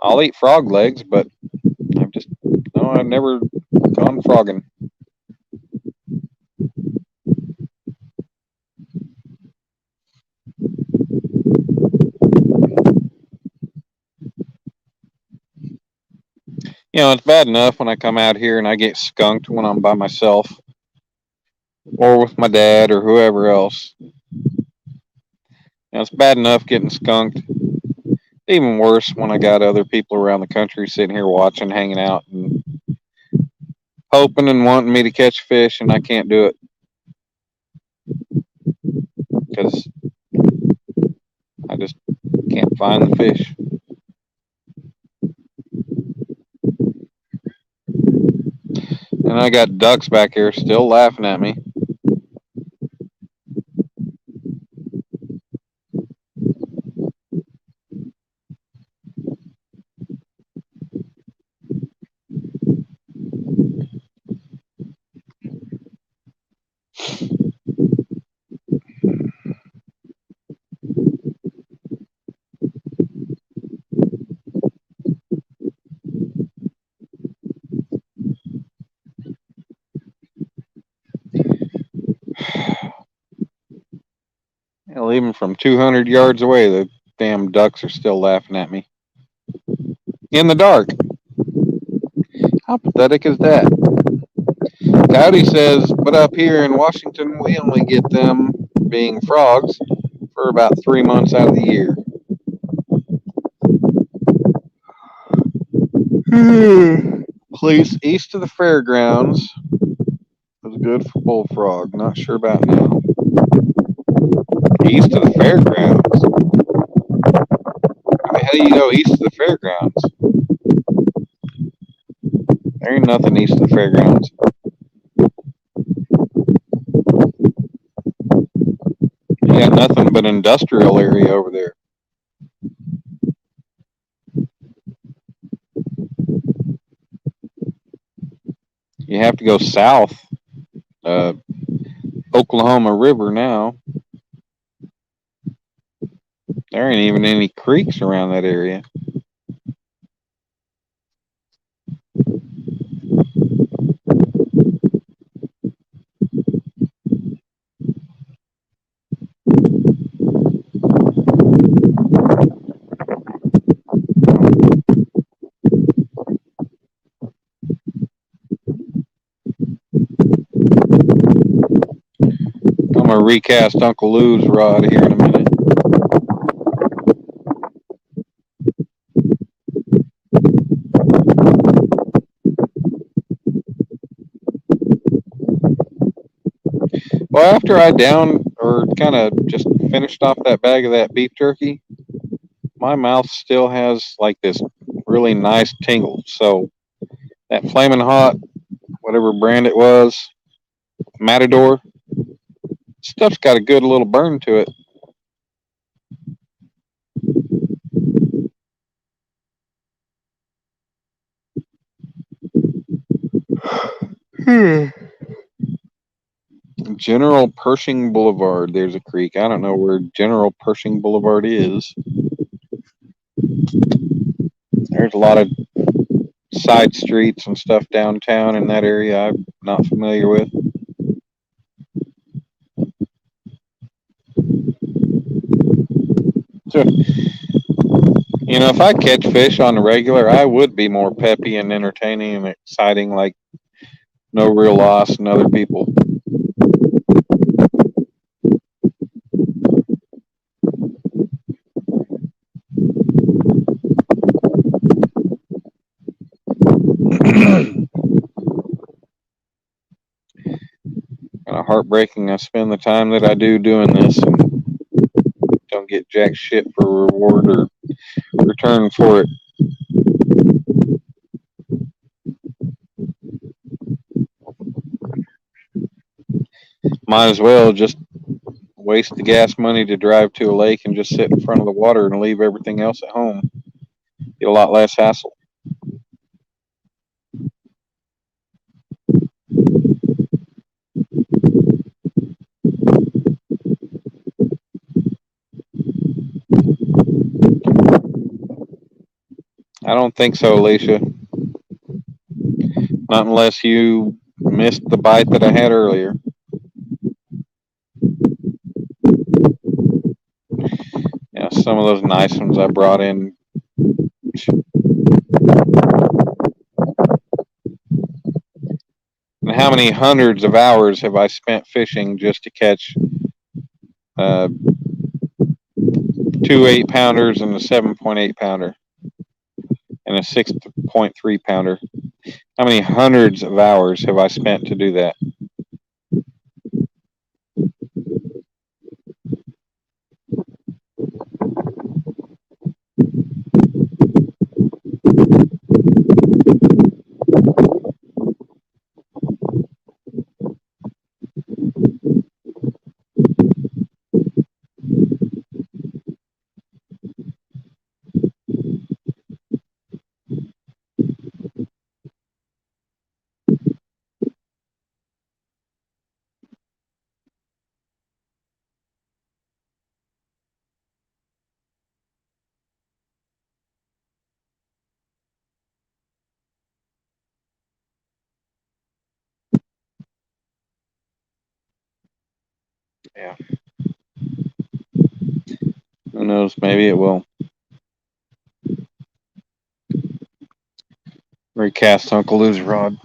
I'll eat frog legs, but I've never gone frogging. It's bad enough when I come out here and I get skunked when I'm by myself or with my dad or whoever else. It's bad enough getting skunked. Even worse when I got other people around the country sitting here watching, hanging out, and hoping and wanting me to catch fish, and I can't do it because I just can't find the fish. And I got ducks back here still laughing at me. Hell, even from 200 yards away, the damn ducks are still laughing at me. In the dark. How pathetic is that? Coyote says, but up here in Washington, we only get them, being frogs, for about 3 months out of the year. Place east of the fairgrounds is good for bullfrog. Not sure about now. East of the fairgrounds? How the hell you go east of the fairgrounds? There ain't nothing east of the fairgrounds. You got nothing but industrial area over there. You have to go south. Oklahoma River now. There ain't even any creeks around that area. I'm gonna recast Uncle Lou's rod here in a minute. Well, after I downed or kind of just finished off that bag of that beef jerky, my mouth still has like this really nice tingle. So that flaming hot, whatever brand it was, Matador, stuff's got a good little burn to it. General Pershing Boulevard. There's a creek. I don't know where General Pershing Boulevard is. There's a lot of side streets and stuff downtown in that area I'm not familiar with. So, if I catch fish on the regular, I would be more peppy and entertaining and exciting, like no real loss and other people. Kind of heartbreaking. I spend the time that I do doing this and don't get jack shit for reward or return for it. Might as well just waste the gas money to drive to a lake and just sit in front of the water and leave everything else at home. Get a lot less hassle. I don't think so, Alicia. Not unless you missed the bite that I had earlier. Yeah, some of those nice ones I brought in. And how many hundreds of hours have I spent fishing just to catch 2 8-pounders and a 7.8 pounder and a 6.3 pounder? How many hundreds of hours have I spent to do that? Yeah. Who knows? Maybe it will. Recast Uncle Lou's rod.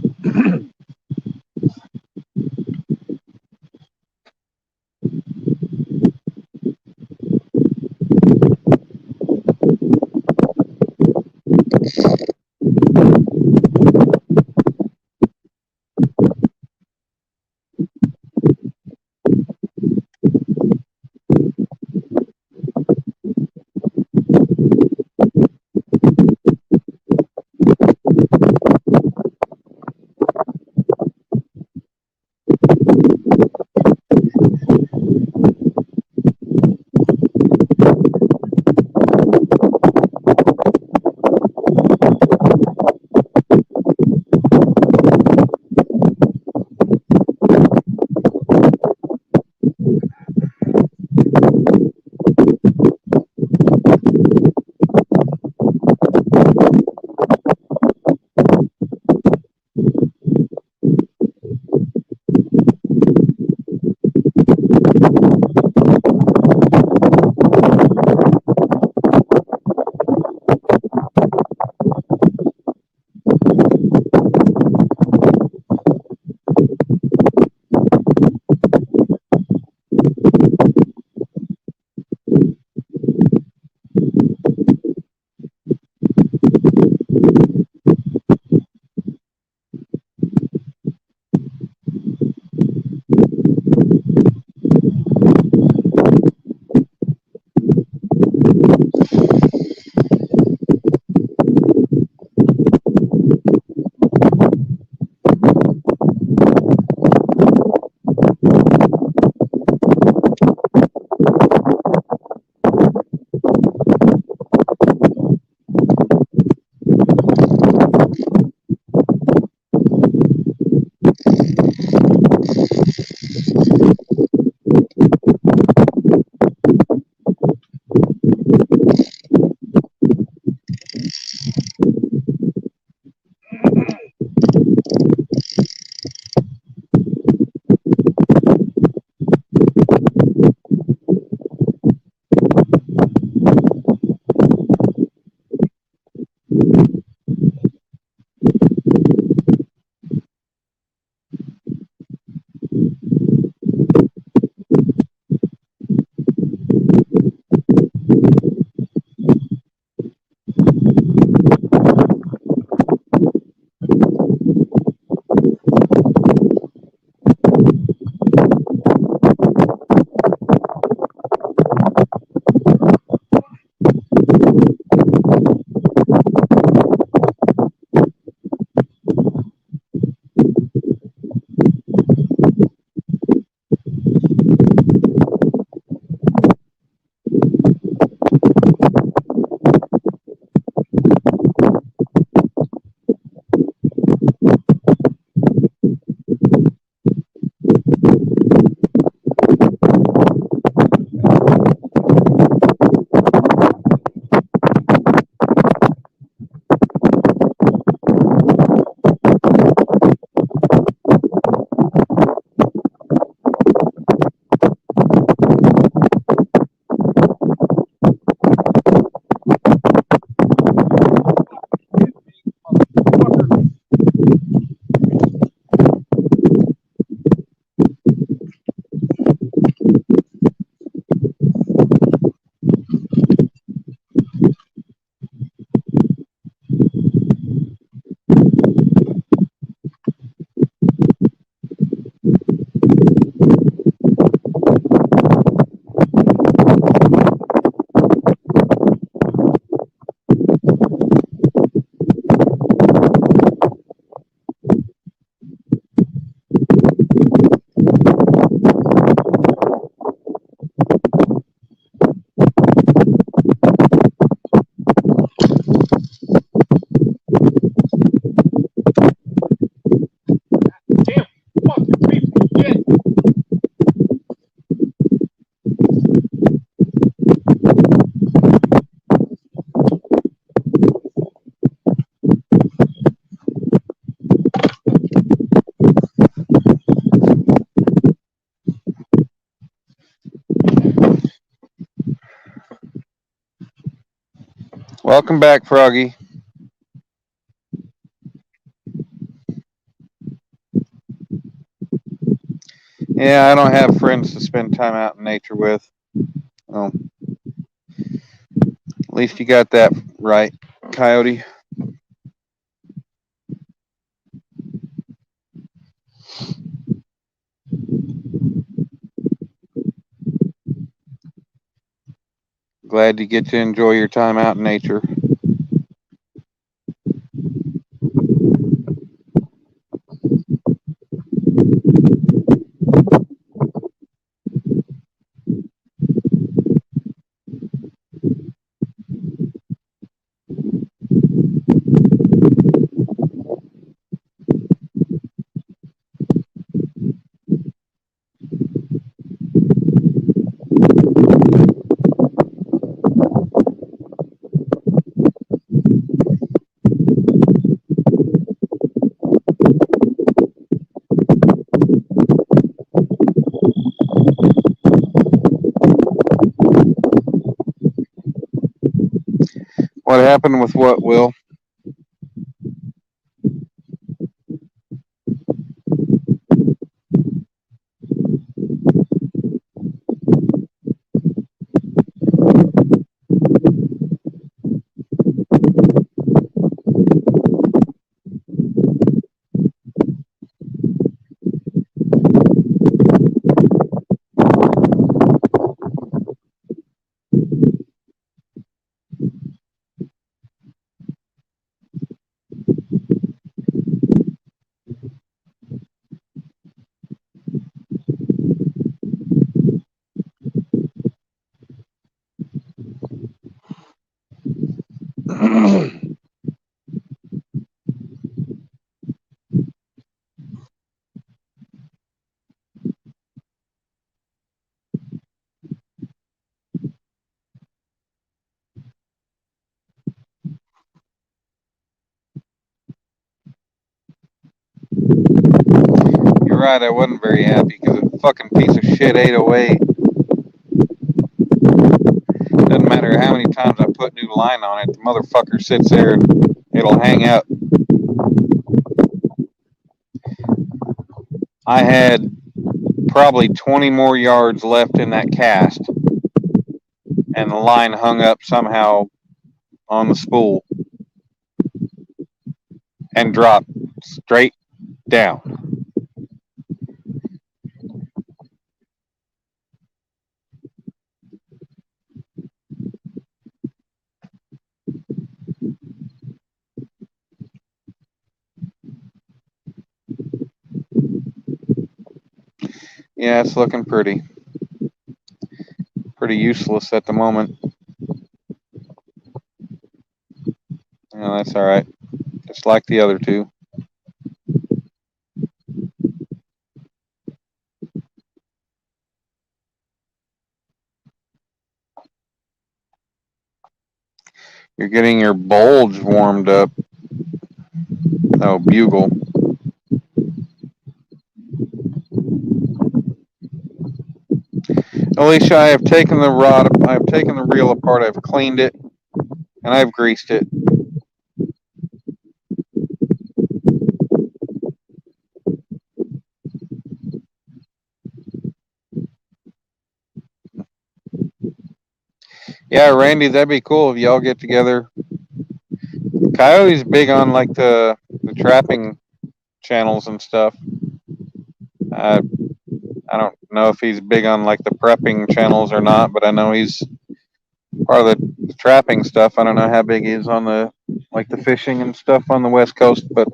Welcome back, Froggy. Yeah, I don't have friends to spend time out in nature with. Oh, at least you got that right, Coyote. Glad you get to enjoy your time out in nature. What happened with what, Will? You're right, I wasn't very happy because a fucking piece of shit 808. Doesn't matter how many times I put new line on it, the motherfucker sits there and it'll hang up. I had probably 20 more yards left in that cast, and the line hung up somehow on the spool and dropped straight down. Yeah, it's looking pretty useless at the moment. Yeah, that's all right. Just like the other two. You're getting your bulge warmed up. Oh, bugle. Alicia, I have taken the rod, I've taken the reel apart, I've cleaned it, and I've greased it. Yeah, Randy, that'd be cool if y'all get together. Coyote's big on like the trapping channels and stuff. I I don't know if he's big on like the prepping channels or not, but I know he's part of the trapping stuff. I don't know how big he is on the like the fishing and stuff on the West Coast, but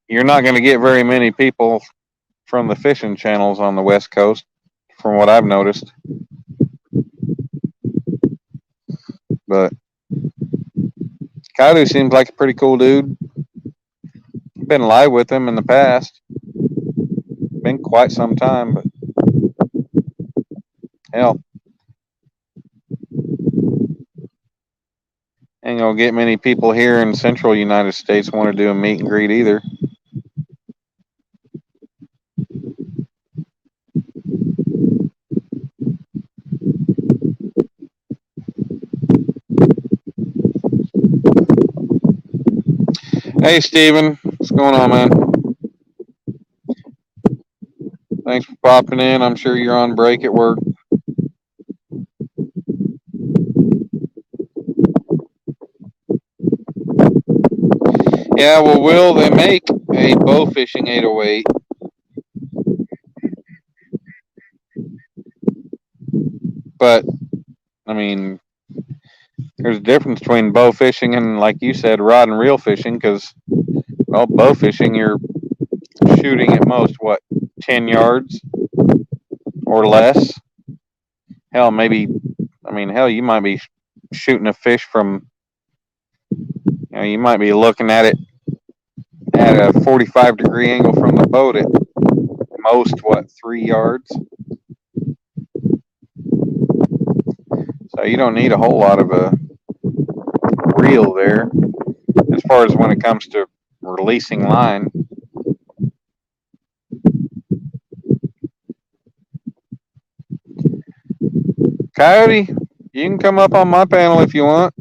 you're not going to get very many people from the fishing channels on the West Coast, from what I've noticed. But Kaidu seems like a pretty cool dude. Been live with him in the past. Been quite some time, but hell, ain't gonna get many people here in central United States want to do a meet and greet either. Hey, Steven. What's going on, man? Thanks for popping in. I'm sure you're on break at work. Yeah, well, Will, they make a bow fishing 808. But, I mean, there's a difference between bow fishing and, like you said, rod and reel fishing because, well, bow fishing, you're shooting at most, 10 yards or less? Hell, maybe, you might be shooting a fish from, you might be looking at it at a 45-degree angle from the boat at most, 3 yards? So you don't need a whole lot of a reel there as far as when it comes to releasing line. Coyote, you can come up on my panel if you want.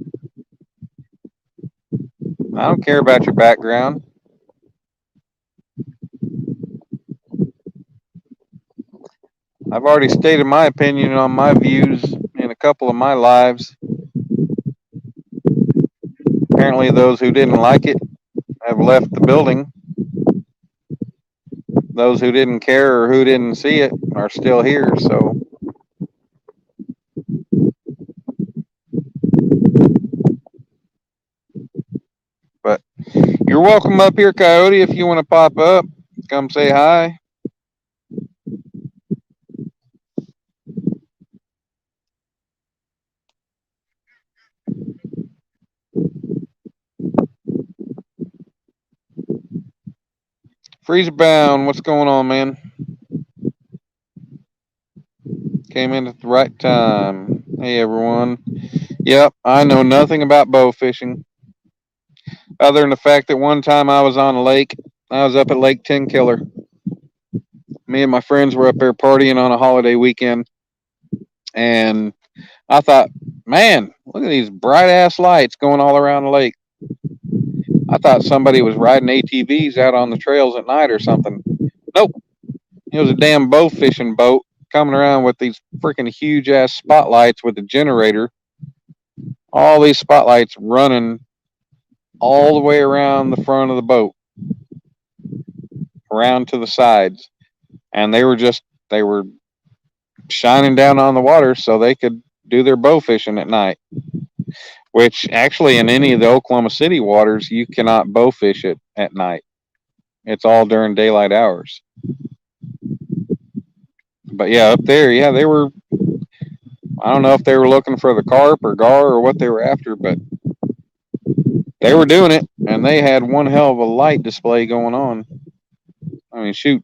I don't care about your background. I've already stated my opinion on my views in a couple of my lives. Apparently, those who didn't like it have left the building. Those who didn't care or who didn't see it are still here, so. But you're welcome up here, Coyote, if you want to pop up. Come say hi. Freezer Bound, what's going on, man? Came in at the right time. Hey, everyone. Yep, I know nothing about bow fishing other than the fact that one time I was on a lake. I was up at Lake Ten Killer. Me and my friends were up there partying on a holiday weekend, and I thought, man, look at these bright ass lights going all around the lake. I thought somebody was riding ATVs out on the trails at night or something. Nope, it was a damn bow fishing boat coming around with these freaking huge ass spotlights with a generator. All these spotlights running all the way around the front of the boat, around to the sides. And they were shining down on the water so they could do their bow fishing at night. Which actually in any of the Oklahoma City waters, you cannot bow fish it at night. It's all during daylight hours. But yeah, up there, yeah, they were, I don't know if they were looking for the carp or gar or what they were after, but they were doing it, and they had one hell of a light display going on. I mean, shoot,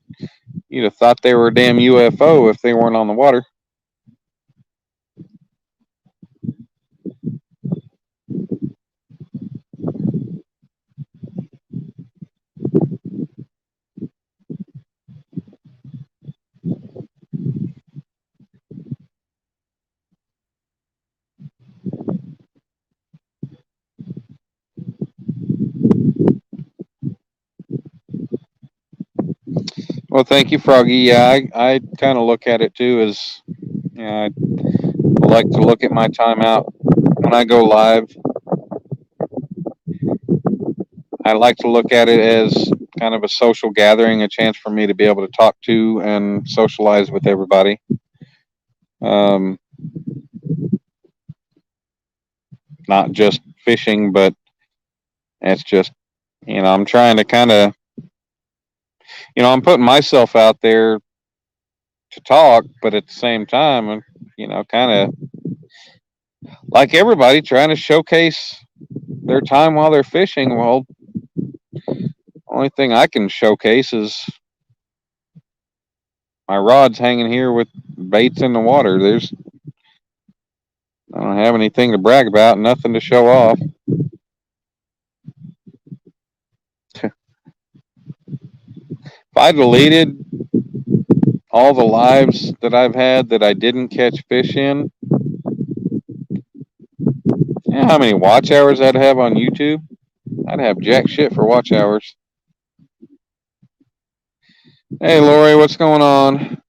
you'd have thought they were a damn UFO if they weren't on the water. Well, thank you, Froggy. Yeah, I kind of look at it too as, I like to look at my time out when I go live. I like to look at it as kind of a social gathering, a chance for me to be able to talk to and socialize with everybody. Not just fishing, but it's just, I'm trying to kind of, I'm putting myself out there to talk, but at the same time, kind of like everybody trying to showcase their time while they're fishing. Well, only thing I can showcase is my rod's hanging here with baits in the water. I don't have anything to brag about, nothing to show off. If I deleted all the lives that I've had that I didn't catch fish in, you know how many watch hours I'd have on YouTube? I'd have jack shit for watch hours. Hey, Lori, what's going on?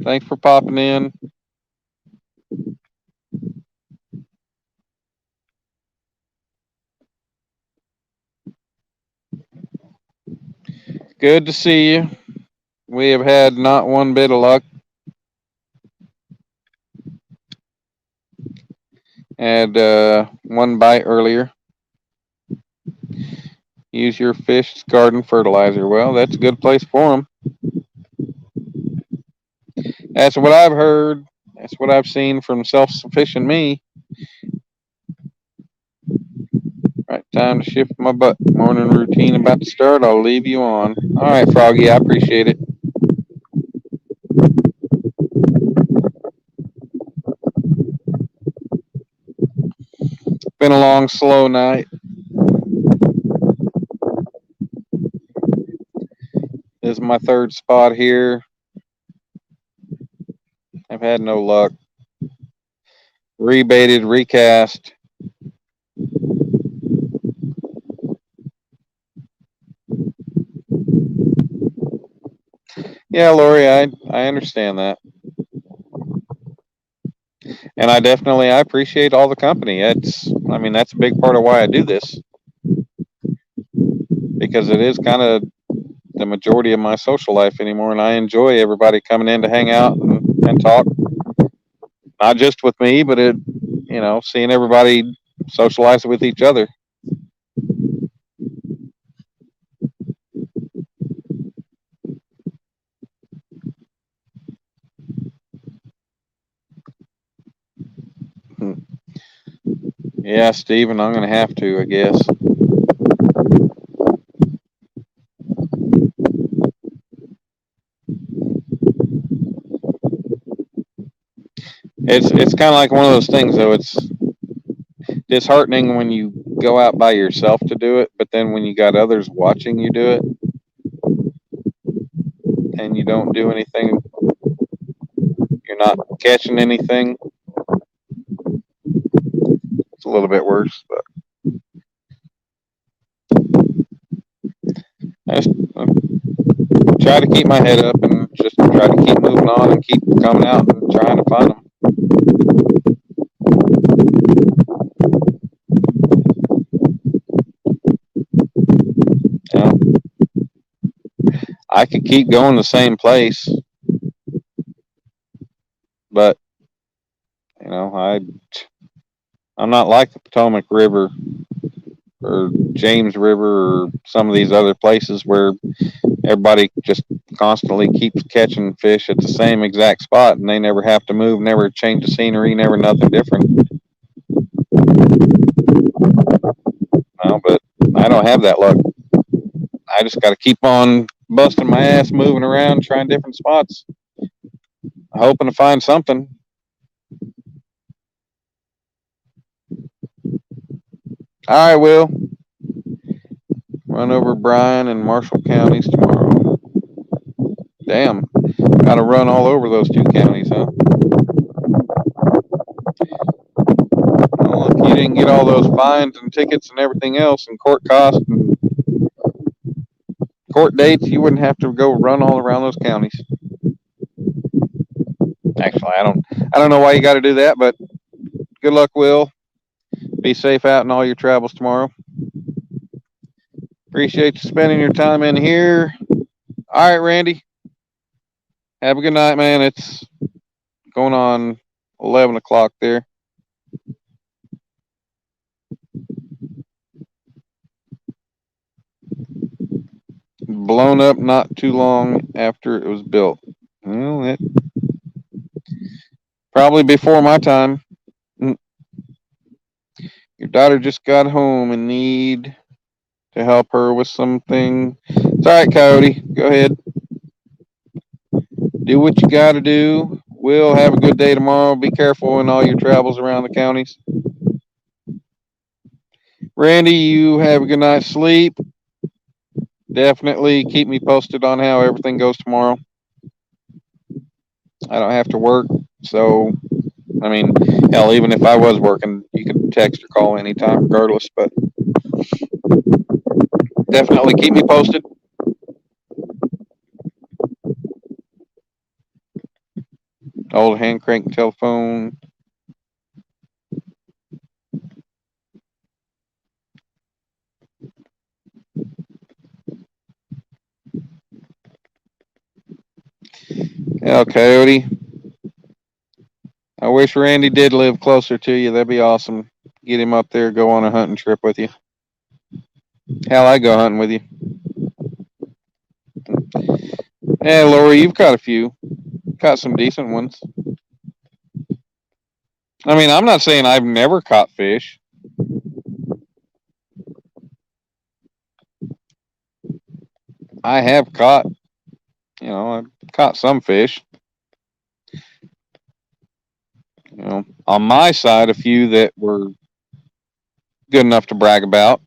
Thanks for popping in. Good to see you. We have had not one bit of luck. Had one bite earlier. Use your fish garden fertilizer. Well, that's a good place for them. That's what I've heard. That's what I've seen from self-sufficient me. Right, time to shift my butt. Morning routine about to start. I'll leave you on. All right, Froggy, I appreciate it. Been a long, slow night. This is my third spot here. I've had no luck. Rebaited, recast. Yeah, Lori, I understand that. And I appreciate all the company. That's a big part of why I do this. Because it is kind of the majority of my social life anymore, and I enjoy everybody coming in to hang out and talk. Not just with me, but seeing everybody socialize with each other. Yeah, Steven, I'm gonna have to, I guess. It's kind of like one of those things, though. It's disheartening when you go out by yourself to do it, but then when you got others watching you do it, and you don't do anything, you're not catching anything. It's a little bit worse, but I just try to keep my head up and just try to keep moving on and keep coming out and trying to find them. I could keep going the same place, but I'm not like the Potomac River or James River or some of these other places where everybody just constantly keeps catching fish at the same exact spot and they never have to move, never change the scenery, never nothing different. No, but I don't have that luck. I just got to keep on busting my ass, moving around, trying different spots, hoping to find something. All right, Will. Run over Bryan and Marshall counties tomorrow. Damn. Got to run all over those two counties, huh? Well, if you didn't get all those fines and tickets and everything else and court costs and court dates, you wouldn't have to go run all around those counties. Actually, I don't know why you got to do that, but good luck, Will. Be safe out in all your travels tomorrow. Appreciate you spending your time in here. All right, Randy. Have a good night, man. It's going on 11 o'clock there. Blown up not too long after it was built. Well, it probably before my time. Your daughter just got home and need to help her with something. It's all right, Coyote. Go ahead. Do what you got to do. We'll have a good day tomorrow. Be careful in all your travels around the counties. Randy, you have a good night's sleep. Definitely keep me posted on how everything goes tomorrow. I don't have to work, so hell, even if I was working, you could text or call anytime regardless, but Definitely keep me posted. Old hand crank telephone. Yeah, Coyote. I wish Randy did live closer to you. That'd be awesome. Get him up there, go on a hunting trip with you. Hell, I go hunting with you. Hey, Lori, you've caught a few. Caught some decent ones. I mean, I'm not saying I've never caught fish. I have caught, I've caught some fish. On my side, a few that were good enough to brag about,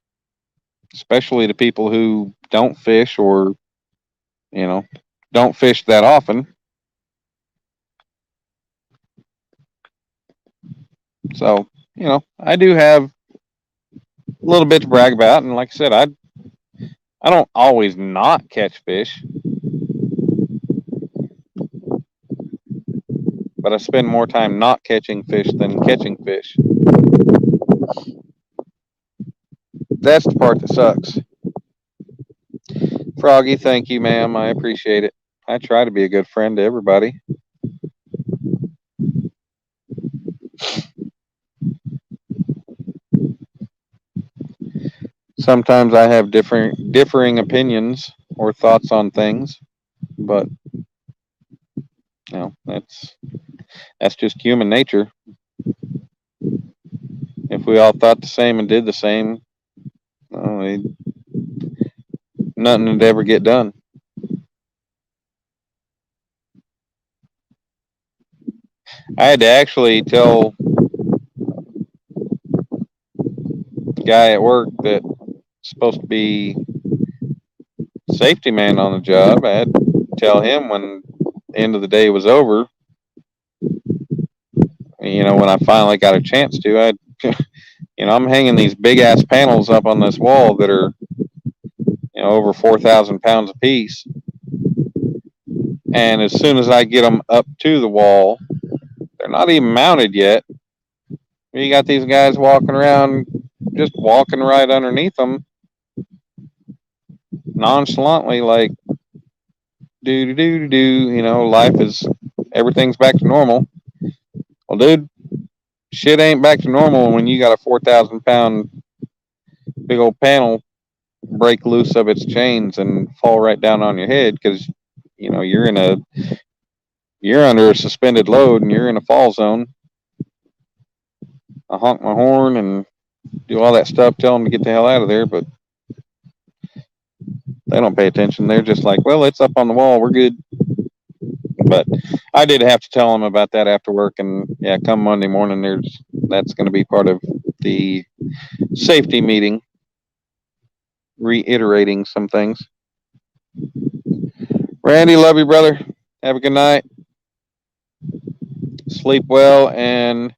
especially to people who don't fish or, don't fish that often. So, I do have a little bit to brag about. And like I said, I don't always not catch fish, but I spend more time not catching fish than catching fish. That's the part that sucks. Froggy, thank you, ma'am. I appreciate it. I try to be a good friend to everybody. Sometimes I have differing opinions or thoughts on things, but that's just human nature. If we all thought the same and did the same, nothing would ever get done. I had to actually tell the guy at work that's supposed to be safety man on the job. I had to tell him when the end of the day was over. When I finally got a chance to, I'm hanging these big ass panels up on this wall that are, over 4,000 pounds a piece. And as soon as I get them up to the wall, they're not even mounted yet. You got these guys walking around, just walking right underneath them, nonchalantly, like, life is, everything's back to normal. Well, dude, shit ain't back to normal when you got a 4,000 pound big old panel break loose of its chains and fall right down on your head because, you're under a suspended load and you're in a fall zone. I honk my horn and do all that stuff, tell them to get the hell out of there, but they don't pay attention. They're just like, well, it's up on the wall, we're good. But I did have to tell them about that after work, and yeah, come Monday morning, that's going to be part of the safety meeting, reiterating some things. Randy, love you, brother. Have a good night. Sleep well, and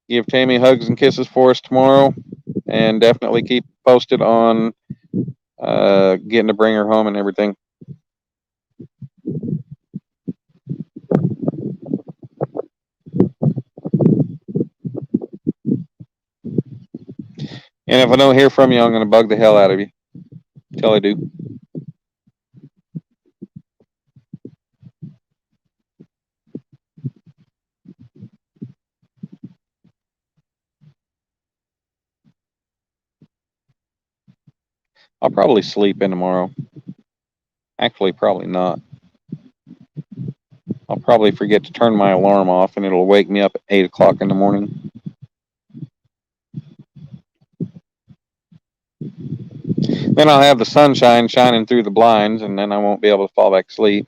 give Tammy hugs and kisses for us tomorrow, and definitely keep posted on getting to bring her home and everything. And if I don't hear from you, I'm going to bug the hell out of you until I do. I'll probably sleep in tomorrow. Actually, probably not. I'll probably forget to turn my alarm off, and it'll wake me up at 8 o'clock in the morning. Then I'll have the sunshine shining through the blinds, and then I won't be able to fall back asleep.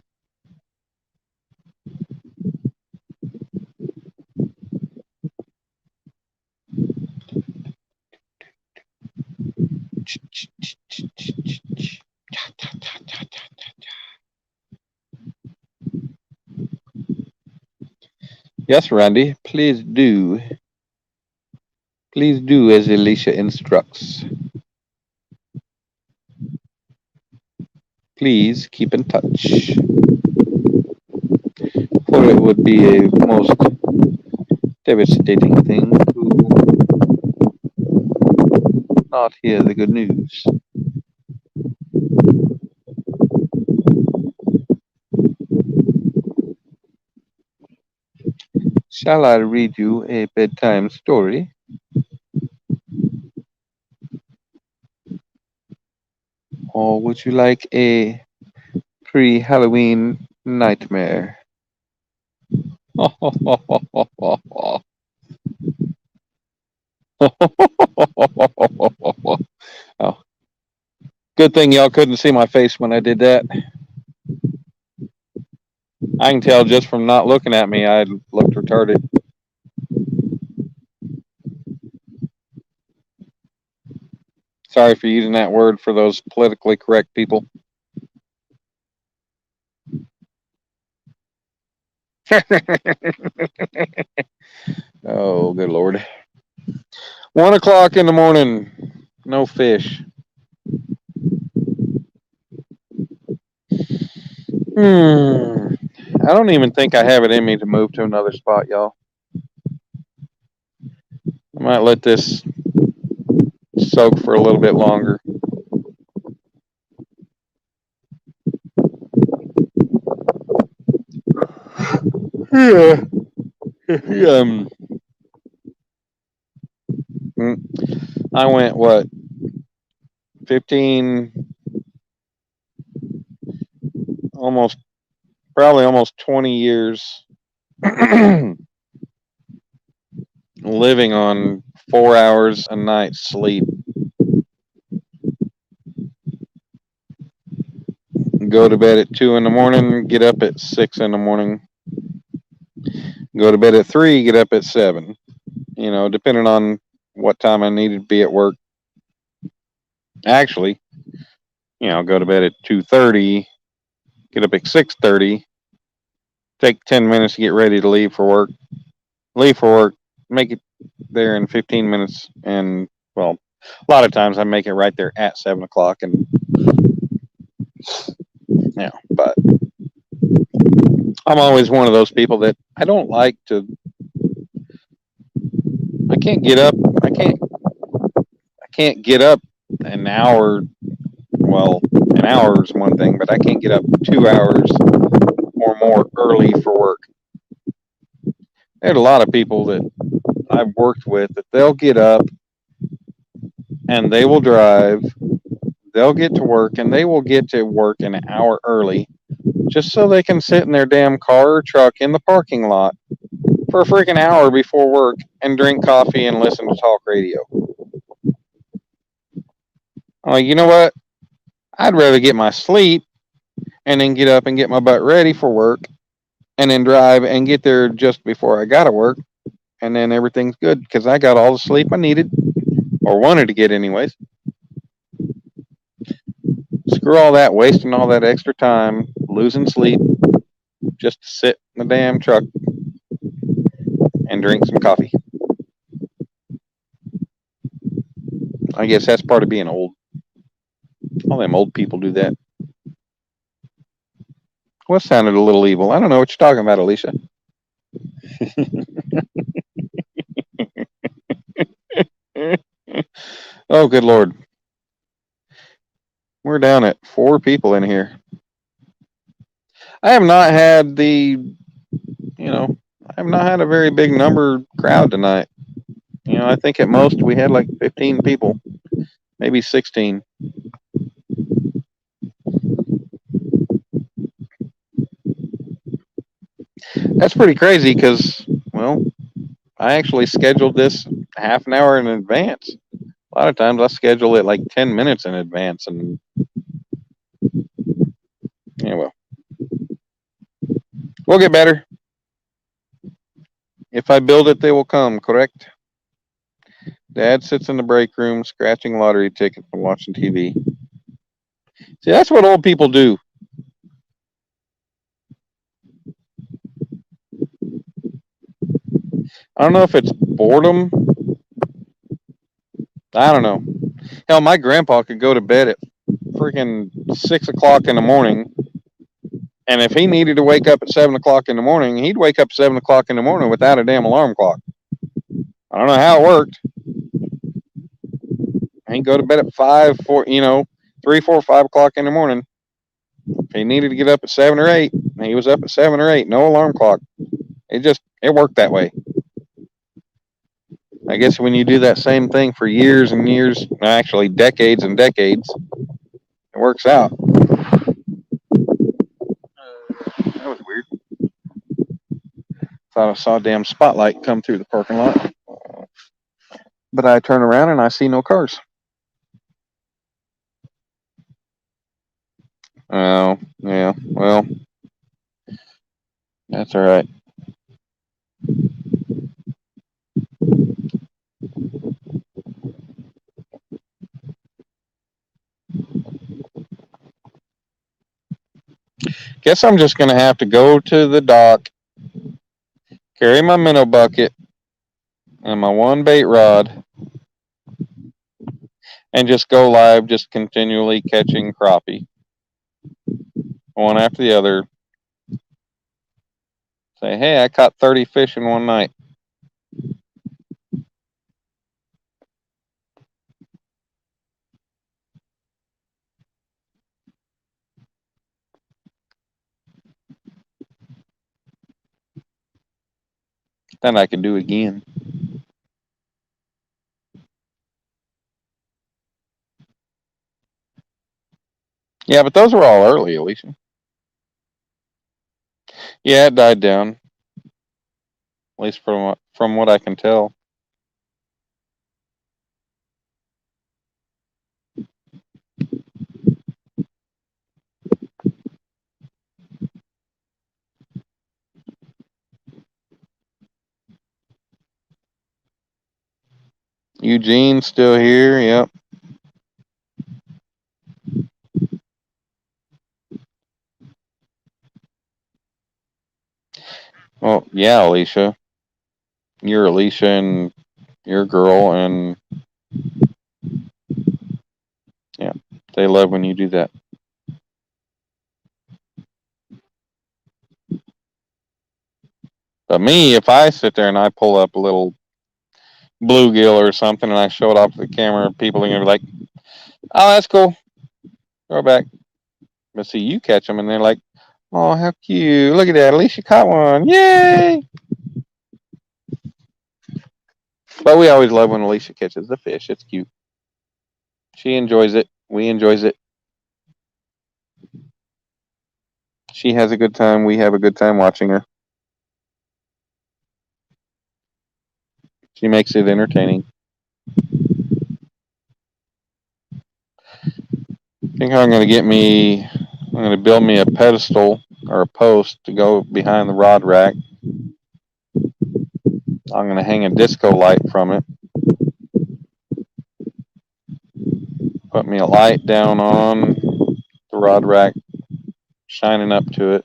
Yes, Randy, please do. Please do as Alicia instructs. please keep in touch. For it would be a most devastating thing to not hear the good news. Shall I read you a bedtime story? Or would you like a pre-Halloween nightmare? Oh, good thing y'all couldn't see my face when I did that. I can tell just from not looking at me, I looked retarded. Sorry for using that word for those politically correct people. Oh, good Lord. 1 o'clock in the morning. No fish. I don't even think I have it in me to move to another spot, y'all. I might let this soak for a little bit longer. Yeah. I went, what, 15, probably almost 20 years living on 4 hours a night sleep. Go to bed at 2 in the morning, get up at 6 in the morning. Go to bed at 3, get up at 7. You know, depending on what time I needed to be at work. Actually, go to bed at 2:30, get up at 6:30, take 10 minutes to get ready to leave for work. Make it there in 15 minutes, and well, a lot of times I make it right there at 7 o'clock, and but I'm always one of those people that I don't like to. I can't get up. I can't get up an hour. Well, an hour is one thing, but I can't get up 2 hours or more early for work. There's a lot of people that I've worked with that they'll get up and they will drive. They'll get to work and they will get to work an hour early just so they can sit in their damn car or truck in the parking lot for a freaking hour before work and drink coffee and listen to talk radio. I'm like, you know what? I'd rather get my sleep and then get up and get my butt ready for work and then drive and get there just before I got to work, and then everything's good because I got all the sleep I needed or wanted to get anyways. Screw all that, wasting all that extra time, losing sleep, just to sit in the damn truck and drink some coffee. I guess that's part of being old. All them old people do that. What sounded a little evil? I don't know what you're talking about, Alicia. Oh, good Lord. We're down at 4 people in here. I have not had a very big number crowd tonight. I think at most we had like 15 people, maybe 16. That's pretty crazy because, well, I actually scheduled this half an hour in advance. A lot of times I schedule it like 10 minutes in advance, and well, we'll get better. If I build it, they will come, correct? Dad sits in the break room scratching lottery tickets and watching TV. See, that's what old people do. I don't know if it's boredom. I don't know. Hell, my grandpa could go to bed at freaking 6 o'clock in the morning. And if he needed to wake up at 7 o'clock in the morning, he'd wake up at 7 o'clock in the morning without a damn alarm clock. I don't know how it worked. He'd go to bed at 5, 4, 3, 4, 5 o'clock in the morning. If he needed to get up at 7 or 8, he was up at 7 or 8, no alarm clock. It worked that way. I guess when you do that same thing for years and years, actually decades and decades, it works out. That was weird. Thought I saw a damn spotlight come through the parking lot. But I turn around and I see no cars. Oh, yeah. Well, that's all right. Guess I'm just going to have to go to the dock, carry my minnow bucket and my one bait rod, and just go live, just continually catching crappie. One after the other. Say, hey, I caught 30 fish in one night. Then I can do again. Yeah, but those were all early, Alicia. Yeah, it died down. At least from what I can tell. Eugene's still here. Yep. Well, yeah, Alicia. You're Alicia and your girl, and yeah, they love when you do that. But me, if I sit there and I pull up a little bluegill or something and I show it off to the camera, people are gonna be like, "Oh, that's cool. Throw it back." But see, you catch them and they're like, "Oh, how cute! Look at that! At least you caught one! Yay!" But we always love when Alicia catches the fish. It's cute. She enjoys it. We enjoys it. She has a good time. We have a good time watching her. She makes it entertaining. I think I'm going to build me a pedestal or a post to go behind the rod rack. I'm going to hang a disco light from it. Put me a light down on the rod rack, shining up to it.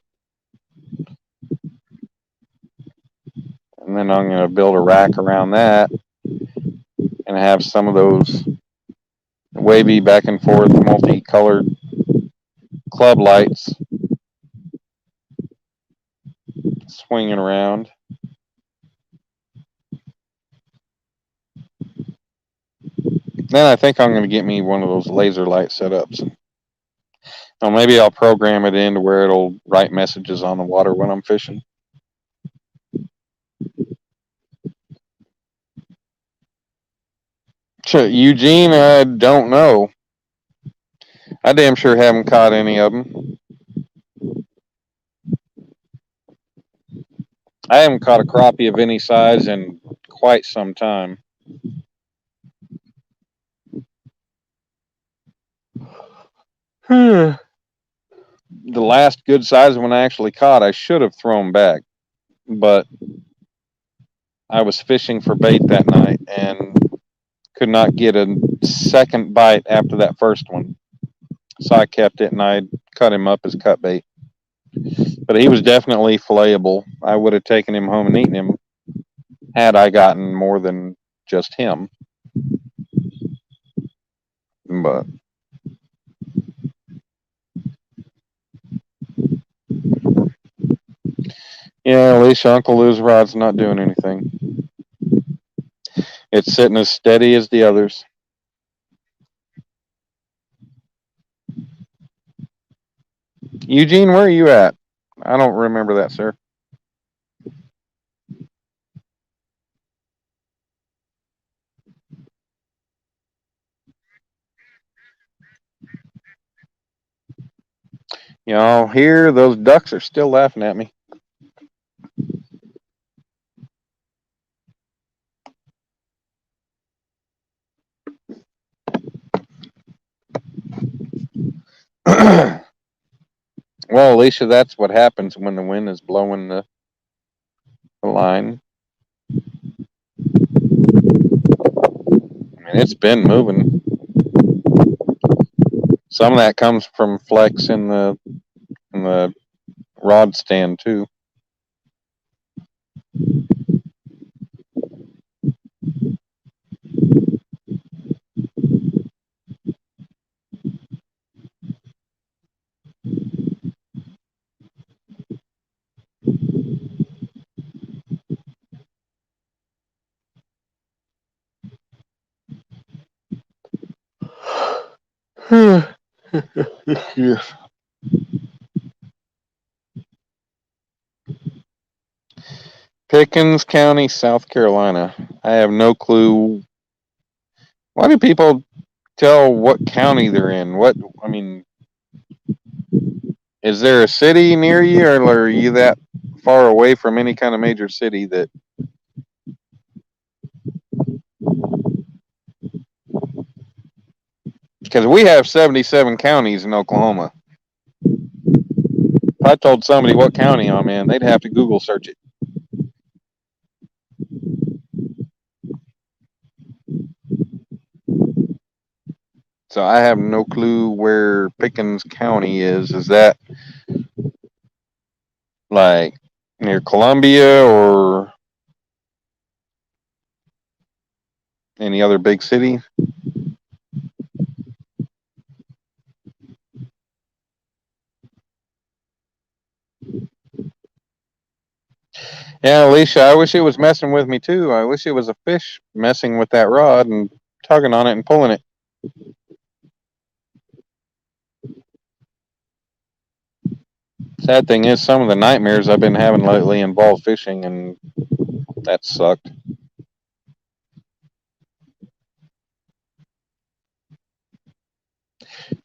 And then I'm going to build a rack around that and have some of those wavy back and forth multicolored club lights swinging around. Then I think I'm going to get me one of those laser light setups. Or maybe I'll program it in to where it'll write messages on the water when I'm fishing. Eugene, I don't know. I damn sure haven't caught any of them. I haven't caught a crappie of any size in quite some time. The last good size one I actually caught, I should have thrown back, but I was fishing for bait that night and could not get a second bite after that first one. So I kept it and I cut him up as cut bait. But he was definitely filleable. I would have taken him home and eaten him had I gotten more than just him. But Yeah, Alicia, Uncle Lou's rod's not doing anything. It's sitting as steady as the others. Eugene, where are you at? I don't remember that, sir. Y'all hear those ducks are still laughing at me. Well, Alicia, that's what happens when the wind is blowing the line. I mean, it's been moving. Some of that comes from flex in the rod stand too. Yeah. Pickens County, South Carolina. I have no clue. Why do people tell what county they're in? What I mean, is there a city near you, or are you that far away from any kind of major city that? Because we have 77 counties in Oklahoma. If I told somebody what county I'm in, they'd have to Google search it. So I have no clue where Pickens County is. Is that like near Columbia or any other big city? Yeah, Alicia, I wish it was messing with me too. I wish it was a fish messing with that rod and tugging on it and pulling it. Sad thing is, some of the nightmares I've been having lately involve fishing, and that sucked.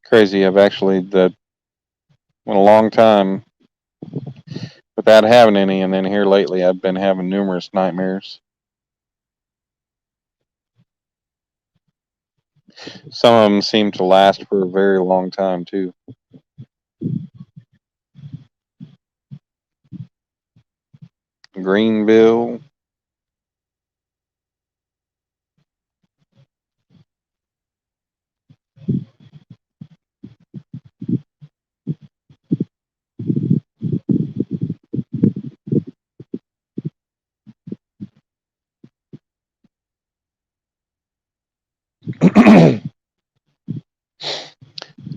Crazy. I've actually went a long time without having any, and then here lately I've been having numerous nightmares. Some of them seem to last for a very long time too. Greenville.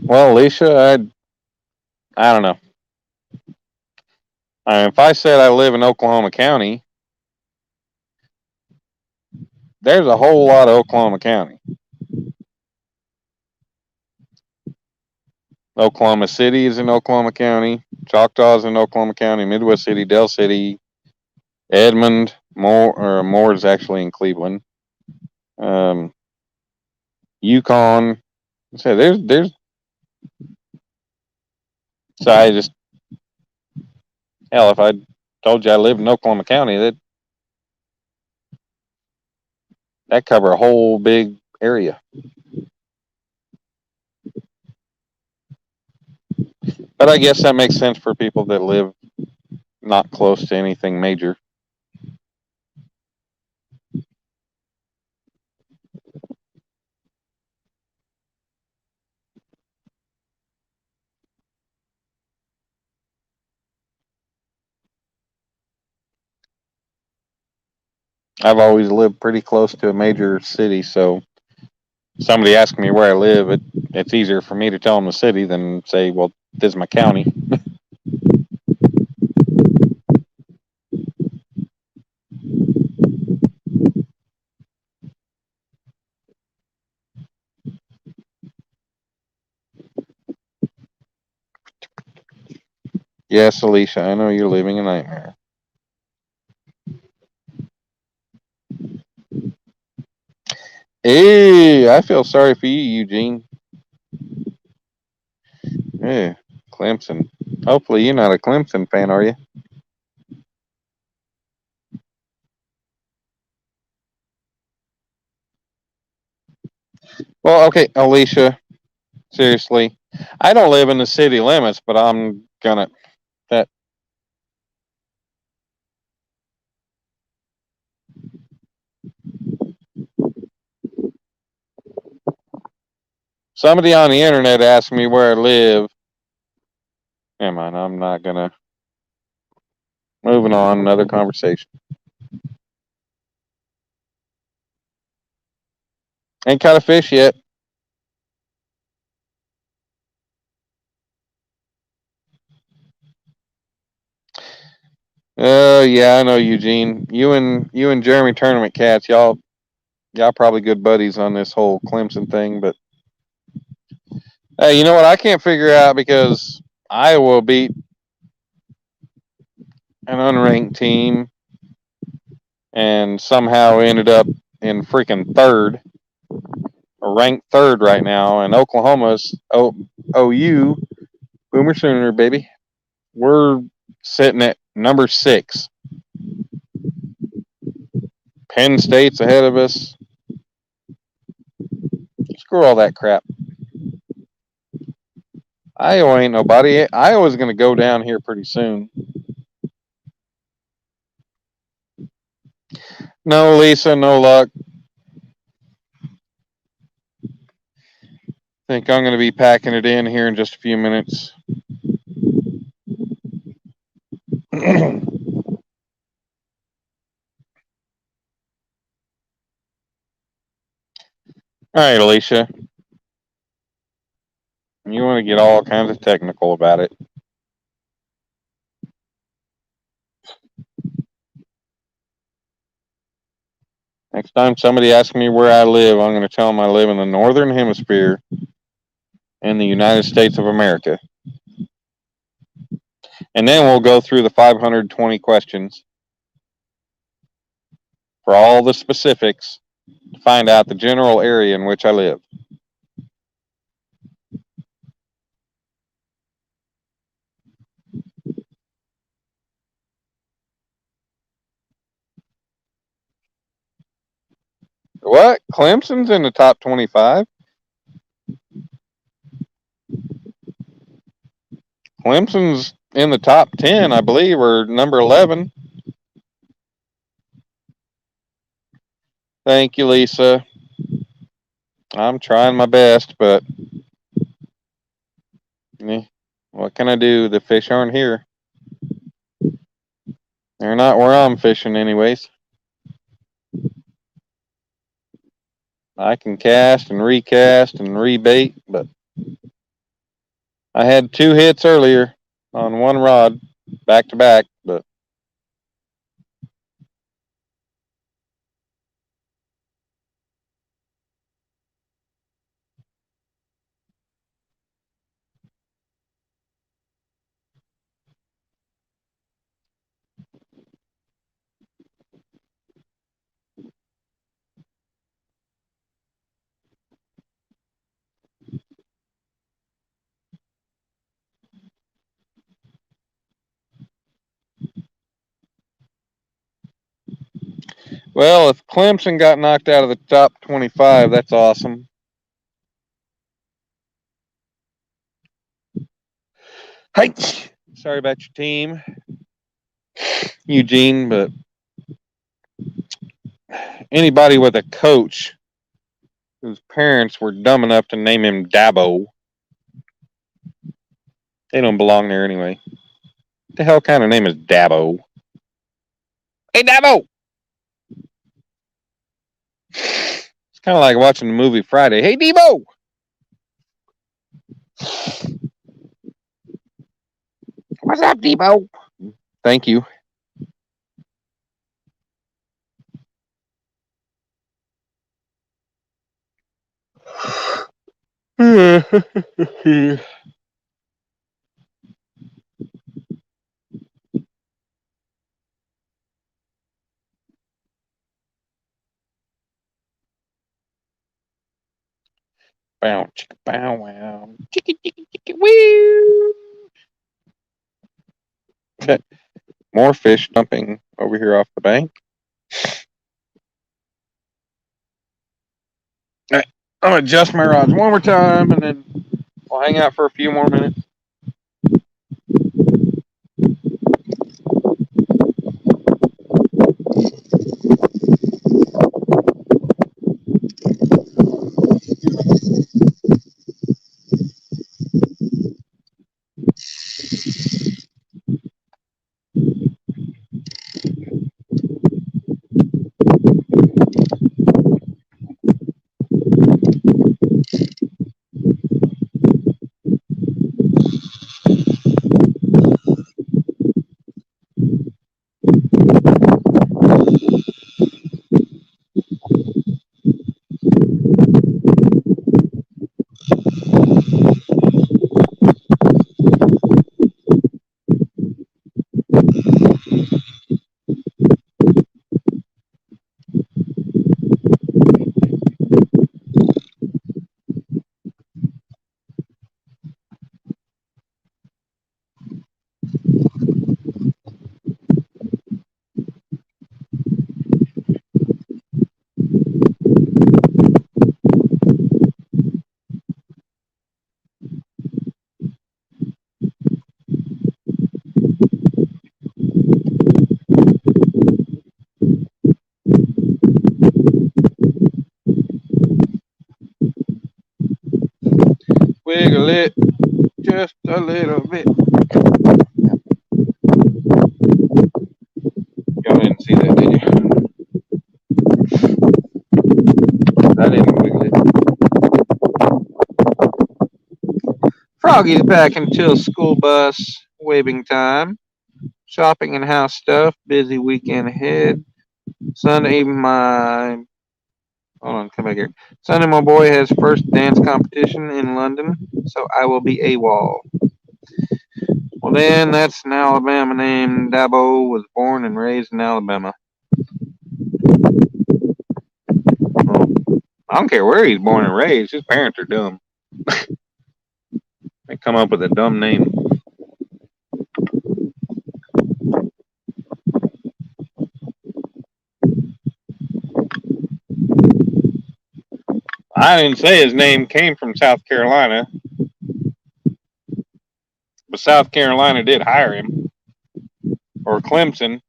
Well, Alicia, I don't know. If I said I live in Oklahoma County, there's a whole lot of Oklahoma County. Oklahoma City is in Oklahoma County. Choctaw is in Oklahoma County. Midwest City, Dell City, Edmond, Moore is actually in Cleveland. Yukon. So there's. So I just hell, if I told you I lived in Oklahoma County, that cover a whole big area. But I guess that makes sense for people that live not close to anything major. I've always lived pretty close to a major city, so somebody asks me where I live, it's easier for me to tell them the city than say, well, this is my county. Yes, Alicia, I know you're living a nightmare. Hey, I feel sorry for you, Eugene. Yeah, Clemson. Hopefully you're not a Clemson fan, are you? Well, okay, Alicia, seriously. I don't live in the city limits, but I'm gonna that somebody on the internet asked me where I live. Never mind, I'm not gonna moving on, another conversation. Ain't caught a fish yet. Yeah, I know Eugene. You and Jeremy Tournament Cats, y'all probably good buddies on this whole Clemson thing, but hey, you know what I can't figure out because Iowa beat an unranked team and somehow ended up in freaking third, or ranked third right now, and Oklahoma's OU Boomer Sooner, baby. We're sitting at number 6. Penn State's ahead of us. Screw all that crap. Iowa ain't nobody. Iowa's going to go down here pretty soon. No, Lisa, no luck. Think I'm going to be packing it in here in just a few minutes. All right, Alicia. You want to get all kinds of technical about it. Next time somebody asks me where I live, I'm going to tell them I live in the Northern Hemisphere in the United States of America. And then we'll go through the 520 questions for all the specifics to find out the general area in which I live. What? Clemson's in the top 25? Clemson's in the top 10, I believe, or number 11. Thank you, Lisa. I'm trying my best, but what can I do? The fish aren't here. They're not where I'm fishing, anyways. I can cast and recast and rebait, but I had 2 hits earlier on one rod, back to back, but well, if Clemson got knocked out of the top 25, that's awesome. Hey, sorry about your team, Eugene, but anybody with a coach whose parents were dumb enough to name him Dabo, they don't belong there anyway. What the hell kind of name is Dabo? Hey, Dabo! It's kind of like watching the movie Friday. Hey, Debo! What's up, Debo? Thank you. Bow, chicka, bow, wow. Chicka, chicka, chicka, woo. Okay. More fish dumping over here off the bank. All right. I'm going to adjust my rods one more time, and then we'll hang out for a few more minutes. Wiggle it just a little bit. Y'all didn't see that, did you? I didn't wiggle it. Froggy's back until school bus waving time. Shopping and house stuff. Busy weekend ahead. Sunday, hold on, come back here. Sunday, my boy has first dance competition in London, so I will be AWOL. Well, then, that's an Alabama named Dabo, was born and raised in Alabama. Well, I don't care where he's born and raised. His parents are dumb. They come up with a dumb name. I didn't say his name came from South Carolina, but South Carolina did hire him. Or Clemson.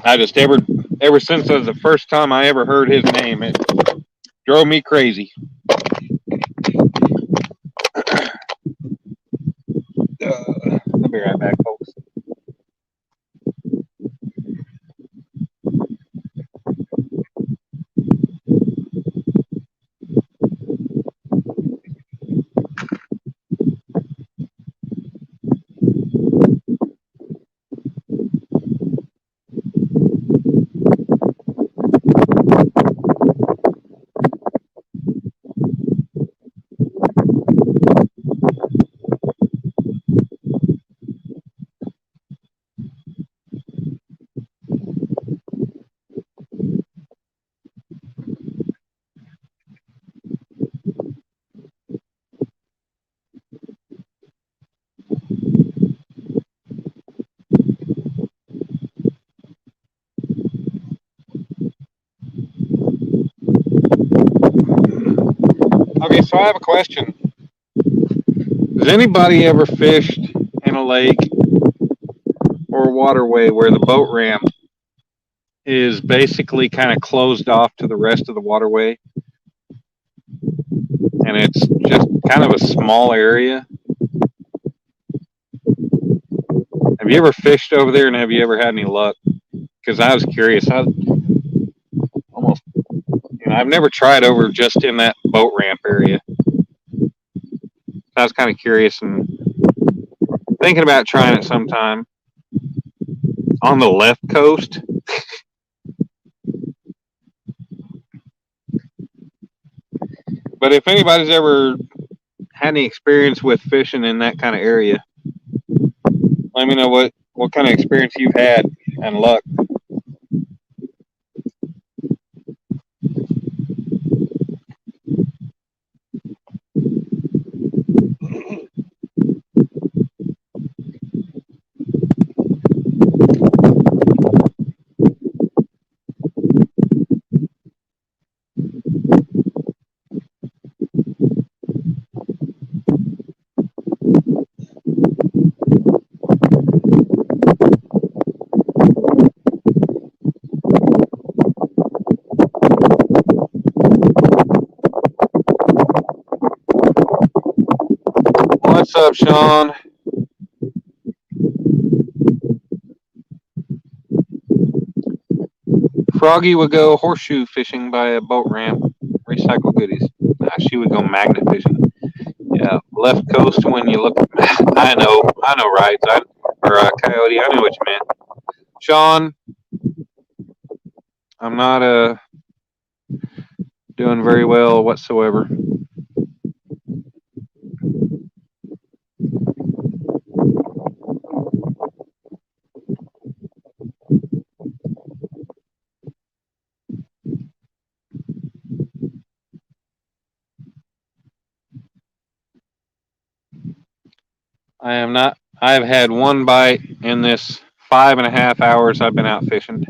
I just ever since it was the first time I ever heard his name, it drove me crazy. I'll be right back, folks. Okay, so I have a question. Has anybody ever fished in a lake or a waterway where the boat ramp is basically kind of closed off to the rest of the waterway? And it's just kind of a small area? Have you ever fished over there, and have you ever had any luck? Because I was curious. I've never tried over just in that boat ramp area. I was kind of curious and thinking about trying it sometime. On the left coast. But if anybody's ever had any experience with fishing in that kind of area, let me know what what kind of experience you've had and luck. What's up, Sean? Froggy would go horseshoe fishing by a boat ramp, recycle goodies. She would go magnet fishing. Yeah, left coast when you look. I know, right? Or Coyote. I know what you meant. Sean, I'm not doing very well whatsoever. I am not. I've had one bite in this 5.5 hours I've been out fishing.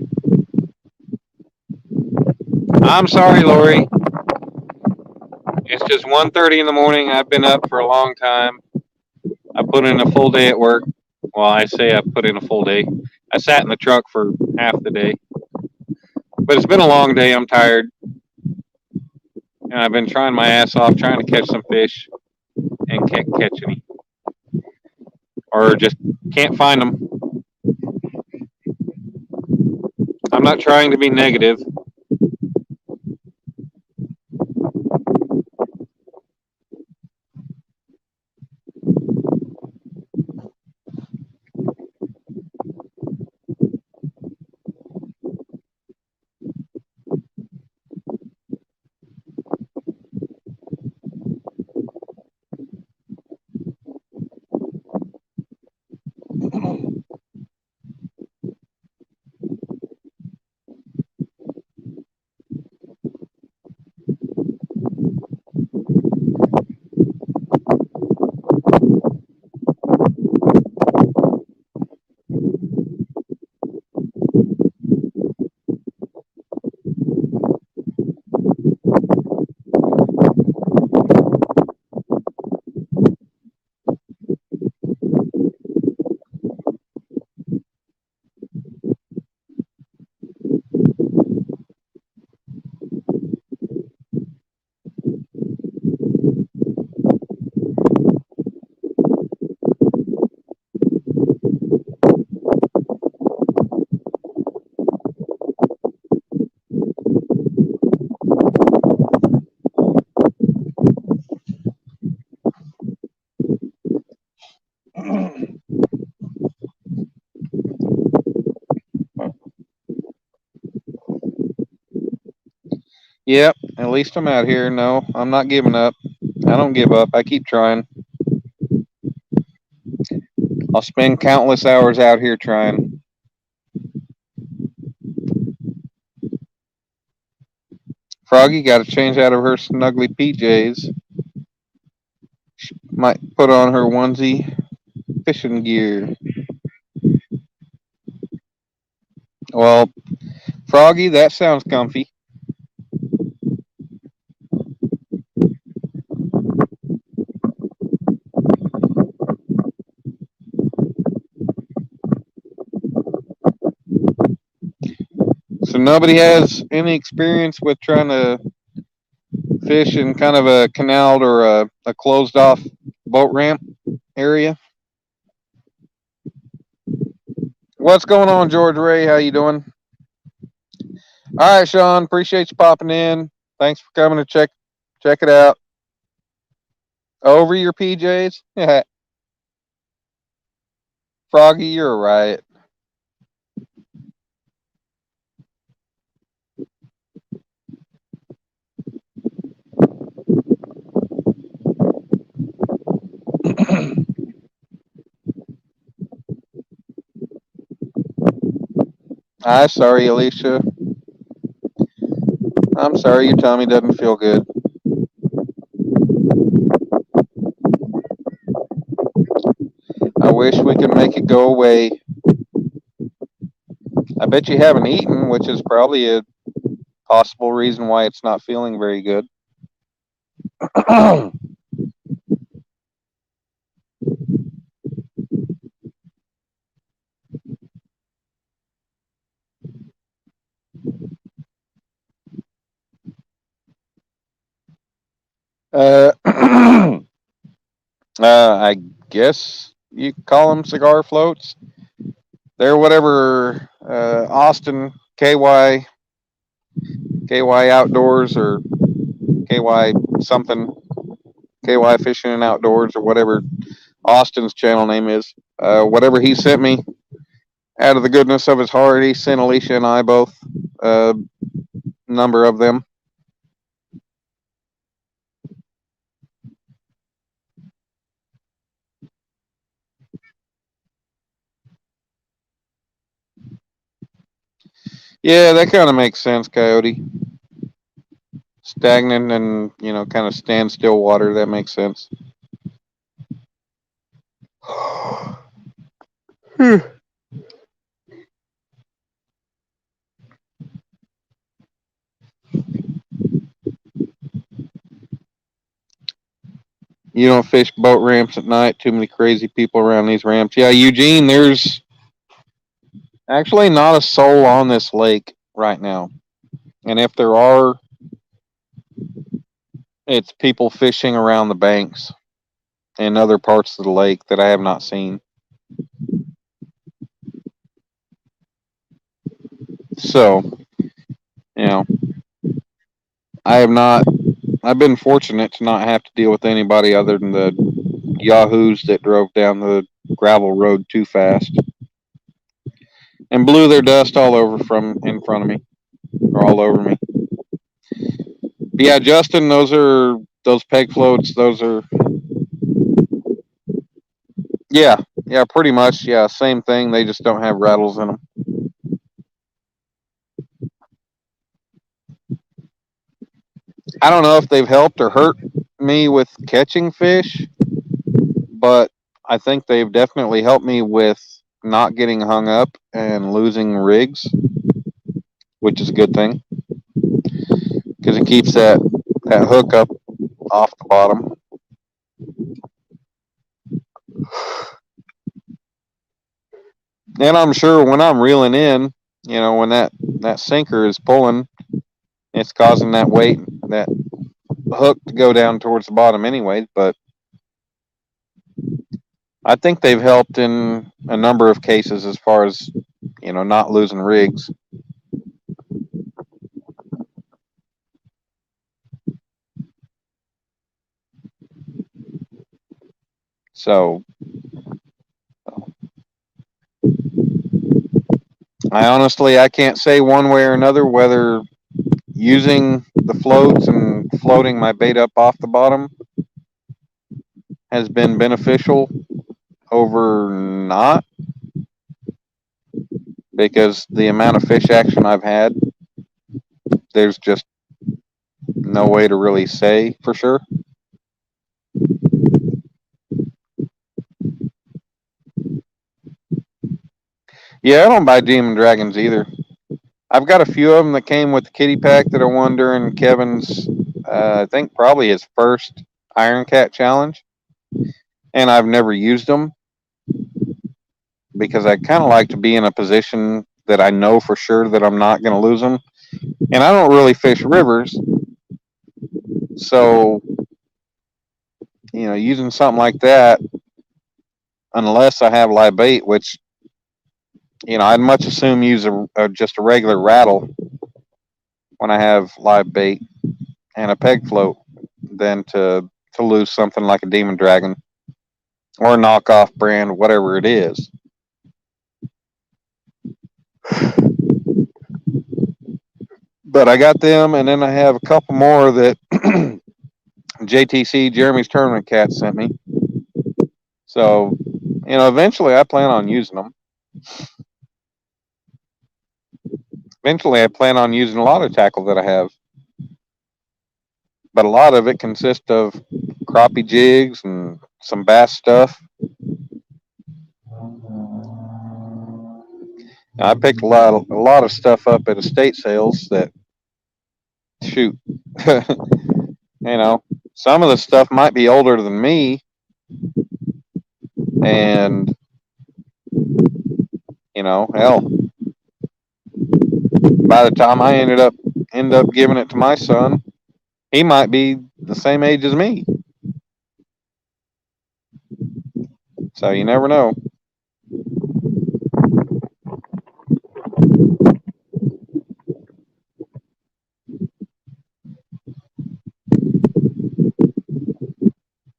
I'm sorry, Lori. It's just 1:30 in the morning. I've been up for a long time. I put in a full day at work. Well, I say I put in a full day. I sat in the truck for half the day. But it's been a long day. I'm tired. And I've been trying my ass off trying to catch some fish and can't catch any. Or just can't find them. I'm not trying to be negative. Yep, at least I'm out here. No, I'm not giving up. I don't give up. I keep trying. I'll spend countless hours out here trying. Froggy got to change out of her snuggly PJs. She might put on her onesie fishing gear. Well, Froggy, that sounds comfy. So nobody has any experience with trying to fish in kind of a canaled or a closed off boat ramp area. What's going on, George Ray? How you doing? All right, Sean. Appreciate you popping in. Thanks for coming to check it out. Over your PJs? Froggy, you're right. I'm sorry, Alicia. I'm sorry your tummy doesn't feel good. I wish we could make it go away. I bet you haven't eaten, which is probably a possible reason why it's not feeling very good. I guess you call them cigar floats. They're whatever Austin KY Outdoors or KY something, KY Fishing and Outdoors or whatever Austin's channel name is. Whatever he sent me, out of the goodness of his heart, he sent Alicia and I both a number of them. Yeah, that kind of makes sense, Coyote. Stagnant and, kind of standstill water, that makes sense. You don't fish boat ramps at night. Too many crazy people around these ramps. Yeah, Eugene, there's actually not a soul on this lake right now. And if there are, it's people fishing around the banks and other parts of the lake that I have not seen. So, you know, I have not, I've been fortunate to not have to deal with anybody other than the yahoos that drove down the gravel road too fast and blew their dust all over from in front of me or all over me. But yeah, Justin, those peg floats. Those are, yeah, pretty much, yeah, same thing. They just don't have rattles in them. I don't know if they've helped or hurt me with catching fish, but I think they've definitely helped me with not getting hung up and losing rigs, which is a good thing because it keeps that hook up off the bottom. And I'm sure when I'm reeling in, when that sinker is pulling, it's causing that weight, that hook to go down towards the bottom anyway. But I think they've helped in a number of cases as far as, not losing rigs. So I can't say one way or another whether using the floats and floating my bait up off the bottom has been beneficial over not, because the amount of fish action I've had, there's just no way to really say for sure. Yeah, I don't buy demon dragons either. I've got a few of them that came with the kitty pack that I won during Kevin's, I think probably his first Iron Cat challenge, and I've never used them because I kind of like to be in a position that I know for sure that I'm not going to lose them. And I don't really fish rivers, so using something like that, unless I have live bait, which I'd much assume use just a regular rattle when I have live bait and a peg float than to lose something like a demon dragon or a knockoff brand, whatever it is. But I got them, and then I have a couple more that JTC, Jeremy's Tournament Cat, sent me. So, eventually I plan on using them. eventually I plan on using a lot of tackle that I have, but a lot of it consists of crappie jigs and some bass stuff. I picked a lot of stuff up at estate sales that, shoot, some of the stuff might be older than me, and hell, by the time I end up giving it to my son, he might be the same age as me. So you never know.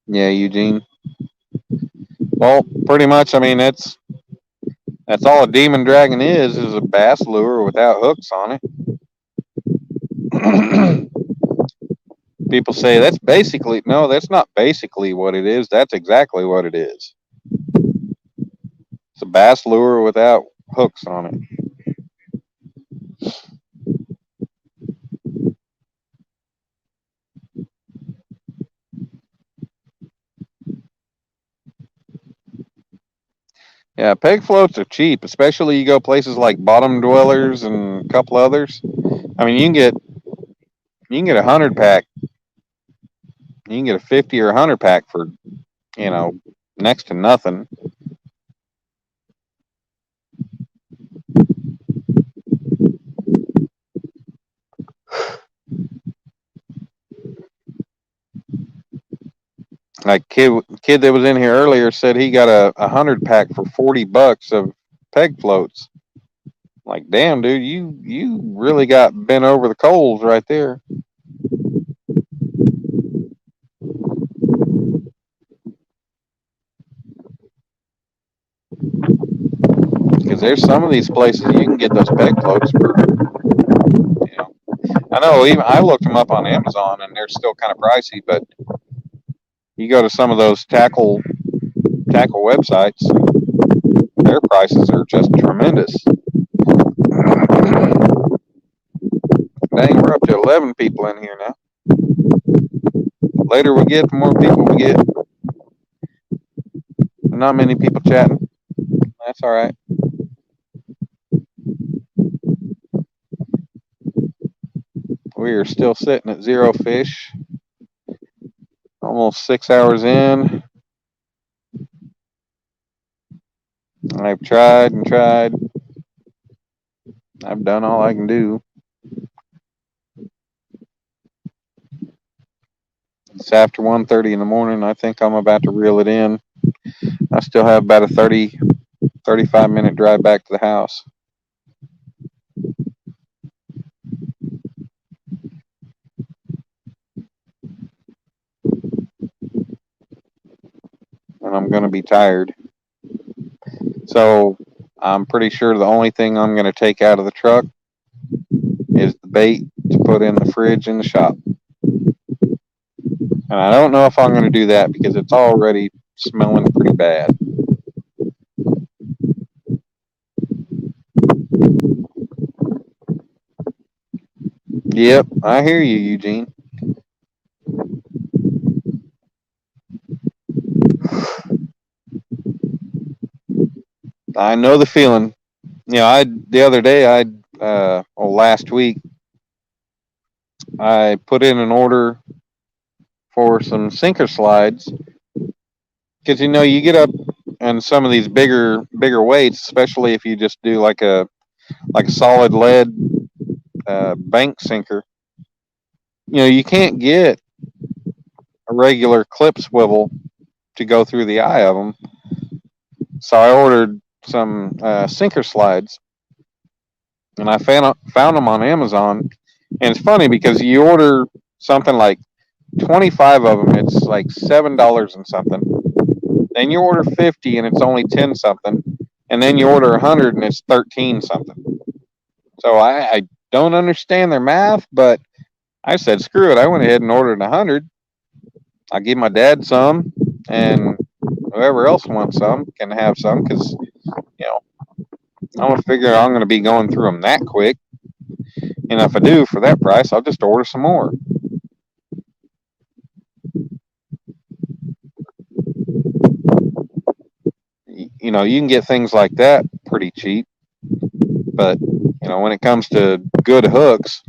Yeah, Eugene. Well, pretty much. I mean, that's all a demon dragon is a bass lure without hooks on it. People say that's basically, no, that's not basically what it is. That's exactly what it is. It's a bass lure without hooks on it. Yeah, peg floats are cheap, especially you go places like Bottom Dwellers and a couple others. I mean, you can get a 100 pack. You can get a 50 or 100 pack for, next to nothing. Like kid that was in here earlier said he got a 100 pack for $40 of peg floats. Like, damn, dude, you really got bent over the coals right there. Because there's some of these places you can get those peg floats for, I know, even I looked them up on Amazon and they're still kind of pricey, but you go to some of those tackle websites, their prices are just tremendous. Dang, we're up to 11 people in here now. The later we get, the more people we get. Not many people chatting. That's all right. We are still sitting at 0 fish. Almost 6 hours in. I've tried and tried. I've done all I can do. It's after 1:30 in the morning. I think I'm about to reel it in. I still have about a 35-minute drive back to the house. And I'm going to be tired. So I'm pretty sure the only thing I'm going to take out of the truck is the bait to put in the fridge in the shop. And I don't know if I'm going to do that because it's already smelling pretty bad. Yep, I hear you, Eugene. I know the feeling. The other day, last week, I put in an order for some sinker slides because you get up and some of these bigger weights, especially if you just do like a solid lead bank sinker. You can't get a regular clip swivel to go through the eye of them. So I ordered some sinker slides, and I found them on Amazon. And it's funny because you order something like 25 of them, it's like $7 and something. Then you order 50 and it's only 10 something. And then you order 100 and it's 13 something. So I don't understand their math, but I said, screw it. I went ahead and ordered 100. I'll give my dad some, and whoever else wants some can have some because, I don't figure I'm going to be going through them that quick. And if I do for that price, I'll just order some more. You know, you can get things like that pretty cheap. But, you know, when it comes to good hooks,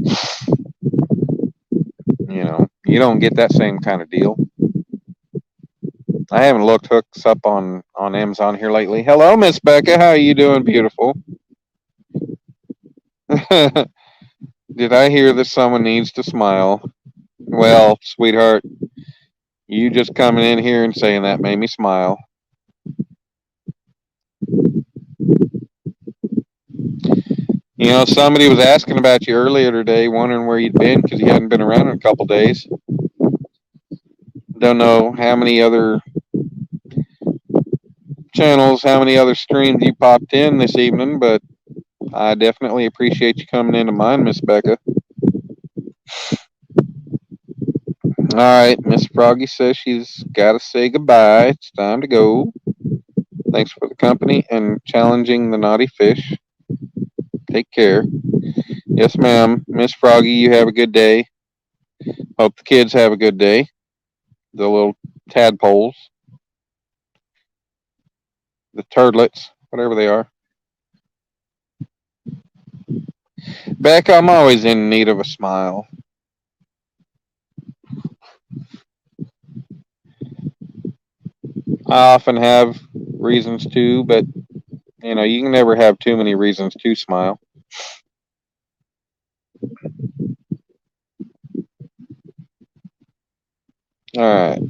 you know, you don't get that same kind of deal. I haven't looked hooks up on Amazon here lately. Hello, Miss Becca. How are you doing, beautiful? Did I hear that someone needs to smile? Well, sweetheart, you just coming in here and saying that made me smile. You know, somebody was asking about you earlier today, wondering where you'd been because you hadn't been around in a couple days. Don't know how many other channels, how many other streams you popped in this evening, but I definitely appreciate you coming into mine, Miss Becca. All right, Miss Froggy says she's got to say goodbye. It's time to go. Thanks for the company and challenging the naughty fish. Take care. Yes, ma'am. Miss Froggy, you have a good day. Hope the kids have a good day. The little tadpoles, the turdlets, whatever they are. Beck, I'm always in need of a smile. I often have reasons to, but you know, you can never have too many reasons to smile. All right.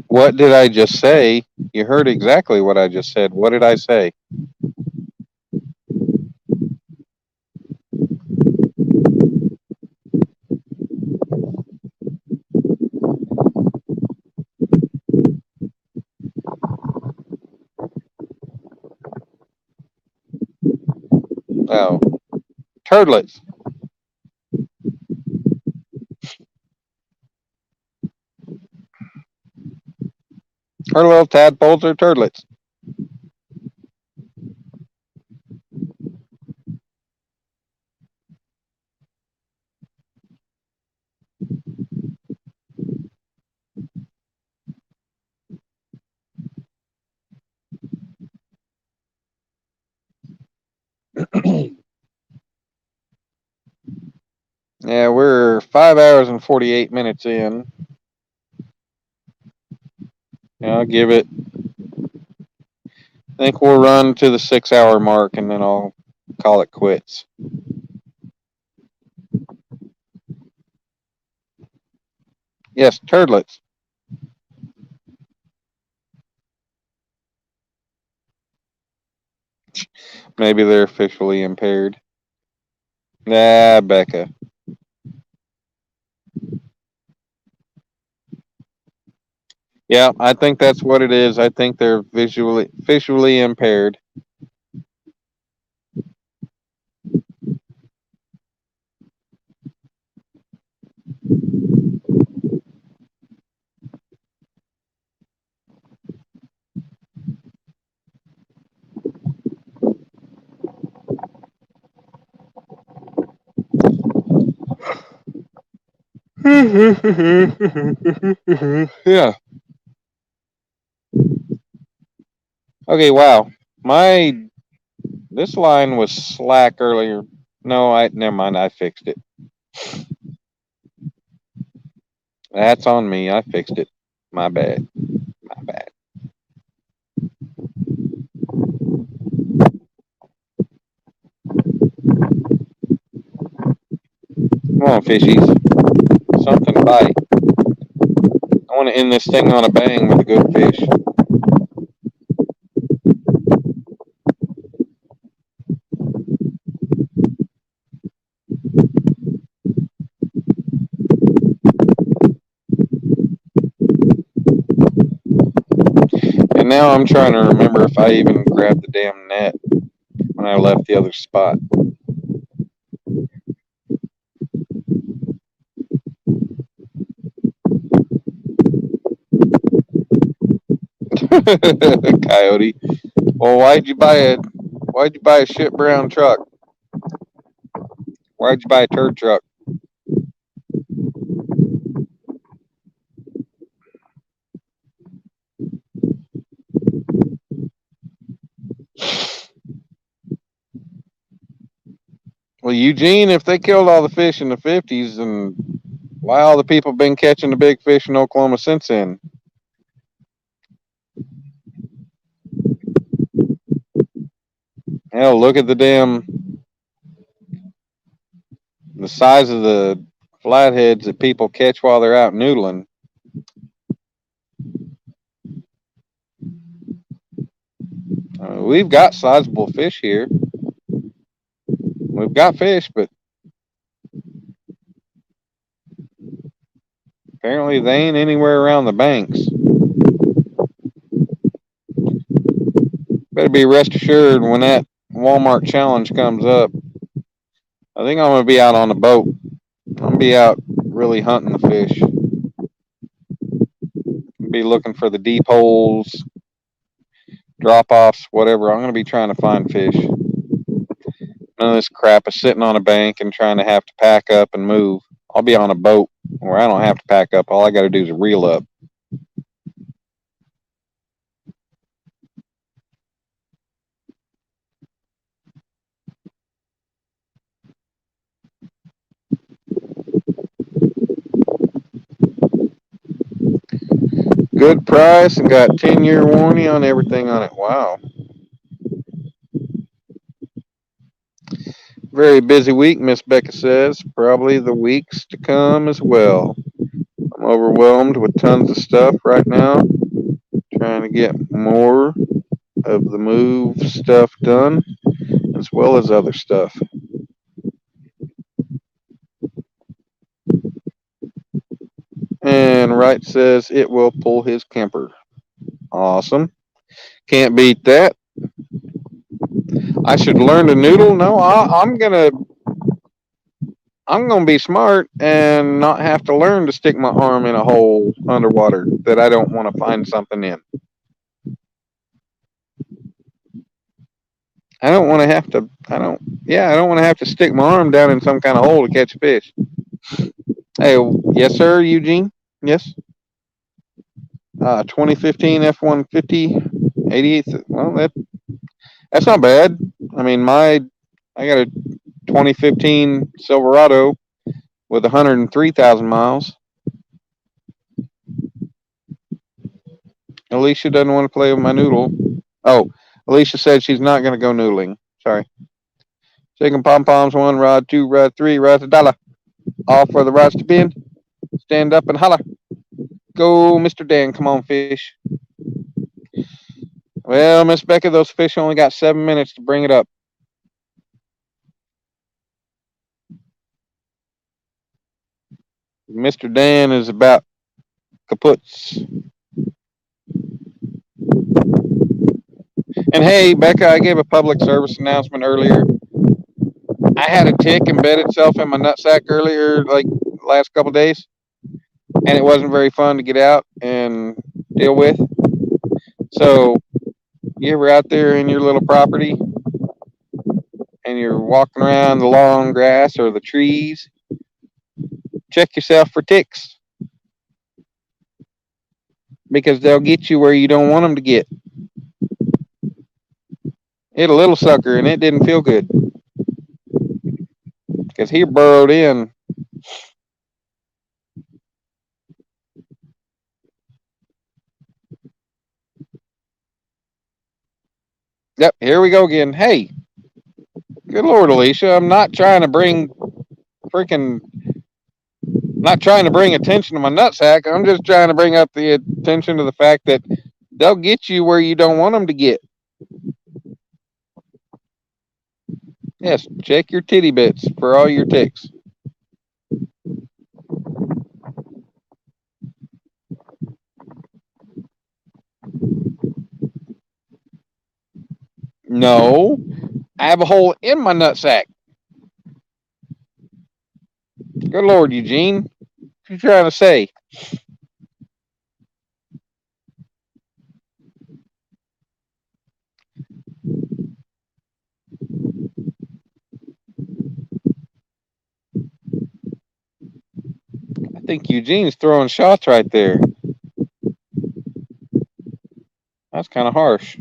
What did I just say? You heard exactly what I just said. What did I say? Oh, turdlets. Her little tadpoles or turdlets. Yeah, we're 5 hours and 48 minutes in. I'll give it. I think we'll run to the 6 hour mark and then I'll call it quits. Yes, turdlets. Maybe they're officially impaired. Nah, Becca. Yeah, I think that's what it is. I think they're visually impaired. Yeah. Okay, wow. This line was slack earlier. No, I never mind, I fixed it. That's on me. I fixed it. My bad. My bad. Come on, fishies. Something to bite. I want to end this thing on a bang with a good fish. And now I'm trying to remember if I even grabbed the damn net when I left the other spot. Coyote. Well, why'd you buy Why'd you buy a shit brown truck? Why'd you buy a turd truck? Well, Eugene, if they killed all the fish in the 50s, then why all the people been catching the big fish in Oklahoma since then? Hell, look at the size of the flatheads that people catch while they're out noodling. We've got sizable fish here. We've got fish, but apparently they ain't anywhere around the banks. Better be rest assured when that Walmart challenge comes up, I think I'm going to be out on the boat. I'm going to be out really hunting the fish. Be looking for the deep holes, drop offs, whatever. I'm going to be trying to find fish. None of this crap is sitting on a bank and trying to have to pack up and move. I'll be on a boat where I don't have to pack up. All I got to do is reel up. Good price and got 10-year warranty on everything on it. Wow. Very busy week, Miss Becca says. Probably the weeks to come as well. I'm overwhelmed with tons of stuff right now. Trying to get more of the move stuff done, as well as other stuff. And Wright says it will pull his camper. Awesome. Can't beat that. I should learn to noodle. No, I'm gonna be smart and not have to learn to stick my arm in a hole underwater that I don't want to find something in. I don't want to have to. I don't want to have to stick my arm down in some kind of hole to catch fish. Hey, yes, sir, Eugene. Yes. 2015 F-150 88th. Well, that's not bad. I mean, I got a 2015 Silverado with 103,000 miles. Alicia doesn't want to play with my noodle. Oh, Alicia said she's not going to go noodling. Sorry. Shaking pom-poms, 1 rod, 2 rod, 3 rods, $1. All for the rods to bend. Stand up and holler. Go, Mr. Dan. Come on, fish. Well, Miss Becca, those fish only got 7 minutes to bring it up. Mr. Dan is about kaputs. And hey, Becca, I gave a public service announcement earlier. I had a tick embed itself in my nutsack earlier, like last couple of days, and it wasn't very fun to get out and deal with. So, you ever out there in your little property and you're walking around the long grass or the trees, check yourself for ticks because they'll get you where you don't want them to get. Hit a little sucker and it didn't feel good because he burrowed in. Yep, here we go again. Hey, good Lord, Alicia, I'm not trying to bring attention to my nutsack. I'm just trying to bring up the attention to the fact that they'll get you where you don't want them to get. Yes, check your titty bits for all your ticks. No, I have a hole in my nutsack. Good Lord, Eugene. What are you trying to say? think Eugene's throwing shots right there. That's kind of harsh.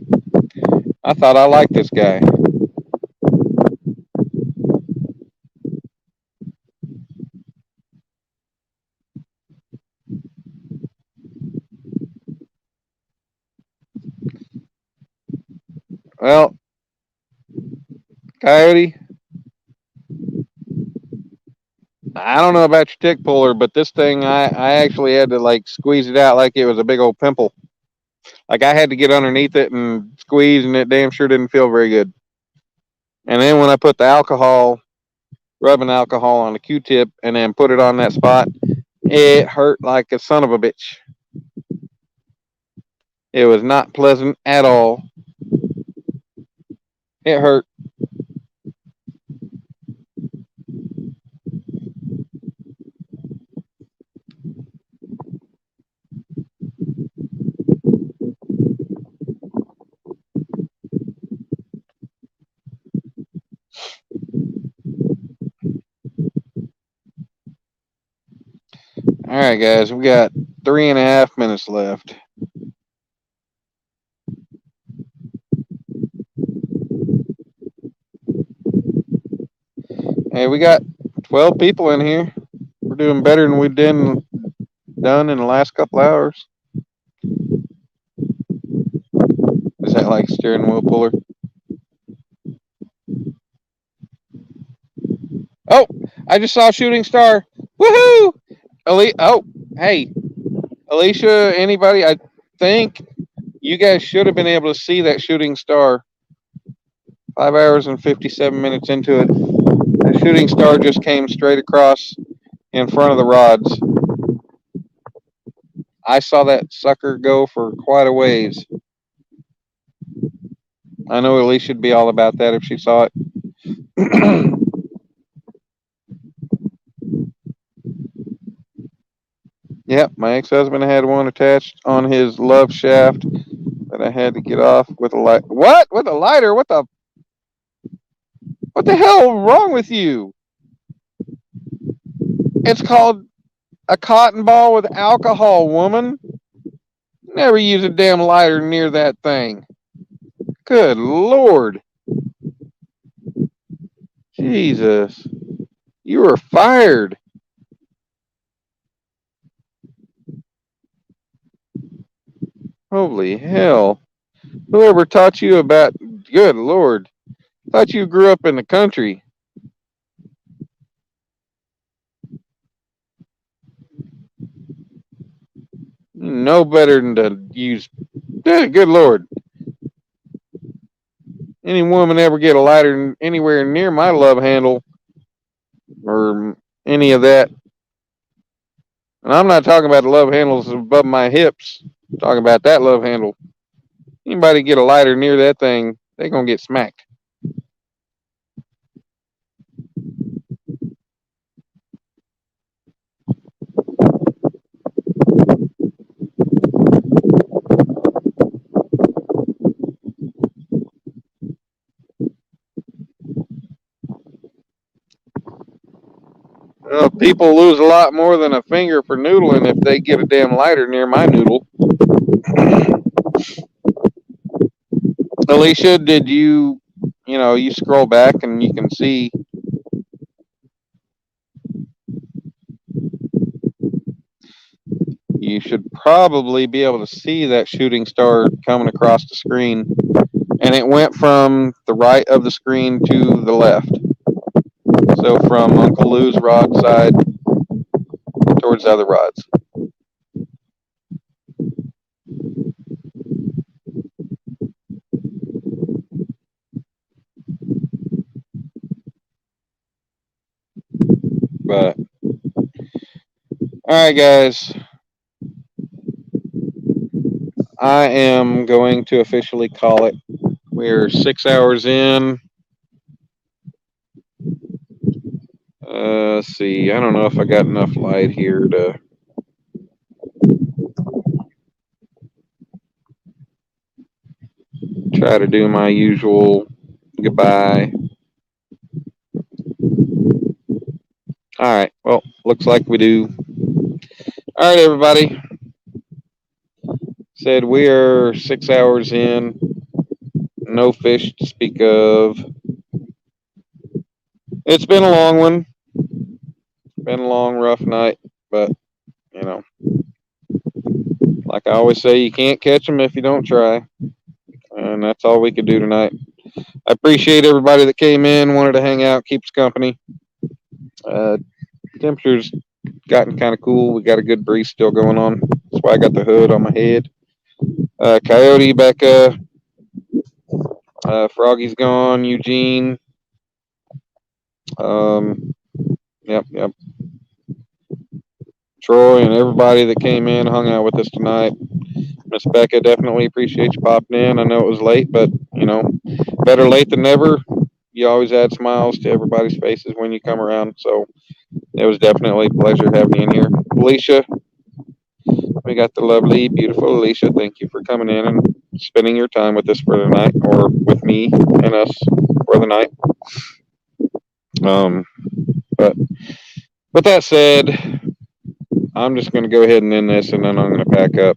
I thought I liked this guy. Well, Coyote, I don't know about your tick puller, but this thing, I actually had to like squeeze it out like it was a big old pimple. Like I had to get underneath it and squeeze, and it damn sure didn't feel very good. And then when I put the alcohol, rubbing alcohol on the Q-tip, and then put it on that spot, it hurt like a son of a bitch. It was not pleasant at all. It hurt. All right, guys, we got 3.5 minutes left. Hey, we got 12 people in here. We're doing better than we've done in the last couple hours. Is that like steering wheel puller? Oh, I just saw a shooting star. Woohoo! Oh, hey, Alicia, anybody? I think you guys should have been able to see that shooting star. 5 hours and 57 minutes into it. The shooting star just came straight across in front of the rods. I saw that sucker go for quite a ways. I know Alicia would be all about that if she saw it. Yep, my ex-husband had one attached on his love shaft that I had to get off with a light. What? With a lighter? What the hell wrong with you? It's called a cotton ball with alcohol, woman. Never use a damn lighter near that thing. Good Lord. Jesus. You were fired. Holy hell. Whoever taught you about, good Lord. Thought you grew up in the country. No better than to use, good Lord. Any woman ever get a lighter anywhere near my love handle or any of that? And I'm not talking about the love handles above my hips. I'm talking about that love handle. Anybody get a lighter near that thing, they're going to get smacked. Well, people lose a lot more than a finger for noodling if they get a damn lighter near my noodle. Alicia, did you scroll back and you can see you should probably be able to see that shooting star coming across the screen. And it went from the right of the screen to the left. So from Uncle Lou's rod side towards the other rods. But all right, guys, I am going to officially call it. We're 6 hours in. Let's see. I don't know if I got enough light here to try to do my usual goodbye. All right. Well, looks like we do. All right, everybody. Said we are 6 hours in. No fish to speak of. It's been a long one. Been a long, rough night, but you know, like I always say, you can't catch them if you don't try, and that's all we could do tonight. I appreciate everybody that came in, wanted to hang out, keep us company. Uh, temperature's gotten kind of cool. We got a good breeze still going on. That's why I got the hood on my head. Coyote, Becca, Froggy's gone, Eugene. Um, yep. Troy and everybody that came in, hung out with us tonight. Miss Becca, definitely appreciate you popping in. I know it was late, but you know, better late than never. You always add smiles to everybody's faces when you come around. So it was definitely a pleasure having you in here. Alicia, we got the lovely, beautiful Alicia. Thank you for coming in and spending your time with us for the night, or with me and us for the night. But with that said, I'm just going to go ahead and end this, and then I'm going to pack up.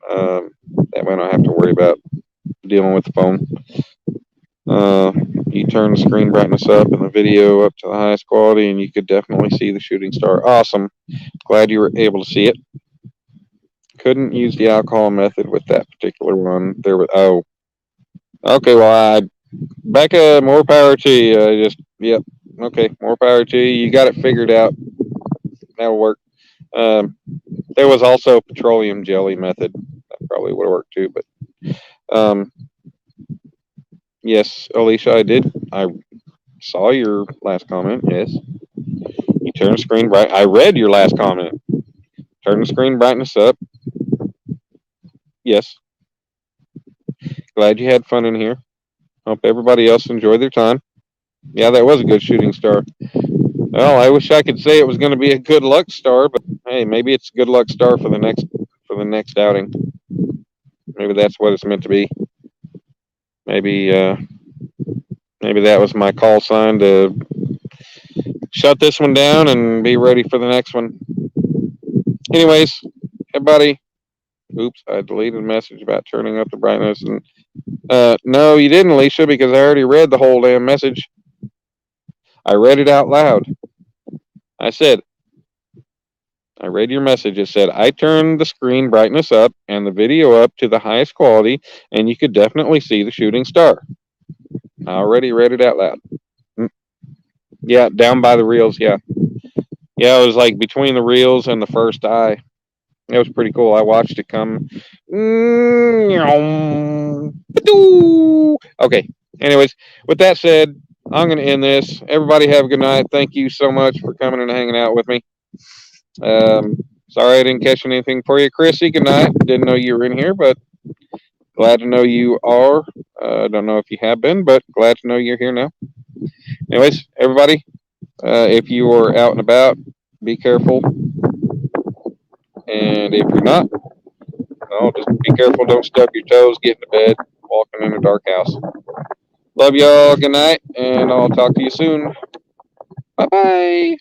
That way I don't have to worry about dealing with the phone. You turn the screen brightness up and the video up to the highest quality, and you could definitely see the shooting star. Awesome. Glad you were able to see it. Couldn't use the alcohol method with that particular one. There was okay. Well, Becca, more power to you. Yep. Okay, more power to you. You got it figured out. That'll work. There was also petroleum jelly method. That probably would have worked too. But yes, Alicia, I did. I saw your last comment. Yes. You turn the screen bright. I read your last comment. Turn the screen brightness up. Yes. Glad you had fun in here. Hope everybody else enjoyed their time. Yeah, that was a good shooting star. Well, I wish I could say it was going to be a good luck star, but hey, maybe it's a good luck star for the next outing. Maybe that's what it's meant to be. Maybe that was my call sign to shut this one down and be ready for the next one. Anyways, everybody. Oops, I deleted a message about turning up the brightness. And no, you didn't, Alicia, because I already read the whole damn message. I read it out loud. I read your message. It said, I turned the screen brightness up and the video up to the highest quality, and you could definitely see the shooting star. I already read it out loud. Yeah, down by the reels, yeah. Yeah, it was like between the reels and the first eye. It was pretty cool. I watched it come. Okay. Anyways, with that said, I'm going to end this. Everybody have a good night. Thank you so much for coming and hanging out with me. Sorry I didn't catch anything for you. Chrissy, good night. Didn't know you were in here, but glad to know you are. Don't know if you have been, but glad to know you're here now. Anyways, everybody, if you are out and about, be careful. And if you're not, well, just be careful. Don't stub your toes. Get into bed. Walking in a dark house. Love y'all. Good night. And I'll talk to you soon. Bye-bye.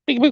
Peekaboo.